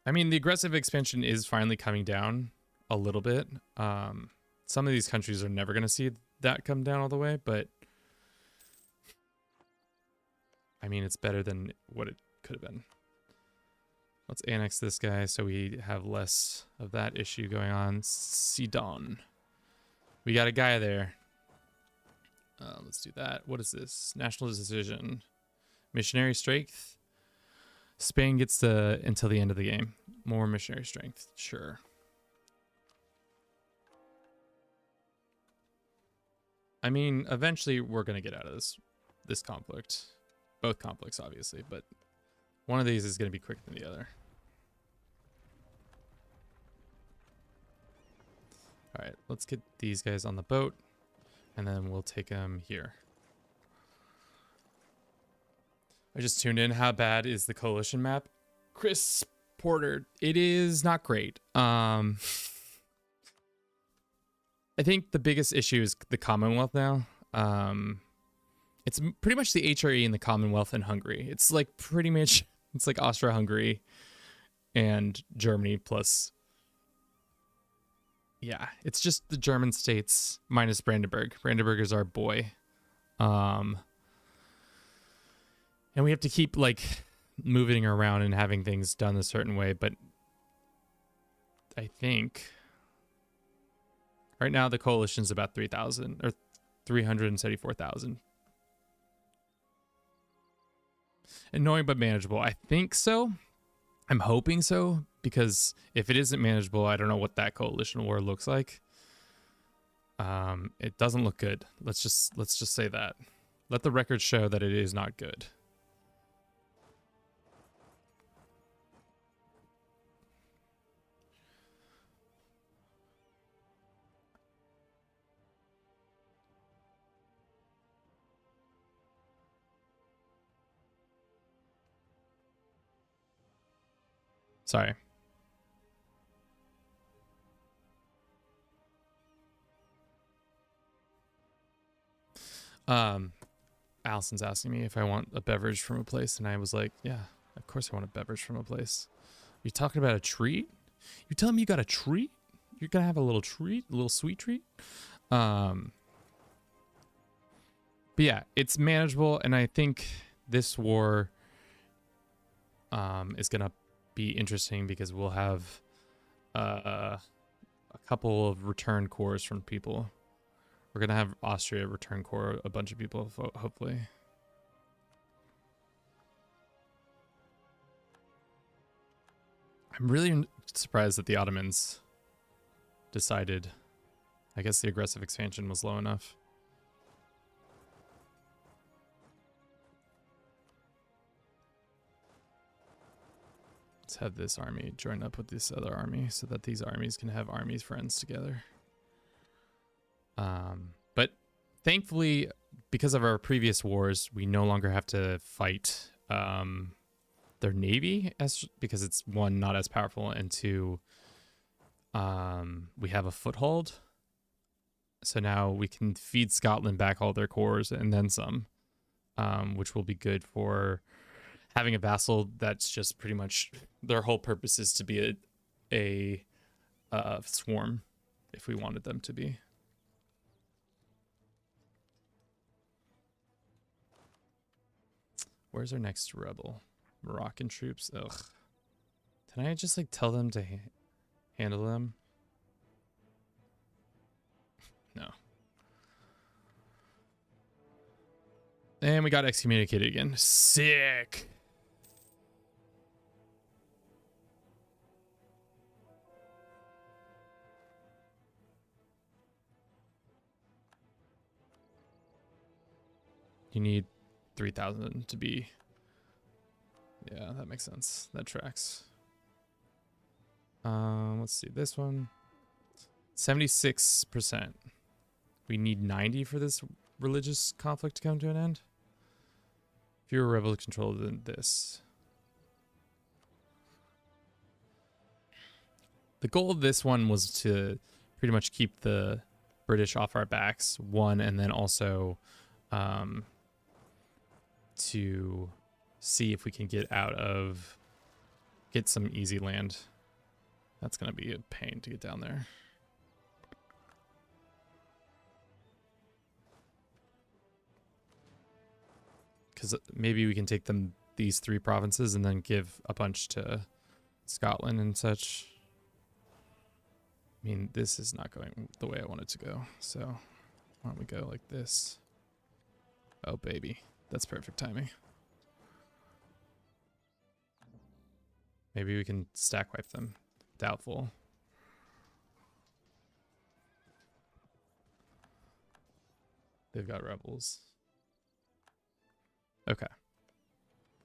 I mean, the aggressive expansion is finally coming down a little bit. Some of these countries are never going to see that come down all the way, but I mean, it's better than what it could have been. Let's annex this guy so we have less of that issue going on. Sidon. We got a guy there. Let's do that. What is this? National decision. Missionary strength. Spain gets to until the end of the game. More missionary strength. Sure. I mean, eventually we're going to get out of this conflict. Both conflicts, obviously, but one of these is going to be quicker than the other. All right, let's get these guys on the boat, and then we'll take them here. I just tuned in. How bad is the coalition map? Chris Porter, it is not great. I think the biggest issue is the Commonwealth now. It's pretty much the HRE in the Commonwealth and Hungary. It's like pretty much, it's like Austria-Hungary and Germany plus... Yeah, it's just the German states minus Brandenburg. Brandenburg is our boy. And we have to keep like moving around and having things done a certain way, but I think right now the coalition's about 3,000 or 374,000. Annoying but manageable. I think so. I'm hoping so, because if it isn't manageable, I don't know what that coalition war looks like. It doesn't look good. Let's just say that. Let the record show that it is not good. Sorry. Allison's asking me if I want a beverage from a place, and I was like, yeah, of course I want a beverage from a place. You talking about a treat? You telling me you got a treat? You're gonna have a little treat, a little sweet treat? But yeah, it's manageable, and I think this war is gonna be interesting because we'll have a couple of return cores from people. We're gonna have Austria return core a bunch of people, hopefully. I'm really surprised that the Ottomans decided. I guess the aggressive expansion was low enough. Let's have this army join up with this other army so that these armies can have armies friends together. But thankfully, because of our previous wars, we no longer have to fight their navy because it's one, not as powerful, and two, we have a foothold. So now we can feed Scotland back all their cores and then some, which will be good for having a vassal that's just pretty much their whole purpose is to be a swarm if we wanted them to be. Where's our next rebel? Moroccan troops? Ugh. Can I just like tell them to handle them? No. And we got excommunicated again. Sick. You need 3,000 to be. Yeah, that makes sense. That tracks. Let's see this one. 76%. We need 90 for this religious conflict to come to an end. Fewer rebel control than this. The goal of this one was to pretty much keep the British off our backs, one, and then also to see if we can get some easy land. That's going to be a pain to get down there. Because maybe we can take these 3 provinces and then give a bunch to Scotland and such. I mean, this is not going the way I want it to go. So why don't we go like this? Oh, baby. That's perfect timing. Maybe we can stack wipe them. Doubtful. They've got rebels. Okay.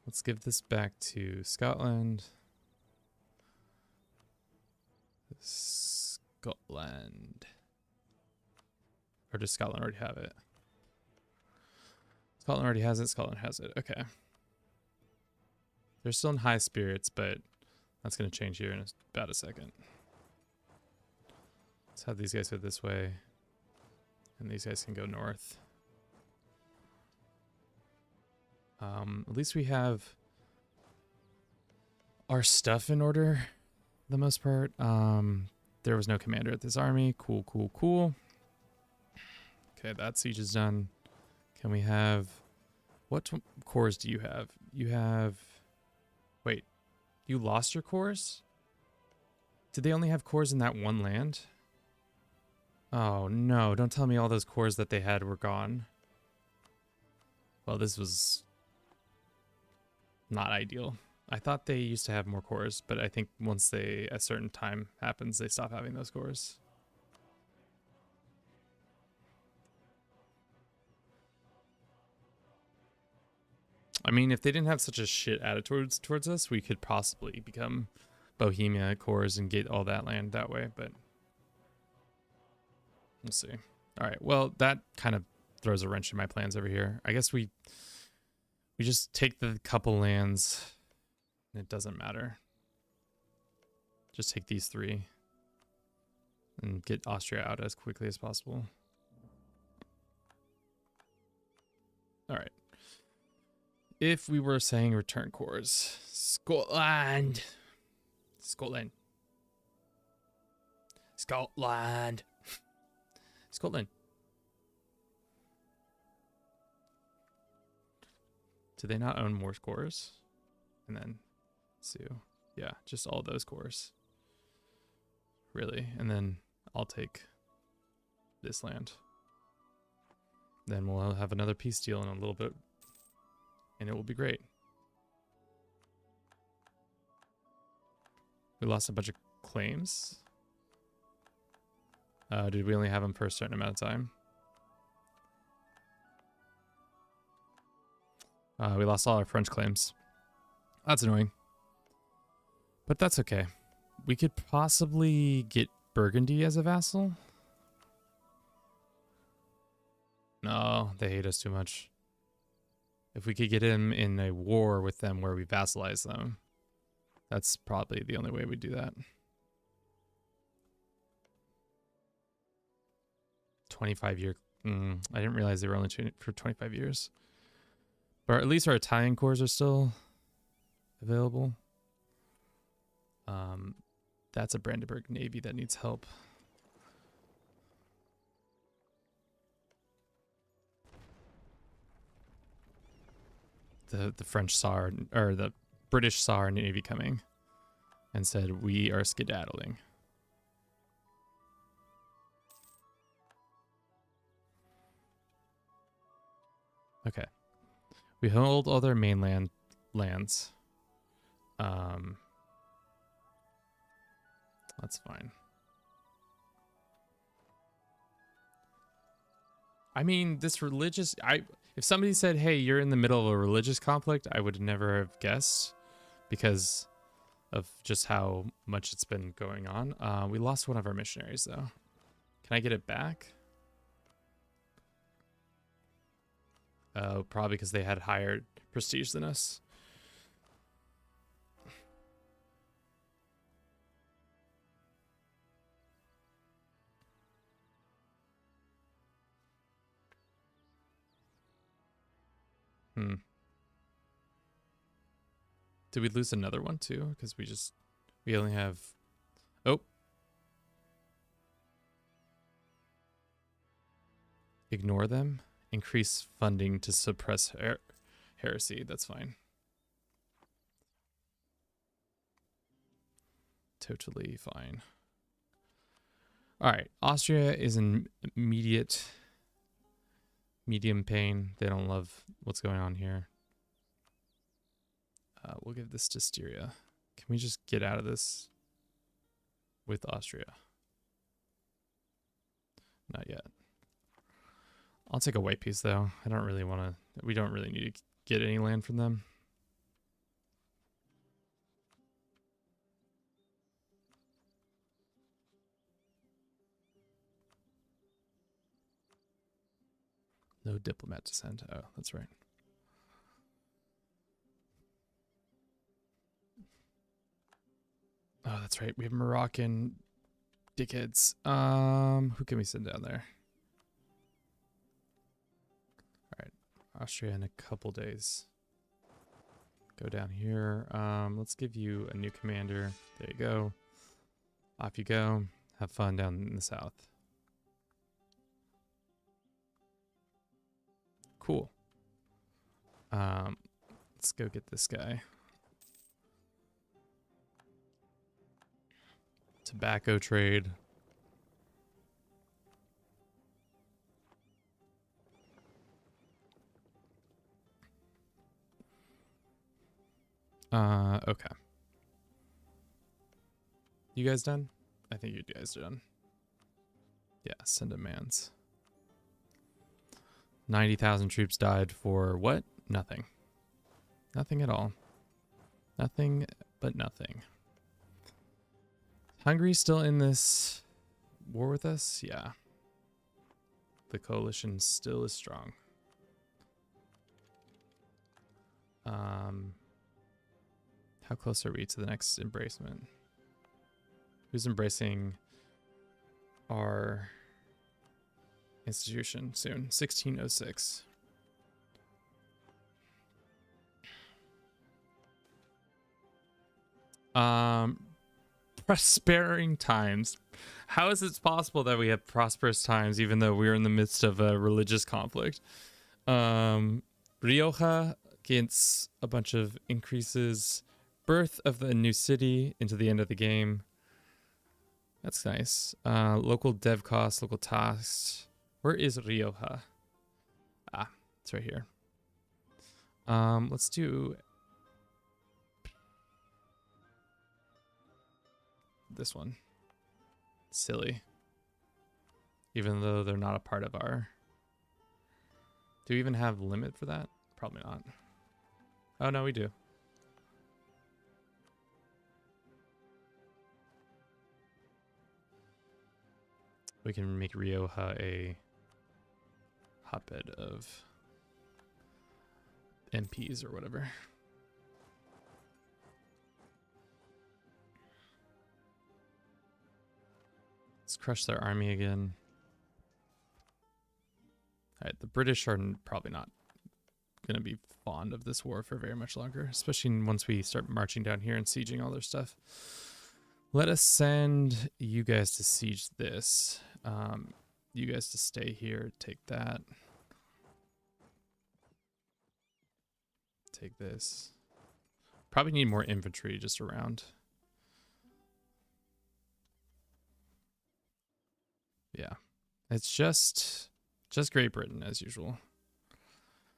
Let's give this back to Scotland. Scotland. Or does Scotland already have it? Scotland already has it. Scotland has it. Okay. They're still in high spirits, but that's going to change here in about a second. Let's have these guys go this way. And these guys can go north. At least we have our stuff in order for the most part. There was no commander at this army. Cool, cool, cool. Okay, that siege is done. Can we have... What cores do you have? You have... Wait. You lost your cores? Did they only have cores in that one land? Oh, no. Don't tell me all those cores that they had were gone. Well, this was not ideal. I thought they used to have more cores, but I think once a certain time happens, they stop having those cores. I mean, if they didn't have such a shit attitude towards us, we could possibly become Bohemia cores and get all that land that way, but we'll see. All right, well, that kind of throws a wrench in my plans over here. I guess we just take the couple lands. It doesn't matter. Just take these 3 and get Austria out as quickly as possible. All right. If we were saying return cores, Scotland. Scotland. Scotland. Scotland. Do they not own more cores? And then Sue. Yeah, just all those cores. Really. And then I'll take this land. Then we'll have another peace deal in a little bit. And it will be great. We lost a bunch of claims. Did we only have them for a certain amount of time? We lost all our French claims. That's annoying. But that's okay. We could possibly get Burgundy as a vassal. No, they hate us too much. If we could get him in a war with them where we vassalize them, that's probably the only way we do that. 25-year. I didn't realize they were only for 25 years. But at least our Italian cores are still available. That's a Brandenburg Navy that needs help. the French saw our, or the British saw our navy coming and said, we are skedaddling. Okay. We hold all their mainland lands. That's fine. I mean, this religious... if somebody said, hey, you're in the middle of a religious conflict, I would never have guessed because of just how much it's been going on. We lost one of our missionaries, though. Can I get it back? Probably because they had higher prestige than us. Did we lose another one too? Because we only have... Oh. Ignore them. Increase funding to suppress heresy. That's fine. Totally fine. All right. Austria is in medium pain. They don't love what's going on here. We'll give this to Styria. Can we just get out of this with Austria? Not yet. I'll take a white piece though. I don't really want to. We don't really need to get any land from them. No diplomat to send. Oh, that's right. Oh, that's right. We have Moroccan dickheads. Who can we send down there? All right, Austria in a couple days. Go down here. Let's give you a new commander. There you go. Off you go. Have fun down in the south. Cool. Let's go get this guy. Tobacco trade. Okay. You guys done? I think you guys are done. Yeah, send demands. 90,000 troops died for what? Nothing. Nothing at all. Nothing but nothing. Hungary's still in this war with us? Yeah. The coalition still is strong. How close are we to the next embracement? Who's embracing our institution soon? 1606. Prospering times. How is it possible that we have prosperous times even though we're in the midst of a religious conflict? Rioja gets a bunch of increases. Birth of the new city into the end of the game. That's nice. Local dev costs, local tasks. Where is Rioja? Ah, it's right here. Let's do this one. Silly. Even though they're not a part of our... Do we even have limit for that? Probably not. Oh, no, we do. We can make Rioja a hotbed of MPs or whatever. Let's crush their army again. Alright, the British are probably not going to be fond of this war for very much longer, especially once we start marching down here and sieging all their stuff. Let us send you guys to siege this. You guys to stay here, take that. take this. Probably need more infantry just around. Yeah. It's just Great Britain as usual.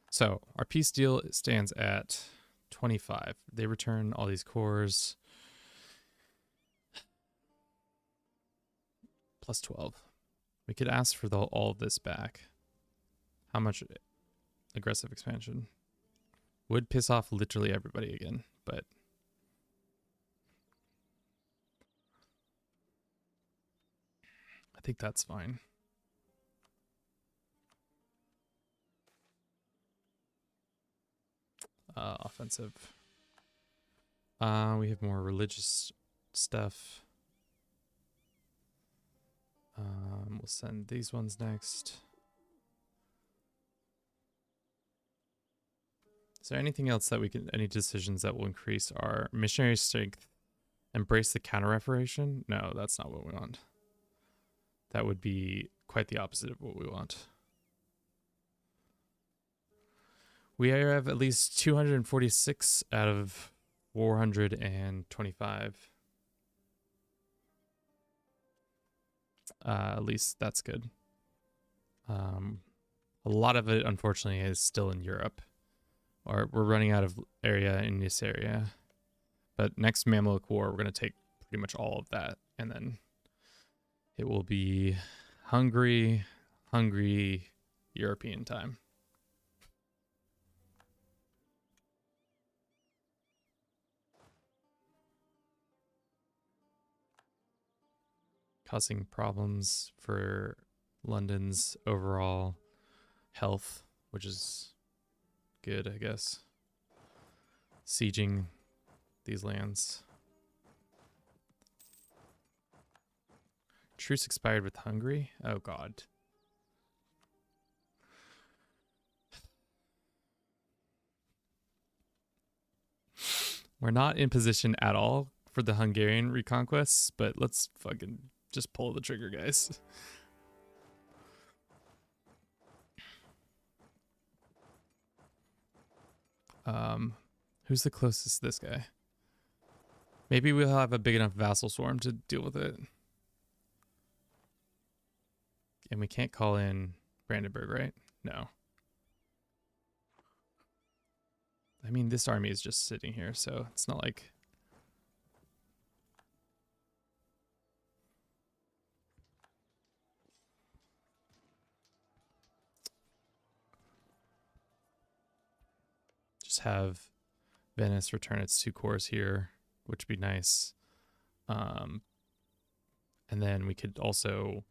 So our peace deal stands at 25. They return all these cores. Plus 12. We could ask for all of this back. How much aggressive expansion? Would piss off literally everybody again, but I think that's fine. Offensive. We have more religious stuff. We'll send these ones next. Is there anything else that we can, any decisions that will increase our missionary strength? Embrace the counter-reformation? No, that's not what we want. That would be quite the opposite of what we want. We have at least 246 out of 425. At least that's good. A lot of it, unfortunately, is still in Europe. Or we're running out of area in this area. But next Mamluk War, we're going to take pretty much all of that. And then it will be Hungary, European time. Causing problems for London's overall health, which is good, I guess. Sieging these lands. Truce expired with Hungary? Oh god. We're not in position at all for the Hungarian reconquests, but let's fucking just pull the trigger, guys. Who's the closest to this guy? Maybe we'll have a big enough vassal swarm to deal with it. And we can't call in Brandenburg, right? No. I mean, this army is just sitting here, so it's not like... Just have Venice return its 2 cores here, which would be nice. And then we could also...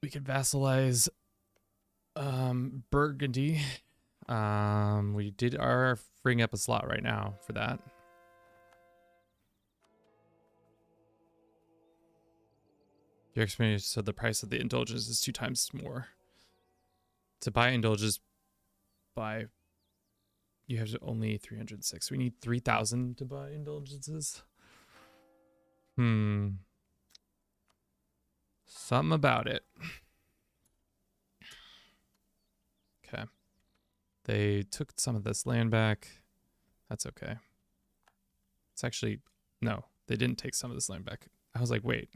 We could vassalize Burgundy. We are freeing up a slot right now for that. Your experience said the price of the indulgence is 2 times more. To buy indulgence, you have only 306. We need 3,000 to buy indulgences. Something about it. Okay. They took some of this land back. That's okay. It's actually... No, they didn't take some of this land back. I was like, wait.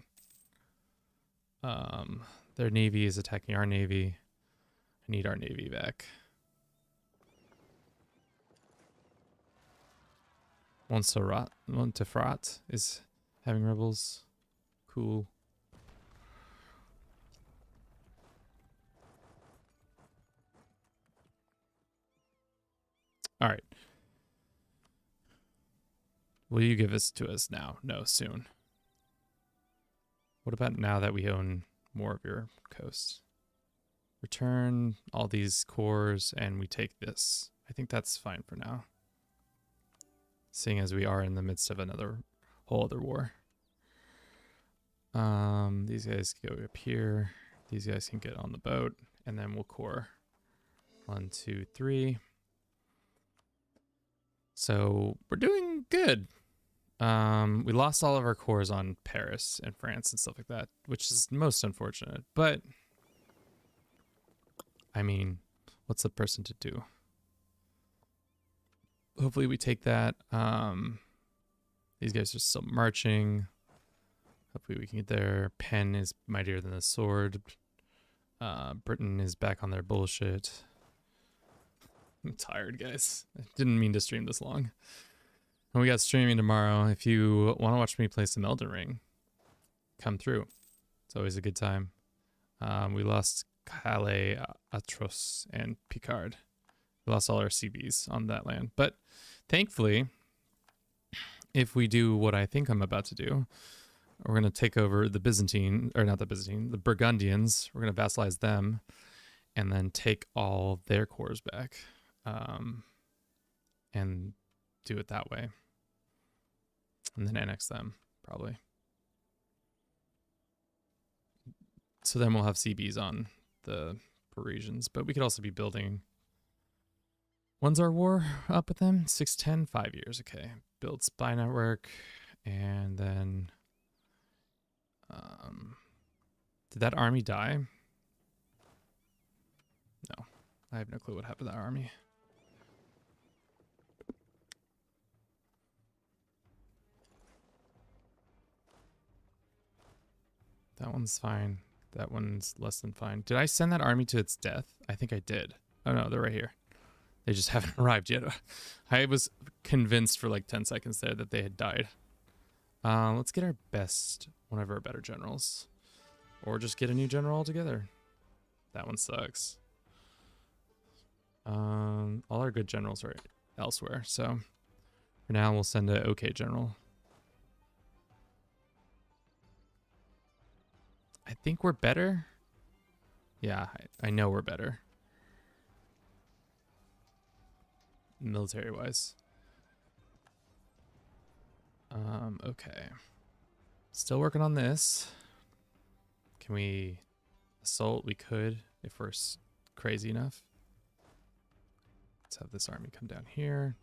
Their navy is attacking our navy. I need our navy back. Montefrat is having rebels. Cool. All right. Will you give this to us now? No, soon. What about now that we own more of your coast? Return all these cores and we take this. I think that's fine for now. Seeing as we are in the midst of another whole other war. These guys go up here. These guys can get on the boat and then we'll core. 1, 2, 3. So we're doing good. We lost all of our cores on Paris and France and stuff like that, which is most unfortunate. But I mean, what's the person to do? hopefully we take that. These guys are still marching. Hopefully we can get there. Pen is mightier than the sword. Britain is back on their bullshit. I'm tired, guys. I didn't mean to stream this long. And we got streaming tomorrow. If you want to watch me play some Elden Ring, come through. It's always a good time. We lost Calais, Atros, and Picard. We lost all our CBs on that land. But thankfully, if we do what I think I'm about to do, we're going to take over the Byzantine, or not the Byzantine, the Burgundians. We're going to vassalize them and then take all their cores back and do it that way. And then annex them, probably. So then we'll have CBs on the Parisians, but we could also be building. When's our war up with them? 610, 5 years. Okay. Build spy network. And then, did that army die? No, I have no clue what happened to that army. That one's fine. That one's less than fine. Did I send that army to its death? I think I did. Oh no, they're right here. They just haven't arrived yet. I was convinced for like 10 seconds there that they had died. Let's get our best, one of our better generals. Or just get a new general altogether. That one sucks. All our good generals are elsewhere, so for now we'll send a okay general. I think we're better. Yeah, I know we're better. Military-wise. Okay. Still working on this. Can we assault? We could if we're crazy enough. Let's have this army come down here.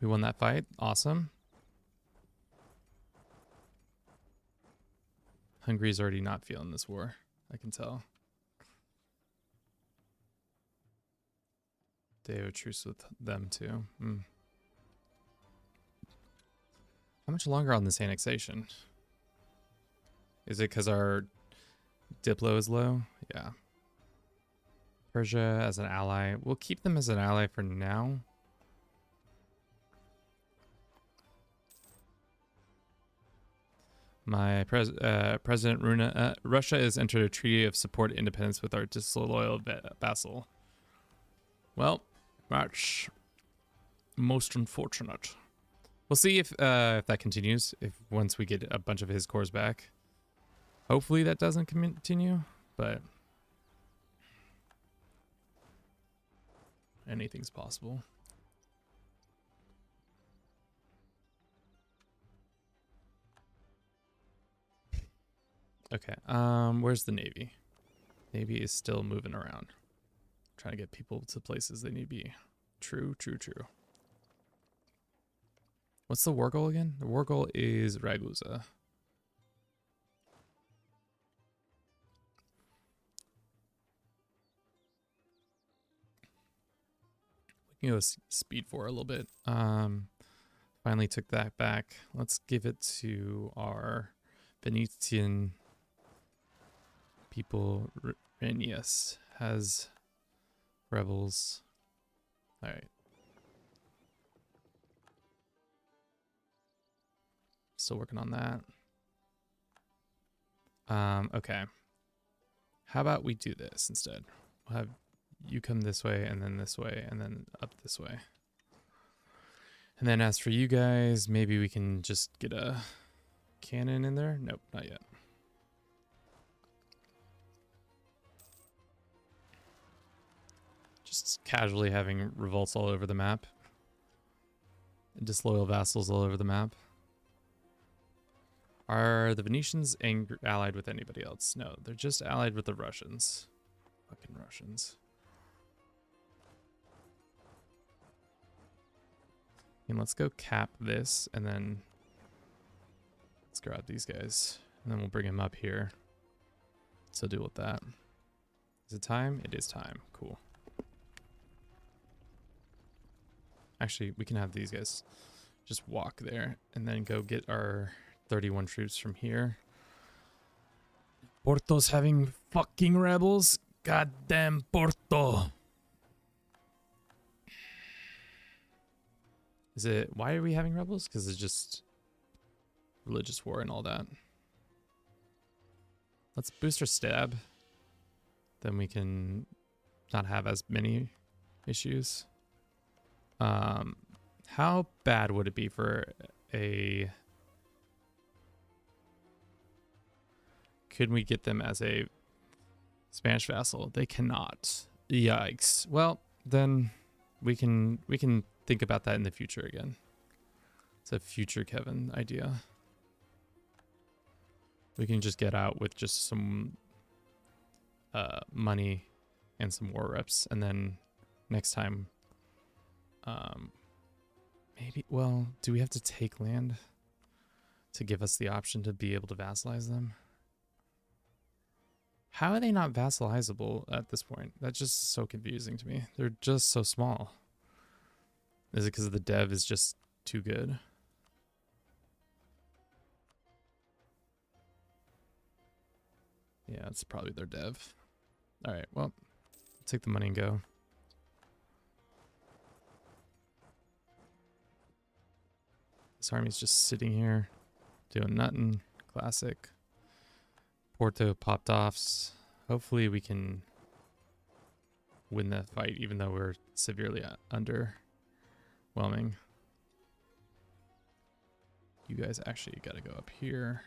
We won that fight. Awesome. Hungary's already not feeling this war. I can tell. They have a truce with them too. How much longer on this annexation? Is it because our Diplo is low? Yeah. Persia as an ally. We'll keep them as an ally for now. My President Runa, Russia has entered a treaty of support independence with our disloyal vassal. Well, that's most unfortunate. We'll see if that continues. If once we get a bunch of his cores back, hopefully that doesn't continue. But anything's possible. Okay, where's the Navy? Navy is still moving around. Trying to get people to places they need to be. True, true, true. What's the war goal again? The war goal is Ragusa. We can go speed 4 a little bit. Finally took that back. Let's give it to our Venetian people. Renius has rebels. All right. Still working on that. Okay. How about we do this instead? We'll have you come this way and then up this way. And then as for you guys, maybe we can just get a cannon in there. Nope, not yet. Just casually having revolts all over the map. Disloyal vassals all over the map. Are the Venetians allied with anybody else? No, they're just allied with the Russians. Fucking Russians. And let's go cap this, and then let's grab these guys. And then we'll bring them up here. So deal with that. Is it time? It is time. Cool. Actually, we can have these guys just walk there and then go get our 31 troops from here. Porto's having fucking rebels. Goddamn Porto. Is it, why are we having rebels? Because it's just religious war and all that. Let's boost our stab. Then we can not have as many issues. How bad would it be for a... Could we get them as a Spanish vassal? They cannot. Yikes. Well, then we can think about that in the future again. It's a future Kevin idea. We can just get out with just some money and some war reps, and then next time maybe, well, do we have to take land to give us the option to be able to vassalize them? How are they not vassalizable at this point? That's just so confusing to me. They're just so small. Is it because the dev is just too good? Yeah, it's probably their dev. All right, well, take the money and go. This army's just sitting here doing nothing. Classic. Porto popped offs. Hopefully we can win that fight, even though we're severely underwhelming. You guys actually got to go up here.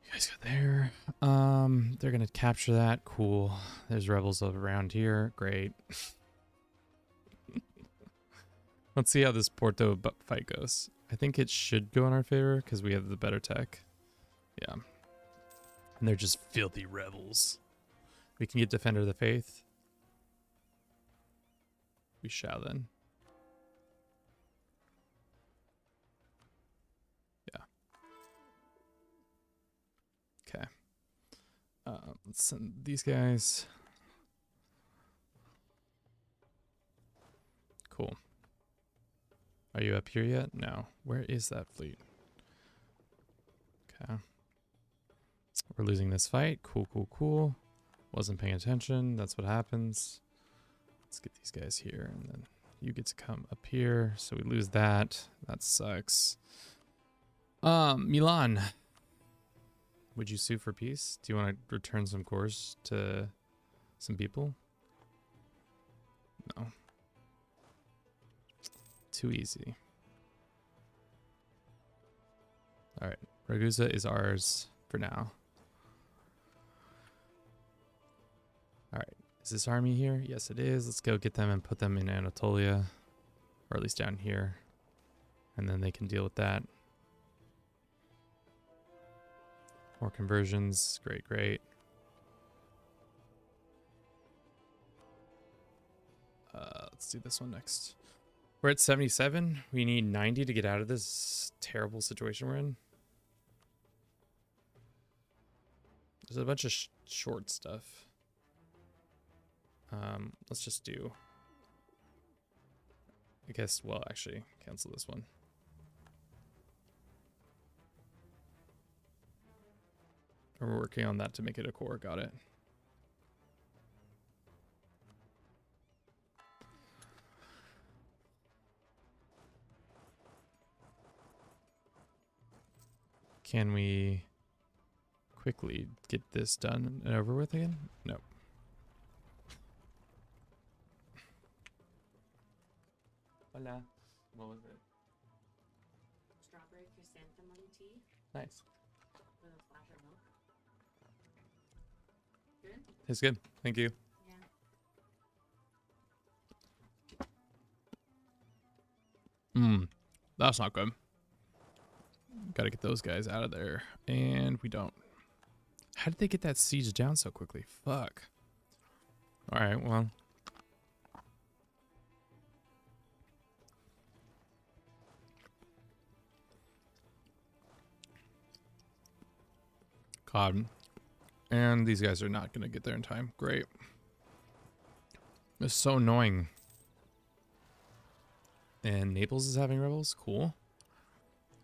You guys go there. They're gonna capture that. Cool. There's rebels around here. Great. Let's see how this Porto fight goes. I think it should go in our favor because we have the better tech. Yeah. And they're just filthy rebels. We can get Defender of the Faith. We shall then. Yeah. Okay. Let's send these guys. Cool. Are you up here yet? No. Where is that fleet? Okay. We're losing this fight. Cool, cool, cool. Wasn't paying attention. That's what happens. Let's get these guys here, and then you get to come up here. So we lose that. That sucks. Milan. Would you sue for peace? Do you want to return some cores to some people? No. Too easy. All right. Ragusa is ours for now. All right. Is this army here? Yes, it is. Let's go get them and put them in Anatolia, or at least down here. And then they can deal with that. More conversions. Great, great. Let's do this one next. We're at 77. We need 90 to get out of this terrible situation we're in. There's a bunch of short stuff. Let's just do... I guess, well, actually, cancel this one. We're working on that to make it a core. Got it. Can we quickly get this done and over with again? Nope. Hola. What was it? Strawberry chrysanthemum tea Nice. with a splash of milk. Good? It's good. Thank you. Yeah. That's not good. Gotta get those guys out of there. And we don't. How did they get that siege down so quickly? Fuck. Alright, well. God. And these guys are not going to get there in time. Great. It's so annoying. And Naples is having rebels. Cool.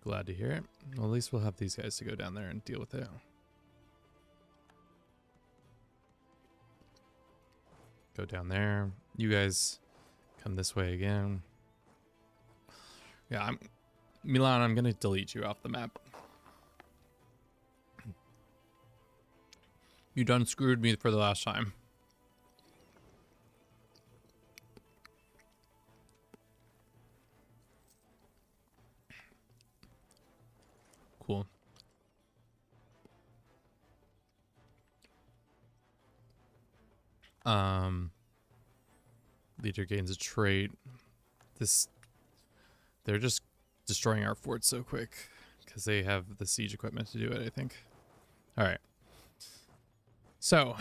Glad to hear it. Well, at least we'll have these guys to go down there and deal with it. Go down there. You guys come this way again. Yeah, Milan, I'm going to delete you off the map. You done screwed me for the last time. Cool. Leader gains a trait. They're just destroying our fort so quick because they have the siege equipment to do it, I think. All right. So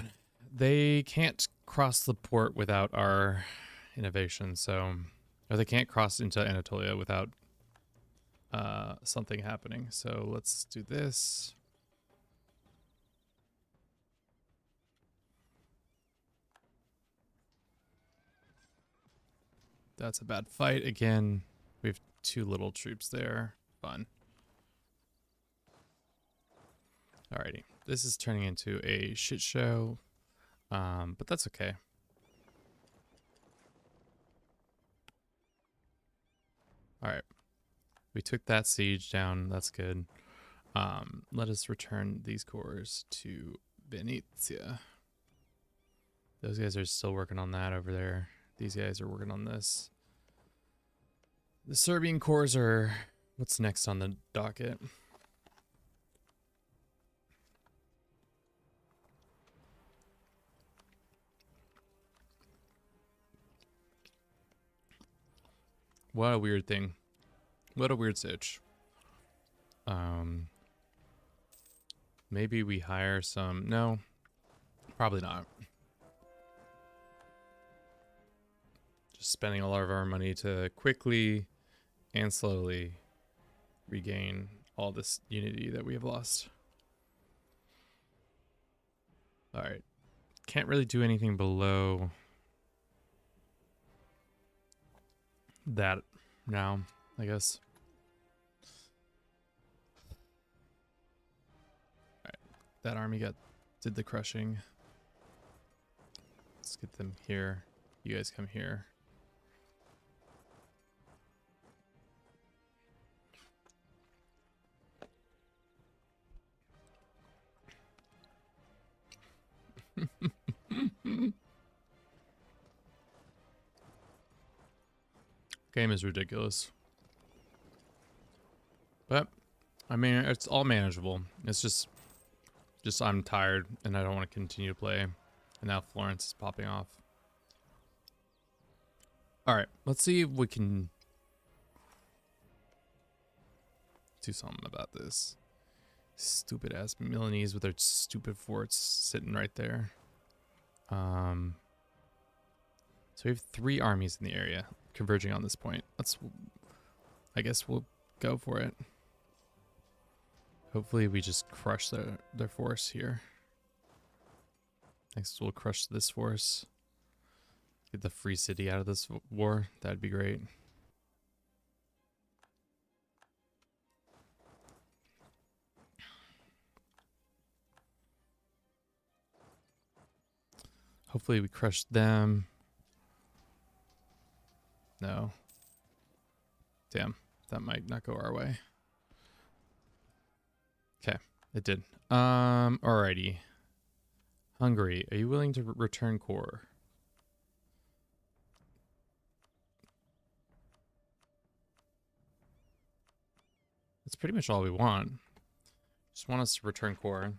they can't cross the port without our innovation. So, or they can't cross into Anatolia without something happening. So let's do this. That's a bad fight. Again, we have too little troops there. Fun. Alrighty. This is turning into a shit show. But that's okay. Alright. We took that siege down. That's good. Let us return these cores to Venetia. Those guys are still working on that over there. These guys are working on this. The Serbian cores are what's next on the docket. What a weird thing. What a weird sitch. Maybe we hire some. No, probably not. Just spending all of our money to quickly and slowly regain all this unity that we have lost. All right. Can't really do anything below that now, I guess. All right. That army did the crushing. Let's get them here. You guys come here. Game is ridiculous. But, I mean, it's all manageable. It's just I'm tired and I don't want to continue to play. And now Florence is popping off. Alright, let's see if we can do something about this. Stupid ass Milanese with their stupid forts sitting right there. So we have 3 armies in the area converging on this point. I guess we'll go for it. Hopefully we just crush their force here. Next we'll crush this force. Get the free city out of this war. That'd be great. Hopefully we crush them. No. Damn, that might not go our way. Okay, it did. Alrighty. Hungary, are you willing to return core? That's pretty much all we want. Just want us to return core.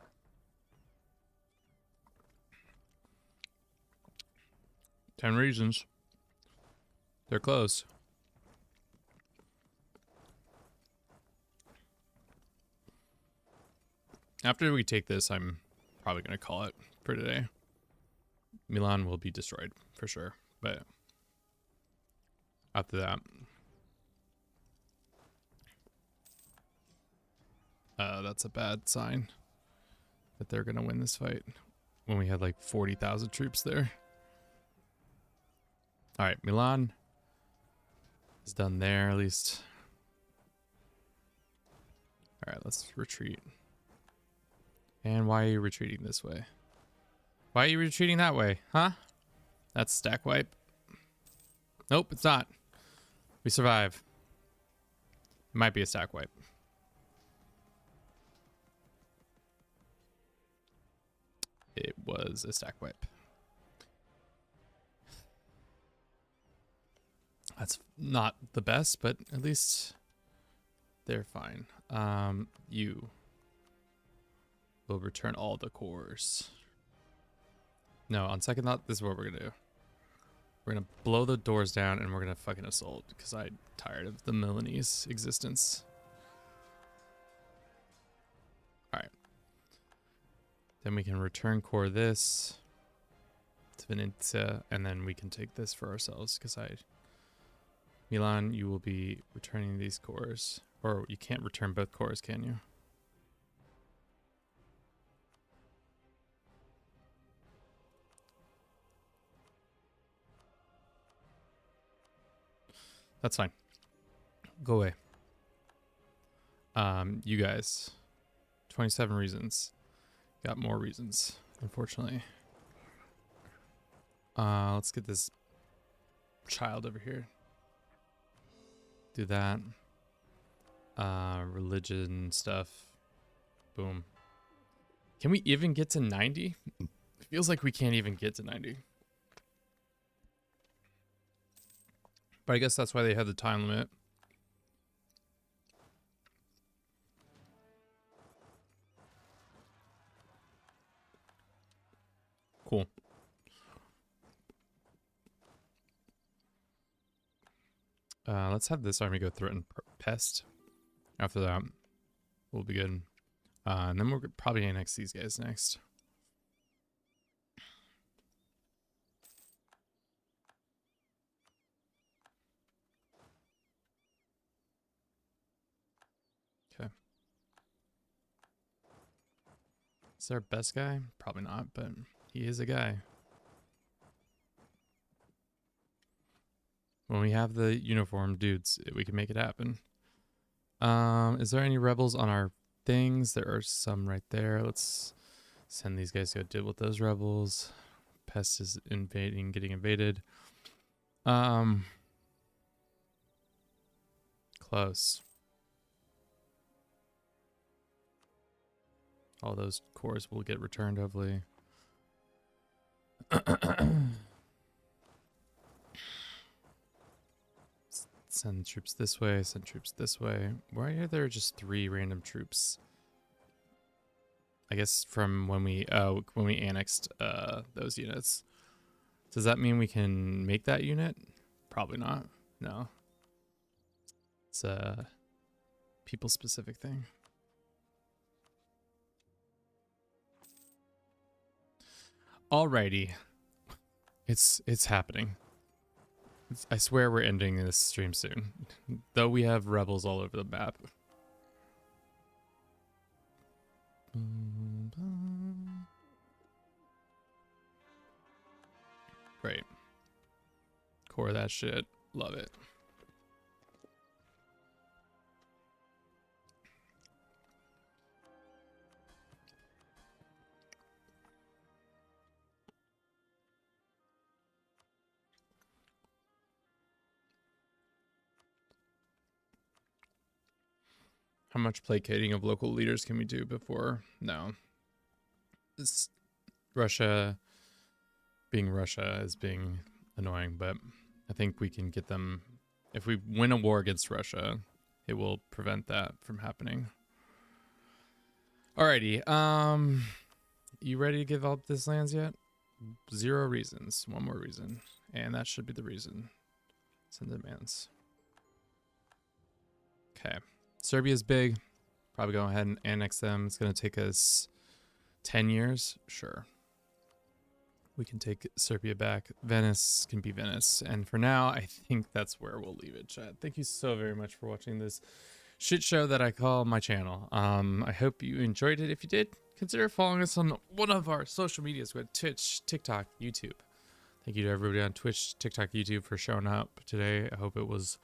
Ten reasons. They're close. After we take this, I'm probably going to call it for today. Milan will be destroyed for sure, but after that, that's a bad sign. that they're gonna win this fight when we had like 40,000 troops there. All right, Milan is done there at least. All right, let's retreat. And why are you retreating this way? Why are you retreating that way, huh? That's stack wipe. Nope, it's not. We survive. It might be a stack wipe. It was a stack wipe. That's not the best, but at least they're fine. You will return all the cores. No, on second thought, this is what we're gonna do. We're gonna blow the doors down and we're gonna fucking assault because I'm tired of the Milanese existence. Alright. Then we can return core this to Venezia and then we can take this for ourselves because Milan, you will be returning these cores. Or you can't return both cores, can you? That's fine. Go away. You guys. 27 reasons. Got more reasons, unfortunately. Let's get this child over here. Do that. Religion stuff. Boom. Can we even get to 90? It feels like we can't even get to 90. But I guess that's why they had the time limit. Cool. Let's have this army go threaten Pest. After that, we'll be good. And then we'll probably annex these guys next. Okay. Is our best guy? Probably not, but he is a guy. When we have the uniform dudes, we can make it happen. Is there any rebels on our things? There are some right there. Let's send these guys to go deal with those rebels. Pest is invading, getting invaded. Close. All those cores will get returned, hopefully. Send troops this way, send troops this way. Why are there just 3 random troops? I guess from when we annexed those units. Does that mean we can make that unit? Probably not. No. It's a people specific thing. Alrighty. It's happening. I swear we're ending this stream soon. Though we have rebels all over the map. Great. Core that shit. Love it. How much placating of local leaders can we do before? No. This Russia being Russia is being annoying, but I think we can get them. If we win a war against Russia, it will prevent that from happening. Alrighty. You ready to give up this lands yet? 0 reasons. 1 more reason. And that should be the reason. Send demands. Okay. Serbia's big. Probably go ahead and annex them. It's going to take us 10 years. Sure. We can take Serbia back. Venice can be Venice. And for now, I think that's where we'll leave it, chat. Thank you so very much for watching this shit show that I call my channel. I hope you enjoyed it. If you did, consider following us on one of our social medias. We have Twitch, TikTok, YouTube. Thank you to everybody on Twitch, TikTok, YouTube for showing up today. I hope it was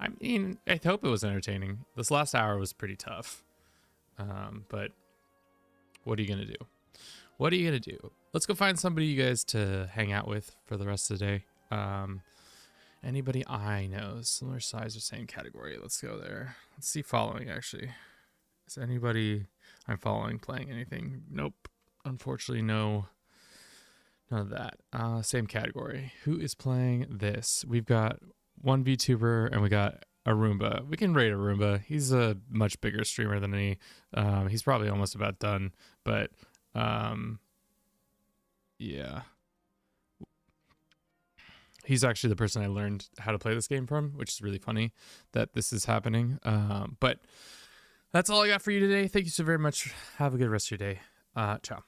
entertaining. This last hour was pretty tough. But what are you going to do? What are you going to do? Let's go find somebody you guys to hang out with for the rest of the day. Anybody I know, similar size or same category. Let's go there. Let's see following, actually. Is anybody I'm following playing anything? Nope. Unfortunately, no. None of that. Same category. Who is playing this? We've got one VTuber and we got a Roomba. We can rate a Roomba. He's a much bigger streamer than me. He's probably almost about done. But, yeah. He's actually the person I learned how to play this game from, which is really funny that this is happening. But that's all I got for you today. Thank you so very much. Have a good rest of your day. Ciao.